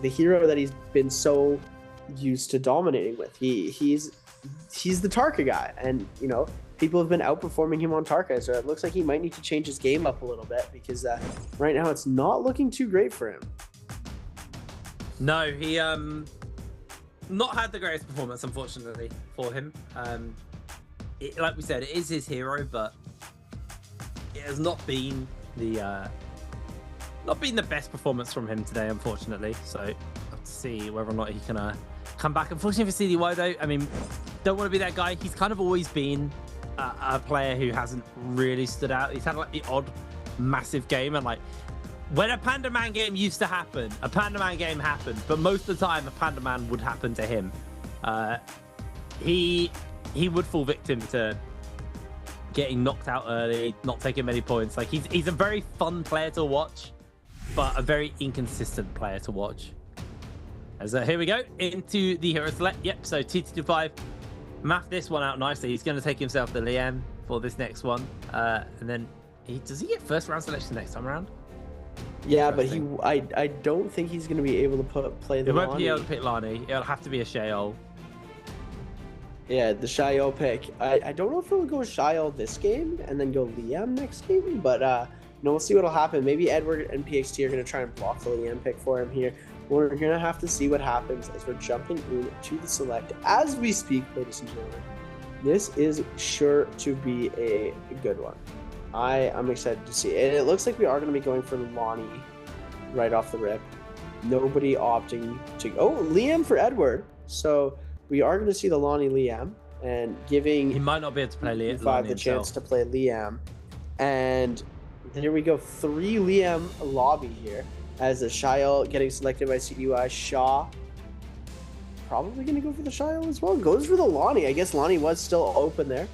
the hero that he's been so used to dominating with. He's the Tarka guy, and you know, people have been outperforming him on Tarka, so it looks like he might need to change his game up a little bit, because right now it's not looking too great for him. No, he not had the greatest performance, unfortunately, for him. Like we said, it is his hero, but it has not been the best performance from him today, unfortunately. So let's see whether or not he can come back. Unfortunately for CDY, though, I mean, don't want to be that guy. He's kind of always been a player who hasn't really stood out. He's had like the odd massive game, and like when a Panda Man game used to happen, a Panda Man game happened, but most of the time a Panda Man would happen to him. He would fall victim to getting knocked out early, not taking many points. Like he's a very fun player to watch, but a very inconsistent player to watch. As here we go into the hero select. Yep, so TT25 mapped this one out nicely. He's going to take himself the Liam for this next one, and then does he get first round selection next time around? Yeah, but I don't think he's going to be able to play the He won't Lani. be able to pick Lani. It'll have to be a Shaol. Yeah, the Shaol pick. I don't know if he'll go Shaol this game and then go Liam next game, but you know, we'll see what'll happen. Maybe Edward and PXT are going to try and block the Liam pick for him here. We're going to have to see what happens as we're jumping into the select as we speak, ladies and gentlemen. This is sure to be a good one. I'm excited to see it. It looks like we are going to be going for Lonnie right off the rip. Nobody opting to go. Oh, Liam for Edward. So we are going to see the Lonnie Liam and giving He might not be able to play Liam. the chance to play Liam. And here we go. 3 Liam lobby here as a Shael getting selected by CDY. Shaw probably going to go for the Shael as well. Goes for the Lonnie. I guess Lonnie was still open there.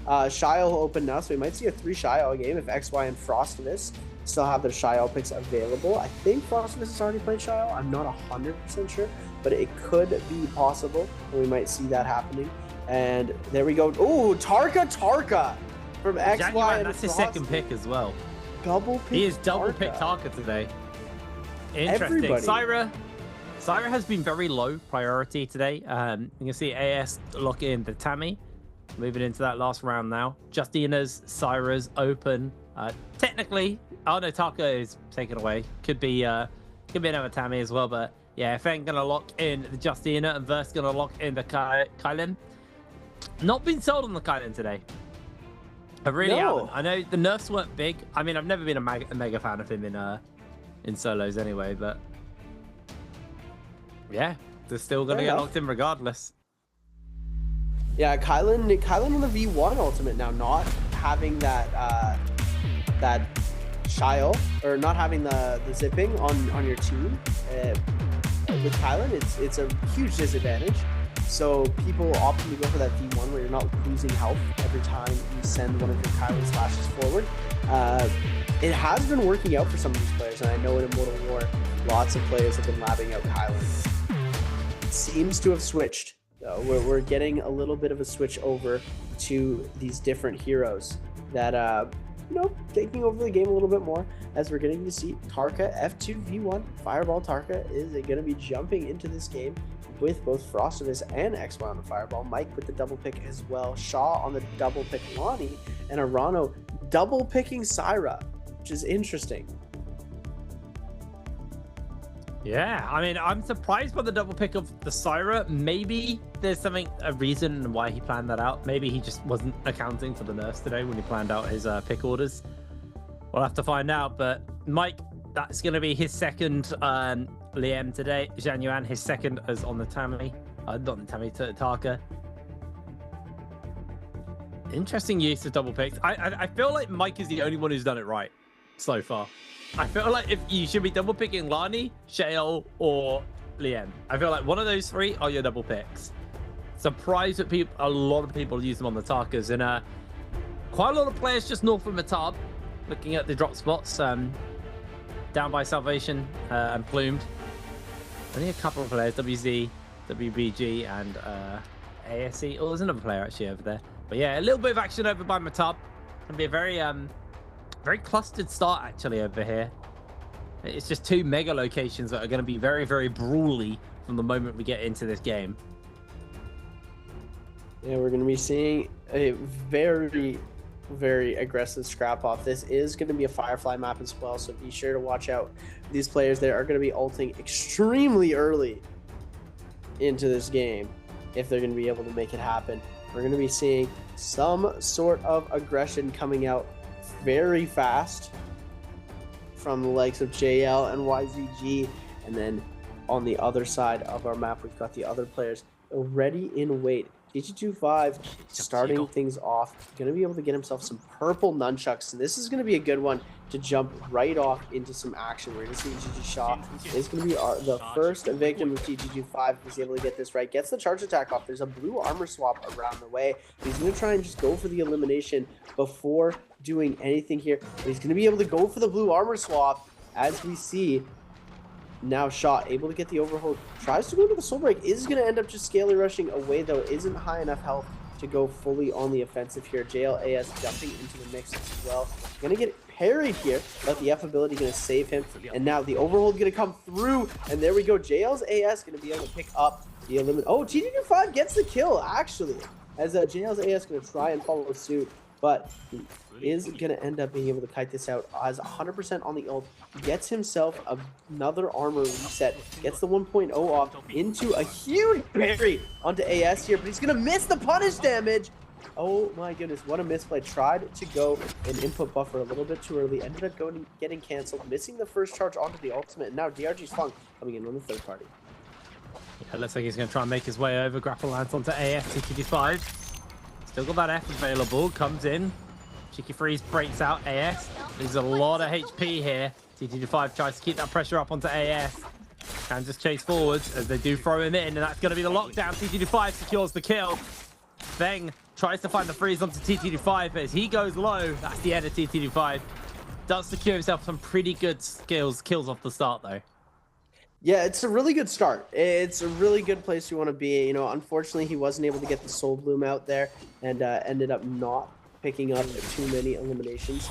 Shael open now, so we might see a 3 Shael game if XY and Frost this. still have their Shio picks available. I think Frostus has already played Shio. I'm not 100% sure, but it could be possible. We might see that happening. And there we go. Oh, Tarka from XY. January, that's his second pick as well. Double pick. He is double pick Tarka today. Interesting. Everybody. Syra has been very low priority today. You can see AS lock in the Tammy. Moving into that last round now. Justina's, Syra's open. Technically, oh no, Tarka is taken away. Could be another Tammy as well, but yeah, Feng gonna lock in the Justina and Verse gonna lock in the Kylan. Not been sold on the Kylan today. I really haven't. I know the nerfs weren't big. I mean, I've never been a mega fan of him in solos anyway, but yeah, they're still gonna get locked in regardless. Yeah, Kylan on the V1 ultimate now, not having that Shio, or not having the zipping on your team. With Kylan, it's a huge disadvantage. So people opting to go for that V1 where you're not losing health every time you send one of your Kylan slashes forward. It has been working out for some of these players, and I know in Immortal War, lots of players have been labbing out Kylan. It seems to have switched. We're getting a little bit of a switch over to these different heroes that, taking over the game a little bit more, as we're getting to see Tarka F2 V1. Fireball Tarka is going to be jumping into this game with both Frostinus and XY on the Fireball. Mike with the double pick as well. Shaw on the double pick Lonnie, and Arano double picking Syra, which is interesting. Yeah, I mean, I'm surprised by the double pick of the Syra. Maybe there's a reason why he planned that out. Maybe he just wasn't accounting for the nerfs today when he planned out his pick orders. We'll have to find out. But Mike, that's going to be his second Liam today. Januan, his second as on the Tammy. Not the Tammy, Tarka. Interesting use of double picks. I feel like Mike is the only one who's done it right so far. I feel like if you should be double picking Lani, Shale, or Liam. I feel like one of those three are your double picks. Surprised that a lot of people use them on the Tarkas, and quite a lot of players just north of Matab, looking at the drop spots, down by Salvation and Plumed. Only a couple of players, WZ, WBG, and ASC. Oh, there's another player actually over there. But yeah, a little bit of action over by Matab. Gonna be a very clustered start actually over here. It's just two mega locations that are going to be very, very brawly from the moment we get into this game. Yeah, we're going to be seeing a very, very aggressive scrap off. This is going to be a Firefly map as well, so be sure to watch out. These players there are going to be ulting extremely early into this game if they're going to be able to make it happen. We're going to be seeing some sort of aggression coming out very fast from the likes of JL and YZG, and then on the other side of our map we've got the other players already in wait. TG25 starting things off, going to be able to get himself some purple nunchucks, and this is going to be a good one to jump right off into some action. We're going to see GG Shaw is going to be the first victim of TG25 if he's able to get this right. Gets the charge attack off. There's a blue armor swap around the way. He's going to try and just go for the elimination before doing anything here. But he's going to be able to go for the blue armor swap, as we see. Now Shaw able to get the overhold, tries to go to the soul break, is going to end up just scaly rushing away though, isn't high enough health to go fully on the offensive here. JLAS jumping into the mix as well. Going to get parried here, but the F ability going to save him, and now the overhold going to come through, and there we go. JL's AS going to be able to pick up the eliminate. Oh, TG25 gets the kill actually, as JL's AS going to try and follow suit, but he is going to end up being able to kite this out as 100% on the ult. Gets himself another armor reset, gets the 1.0 off into a huge parry onto AS here, but he's going to miss the punish damage. Oh my goodness, what a misplay. Tried to go and input buffer a little bit too early, ended up getting canceled, missing the first charge onto the ultimate, and now DRG's Funk coming in on the third party. Yeah, looks like he's going to try and make his way over, grapple lance onto AS, TG5. Still got that F available, comes in. Cheeky freeze breaks out AS. There's a lot of HP here. TG5 tries to keep that pressure up onto AS. Can just chase forwards as they do throw him in, and that's going to be the lockdown. TG5 secures the kill. Feng tries to find the freeze onto TT25, but as he goes low, that's the end of TT25. does secure himself some pretty good kills off the start, though. Yeah, it's a really good start. It's a really good place you want to be. You know, unfortunately, he wasn't able to get the Soul Bloom out there and ended up not picking up too many eliminations.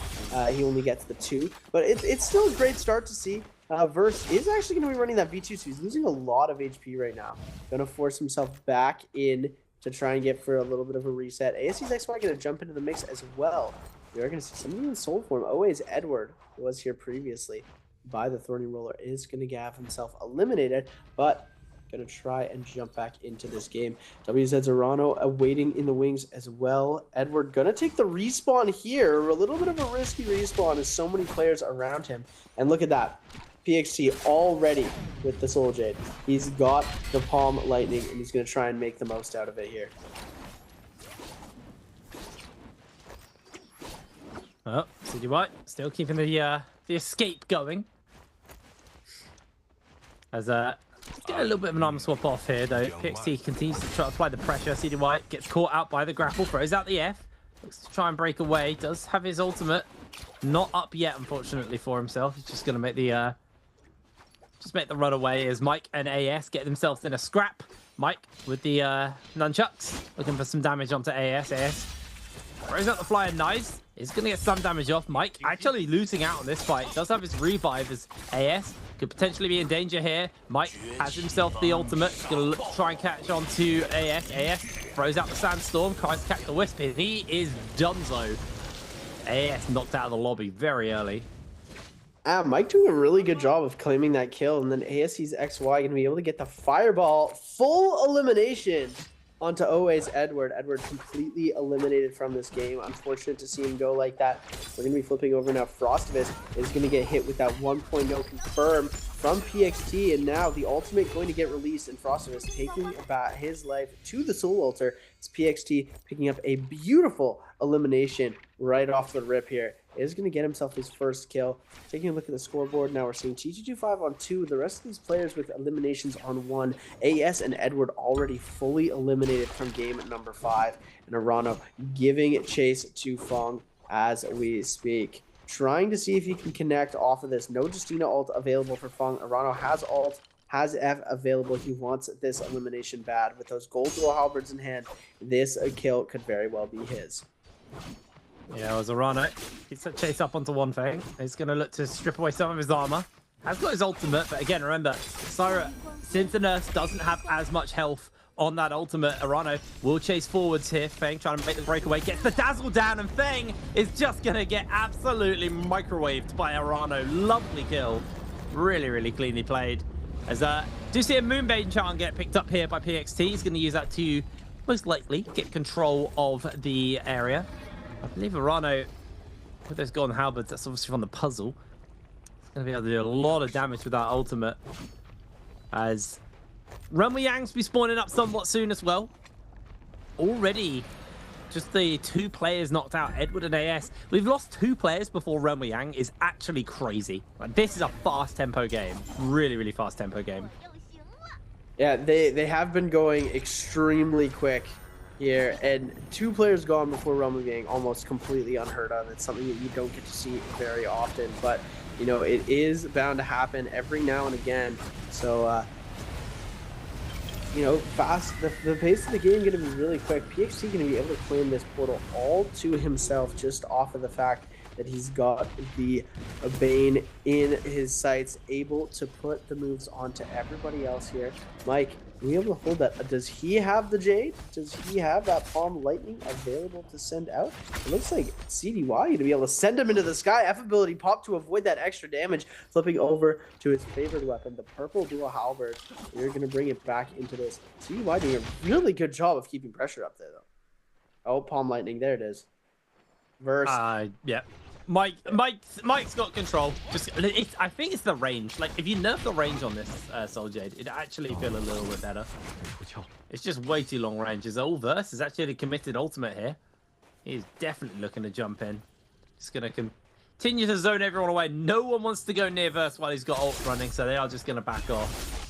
He only gets the 2. But it's still a great start to see. Verse is actually going to be running that V2, so he's losing a lot of HP right now. Going to force himself back in to try and get for a little bit of a reset. ASC's XY going to jump into the mix as well. We are going to see something in soul form. Always Edward was here previously by the Thorny Roller, is going to have himself eliminated, but going to try and jump back into this game. WZ's Arano awaiting in the wings as well. Edward going to take the respawn here. A little bit of a risky respawn as so many players around him. And look at that. PXT already with the Soul Jade. He's got the Palm Lightning, and he's going to try and make the most out of it here. Oh, CDY still keeping the escape going. As let's get a little bit of an armor swap off here, though. PXT continues to try to apply the pressure. CDY gets caught out by the grapple, throws out the F. Looks to try and break away. Does have his ultimate. Not up yet, unfortunately, for himself. He's just going to make the run away as Mike and AS get themselves in a scrap. Mike with the nunchucks, looking for some damage onto AS. AS throws out the flying knives. Is going to get some damage off. Mike actually losing out on this fight. Does have his revive as AS. Could potentially be in danger here. Mike has himself the ultimate. He's going to try and catch on to AS. AS throws out the sandstorm. Tries to catch the wisp. He is donezo. AS knocked out of the lobby very early. Mike doing a really good job of claiming that kill, and then ASC's XY going to be able to get the fireball. Full elimination onto Always Edward. Edward completely eliminated from this game. Unfortunate to see him go like that. We're going to be flipping over now. Frostivus is going to get hit with that 1.0 confirm from PXT, and now the ultimate going to get released, and Frostivus taking back his life to the Soul Altar. It's PXT picking up a beautiful elimination right off the rip here. Is going to get himself his first kill. Taking a look at the scoreboard now, we're seeing T225 on 2. The rest of these players with eliminations on 1. AS and Edward already fully eliminated from game number 5. And Arano giving chase to Fong as we speak. Trying to see if he can connect off of this. No Justina ult available for Fong. Arano has ult, has F available. He wants this elimination bad. With those gold dual halberds in hand, this kill could very well be his. Yeah, it was Arano. He's chase up onto One Fang. He's going to look to strip away some of his armor. Has got his ultimate, but again, remember, Syra, since the nurse doesn't have as much health on that ultimate, Arano will chase forwards here. Fang trying to make the breakaway, gets the dazzle down, and Fang is just going to get absolutely microwaved by Arano. Lovely kill. Really, really cleanly played. As do see a Moonbane chant get picked up here by PXT. He's going to use that to most likely get control of the area. I believe Arano, with those golden halberds, that's obviously from the puzzle. He's going to be able to do a lot of damage with that ultimate. As Renwei Yang's be spawning up somewhat soon as well. Already, just the 2 players knocked out, Edward and AS. We've lost 2 players before Renwei Yang is actually crazy. Like, this is a fast tempo game. Really, really fast tempo game. Yeah, they have been going extremely quick here, and 2 players gone before Renwei being almost completely unheard of. It's something that you don't get to see very often, but you know, it is bound to happen every now and again. So you know, fast, the pace of the game going to be really quick. PXT going to be able to claim this portal all to himself just off of the fact that he's got the Bane in his sights, able to put the moves onto everybody else here. Mike, are we able to hold that? Does he have the Jade? Does he have that Palm Lightning available to send out? It looks like CDY going to be able to send him into the sky. F ability pop to avoid that extra damage. Flipping over to his favorite weapon, the purple dual halberd. We're going to bring it back into this. CDY doing a really good job of keeping pressure up there, though. Oh, Palm Lightning. There it is. Verse. Yeah. Mike's got control. I think it's the range. Like, if you nerf the range on this Soul Jade, it'd actually feel a little bit better. It's just way too long range. His old Verse has actually committed ultimate here. He's definitely looking to jump in. He's going to continue to zone everyone away. No one wants to go near Verse while he's got ult running, so they are just going to back off.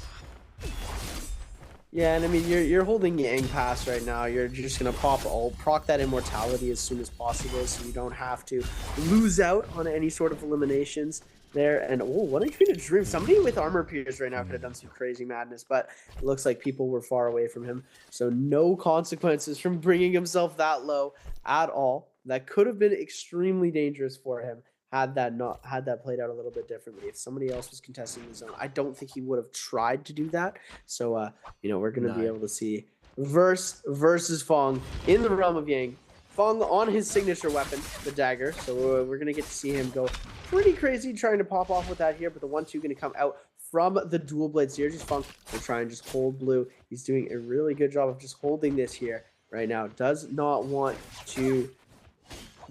Yeah, and I mean, you're holding Yang Pass right now. You're just gonna proc that immortality as soon as possible, so you don't have to lose out on any sort of eliminations there. And oh, what a creative dream! Somebody with armor pierce right now could have done some crazy madness, but it looks like people were far away from him, so no consequences from bringing himself that low at all. That could have been extremely dangerous for him. Had that played out a little bit differently. If somebody else was contesting the zone, I don't think he would have tried to do that. So, you know, we're going to be able to see versus Fong in the realm of Yang. Fong on his signature weapon, the dagger. So we're going to get to see him go pretty crazy trying to pop off with that here. But the 1-2 going to come out from the dual blade series. Fong will try and just hold blue. He's doing a really good job of just holding this here right now. Does not want to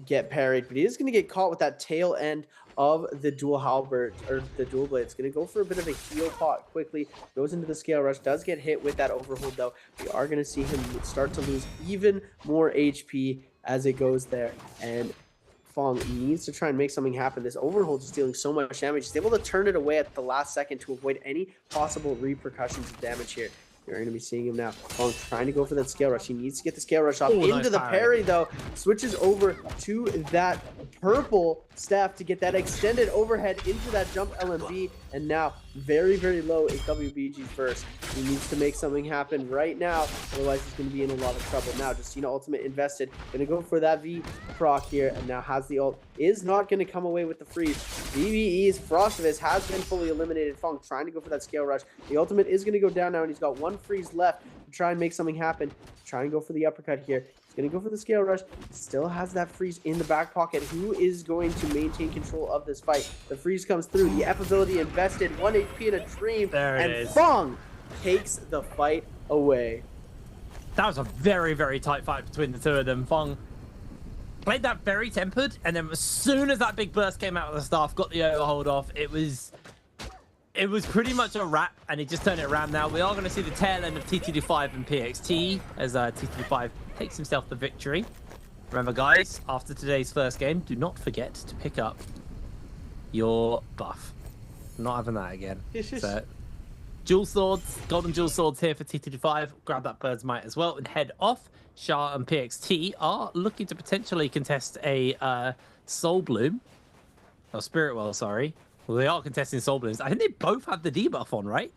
get parried, but he is going to get caught with that tail end of the dual halberd, or the dual blade. It's going to go for a bit of a heal pot quickly, goes into the scale rush, does get hit with that overhold though. We are going to see him start to lose even more HP as it goes there, and Fong needs to try and make something happen. This overhold is dealing so much damage. He's able to turn it away at the last second to avoid any possible repercussions of damage here. You're going to be seeing him now. Fong trying to go for that scale rush. He needs to get the scale rush off into the parry, though. Switches over to that purple staff to get that extended overhead into that jump LMB. And now, very, very low is WBG's first. He needs to make something happen right now. Otherwise, he's going to be in a lot of trouble. Now, Justina ultimate invested. Going to go for that V proc here. And now has the ult. Is not going to come away with the freeze. VVE's Frostivus has been fully eliminated. Fong trying to go for that scale rush. The ultimate is going to go down now. And he's got one freeze left to try and make something happen. Try and go for the uppercut here. He's going to go for the scale rush. Still has that freeze in the back pocket. Who is going to maintain control of this fight? The freeze comes through. The F ability invested. 1 HP in a dream. There it and is. Fong takes the fight away. That was a very, very tight fight between the two of them. Fong played that very tempered, and then as soon as that big burst came out of the staff, got the overhold off, it was pretty much a wrap, and he just turned it around. Now we are going to see the tail end of TTD5 and PXT as TTD5 takes himself the victory. Remember, guys, after today's first game, do not forget to pick up your buff. Not having that again. So, dual swords, golden dual swords here for TTD5. Grab that bird's mite as well and head off. Shah and PXT are looking to potentially contest a Soul Bloom. Oh, Spirit Well, sorry. Well, they are contesting Soul Blooms. I think they both have the debuff on, right?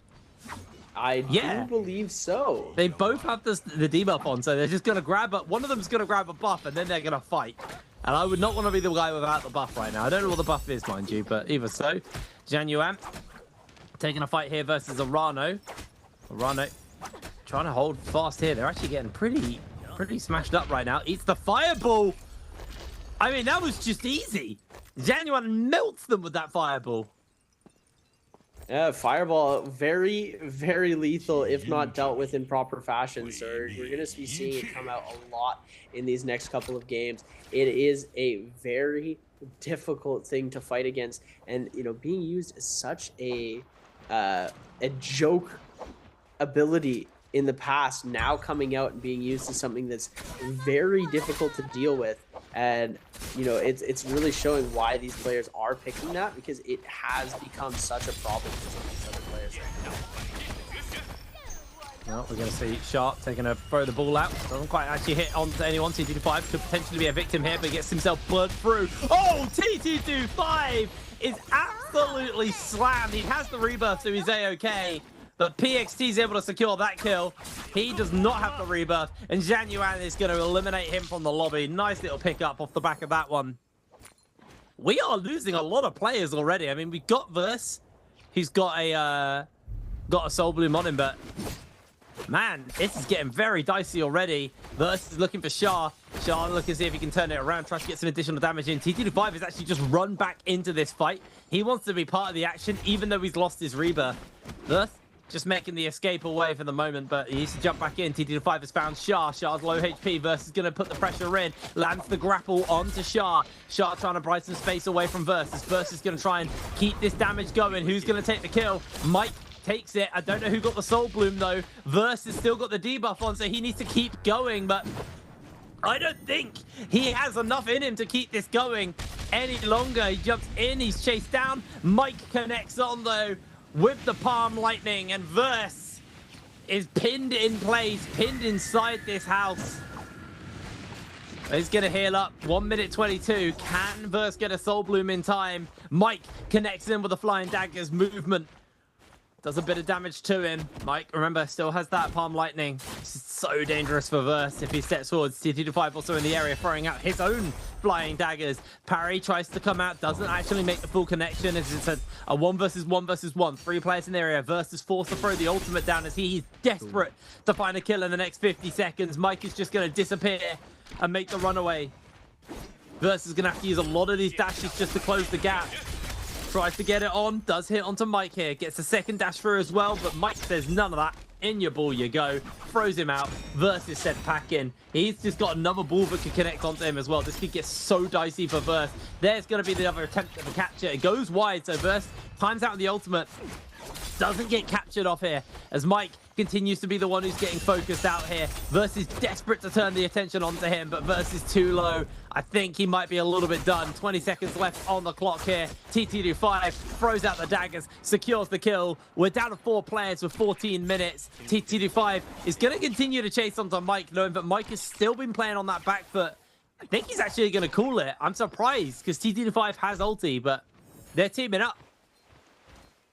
I do believe so. They both have the debuff on, so they're just going to grab it. One of them's going to grab a buff, and then they're going to fight. And I would not want to be the guy without the buff right now. I don't know what the buff is, mind you, but either so. Januan taking a fight here versus Arano. Arano trying to hold fast here. They're actually getting pretty smashed up right now. Eats the fireball. I mean, that was just easy. Januan melts them with that fireball. Yeah, fireball, very, very lethal if not dealt with in proper fashion. So we're going to be seeing it come out a lot in these next couple of games. It is a very difficult thing to fight against, and you know, being used as such a joke ability in the past, now coming out and being used as something that's very difficult to deal with. And you know, it's really showing why these players are picking that, because it has become such a problem for some of these other players right now. Well, we're going to see Sharp taking a throw the ball out. Doesn't quite actually hit onto anyone. TT25 could potentially be a victim here, but gets himself blurred through. Oh, TT25 is absolutely slammed. He has the rebirth, so he's A-okay. But PXT is able to secure that kill. He does not have the rebirth, and Januan is going to eliminate him from the lobby. Nice little pick up off the back of that one. We are losing a lot of players already. I mean, we got Verse. He's got a Soul Bloom on him, but man, this is getting very dicey already. Verse is looking for Shah. Shah looking to see if he can turn it around, try to get some additional damage in. TT5 is actually just run back into this fight. He wants to be part of the action, even though he's lost his rebirth. Verse just making the escape away for the moment, but he needs to jump back in. TT5 has found Shah. Shah's low HP. Verse is going to put the pressure in. Lands the grapple onto Shah. Shah trying to buy some space away from Verse. Verse is going to try and keep this damage going. Who's going to take the kill? Mike takes it. I don't know who got the Soul Bloom, though. Verse has still got the debuff on, so he needs to keep going, but I don't think he has enough in him to keep this going any longer. He jumps in. He's chased down. Mike connects on, though, with the Palm Lightning, and Verse is pinned in place, pinned inside this house. He's going to heal up. 1 minute 22. Can Verse get a Soul Bloom in time? Mike connects in with the Flying Daggers movement. Does a bit of damage to him. Mike, remember, still has that Palm Lightning. This is so dangerous for Verse if he steps forward. CT5 also in the area, throwing out his own Flying Daggers. Parry tries to come out, doesn't actually make the full connection as it's a 1 versus 1 versus 1. 3 players in the area. Verse is forced to throw the ultimate down as he's desperate to find a kill in the next 50 seconds. Mike is just going to disappear and make the runaway. Verse is going to have to use a lot of these dashes just to close the gap. Tries to get it on, does hit onto Mike here. Gets a second dash through as well, but Mike says none of that. In your ball you go. Throws him out. Verse is sent back in. He's just got another ball that could connect onto him as well. This could get so dicey for Verse. There's going to be the other attempt at the capture. It goes wide, so Verse times out the ultimate. Doesn't get captured off here as Mike continues to be the one who's getting focused out here. Verse is desperate to turn the attention onto him, but Verse is too low. I think he might be a little bit done. 20 seconds left on the clock here. TTD5 throws out the daggers, secures the kill. We're down to 4 players with 14 minutes. TTD5 is going to continue to chase onto Mike, knowing that Mike has still been playing on that back foot. I think he's actually going to call it. I'm surprised because TTD5 has ulti, but they're teaming up.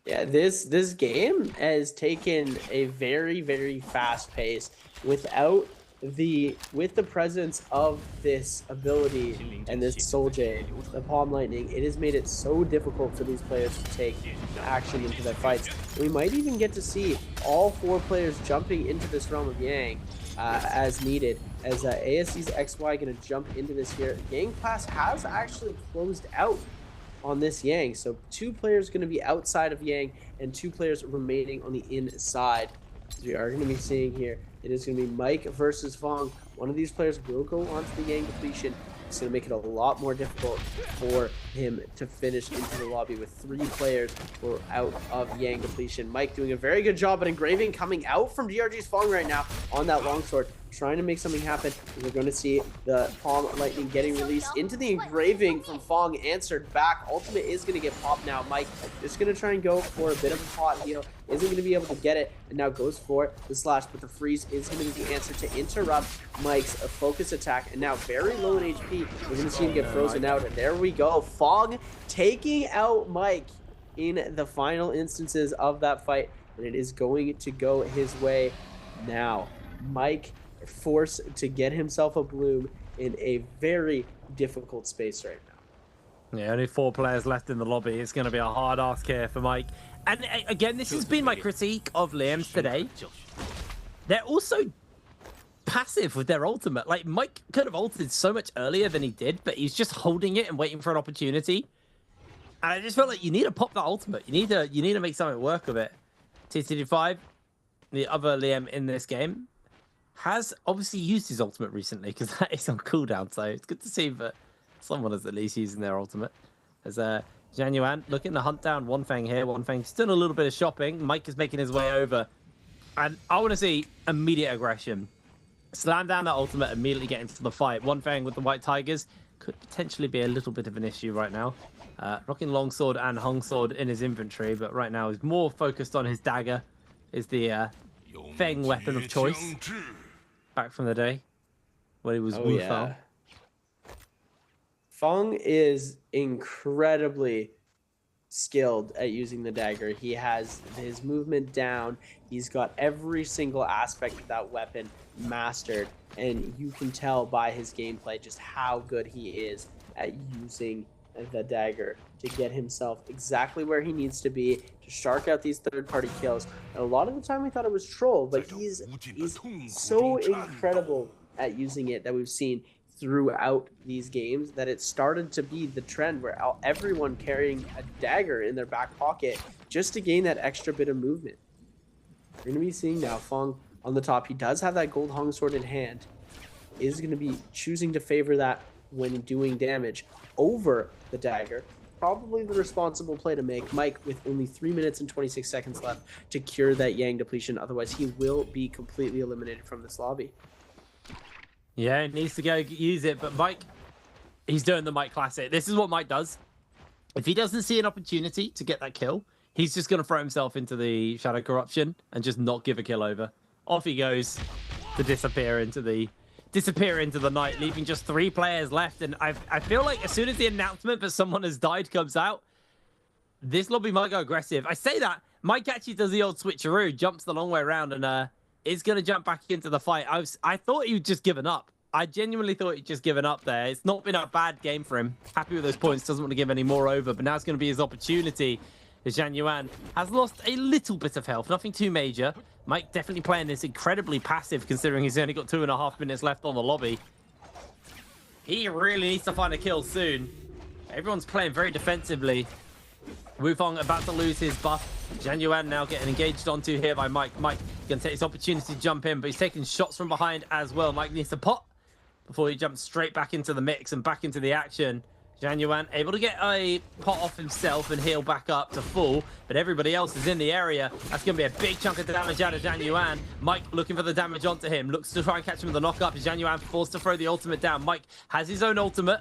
Yeah, this game has taken a very, very fast pace with the presence of this ability and this Soul Jade, the Palm Lightning. It has made it so difficult for these players to take action into their fights. We might even get to see all 4 players jumping into this realm of Yang as needed. As ASC's XY going to jump into this here. Yang class has actually closed out on this Yang, so 2 players going to be outside of Yang and 2 players remaining on the inside. As we are going to be seeing here, it is going to be Mike versus Fong. One of these players will go onto the Yang depletion. It's going to make it a lot more difficult for him to finish into the lobby with 3 players who are out of Yang depletion. Mike doing a very good job at engraving, coming out from DRG's Fong right now on that longsword, trying to make something happen. We're going to see the Palm Lightning getting released into the engraving from Fong, answered back. Ultimate is going to get popped now. Mike just going to try and go for a bit of a pot heal. Isn't going to be able to get it, and now goes for the slash, but the freeze is going to be the answer to interrupt Mike's focus attack, and now very low in HP. We're going to see him get frozen out, and there we go. Fong taking out Mike in the final instances of that fight, and it is going to go his way now. Mike forced to get himself a bloom in a very difficult space right now. Yeah, only 4 players left in the lobby. It's going to be a hard ask here for Mike. And again, this has been my critique of Liam's today. They're also passive with their ultimate. Like, Mike could have ulted so much earlier than he did, but he's just holding it and waiting for an opportunity. And I just felt like you need to pop that ultimate. You need to make something work of it. TTD5, the other Liam in this game, has obviously used his ultimate recently because that is on cooldown. So it's good to see that someone is at least using their ultimate. As Zhang Yuan looking to hunt down One Fang here. One Fang still a little bit of shopping. Mike is making his way over. And I want to see immediate aggression. Slam down that ultimate, immediately get into the fight. One Fang with the White Tigers could potentially be a little bit of an issue right now. Rocking Longsword and Hung Sword in his inventory, but right now he's more focused on his dagger. Is the Feng weapon of choice. Back from the day when he was Wu Fang. Fong is incredibly skilled at using the dagger. He has his movement down. He's got every single aspect of that weapon mastered, and you can tell by his gameplay just how good he is at using the dagger to get himself exactly where he needs to be to shark out these third-party kills. And a lot of the time we thought it was Troll, but he's so incredible at using it that we've seen throughout these games that it started to be the trend where everyone carrying a dagger in their back pocket just to gain that extra bit of movement. We're going to be seeing now Fong on the top. He does have that gold Hung Sword in hand. Is going to be choosing to favor that when doing damage over the dagger. Probably the responsible play to make. Mike with only 3 minutes and 26 seconds left to cure that Yang depletion. Otherwise, he will be completely eliminated from this lobby. Yeah, he needs to go use it, but Mike, he's doing the Mike classic. This is what Mike does. If he doesn't see an opportunity to get that kill, he's just going to throw himself into the Shadow Corruption and just not give a kill over. Off he goes to disappear into the night, leaving just 3 players left. And I feel like as soon as the announcement that someone has died comes out, this lobby might go aggressive. I say that Mike actually does the old switcheroo, jumps the long way around, and is going to jump back into the fight. I thought he'd just given up. I genuinely thought he'd just given up there. It's not been a bad game for him. Happy with those points, doesn't want to give any more over, but now it's going to be his opportunity. Zhang Yuan has lost a little bit of health, nothing too major. Mike definitely playing this incredibly passive, considering he's only got 2.5 minutes left on the lobby. He really needs to find a kill soon. Everyone's playing very defensively. Wufong about to lose his buff. Zhang Yuan now getting engaged onto here by Mike. Mike going to take his opportunity to jump in, but he's taking shots from behind as well. Mike needs to pot before he jumps straight back into the mix and back into the action. Zhang Yuan able to get a pot off himself and heal back up to full, but everybody else is in the area. That's going to be a big chunk of damage out of Zhang Yuan. Mike looking for the damage onto him, looks to try and catch him with a knock-up. Zhang Yuan forced to throw the ultimate down. Mike has his own ultimate.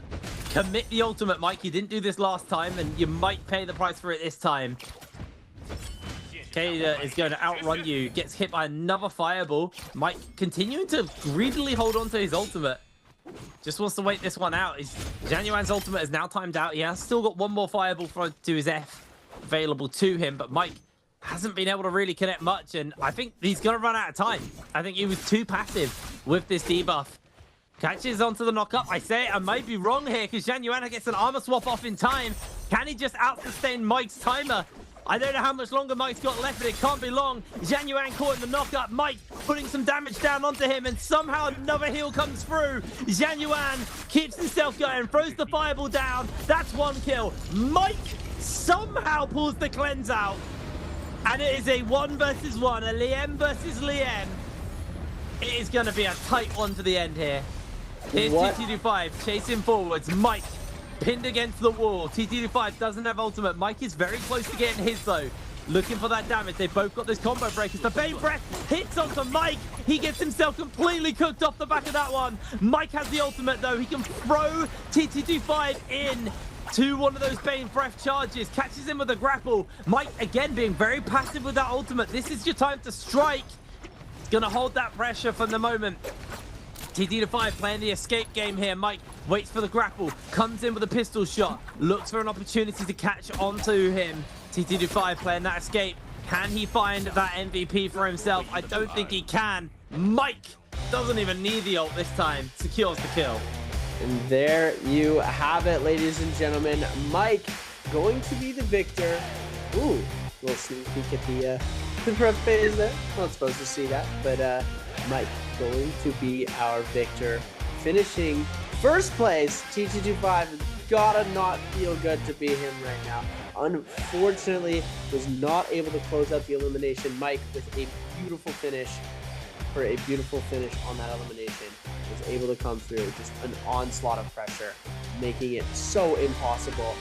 Commit the ultimate, Mike. You didn't do this last time, and you might pay the price for it this time. Keda is going to outrun you. Gets hit by another fireball. Mike continuing to greedily hold on to his ultimate. Just wants to wait this one out. Zhang Yuan's ultimate is now timed out. He has still got one more fireball to his F available to him, but Mike hasn't been able to really connect much, and I think he's going to run out of time. I think he was too passive with this debuff. Catches onto the knock-up. I say I might be wrong here because Zhang Yuan gets an armor swap off in time. Can he just out-sustain Mike's timer? I don't know how much longer Mike's got left, but it can't be long. Zhang Yuan caught in the knock-up. Mike putting some damage down onto him, and somehow another heal comes through. Zhang Yuan keeps himself going, throws the fireball down. That's 1 kill. Mike somehow pulls the cleanse out. And it is a 1 versus 1, a Liem versus Liem. It is going to be a tight one to the end here. Here's TT25 chasing forwards. Mike pinned against the wall. TT25 doesn't have ultimate. Mike is very close to getting his though. Looking for that damage. They've both got this combo breakers. The Bane Breath hits onto Mike. He gets himself completely cooked off the back of that one. Mike has the ultimate though. He can throw TT25 in to one of those Bane Breath charges. Catches him with a grapple. Mike again being very passive with that ultimate. This is your time to strike. He's gonna hold that pressure from the moment. TT5 playing the escape game here. Mike waits for the grapple, comes in with a pistol shot, looks for an opportunity to catch onto him. TT5 playing that escape. Can he find that MVP for himself? I don't think he can. Mike doesn't even need the ult this time. Secures the kill. And there you have it, ladies and gentlemen. Mike going to be the victor. Ooh, little sneak peek at the front phase there. Not supposed to see that, but Mike going to be our victor, finishing first place. TT25 gotta not feel good to be him right now. Unfortunately, was not able to close out the elimination. Mike with a beautiful finish, for a beautiful finish on that elimination, was able to come through. Just an onslaught of pressure, making it so impossible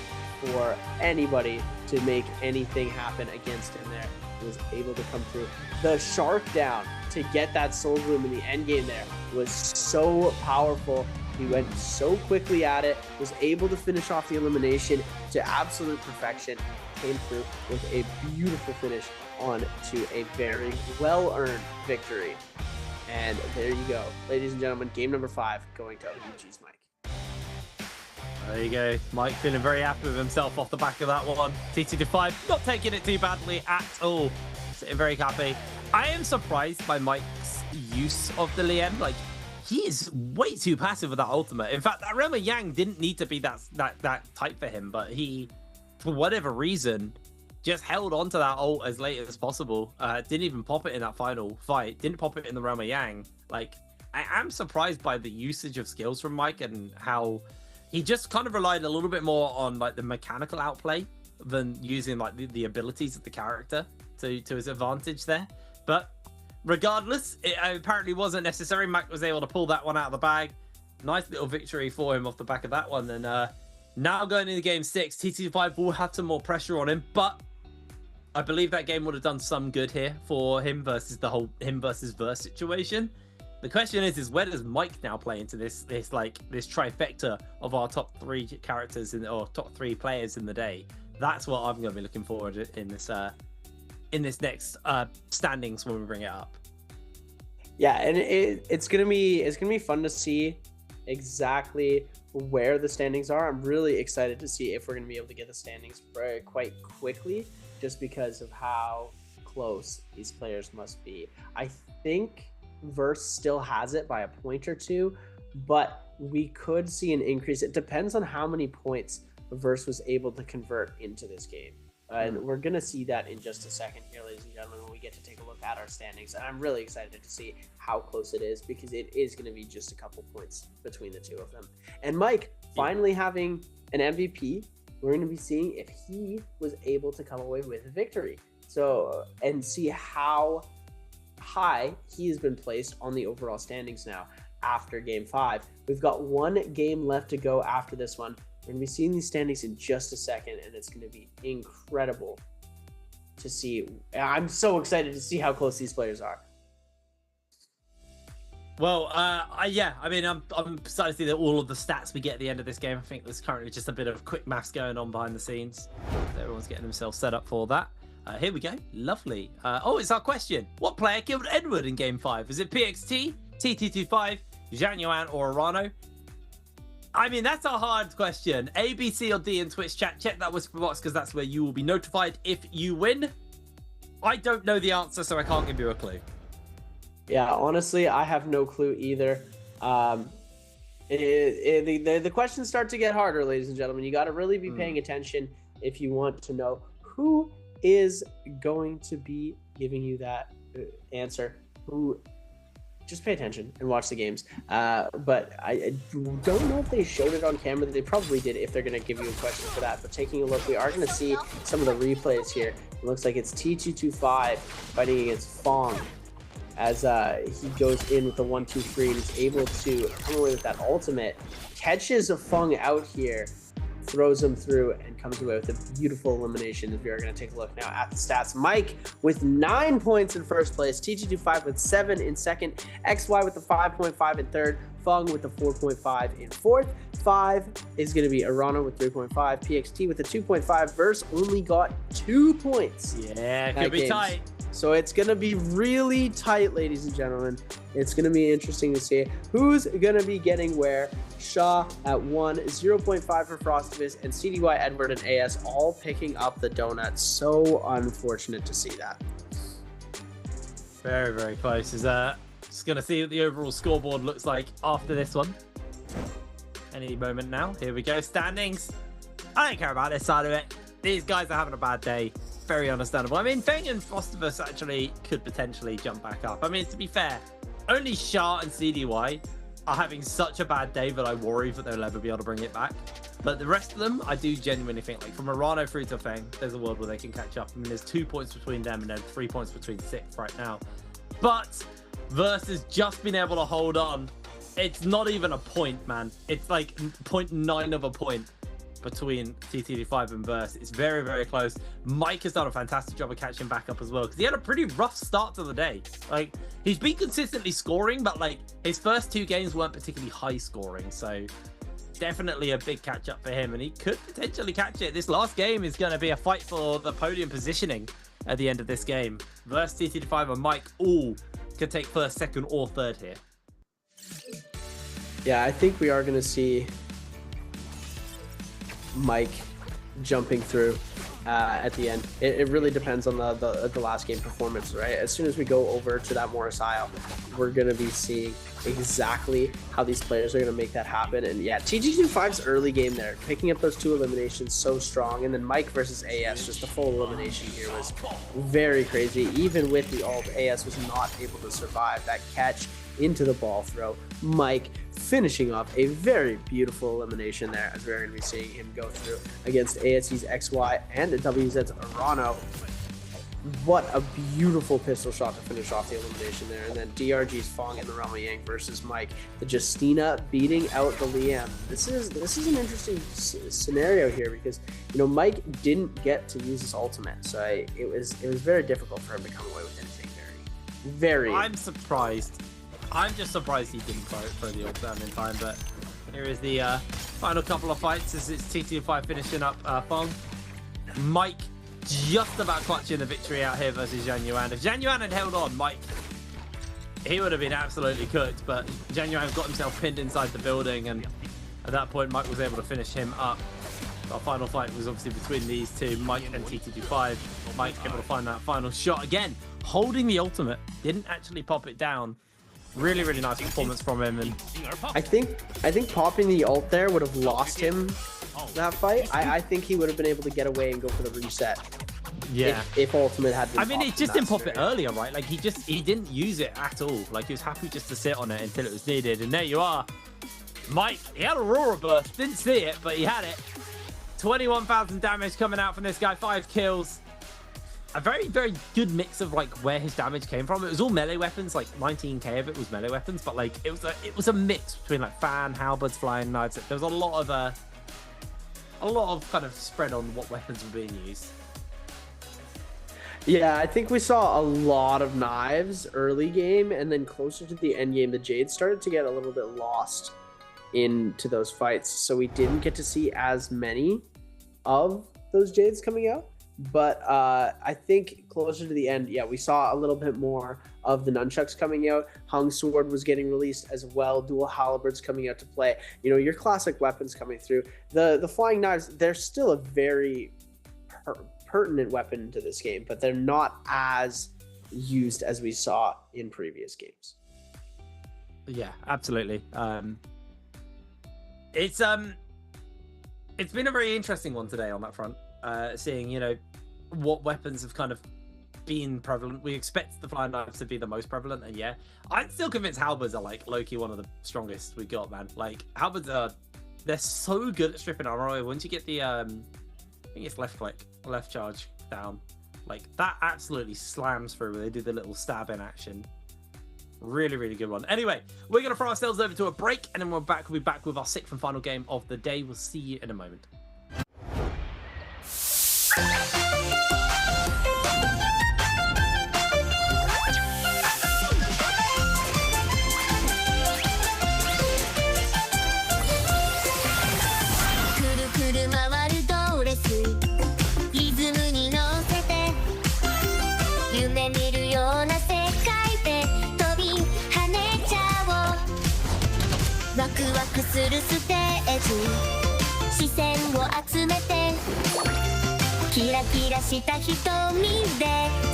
for anybody to make anything happen against him there. He was able to come through. The shark down to get that soul bloom in the end game there was so powerful. He went so quickly at it, was able to finish off the elimination to absolute perfection, came through with a beautiful finish on to a very well-earned victory. And there you go, ladies and gentlemen, game number 5 going to OUG's Mike. There you go. Mike feeling very happy with himself off the back of that one. TT5 not taking it too badly at all. Sitting very happy. I am surprised by Mike's use of the Liem. Like, he is way too passive with that ultimate. In fact, that Rema Yang didn't need to be that type for him, but he, for whatever reason, just held on to that ult as late as possible. Didn't even pop it in that final fight. Didn't pop it in the Rema Yang. Like, I am surprised by the usage of skills from Mike and how he just kind of relied a little bit more on like the mechanical outplay than using like the abilities of the character to his advantage there. But regardless, it apparently wasn't necessary. Mike was able to pull that one out of the bag. Nice little victory for him off the back of that one. And now going into game 6, TT5 will have some more pressure on him, but I believe that game would have done some good here for him versus the whole him versus verse situation. The question is where does Mike now play into this trifecta of our top 3 characters or top 3 players in the day? That's what I'm going to be looking forward to in this next standings when we bring it up. Yeah, and it's gonna be fun to see exactly where the standings are. I'm really excited to see if we're gonna be able to get the standings quite quickly, just because of how close these players must be. I think Verse still has it by a point or two, but we could see an increase. It depends on how many points Verse was able to convert into this game. And we're going to see that in just a second here, ladies and gentlemen, when we get to take a look at our standings. And I'm really excited to see how close it is, because it is going to be just a couple points between the two of them. And Mike, finally having an MVP, we're going to be seeing if he was able to come away with a victory. So, and see how high he has been placed on the overall standings now after Game 5. We've got one game left to go after this one. We're going to be seeing these standings in just a second, and it's going to be incredible to see. I'm so excited to see how close these players are. Well, yeah, I mean, I'm excited to see that all of the stats we get at the end of this game. I think there's currently just a bit of quick maths going on behind the scenes. Everyone's getting themselves set up for that. Here we go. Lovely. Oh, it's our question. What player killed Edward in Game 5? Is it PXT, TT25, Zhanyuan, or Arano? I mean, that's a hard question. A, B, C, or D in Twitch chat. Check that whisper box, because that's where you will be notified if you win. I don't know the answer, so I can't give you a clue. Yeah, honestly, I have no clue either. The questions start to get harder, ladies and gentlemen. You got to really be paying attention if you want to know who is going to be giving you that answer. Just pay attention and watch the games. But I don't know if they showed it on camera. They probably did if they're going to give you a question for that. But taking a look, we are going to see some of the replays here. It looks like it's T225 fighting against Fong, as he goes in with the 1-2-3 and is able to come away with that ultimate. Catches a Fong out here, throws him through, and comes away with a beautiful elimination. As we are going to take a look now at the stats. Mike with 9 points in first place, TG25 with 7 in second, XY with the 5.5 in third, Fong with the 4.5 in fourth. 5 is going to be Arana with 3.5, PXT with the 2.5. Verse only got 2 points. Yeah, it could be tight. So it's going to be really tight, ladies and gentlemen. It's going to be interesting to see who's going to be getting where. Shaw at 1, 0.5 for Frostivus, and CDY, Edward, and AS all picking up the donut. So unfortunate to see that. Very, very close. Just going to see what the overall scoreboard looks like after this one. Any moment now. Here we go. Standings. I don't care about this side of it. These guys are having a bad day. Very understandable. I mean, Feng and Frostivus actually could potentially jump back up. I mean, to be fair, only Shah and CDY are having such a bad day that I worry that they'll ever be able to bring it back. But the rest of them, I do genuinely think, like from Arano through to Feng, there's a world where they can catch up. I mean, there's 2 points between them and then 3 points between 6th right now. But Verse has just been able to hold on. It's not even a point, man. It's like 0.9 of a point between TT5 and Verse. It's very, very close. Mike has done a fantastic job of catching back up as well, because he had a pretty rough start to the day. Like, he's been consistently scoring, but like his first 2 games weren't particularly high scoring, so definitely a big catch up for him, and he could potentially catch it. This last game is going to be a fight for the podium positioning at the end of this game. Verse, TT5 and Mike all could take first, second, or third here. Yeah, I think we are going to see Mike jumping through at the end. It really depends on the last game performance, right? As soon as we go over to that Morris Isle, we're going to be seeing exactly how these players are going to make that happen. And yeah, TG25's early game there, picking up those 2 eliminations so strong. And then Mike versus AS, just a full elimination here was very crazy. Even with the ult, AS was not able to survive that catch into the ball throw. Mike finishing off a very beautiful elimination there, as we're going to be seeing him go through against ASE's XY and WZ's Arano. What a beautiful pistol shot to finish off the elimination there. And then DRG's Fong and the Rama Yang versus Mike. The Justina beating out the Liam. This is an interesting scenario here, because you know Mike didn't get to use his ultimate, so it was very difficult for him to come away with anything very. I'm surprised. I'm just surprised he didn't throw the ult down in time, but here is the final couple of fights as it's TT5 finishing up Fong. Mike just about clutching the victory out here versus Zhanyuan. If Zhanyuan had held on, Mike he would have been absolutely cooked, but Genuine got himself pinned inside the building, and at that point, Mike was able to finish him up. Our final fight was obviously between these two, Mike and TTG5. Mike able to find that final shot again, holding the ultimate, didn't actually pop it down. Really, really nice performance from him. And I think popping the ult there would have lost him that fight. I think he would have been able to get away and go for the reset. yeah. If ultimate had been I mean, popped it just in didn't that pop it scenario. earlier, right? Like, he didn't use it at all. Like, he was happy just to sit on it until it was needed. And there you are. Mike, he had a Aurora burst. Didn't see it, but he had it. 21,000 damage coming out from this guy. 5 kills. A very, very good mix of, like, where his damage came from. It was all melee weapons. Like, 19k of it was melee weapons. But, like, it was a mix between, like, fan, halberds, flying knives. There was a lot of kind of spread on what weapons were being used. Yeah, I think we saw a lot of knives early game, and then closer to the end game, the Jade started to get a little bit lost into those fights. So we didn't get to see as many of those Jades coming out. But I think closer to the end, yeah, we saw a little bit more of the nunchucks coming out. Hung Sword was getting released as well. Dual Halberds coming out to play. You know, your classic weapons coming through. The flying knives, they're still a very pertinent weapon to this game, but they're not as used as we saw in previous games. Yeah, absolutely. It's been a very interesting one today on that front. Seeing, you know, what weapons have kind of been prevalent. We expect the flying knives to be the most prevalent, and yeah, I'm still convinced halberds are like low-key one of the strongest we got, man. Like, halberds they're so good at stripping armor away. Once you get the I think it's left click, left charge down, like that absolutely slams through where they do the little stab in action. Really, really good one. Anyway, we're gonna throw ourselves over to a break, and then we'll be back with our 6th and final game of the day. We'll see you in a moment.するステージ視線を集めてキラキラした瞳で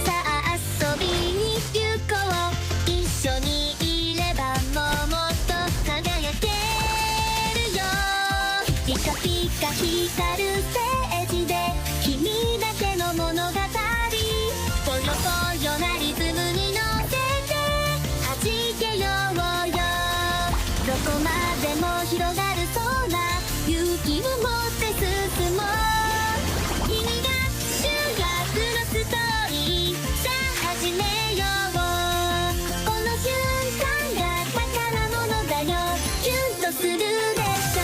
さあ遊びに行こう一緒にいればもっと輝けるよピカピカ光るステージで君だけの物語ぽよぽよなリズムに乗せて弾けようよどこまでも広がる空勇気を持って進もう君が主役のストーリーさあ始めようこの瞬間が宝物だよキュンとするでしょ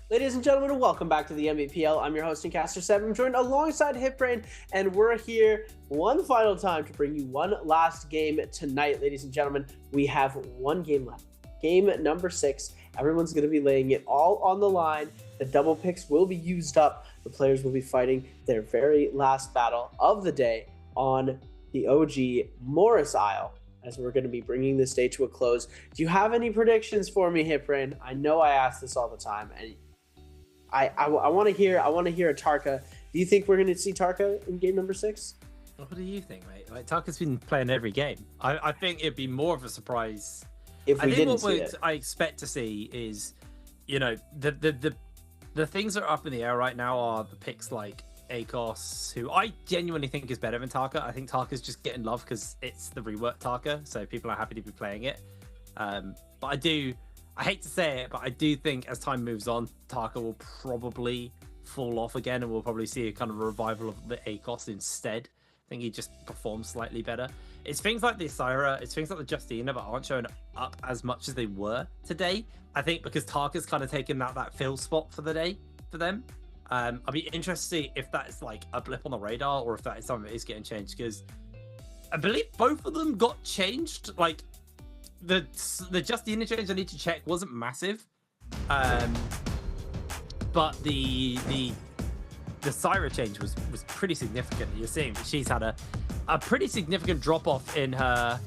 Ladies and gentlemen, welcome back to the Nbpl. I'm your host and caster 7. I'm joined alongside Hitbrain, and we're here one final time to bring you one last game tonight. Ladies and gentlemen, we have one game left. Game number 6. Everyone's going to be laying it all on the line. The double picks will be used up. The players will be fighting their very last battle of the day on the OG Morris Isle as we're going to be bringing this day to a close. Do you have any predictions for me, Hiprain? I know I ask this all the time, and I want to hear a Tarka. Do you think we're going to see Tarka in game number 6? What do you think, mate? Like, Tarka's been playing every game. I think it'd be more of a surprise if we didn't see what it. I expect to see is, you know, the things that are up in the air right now are the picks like Akos, who I genuinely think is better than Tarka. I think Tarka's just getting love because it's the reworked Tarka, so people are happy to be playing it. But I hate to say it, but I do think as time moves on, Tarka will probably fall off again, and we'll probably see a kind of a revival of the Akos instead. I think he just performs slightly better. It's things like the Syra, it's things like the Justina, but aren't showing up as much as they were today. I think because Tarka's kind of taken that fill spot for the day for them. I'll be interested to see if that's like a blip on the radar or if that is something that is getting changed, because I believe both of them got changed. Like the Justina change, I need to check, wasn't massive, but the Syra change was pretty significant. You're seeing that she's had a pretty significant drop off in her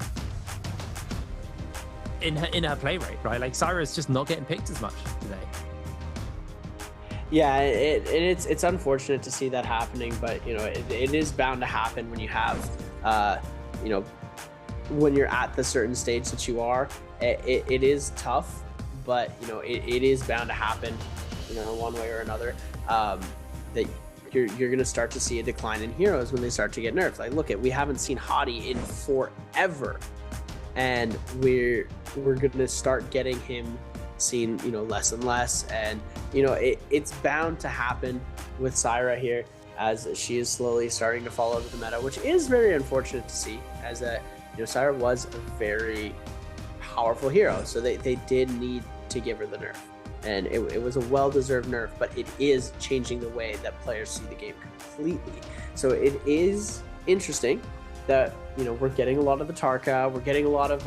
play rate, right? Like Syra's just not getting picked as much today. Yeah, it's unfortunate to see that happening, but you know it is bound to happen when you have you know, when you're at the certain stage that you are. It is tough, but you know it is bound to happen, you know, one way or another. That you're going to start to see a decline in heroes when they start to get nerfed. Like, look, we haven't seen Hadi in forever, and we're going to start getting him seen, you know, less and less. And you know it's bound to happen with Syra here, as she is slowly starting to fall out of the meta, which is very unfortunate to see, as you know, Syra was a very powerful hero, so they did need to give her the nerf, and it was a well-deserved nerf, but it is changing the way that players see the game completely. So it is interesting that, you know, we're getting a lot of the Tarka, we're getting a lot of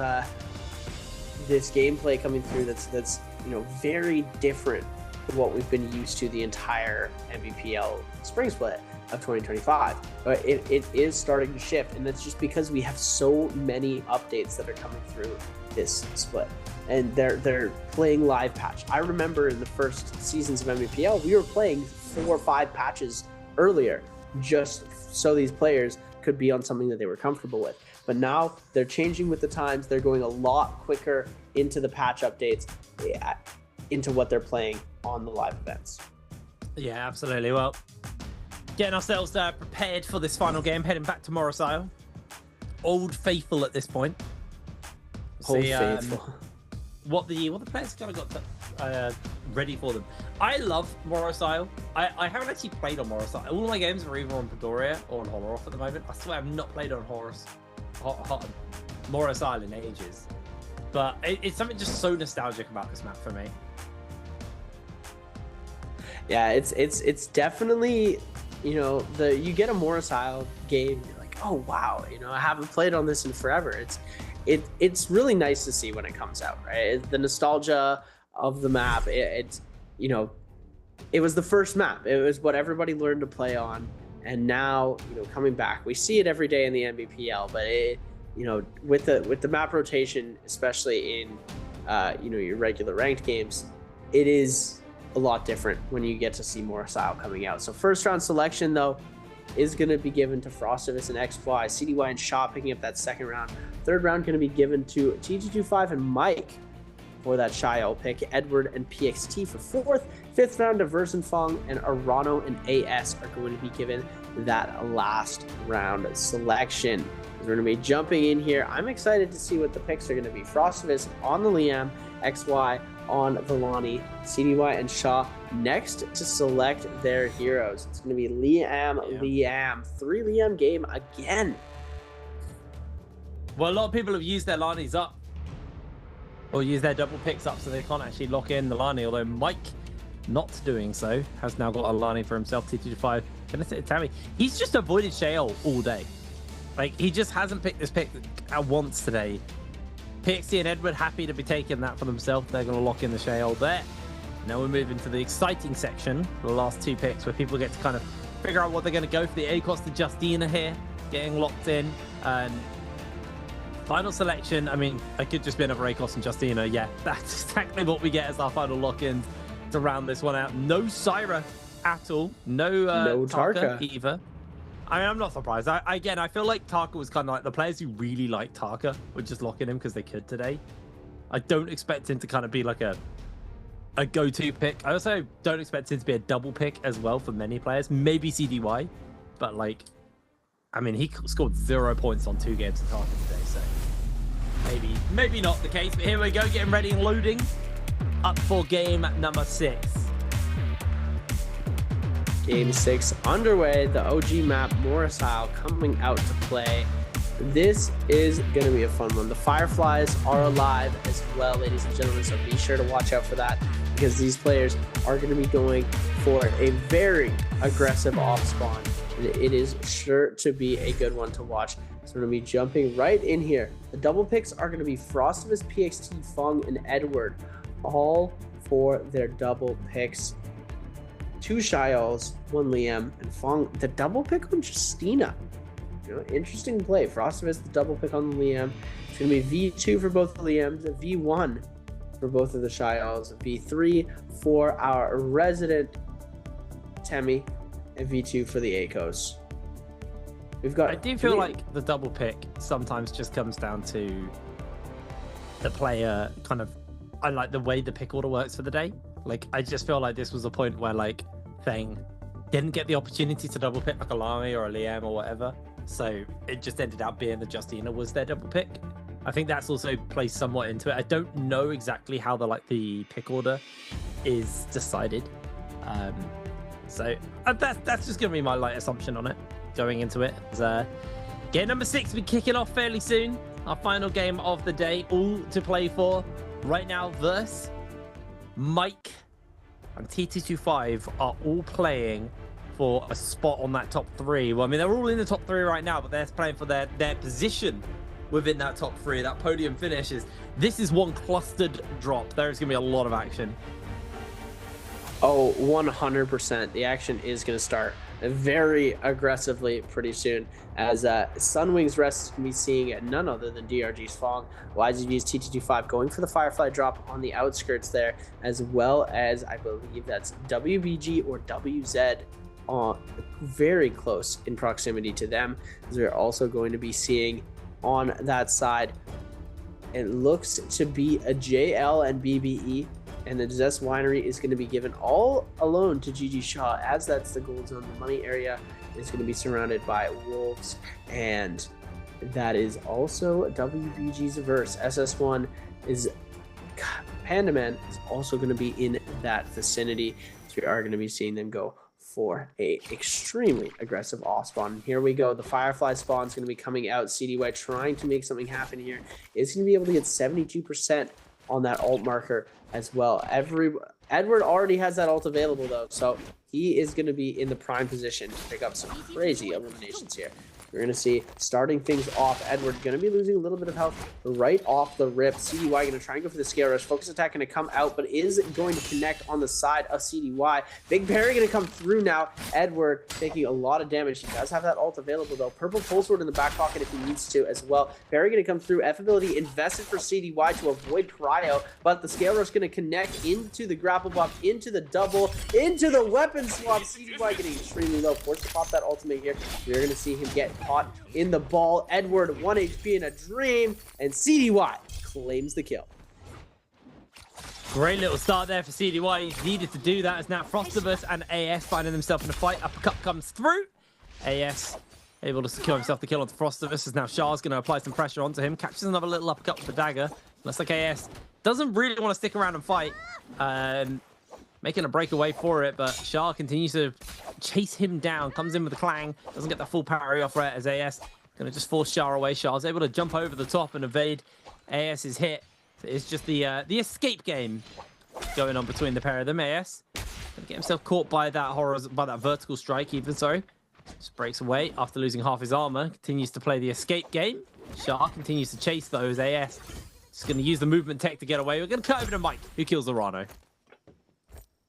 this gameplay coming through that's you know, very different to what we've been used to the entire Nbpl spring split of 2025. But it is starting to shift, and that's just because we have so many updates that are coming through this split, and they're playing live patch. I remember in the first seasons of Nbpl, we were playing 4 or 5 patches earlier, just so these players could be on something that they were comfortable with. But now they're changing with the times. They're going a lot quicker into the patch updates, into what they're playing on the live events. Yeah, absolutely. Well, getting ourselves prepared for this final game, heading back to Morrisile. Old faithful at this point. Old faithful. What the players kind of got ready for them. I love Morrisile. I haven't actually played on Morrisile. All of my games are either on Padoria or on Horroroth at the moment. I swear I've not played on Morrisile in ages. But it's something just so nostalgic about this map for me. Yeah, it's definitely, you know, you get a Morrisile game, you're like, oh wow, you know, I haven't played on this in forever. It's really nice to see when it comes out, right? The nostalgia of the map. It's, you know, it was the first map. It was what everybody learned to play on, and now, you know, coming back, we see it every day in the Nbpl. But you know, with the map rotation, especially in you know, your regular ranked games, it is a lot different when you get to see Morrisile coming out. So first round selection though is going to be given to Frostivus and XY, CDY and Shaw picking up that second round. Third round going to be given to TG25 and Mike for that Shio pick. Edward and PXT for fourth. Fifth round, Diversenfong and Arano and AS are going to be given that last round selection. We're going to be jumping in here. I'm excited to see what the picks are going to be. Frostivus on the Liam, XY on Villani, CDY and Shaw next to select their heroes. It's going to be Liam. 3 Liam game again. Well, a lot of people have used their Lanis up, or used their double picks up, so they can't actually lock in the Lani, although Mike, not doing so, has now got a Lani for himself. TT5 gonna sit Tammy. He's just avoided Shale all day. Like, he just hasn't picked this pick once today. PXT and Edward happy to be taking that for themselves. They're going to lock in the Shale there. Now we're moving to the exciting section, the last 2 picks, where people get to kind of figure out what they're going to go for. The Akos to Justina here, getting locked in. And Final selection, I mean, it could just be another Akos and Justina. Yeah, that's exactly what we get as our final lock-in to round this one out. No Syra at all. No Tarka either. I mean, I'm not surprised. Again, I feel like Tarka was kind of like the players who really like Tarka would just lock in him because they could today. I don't expect him to kind of be like a go-to pick. I also don't expect him to be a double pick as well for many players. Maybe CDY, but like, I mean, he scored 0 points on 2 games of Tarka today, so maybe not the case. But here we go, getting ready and loading up for game number 6. Game 6 underway. The OG map, Morris Isle, coming out to play. This is going to be a fun one. The Fireflies are alive as well, ladies and gentlemen, so be sure to watch out for that because these players are going to be going for a very aggressive off spawn. And it is sure to be a good one to watch. So we're going to be jumping right in here. The double picks are going to be Frostivus, PXT, Fung, and Edward, all for their double picks. 2 Shyals, 1 Liam, and Fung. The double pick on Justina. You know, interesting play. Frostivus, the double pick on the Liam. It's going to be V2 for both the Liams, V1 for both of the Shyals, V3 for our resident Temi, and V2 for the Akos. We've got. I do feel like the double pick sometimes just comes down to the player kind of. I like the way the pick order works for the day. Like, I just feel like this was a point where like Thang didn't get the opportunity to double pick like a Lami or a Liam or whatever. So it just ended up being that Justina was their double pick. I think that's also plays somewhat into it. I don't know exactly how the pick order is decided. So that's just gonna be my light assumption on it going into it. Game number 6 will be kicking off fairly soon. Our final game of the day, all to play for right now. Verse, Mike, and T225 are all playing for a spot on that top 3. Well, I mean, they're all in the top 3 right now, but they're playing for their position within that top 3. That podium finishes. This is one clustered drop. There is going to be a lot of action. Oh, 100%. The action is going to start very aggressively pretty soon, as Sunwing's Rest is going to be seeing none other than DRG's Fong. YZG's T225 going for the Firefly drop on the outskirts there, as well as I believe that's WBG or WZ very close in proximity to them, as we're also going to be seeing on that side, it looks to be a JL and BBE. And the Zest Winery is going to be given all alone to GG Shaw, as that's the gold zone. The money area is going to be surrounded by wolves, and that is also WBG's verse. SS1 is Pandaman is also going to be in that vicinity. So we are going to be seeing them go for a extremely aggressive off spawn. Here we go. The Firefly spawn is going to be coming out. CDY trying to make something happen here. Is going to be able to get 72% on that alt marker as well. Edward already has that ult available though, so he is going to be in the prime position to pick up some crazy eliminations here. We're going to see, starting things off, Edward going to be losing a little bit of health right off the rip. CDY going to try and go for the scale rush. Focus attack going to come out, but is going to connect on the side of CDY. Big Barry going to come through now. Edward taking a lot of damage. He does have that ult available though. Purple Pulse Sword in the back pocket if he needs to as well. Barry going to come through. F ability invested for CDY to avoid cryo, but the scale rush going to connect into the grapple buff, into the double, into the weapon swap. CDY getting extremely low. Forced to pop that ultimate here. We're going to see him get caught in the ball. Edward 1 HP in a dream, and CDY claims the kill. Great little start there for CDY. He needed to do that, as now Frostivus and AS finding themselves in a fight. Uppercut comes through. AS able to secure himself the kill onto Frostivus, as now Shah's going to apply some pressure onto him. Catches another little uppercut with the dagger. Looks like AS doesn't really want to stick around and fight. Making a breakaway for it, but Shah continues to chase him down. Comes in with a clang. Doesn't get the full parry off right, as AS going to just force Shah away. Shah's able to jump over the top and evade AS's hit. So it's just the escape game going on between the pair of them. AS going to get himself caught by that vertical strike even, sorry. Just breaks away after losing half his armor. Continues to play the escape game. Shah continues to chase those. AS just going to use the movement tech to get away. We're going to cut over to Mike, who kills Orano.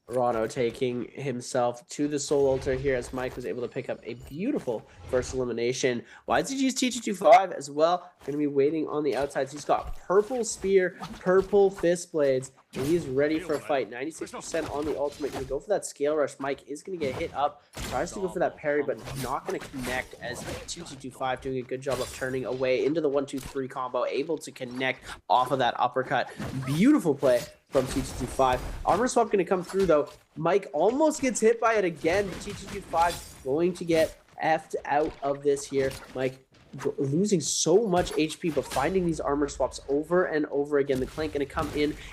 Rano taking himself to the soul altar here as Mike was able to pick up a beautiful first elimination. YZG's T225 as well. Going to be waiting on the outsides. He's got purple spear, purple fist blades, and he's ready for a fight. 96% on the ultimate. Going to go for that scale rush. Mike is going to get hit up. Tries to go for that parry, but not going to connect as T225 doing a good job of turning away into the 1-2-3 combo. Able to connect off of that uppercut. Beautiful play from T225. Armor swap going to come through though. Mike almost gets hit by it again, but T225 going to get effed out of this here. Mike losing so much HP, but finding these armor swaps over and over again. The clank going to come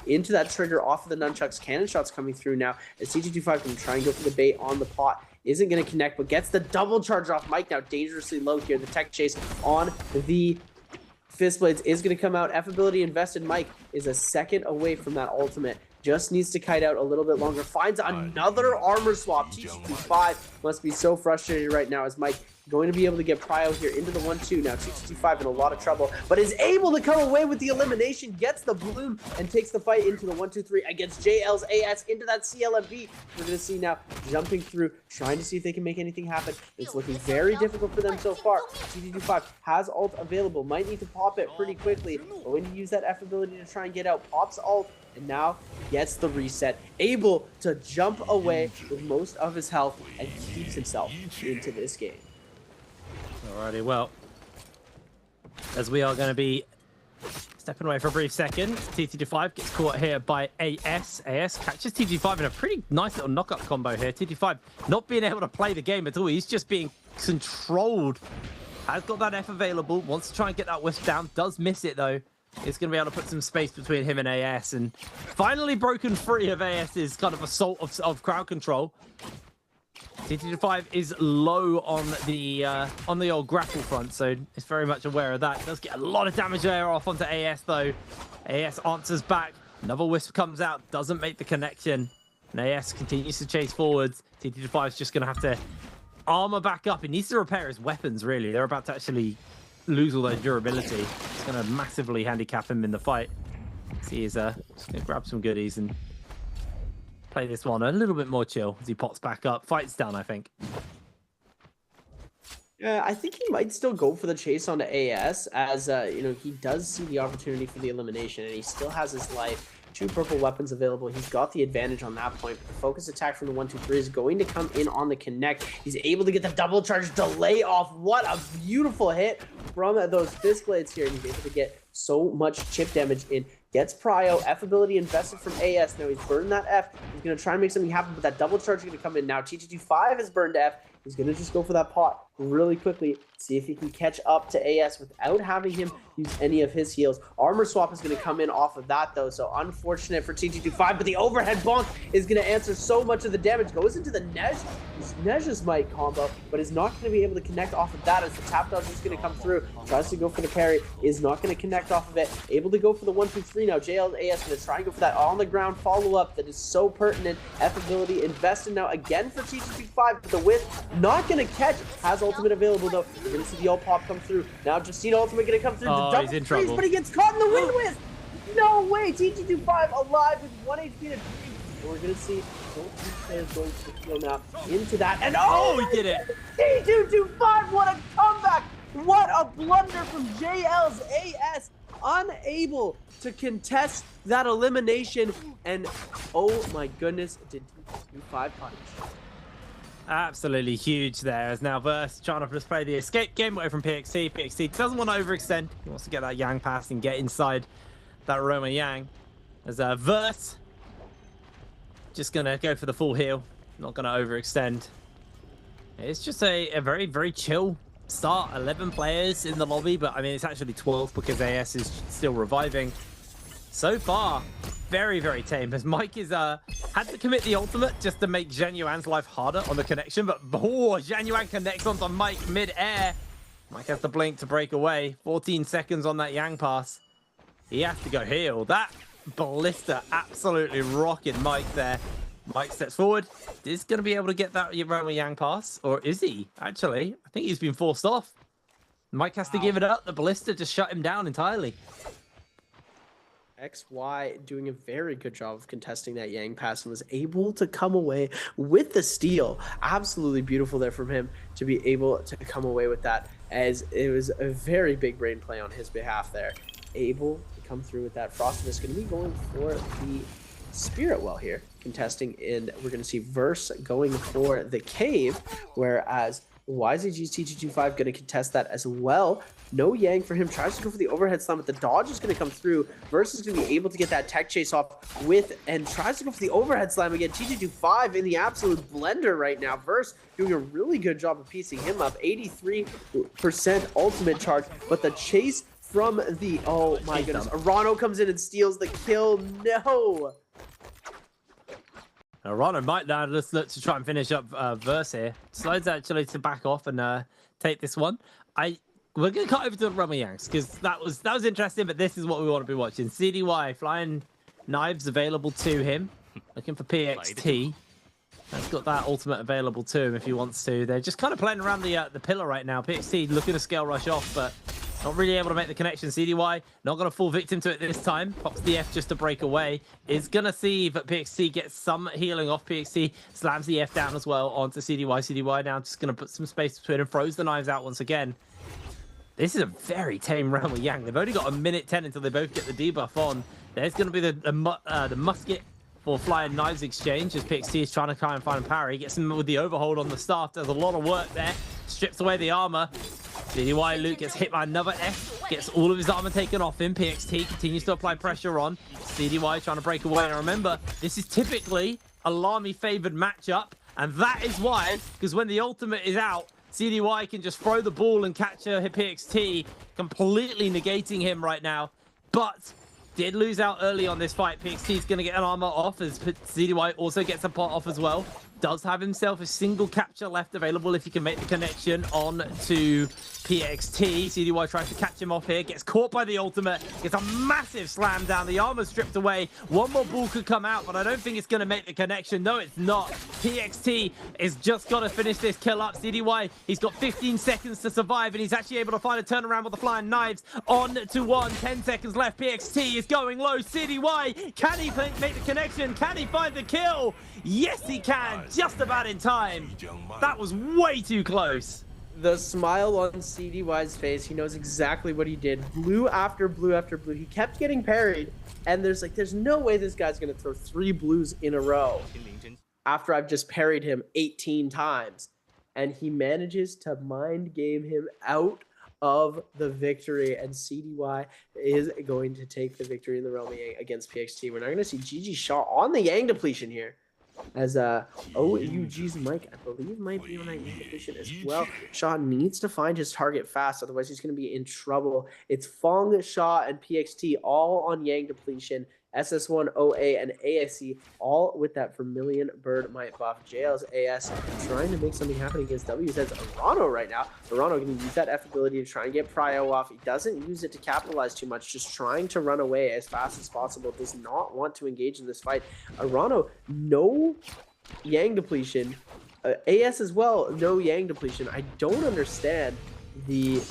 into that trigger off of the nunchucks. Cannon shots coming through now as T225 going to try and go for the bait on the pot. Isn't going to connect, but gets the double charge off. Mike now dangerously low here. The tech chase on the Fist Blades is going to come out. F ability invested. Mike is a second away from that ultimate. Just needs to kite out a little bit longer. Finds another armor swap. T225 must be so frustrated right now as Mike going to be able to get Prio here into the 1-2. Now T225 in a lot of trouble, but is able to come away with the elimination, gets the bloom, and takes the fight into the 1-2-3 against JL's AS into that CLMB. We're going to see now jumping through, trying to see if they can make anything happen. It's looking very difficult for them so far. T225 has ult available, might need to pop it pretty quickly. Going to use that F ability to try and get out. Pops ult, and now gets the reset. Able to jump away with most of his health and keeps himself into this game. Alrighty, well, as we are going to be stepping away for a brief second, T225 gets caught here by AS. AS catches T225 in a pretty nice little knockup combo here. T225 not being able to play the game at all. He's just being controlled. Has got that F available. Wants to try and get that wisp down. Does miss it, though. It's going to be able to put some space between him and AS. And finally broken free of AS's kind of assault of crowd control. T225 is low on the old grapple front, so it's very much aware of that. Does get a lot of damage there off onto AS though. AS answers back. Another wisp comes out, doesn't make the connection. And AS continues to chase forwards. T225 is just going to have to armor back up. He needs to repair his weapons, really. They're about to actually lose all their durability. It's going to massively handicap him in the fight. So he's just going to grab some goodies and play this one a little bit more chill as he pops back up. Fight's done, I think. Yeah, I think he might still go for the chase onto AS as, you know, he does see the opportunity for the elimination and he still has his life. 2 purple weapons available. He's got the advantage on that point. But the focus attack from the 1-2-3 is going to come in on the connect. He's able to get the double charge delay off. What a beautiful hit from those fist blades here. And he's able to get so much chip damage in. Gets Prio, F ability invested from AS. Now he's burned that F. He's going to try and make something happen, but that double charge is going to come in now. T225 has burned F. He's going to just go for that pot really quickly. See if he can catch up to AS without having him use any of his heals. Armor swap is going to come in off of that, though. So unfortunate for T225, but the overhead bonk is going to answer so much of the damage. Goes into the Nej's might combo, but is not going to be able to connect off of that as the tap dodge is going to come through. Tries to go for the parry, is not going to connect off of it. Able to go for the 1-2-3 now. JL AS going to try and go for that on the ground follow-up that is so pertinent. F ability invested now again for T225, but the whip not going to catch. Has ultimate available, though. You're going to see the ult pop come through. Now Justine ultimate going to come through. Oh, he's in trouble. But he gets caught in the wind wisp. No way. T225 alive with 1 HP to 3. And we're going to see both these players going to the field now into that. And oh, he did it. T225, what a comeback. What a blunder from JL's AS. Unable to contest that elimination. And oh my goodness, did T225 punish? Absolutely huge there as now Verse trying to just play the escape game away from PXT. PXT doesn't want to overextend. He wants to get that Yang pass and get inside that Roma Yang. As Verse just going to go for the full heal. Not going to overextend. It's just a very, very chill start. 11 players in the lobby, but I mean, it's actually 12 because AS is still reviving. So far, very, very tame. As Mike is had to commit the ultimate just to make Zhang Yuan's life harder on the connection, but Zhang Yuan connects onto Mike mid-air. Mike has to blink to break away. 14 seconds on that Yang pass. He has to go heal. That ballista absolutely rocking Mike there. Mike steps forward. Is going to be able to get that Roma Yang pass, or is he? Actually, I think he's been forced off. Mike has to give it up. The ballista just shut him down entirely. XY doing a very good job of contesting that Yang pass and was able to come away with the steal. Absolutely beautiful there from him to be able to come away with that, as it was a very big brain play on his behalf there. Able to come through with that. Frostivus going to be going for the Spirit Well here, contesting, and we're going to see Verse going for the Cave, whereas YZG's TG25 going to contest that as well. No Yang for him. Tries to go for the overhead slam, but the dodge is going to come through. Verse is going to be able to get that tech chase off with, and tries to go for the overhead slam again. TG25 in the absolute blender right now. Verse doing a really good job of piecing him up. 83% ultimate charge, but the chase from the, oh my goodness. Arano comes in and steals the kill. No! Arano might now just look to try and finish up Verse here. Decides actually to back off and take this one. We're going to cut over to the Rubber Yanks because that was interesting, but this is what we want to be watching. CDY flying knives available to him. Looking for PXT. He's got that ultimate available to him if he wants to. They're just kind of playing around the pillar right now. PXT looking to scale rush off, but not really able to make the connection. CDY not going to fall victim to it this time. Pops the F just to break away. Is going to see that PXT gets some healing off. PXT slams the F down as well onto CDY. CDY now just going to put some space between and throws the knives out once again. This is a very tame round with Yang. They've only got a minute 10 until they both get the debuff on. There's going to be the musket for flying knives exchange as PXT is trying to try and find a parry. Gets him with the overhold on the staff. Does a lot of work there. Strips away the armor. CDY Luke gets hit by another F. Gets all of his armor taken off him. PXT continues to apply pressure on. CDY trying to break away. And remember, this is typically a Lamy favored matchup. And that is why, because when the ultimate is out, CDY can just throw the ball and catch a PXT, completely negating him right now. But did lose out early on this fight. PXT is going to get an armor off as CDY also gets a pot off as well. Does have himself a single capture left available if he can make the connection on to PXT. CDY tries to catch him off here. Gets caught by the ultimate. Gets a massive slam down. The armor stripped away. One more ball could come out, but I don't think it's going to make the connection. No, it's not. PXT is just got to finish this kill up. CDY, he's got 15 seconds to survive, and he's actually able to find a turnaround with the flying knives. On to one. 10 seconds left. PXT is going low. CDY, can he make the connection? Can he find the kill? Yes, he can. Just about in time. That was way too close. The smile on CDY's face, he knows exactly what he did. Blue after blue after blue. He kept getting parried, and there's no way this guy's going to throw 3 blues in a row after I've just parried him 18 times. And he manages to mind game him out of the victory, and CDY is going to take the victory in the realm against PXT. We're not going to see GG Shaw on the Yang depletion here, as OUG's Mike, I believe, might be on that Yang depletion as well. Shaw needs to find his target fast, otherwise he's going to be in trouble. It's Fong, Shaw, and PXT all on Yang depletion. SS1, OA, and ASE all with that Vermilion Bird might buff. JL's AS trying to make something happen against WZ's Arano right now. Arano going to use that F ability to try and get Prio off. He doesn't use it to capitalize too much, just trying to run away as fast as possible. Does not want to engage in this fight. Arano, no Yang depletion. AS as well, no Yang depletion. I don't understand the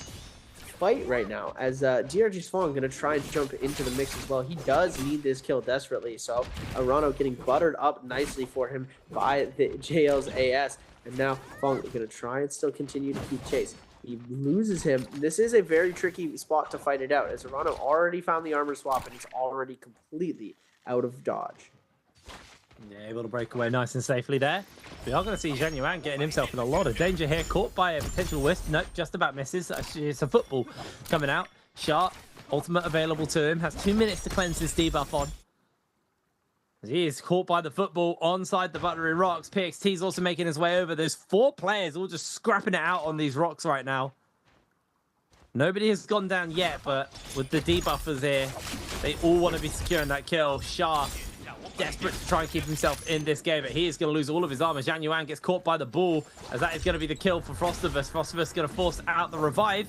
fight right now, as DRG's Fong going to try and jump into the mix as well. He does need this kill desperately, so Arano getting buttered up nicely for him by the JL's AS, and now Fong is going to try and still continue to keep chase. He loses him. This is a very tricky spot to fight it out, as Arano already found the armor swap and he's already completely out of dodge. Yeah, able to break away nice and safely there. We are going to see Zhang Yuan getting himself in a lot of danger here. Caught by a potential wisp. Nope, just about misses. Actually, it's a football coming out. Sharp, ultimate available to him. Has 2 minutes to cleanse his debuff on. He is caught by the football onside the buttery rocks. PXT's also making his way over. There's 4 players all just scrapping it out on these rocks right now. Nobody has gone down yet, but with the debuffers here, they all want to be securing that kill. Sharp, desperate to try and keep himself in this game, but he is going to lose all of his armor. Zhang Yuan gets caught by the ball, as that is going to be the kill for Frostivus. Frostivus going to force out the revive,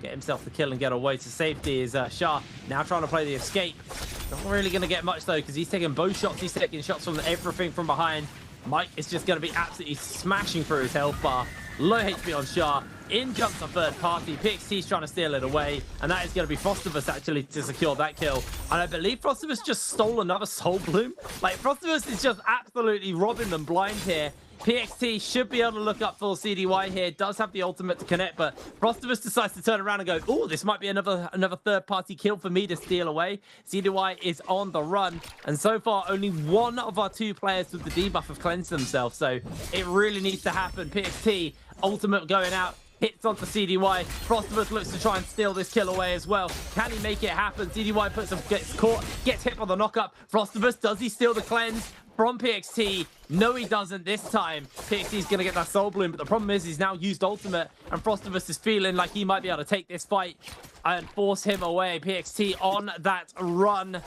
get himself the kill and get away to safety. Is Shah now trying to play the escape. Not really going to get much though, because he's taking both shots. He's taking shots from everything from behind. Mike is just going to be absolutely smashing through his health bar. Low HP on Shah. In jumps a third party. PXT's trying to steal it away, and that is going to be Frostivus actually to secure that kill. And I believe Frostivus just stole another Soul Bloom. Like, Frostivus is just absolutely robbing them blind here. PXT should be able to look up for CDY here. Does have the ultimate to connect, but Frostivus decides to turn around and go, oh, this might be another third-party kill for me to steal away. CDY is on the run, and so far, only one of our 2 players with the debuff have cleansed themselves, so it really needs to happen. PXT, ultimate going out. Hits onto CDY. Frostivus looks to try and steal this kill away as well. Can he make it happen? CDY gets caught, gets hit by the knockup. Frostivus, does he steal the cleanse from PXT? No, he doesn't this time. PXT's going to get that Soul Bloom, but the problem is he's now used ultimate, and Frostivus is feeling like he might be able to take this fight and force him away. PXT on that run.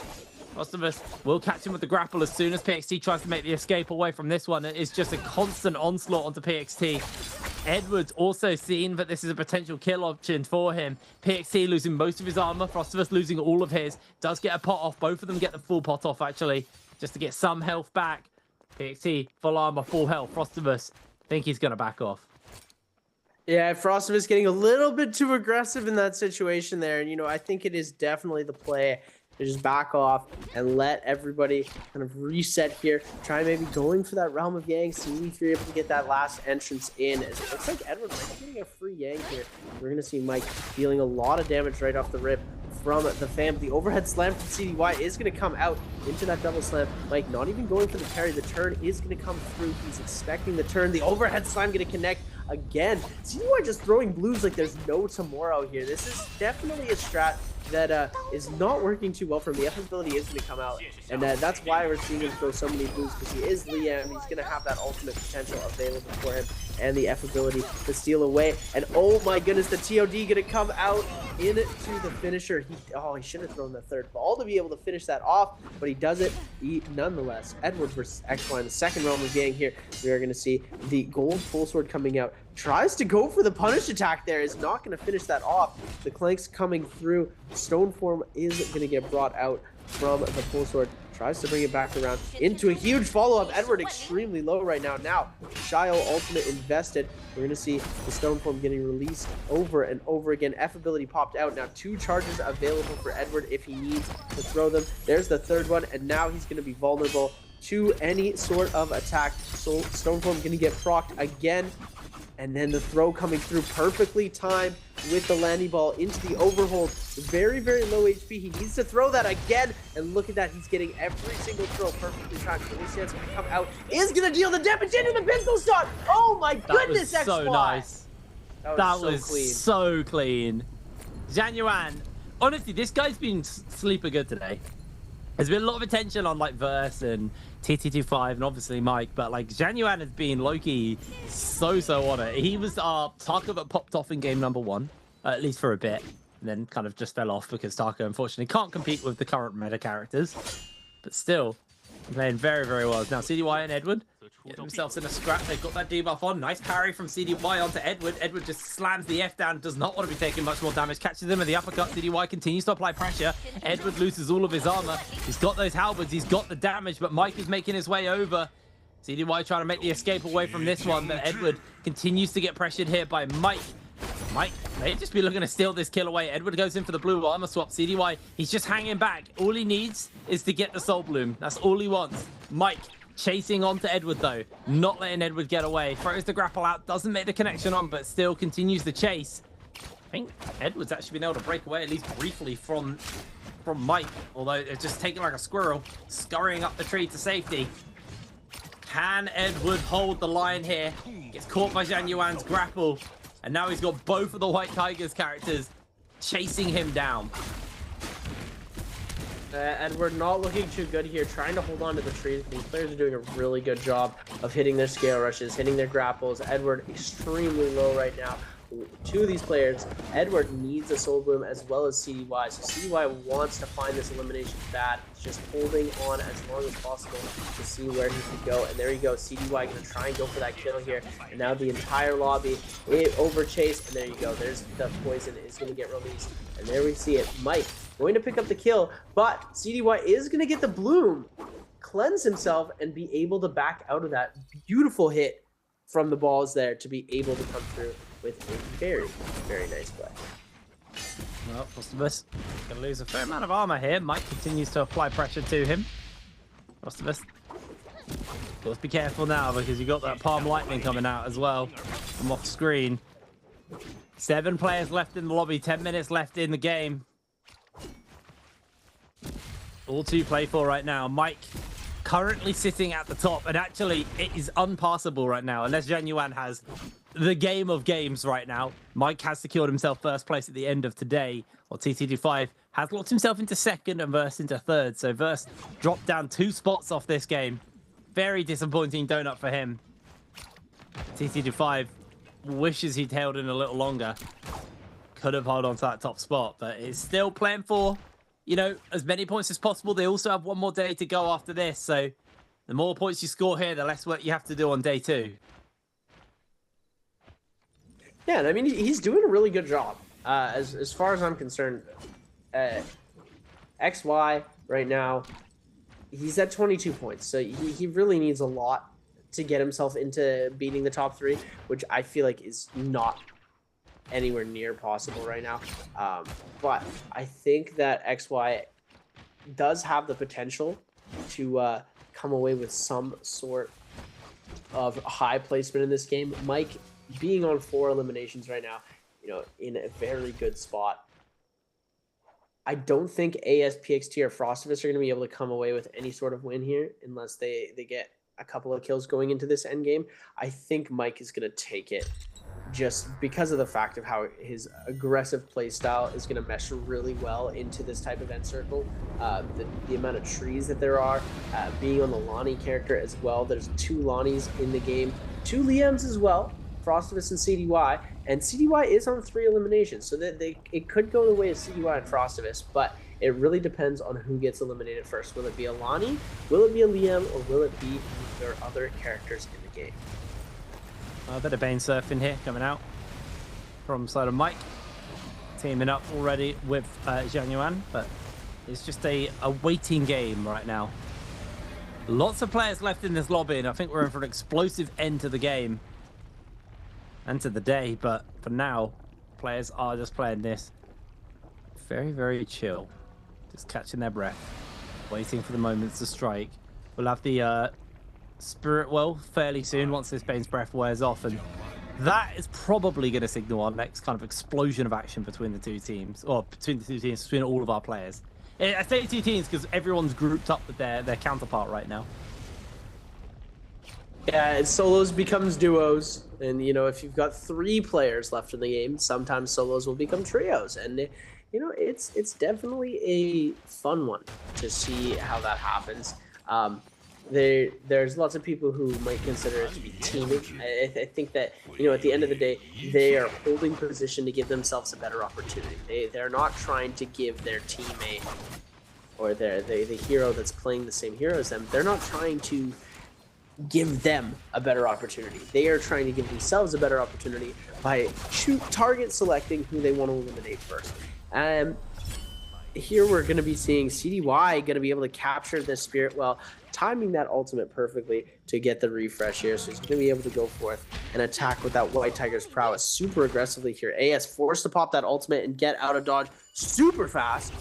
Frostivus will catch him with the grapple as soon as PXT tries to make the escape away from this one. It is just a constant onslaught onto PXT. Edwards also seen that this is a potential kill option for him. PXT losing most of his armor. Frostivus losing all of his. Does get a pot off. Both of them get the full pot off, actually, just to get some health back. PXT, full armor, full health. Frostivus, think he's going to back off. Yeah, Frostivus getting a little bit too aggressive in that situation there. And, I think it is definitely the play to just back off and let everybody kind of reset here. Try maybe going for that Realm of Yang, seeing if you're able to get that last entrance in. As it looks like Edward might be getting a free Yang here. We're going to see Mike dealing a lot of damage right off the rip from the fan. The overhead slam from CDY is going to come out into that double slam. Mike not even going for the parry. The turn is going to come through. He's expecting the turn. The overhead slam going to connect again. CDY just throwing blues like there's no tomorrow here. This is definitely a strat that is not working too well for him. The F ability is going to come out, and that's why we're seeing him throw so many blues, because he is Liam. He's going to have that ultimate potential available for him, and the F ability to steal away. And oh my goodness, the TOD going to come out into the finisher. He should have thrown the third ball to be able to finish that off, but he does it nonetheless. Edward versus X-Line, the second Realm of Gang here. We are going to see the gold full sword coming out. Tries to go for the punish attack there. Is not going to finish that off. The clanks coming through. Stone form is going to get brought out from the full sword. Tries to bring it back around into a huge follow-up. Edward extremely low right now. Now, Shio ultimate invested. We're going to see the stone form getting released over and over again. F ability popped out. Now 2 charges available for Edward if he needs to throw them. There's the third one, and now he's going to be vulnerable to any sort of attack. So stone form going to get procced again. And then the throw coming through perfectly timed with the landing ball into the overhold. Very, very low HP. He needs to throw that again. And look at that. He's getting every single throw perfectly timed. Felicia's going to come out. Is going to deal the damage into the pistol shot. Oh my goodness, that was so nice. That was so clean. Zhanyuan. Honestly, this guy's been sleeper good today. There's been a lot of attention on like Verse and TT25 and obviously Mike, but like Zhanyuan has been low-key so on it. He was our Taka that popped off in game number 1, at least for a bit, and then kind of just fell off because Taka unfortunately can't compete with the current meta characters. But still, playing very, very well. Now CDY and Edward get themselves in a scrap. They've got that debuff on. Nice parry from CDY onto Edward. Edward just slams the F down, does not want to be taking much more damage. Catches him with the uppercut. CDY continues to apply pressure. Edward loses all of his armor. He's got those halberds. He's got the damage, but Mike is making his way over. CDY trying to make the escape away from this one, but Edward continues to get pressured here by Mike. Mike may just be looking to steal this kill away. Edward goes in for the blue armor swap. CDY, he's just hanging back. All he needs is to get the Soul Bloom. That's all he wants. Mike chasing on to Edward, though. Not letting Edward get away. Throws the grapple out. Doesn't make the connection on, but still continues the chase. I think Edward's actually been able to break away, at least briefly, from Mike. Although it's just taking like a squirrel, scurrying up the tree to safety. Can Edward hold the line here? Gets caught by Zhanyuan's grapple. And now he's got both of the White Tigers characters chasing him down. Edward not looking too good here, trying to hold on to the trees. These players are doing a really good job of hitting their scale rushes, hitting their grapples. Edward extremely low right now. 2 of these players, Edward needs a Soul Bloom as well as CDY. So CDY wants to find this elimination bad. He's just holding on as long as possible to see where he can go. And there you go, CDY going to try and go for that kill here. And now the entire lobby, it overchased. And there you go, there's the poison is going to get released. And there we see it. Mike going to pick up the kill, but CDY is going to get the bloom, cleanse himself, and be able to back out of that beautiful hit from the balls there to be able to come through. with a very, very nice play. Well, Frostivus gonna lose a fair amount of armor here. Mike continues to apply pressure to him. Frostivus, let's be careful now because you got that palm lightning coming out as well from off screen. 7 players left in the lobby, 10 minutes left in the game. All to play for right now. Mike currently sitting at the top, and actually it is unpassable right now unless Genuine has the game of games right now. Mike has secured himself first place at the end of today, or TTD5 has locked himself into second and Verse into third. So Verse dropped down 2 spots off this game. Very disappointing donut for him. TTD5 wishes he'd held in a little longer. Could have held on to that top spot, but it's still playing for, you know, as many points as possible. They also have one more day to go after this, so the more points you score here, the less work you have to do on day 2. Yeah, and I mean, he's doing a really good job. As far as I'm concerned, XY right now, he's at 22 points, so he really needs a lot to get himself into beating the top 3, which I feel like is not anywhere near possible right now. But I think that XY does have the potential to come away with some sort of high placement in this game. Mike being on 4 eliminations right now, you know, in a very good spot. I don't think AS, PXT, or Frostivus are going to be able to come away with any sort of win here unless they get a couple of kills going into this end game. I think Mike is going to take it just because of the fact of how his aggressive playstyle is going to mesh really well into this type of end circle. The amount of trees that there are, being on the Lonnie character as well. There's 2 Lonnies in the game, 2 Liams as well, Frostivus and CDY, and CDY is on 3 eliminations, so that it could go the way of CDY and Frostivus, but it really depends on who gets eliminated first. Will it be a Lonnie, will it be a Liam, or will it be their other characters in the game? A bit of Bane surfing here coming out from side of Mike. Teaming up already with Genuine, but it's just a waiting game right now. Lots of players left in this lobby, and I think we're in for an explosive end to the game and to the day, but for now, players are just playing this very, very chill. Just catching their breath, waiting for the moments to strike. We'll have the Spirit Well fairly soon once this Bane's Breath wears off, and that is probably going to signal our next kind of explosion of action between the 2 teams, or between all of our players. I say 2 teams because everyone's grouped up with their counterpart right now. Yeah, solos becomes duos, and you know, if you've got 3 players left in the game, sometimes solos will become trios, and you know, it's definitely a fun one to see how that happens. There's lots of people who might consider it to be teaming. I think that, you know, at the end of the day, they are holding position to give themselves a better opportunity. They're not trying to give their teammate or the hero that's playing the same hero as them, they're not trying to give them a better opportunity. They are trying to give themselves a better opportunity by target selecting who they want to eliminate first. Here we're going to be seeing CDY going to be able to capture this Spirit Well, timing that ultimate perfectly to get the refresh here. So he's going to be able to go forth and attack with that White Tiger's prowess super aggressively here. AS forced to pop that ultimate and get out of dodge super fast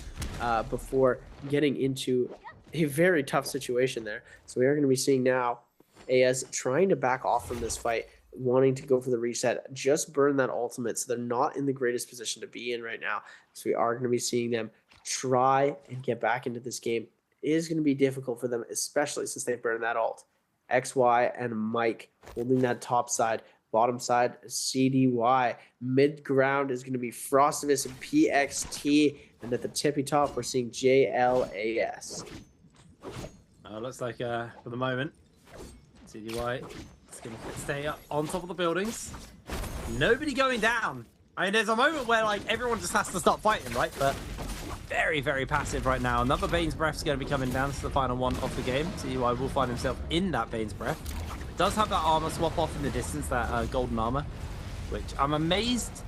before getting into a very tough situation there. So we are going to be seeing now AS trying to back off from this fight, wanting to go for the reset, just burn that ultimate, so they're not in the greatest position to be in right now. So we are going to be seeing them try and get back into this game. It is going to be difficult for them, especially since they've burned that ult. XY and Mike holding that top side, bottom side CDY. Mid ground is going to be Frostivus and PXT, and at the tippy top we're seeing JLAS. Looks like for the moment, CDY is going to stay up on top of the buildings. Nobody going down. I mean, there's a moment where like everyone just has to stop fighting, right? But very, very passive right now. Another Bane's Breath is going to be coming down. It's the final one of the game. CDY will find himself in that Bane's Breath. Does have that armor swap off in the distance, that golden armor, which I'm amazed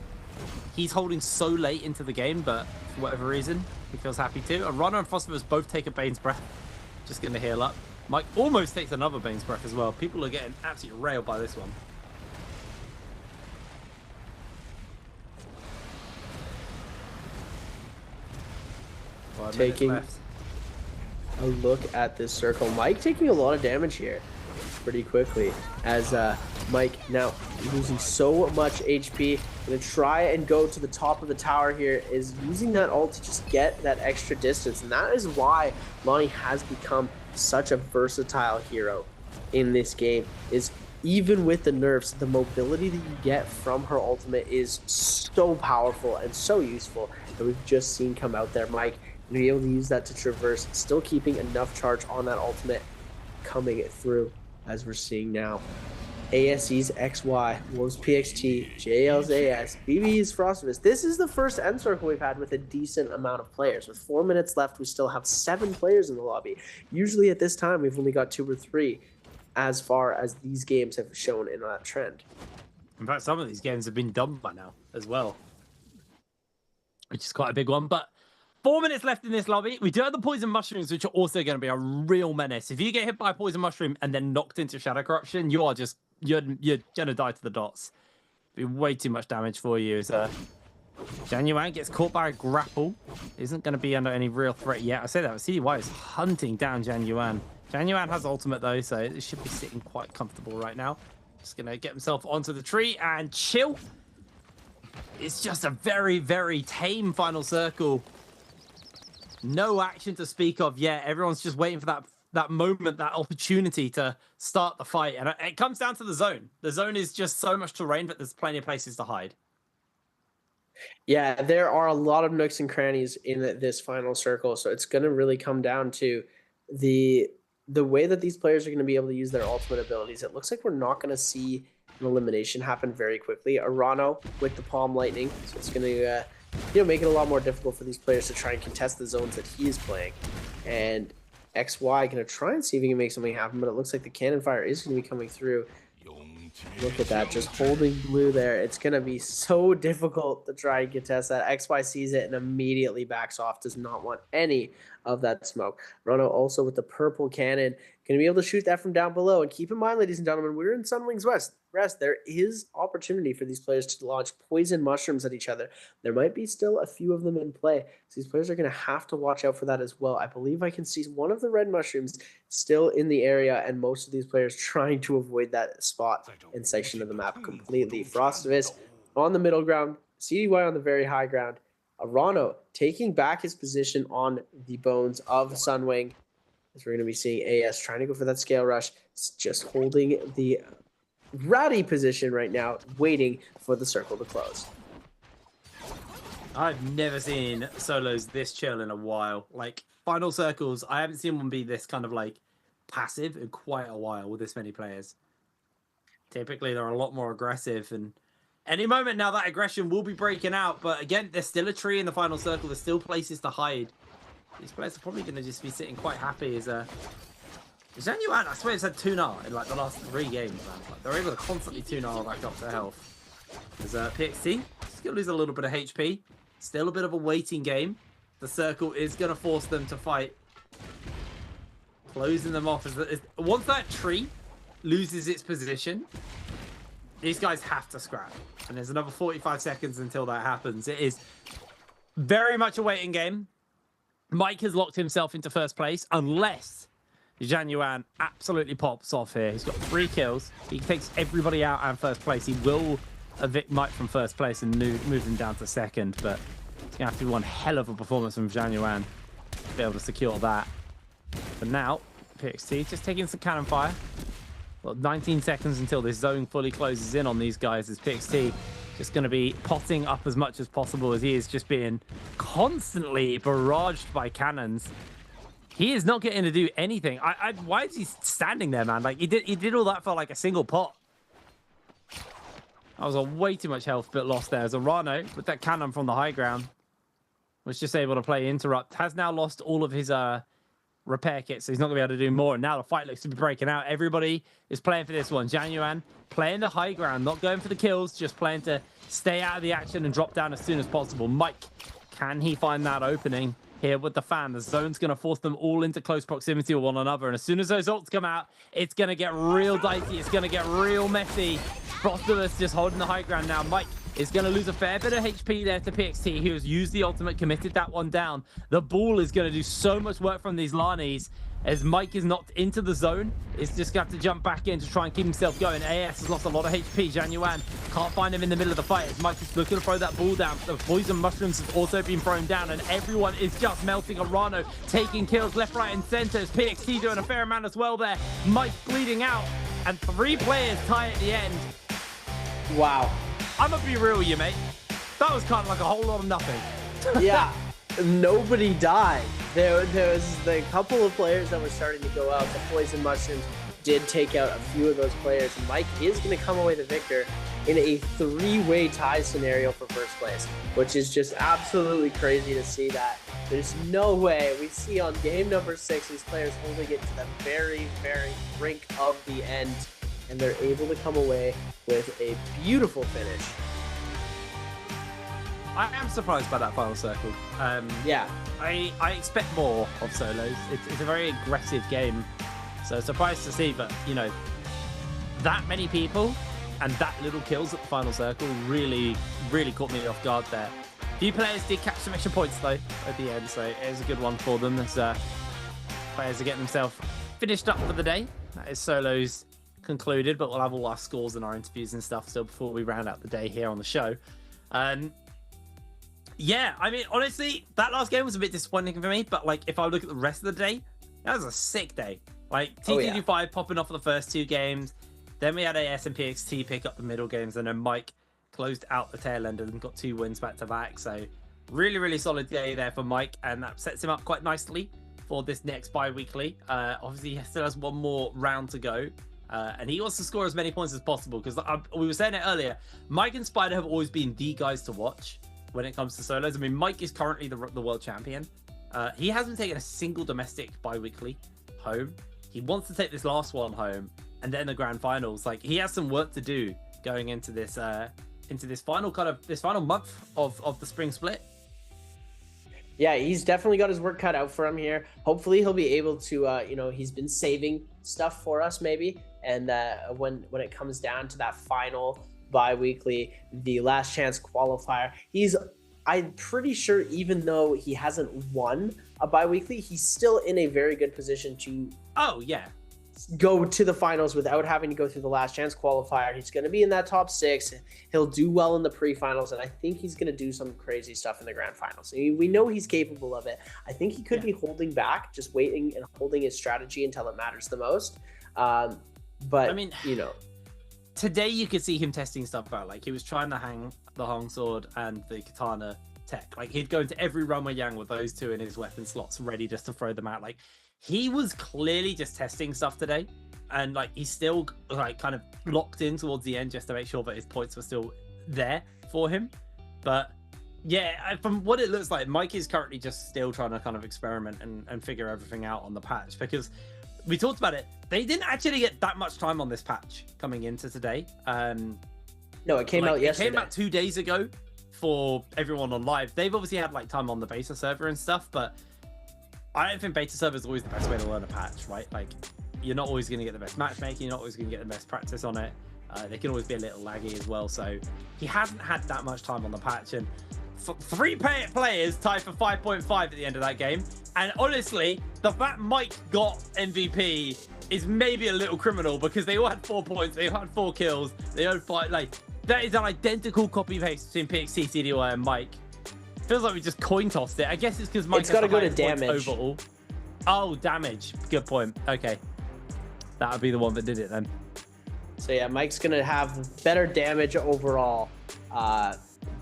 he's holding so late into the game, but for whatever reason, he feels happy to. A Runner and Frostivus both take a Bane's Breath. Just going to heal up. Mike almost takes another Bane's Breath as well. People are getting absolutely railed by this one. taking a look at this circle. Mike taking a lot of damage here pretty quickly as Mike now losing so much HP. Gonna try and go to the top of the tower here, is using that ult to just get that extra distance, and that is why Lonnie has become such a versatile hero in this game. Is even with the nerfs, the mobility that you get from her ultimate is so powerful and so useful that we've just seen come out there. Mike gonna be able to use that to traverse, still keeping enough charge on that ultimate coming through, as we're seeing now. ASE's XY, Wolves PXT, JL's AS, BB's Frostivus. This is the first end circle we've had with a decent amount of players. With 4 minutes left, we still have 7 players in the lobby. Usually at this time, we've only got 2 or 3, as far as these games have shown in that trend. In fact, some of these games have been done by now as well, which is quite a big one. But 4 minutes left in this lobby. We do have the poison mushrooms, which are also going to be a real menace. If you get hit by a poison mushroom and then knocked into shadow corruption, you are just you're gonna die to the dots. Be way too much damage for you. As Januan gets caught by a grapple, isn't going to be under any real threat yet. I say that, but CDY is hunting down Januan. Januan has ultimate though, so it should be sitting quite comfortable right now. Just gonna get himself onto the tree and chill. It's just a very, very tame final circle. No action to speak of yet. Everyone's just waiting for that moment, that opportunity to start the fight. And it comes down to the zone. The zone is just so much terrain, but there's plenty of places to hide. Yeah, there are a lot of nooks and crannies in this final circle. So it's going to really come down to the way that these players are going to be able to use their ultimate abilities. It looks like we're not going to see an elimination happen very quickly. Arano with the Palm Lightning. So it's going to make it a lot more difficult for these players to try and contest the zones that he is playing. And XY going to try and see if he can make something happen, but it looks like the cannon fire is going to be coming through. Look at that, just holding blue there. It's going to be so difficult to try and contest that. XY sees it and immediately backs off, does not want any of that smoke. Rono also with the purple cannon, going to be able to shoot that from down below. And keep in mind, ladies and gentlemen, we're in Sunwing's West. There is opportunity for these players to launch poison mushrooms at each other. There might be still a few of them in play, so these players are going to have to watch out for that as well. I believe I can see one of the red mushrooms still in the area, and most of these players trying to avoid that spot and section of the map completely. Frostivus on the middle ground, CDY on the very high ground. Arano taking back his position on the bones of Sunwing, as we're going to be seeing AS trying to go for that scale rush. It's just holding the ratty position right now, waiting for the circle to close. I've never seen solos this chill in a while. Like, final circles, I haven't seen one be this kind of like passive in quite a while with this many players. Typically, they're a lot more aggressive, and any moment now that aggression will be breaking out. But again, there's still a tree in the final circle. There's still places to hide. These players are probably going to just be sitting quite happy as Januan, I swear, it's had 2-0 in like the last 3 games, man. Like, they're able to constantly 2-0 back up their health. As PXT, still lose a little bit of HP. Still a bit of a waiting game. The circle is going to force them to fight. Closing them off. Once that tree loses its position, these guys have to scrap. And there's another 45 seconds until that happens. It is very much a waiting game. Mike has locked himself into first place unless Januan absolutely pops off here. He's got 3 kills. He takes everybody out and first place. He will evict Mike from first place and move him down to second, but it's going to have to be one hell of a performance from Januan to be able to secure that. But now, PXT just taking some cannon fire. Well, 19 seconds until this zone fully closes in on these guys as PXT just going to be potting up as much as possible as he is just being constantly barraged by cannons. He is not getting to do anything. Why is he standing there, man? Like, he did all that for like a single pot. That was a way too much health bit lost there. As Arano, with that cannon from the high ground, was just able to play interrupt. Has now lost all of his repair kits, so he's not going to be able to do more. And now the fight looks to be breaking out. Everybody is playing for this one. Januan playing the high ground, not going for the kills, just playing to stay out of the action and drop down as soon as possible. Mike, can he find that opening here with the fan? The zone's going to force them all into close proximity with one another. And as soon as those ults come out, it's going to get real dicey. It's going to get real messy. Frostivus just holding the high ground now. Mike is going to lose a fair bit of HP there to PXT, who has used the ultimate, committed that one down. The ball is going to do so much work from these Lanis as Mike is knocked into the zone. He's just got to jump back in to try and keep himself going. AS has lost a lot of HP. Januan can't find him in the middle of the fight as Mike is looking to throw that ball down. The poison mushrooms have also been thrown down and everyone is just melting. Arano taking kills left, right and center as PXT doing a fair amount as well there. Mike bleeding out and 3 players tie at the end. Wow. I'm gonna be real with you, mate. That was kind of like a whole lot of nothing. Yeah, nobody died. There was a couple of players that were starting to go out. The poison mushrooms did take out a few of those players. Mike is going to come away the victor in a 3-way tie scenario for first place, which is just absolutely crazy to see that. There's no way. We see on game number 6 these players holding it to the very, very brink of the end, and they're able to come away with a beautiful finish. I am surprised by that final circle. Yeah. I expect more of solos. It's a very aggressive game. So surprised to see, but you know, that many people and that little kills at the final circle really caught me off guard there. A few players did catch some extra points though at the end, so it is a good one for them as players are getting themselves finished up for the day. That is solos concluded, but we'll have all our scores and our interviews and stuff still before we round out the day here on the show. Yeah, I mean, honestly, that last game was a bit disappointing for me, but like if I look at the rest of the day, that was a sick day. Like TTD5 popping off for the first 2 games, then we had AS and PXT pick up the middle games, and then Mike closed out the tail end and got 2 wins back to back. So really solid day there for Mike, and that sets him up quite nicely for this next bi-weekly. Obviously, he still has 1 more round to go. And he wants to score as many points as possible because we were saying it earlier, Mike and Spider have always been the guys to watch when it comes to solos. I mean, Mike is currently the world champion. He hasn't taken a single domestic bi-weekly home. He wants to take this last one home and then the grand finals. Like, he has some work to do going into this final month of the spring split. Yeah, he's definitely got his work cut out for him here. Hopefully he'll be able to, he's been saving stuff for us maybe. And when it comes down to that final bi-weekly, the last chance qualifier, I'm pretty sure even though he hasn't won a bi-weekly, he's still in a very good position to go to the finals without having to go through the last chance qualifier. He's going to be in that top 6. He'll do well in the pre-finals, and I think he's going to do some crazy stuff in the grand finals. We know he's capable of it. I think he could be holding back, just waiting and holding his strategy until it matters the most. But I mean, today you could see him testing stuff out. Like, he was trying to hang the Hong Sword and the Katana tech. Like, he'd go into every run with Yang with those 2 in his weapon slots ready just to throw them out. Like, he was clearly just testing stuff today, and like he's still like kind of locked in towards the end just to make sure that his points were still there for him. But yeah, from what it looks like, Mike is currently just still trying to kind of experiment and figure everything out on the patch, because we talked about it. They didn't actually get that much time on this patch coming into today. No, it came out yesterday. It came out 2 days ago for everyone on live. They've obviously had like time on the beta server and stuff, but I don't think beta server is always the best way to learn a patch, right? Like, you're not always going to get the best matchmaking. You're not always going to get the best practice on it. They can always be a little laggy as well. So he hasn't had that much time on the patch, and 3 players tied for 5.5 at the end of that game. And honestly, the fact Mike got MVP is maybe a little criminal, because they all had 4 points. They all had 4 kills. They all fight. Like, that is an identical copy paste between PXT, CDY, and Mike. Feels like we just coin tossed it. I guess it's because Mike's got to go to damage overall. Oh, damage. Good point. Okay, that would be the one that did it then. So yeah, Mike's gonna have better damage overall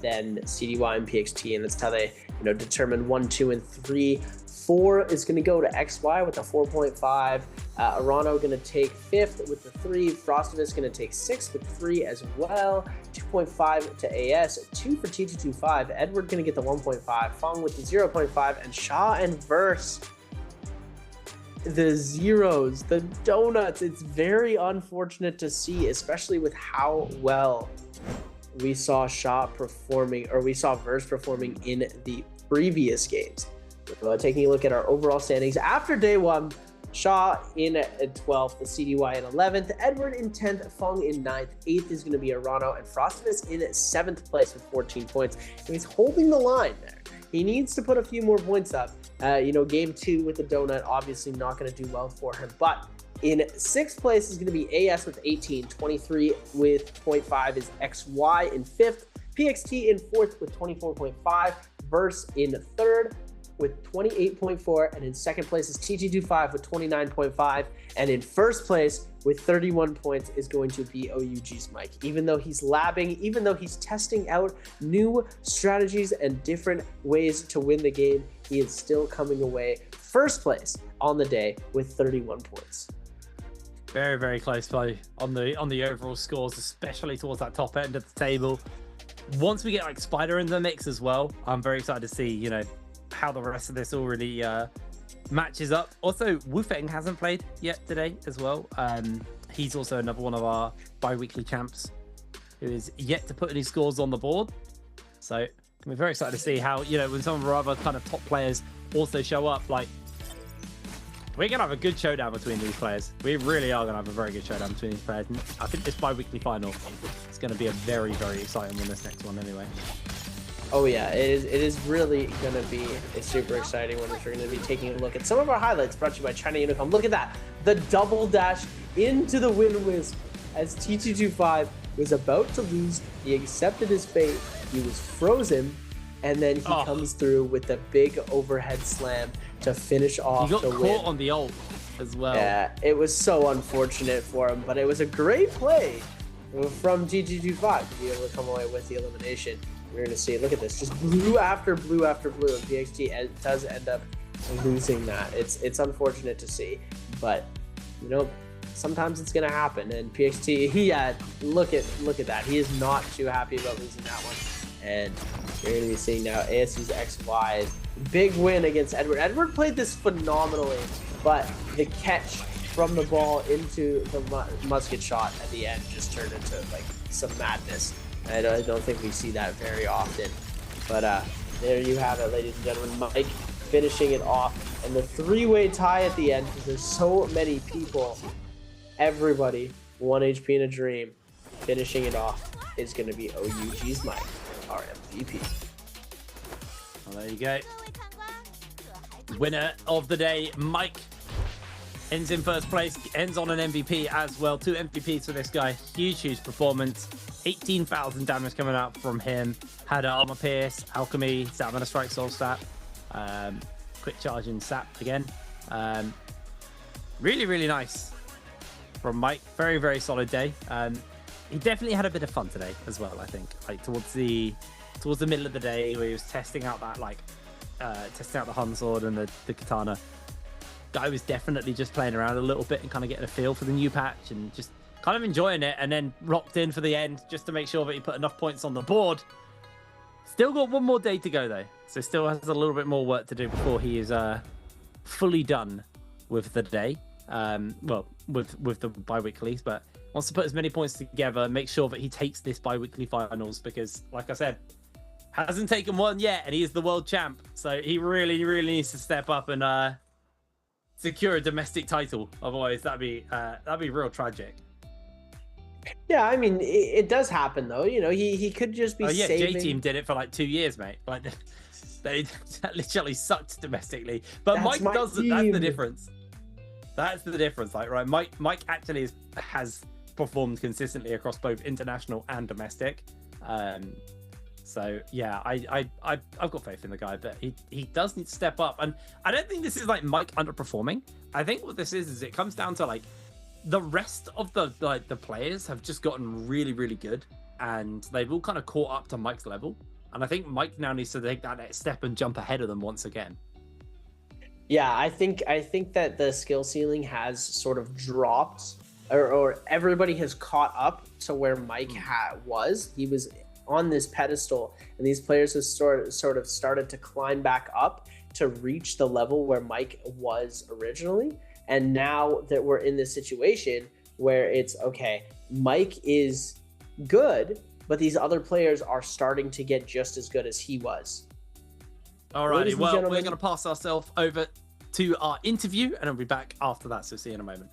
than CDY and PXT, and that's how they determine 1, 2, and 3. 4 is going to go to XY with a 4.5. Arano going to take 5th with the 3. Frostivus going to take 6th with 3 as well. 2.5 to AS. 2 for T225. Edward going to get the 1.5. Fong with the 0.5. And Shaw and Verse, the zeros, the donuts. It's very unfortunate to see, especially with how well we saw Shaw performing, or we saw Verse performing in the previous games. Taking a look at our overall standings after day 1, Shaw in 12th, the CDY in 11th, Edward in 10th, Fung in 9th, 8th is going to be Arano, and Frostinus in 7th place with 14 points. And he's holding the line there. He needs to put a few more points up. Game 2 with the donut, obviously not going to do well for him. But in 6th place is going to be AS with 18, 23 with 0.5 is XY in 5th, PXT in 4th with 24.5, Verse in 3rd with 28.4, and in 2nd place is TT25 with 29.5, and in 1st place with 31 points is going to be OUG's Mike. Even though he's labbing, even though he's testing out new strategies and different ways to win the game, he is still coming away 1st place on the day with 31 points. Very, very close play on the overall scores, especially towards that top end of the table. Once we get like Spider in the mix as well, I'm very excited to see, how the rest of this all really matches up. Also, Wufeng hasn't played yet today as well. He's also another one of our bi-weekly champs who is yet to put any scores on the board. So we're very excited to see how, when some of our other kind of top players also show up, like, we're going to have a good showdown between these players. We really are going to have a very good showdown between these players. I think this bi-weekly final is going to be a very, very exciting one, this next one anyway. Oh yeah, it is really going to be a super exciting one, which we're going to be taking a look at some of our highlights brought to you by China Unicom. Look at that, the double dash into the wind wisp as TT25 was about to lose. He accepted his fate, he was frozen, and then he comes through with the big overhead slam to finish off the win. He got caught on the ult as well. Yeah, it was so unfortunate for him, but it was a great play from TT25 to be able to come away with the elimination. We're going to see, look at this, just blue after blue after blue, and PXT does end up losing that. It's unfortunate to see, but sometimes it's going to happen. And PXT, look at that. He is not too happy about losing that one. And you're going to be seeing now ASU's XY, big win against Edward. Edward played this phenomenally, but the catch from the ball into the musket shot at the end just turned into like some madness. I don't think we see that very often. But there you have it, ladies and gentlemen. Mike finishing it off. And the three-way tie at the end, because there's so many people. Everybody, 1 HP in a dream. Finishing it off is going to be OUG's Mike, our MVP. Well, there you go. Winner of the day, Mike. Ends in 1st place, ends on an MVP as well. 2 MVPs for this guy. Huge performance. 18,000 damage coming out from him. Had armor pierce, alchemy, stamina strike, soul stat, quick charge and sap again. Really nice from Mike. Very solid day. He definitely had a bit of fun today as well. I think like towards the middle of the day where he was testing out that testing out the Hun sword and the katana. Guy was definitely just playing around a little bit and kind of getting a feel for the new patch and just kind of enjoying it, and then rocked in for the end just to make sure that he put enough points on the board. Still got one more day to go though, so still has a little bit more work to do before he is fully done with the day. Well, with the bi-weeklies, but wants to put as many points together, make sure that he takes this bi-weekly finals, because like I said, hasn't taken one yet, and he is the world champ, so he really needs to step up and secure a domestic title. Otherwise, that'd be real tragic. Yeah, I mean, it does happen though. He could just be saving. J-Team did it for like 2 years, mate. Like they literally sucked domestically. But Mike doesn't. That's the difference. That's the difference. Like, right, Mike actually has performed consistently across both international and domestic. So yeah, I've got faith in the guy, but he does need to step up. And I don't think this is like Mike underperforming. I think what this is it comes down to like the rest of the players have just gotten really good, and they've all kind of caught up to Mike's level. And I think Mike now needs to take that next step and jump ahead of them once again. Yeah, I think that the skill ceiling has sort of dropped, or everybody has caught up to where Mike was. He was on this pedestal, and these players have sort of started to climb back up to reach the level where Mike was originally. And now that we're in this situation where it's okay, Mike is good, but these other players are starting to get just as good as he was. Alrighty, well, we're going to pass ourselves over to our interview, and I'll be back after that. So see you in a moment.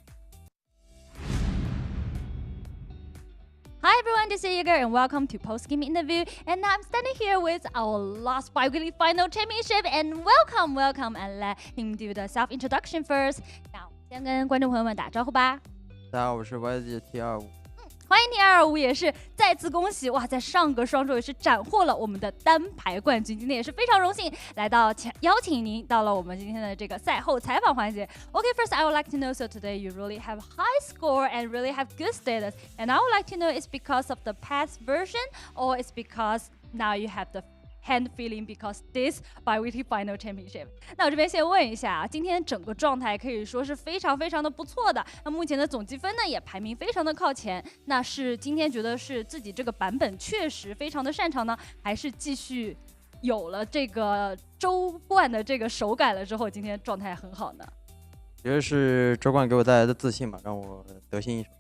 Hi everyone, this is Yeager and welcome to Post Game Interview. And I'm standing here with our last Biweekly Final Championship. And welcome, and let him do the self introduction first. 那先跟观众朋友们打招呼吧。大家好，我是 YGT25。欢迎T25，也是再次恭喜哇，在上个双周也是斩获了我们的单排冠军，今天也是非常荣幸来到邀请您到了我们今天的这个赛后采访环节。Okay, first I would like to know, so today you really have high score and really have good status, and I would like to know it's because of the past version or it's because now you have the hand feeling because this Biweekly Final Championship。 那我这边先问一下啊，今天整个状态可以说是非常的不错的，那目前的总积分呢也排名非常的靠前，那是今天觉得是自己这个版本确实非常的擅长呢，还是继续有了这个周冠的这个手感了之后，今天状态很好呢？觉得是周冠给我带来的自信吧，让我得心应手。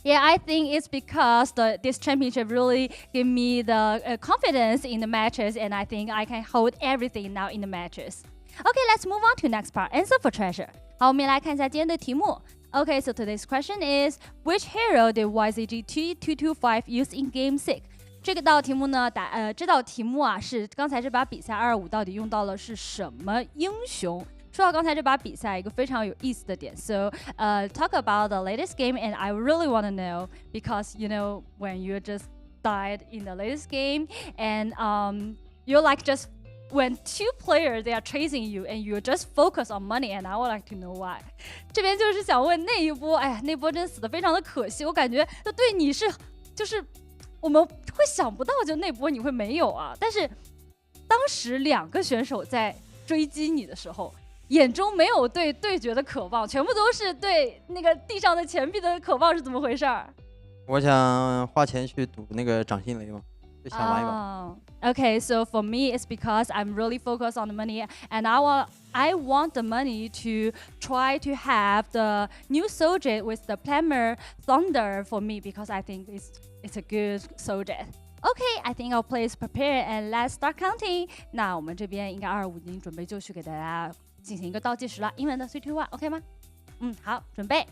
Yeah, I think it's because this championship really gave me the confidence in the matches, and I think I can hold everything now in the matches. Okay, let's move on to next part. Answer for treasure. 好，我们来看一下今天的题目。Okay, so today's question is, which hero did YZG T225 use in Game 6? 这道题目呢，这道题目啊是刚才这把比赛225到底用到了是什么英雄？说到刚才这把比赛，一个非常有意思的点 ，so talk about the latest game, and I really want to know because you know when you just died in the latest game, and you're like just when two players they are chasing you, and you just focus on money, and I would like to know why. 这边就是想问那一波，哎呀，那波真死得非常的可惜，我感觉就对你是就是我们会想不到，就那波你会没有啊，但是当时两个选手在追击你的时候。眼中没有对对决的渴望，全部都是对那个地上的钱币的渴望，是怎么回事儿？我想花钱去赌那个掌心雷嘛，就想玩一把。Okay, so for me, it's because I'm really focused on the money, and I want the money to try to have the new soldier with the Plammer Thunder for me because I think it's a good soldier. Okay, I think our players prepare and let's start counting. 那我们这边应该25已经准备就绪给大家进行一个倒计时了，英文的 3, 2, 1 OK 吗？好，准备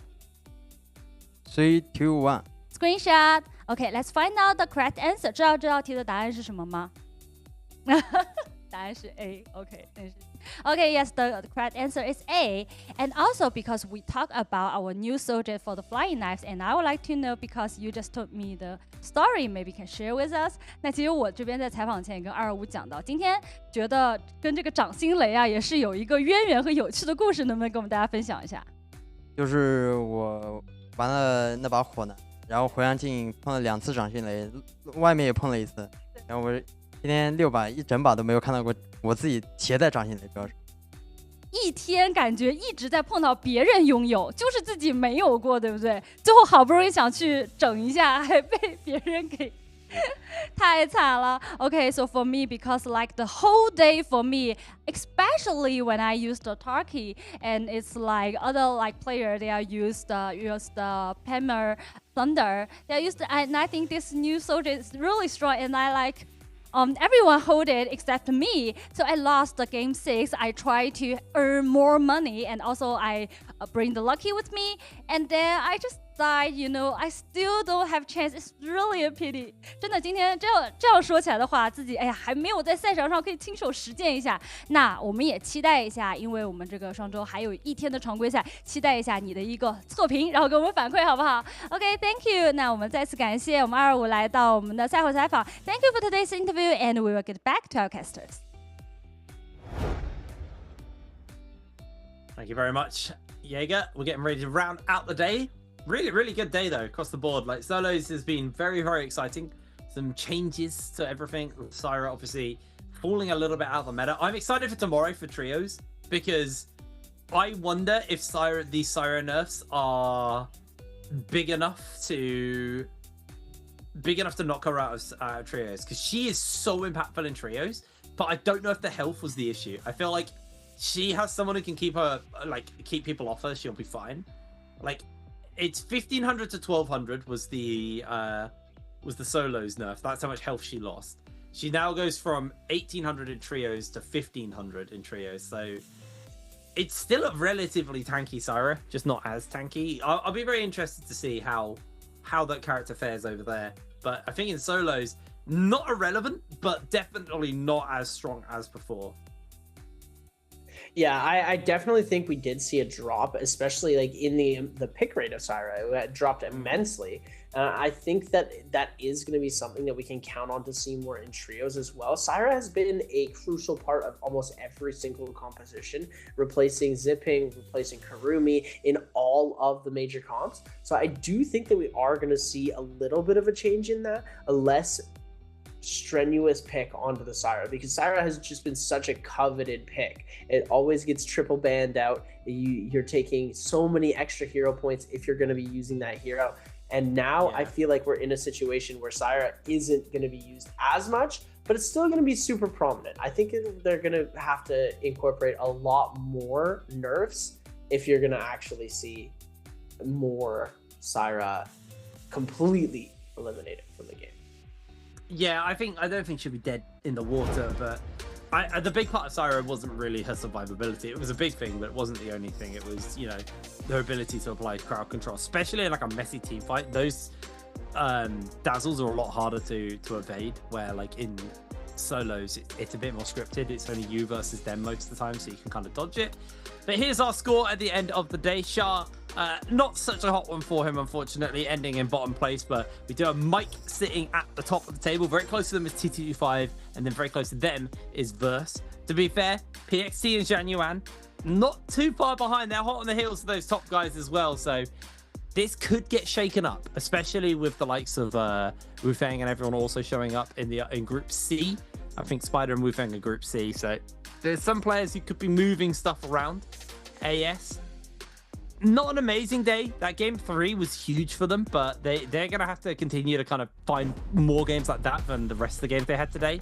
3, 2, 1 Screenshot. Okay, let's find out the correct answer. 知道这道题的答案是什么吗？答案是 A. Okay, yes, the correct answer is A. And also because we talk about our new soldier for the flying knives, and I would like to know because you just told me the story, maybe you can share with us. 那其实我这边在采访前也跟225讲到，今天觉得跟这个掌心雷啊也是有一个渊源和有趣的故事，能不能跟我们大家分享一下？就是我玩了那把火男，然后回上镜碰了2次掌心雷，外面也碰了1次，然后我今天6把一整把都没有看到过我自己携带掌心雷，主要是一天感觉一直在碰到别人拥有，就是自己没有过，对不对？最后好不容易想去整一下，还被别人给太惨了。Okay, so for me, because like the whole day for me, especially when I use the Turkey, and it's like other like player, they are use the Plammer Thunder. They are used, and I think this new soldier is really strong, and I like. Everyone hold it except me, so I lost the game 6. I tried to earn more money, and also I bring the lucky with me, and then I just died. You know, I still don't have chance. It's really a pity. 真的，今天这样说起来的话，自己哎呀还没有在赛场上可以亲手实践一下。那我们也期待一下，因为我们这个双周还有1天的常规赛，期待一下你的一个测评，然后给我们反馈好不好 ？OK, thank you. 那我们再次感谢我们225来到我们的赛后采访。Thank you for today's interview, and we will get back to our casters. Thank you very much, Jaeger. We're getting ready to round out the day. Really good day though, across the board. Like solos has been very exciting. Some changes to everything. Syra obviously falling a little bit out of the meta. I'm excited for tomorrow for trios because I wonder if these Syra nerfs are big enough to knock her out of trios, because she is so impactful in trios, but I don't know if the health was the issue. I feel like she has someone who can keep people off her. She'll be fine. Like, it's 1500 to 1200 was the solos nerf. That's how much health she lost. She now goes from 1800 in trios to 1500 in trios. So it's still a relatively tanky Syra, just not as tanky. I'll be very interested to see how that character fares over there. But I think in solos, not irrelevant, but definitely not as strong as before. Yeah, I definitely think we did see a drop, especially like in the pick rate of Syra. It dropped immensely. I think that is going to be something that we can count on to see more in trios as well. Syra has been a crucial part of almost every single composition, replacing Zipping, replacing Karumi in all of the major comps. So I do think that we are going to see a little bit of a change in that, a less strenuous pick onto the Syra, because Syra has just been such a coveted pick. It always gets triple banned out. You're taking so many extra hero points if you're going to be using that hero. And now I feel like we're in a situation where Syra isn't going to be used as much, but it's still going to be super prominent. I think they're going to have to incorporate a lot more nerfs if you're going to actually see more Syra completely eliminated from the game. Yeah, I don't think she'll be dead in the water, but the big part of Syra wasn't really her survivability. It was a big thing, but it wasn't the only thing. It was, you know, her ability to apply crowd control, especially in like a messy team fight. Those dazzles are a lot harder to evade, where like in solos it's a bit more scripted. It's only you versus them most of the time, so you can kind of dodge it. But here's our score at the end of the day. Shah, not such a hot one for him, unfortunately, ending in bottom place. But we do have Mike sitting at the top of the table. Very close to them is T25, and then very close to them is Verse. To be fair, PXT and Zhang Yuan, not too far behind. They're hot on the heels of those top guys as well. So this could get shaken up, especially with the likes of Wu Feng and everyone also showing up in Group C. I think Spider and Wu Feng are Group C. So there's some players who could be moving stuff around. AS, not an amazing day. That game 3 was huge for them, but they're going to have to continue to kind of find more games like that than the rest of the games they had today.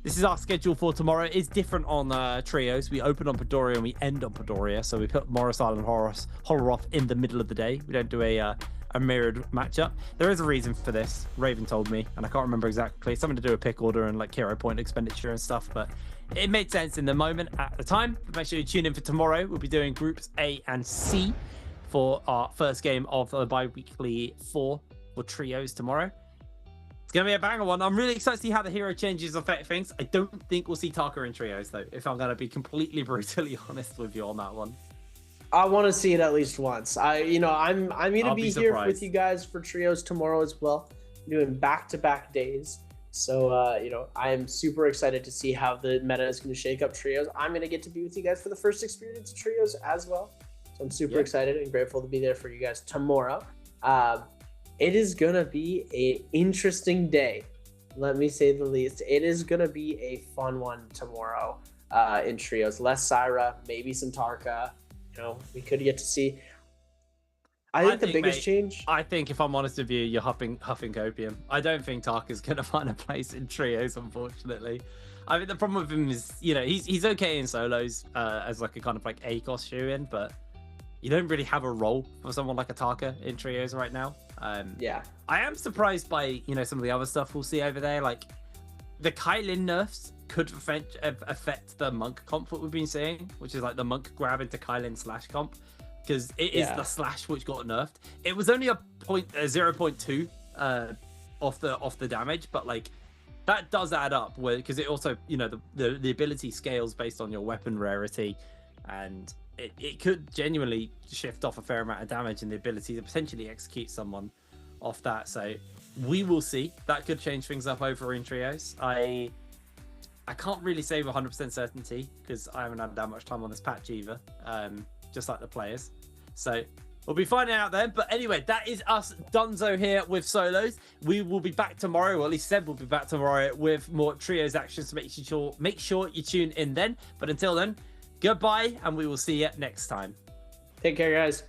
This is our schedule for tomorrow. It's different on trios. We open on Padoria and we end on Padoria. So we put Morris Island Holoroth in the middle of the day. We don't do a mirrored matchup. There is a reason for this. Raven told me, and I can't remember exactly. Something to do with pick order and like hero point expenditure and stuff, but it made sense in the moment at the time. But make sure you tune in for tomorrow. We'll be doing groups A and C for our first game of the bi-weekly 4 for trios tomorrow. It's going to be a banger one. I'm really excited to see how the hero changes affect things. I don't think we'll see Taka in trios, though, if I'm going to be completely brutally honest with you on that one. I want to see it at least once. I'm going to be here with you guys for trios tomorrow as well, doing back-to-back days. So, I am super excited to see how the meta is going to shake up trios. I'm going to get to be with you guys for the first experience of trios as well. So I'm super excited and grateful to be there for you guys tomorrow. It is going to be an interesting day, let me say the least. It is going to be a fun one tomorrow in trios. Less Syra, maybe some Tarka. We could get to see. I think the biggest change. I think, if I'm honest with you, you're huffing copium. I don't think Tarka's going to find a place in trios, unfortunately. I mean, the problem with him is, he's okay in solos as like a kind of like ACOS shoe-in, but you don't really have a role for someone like a Tarka in trios right now. Yeah. I am surprised by, some of the other stuff we'll see over there. Like, the Kailin nerfs could affect the monk comp that we've been seeing, which is like the monk grab into Kailin slash comp, because it is the slash which got nerfed. It was only a 0.2 off the damage, but like that does add up, because it also the ability scales based on your weapon rarity, and it could genuinely shift off a fair amount of damage and the ability to potentially execute someone off that. So we will see. That could change things up over in trios. I can't really say with 100% certainty, because I haven't had that much time on this patch either, just like the players. So we'll be finding out then. But anyway, that is us donezo here with solos. We will be back tomorrow, or at least Seb will be back tomorrow with more trios actions. So make sure you tune in then. But until then, goodbye, and we will see you next time. Take care, guys.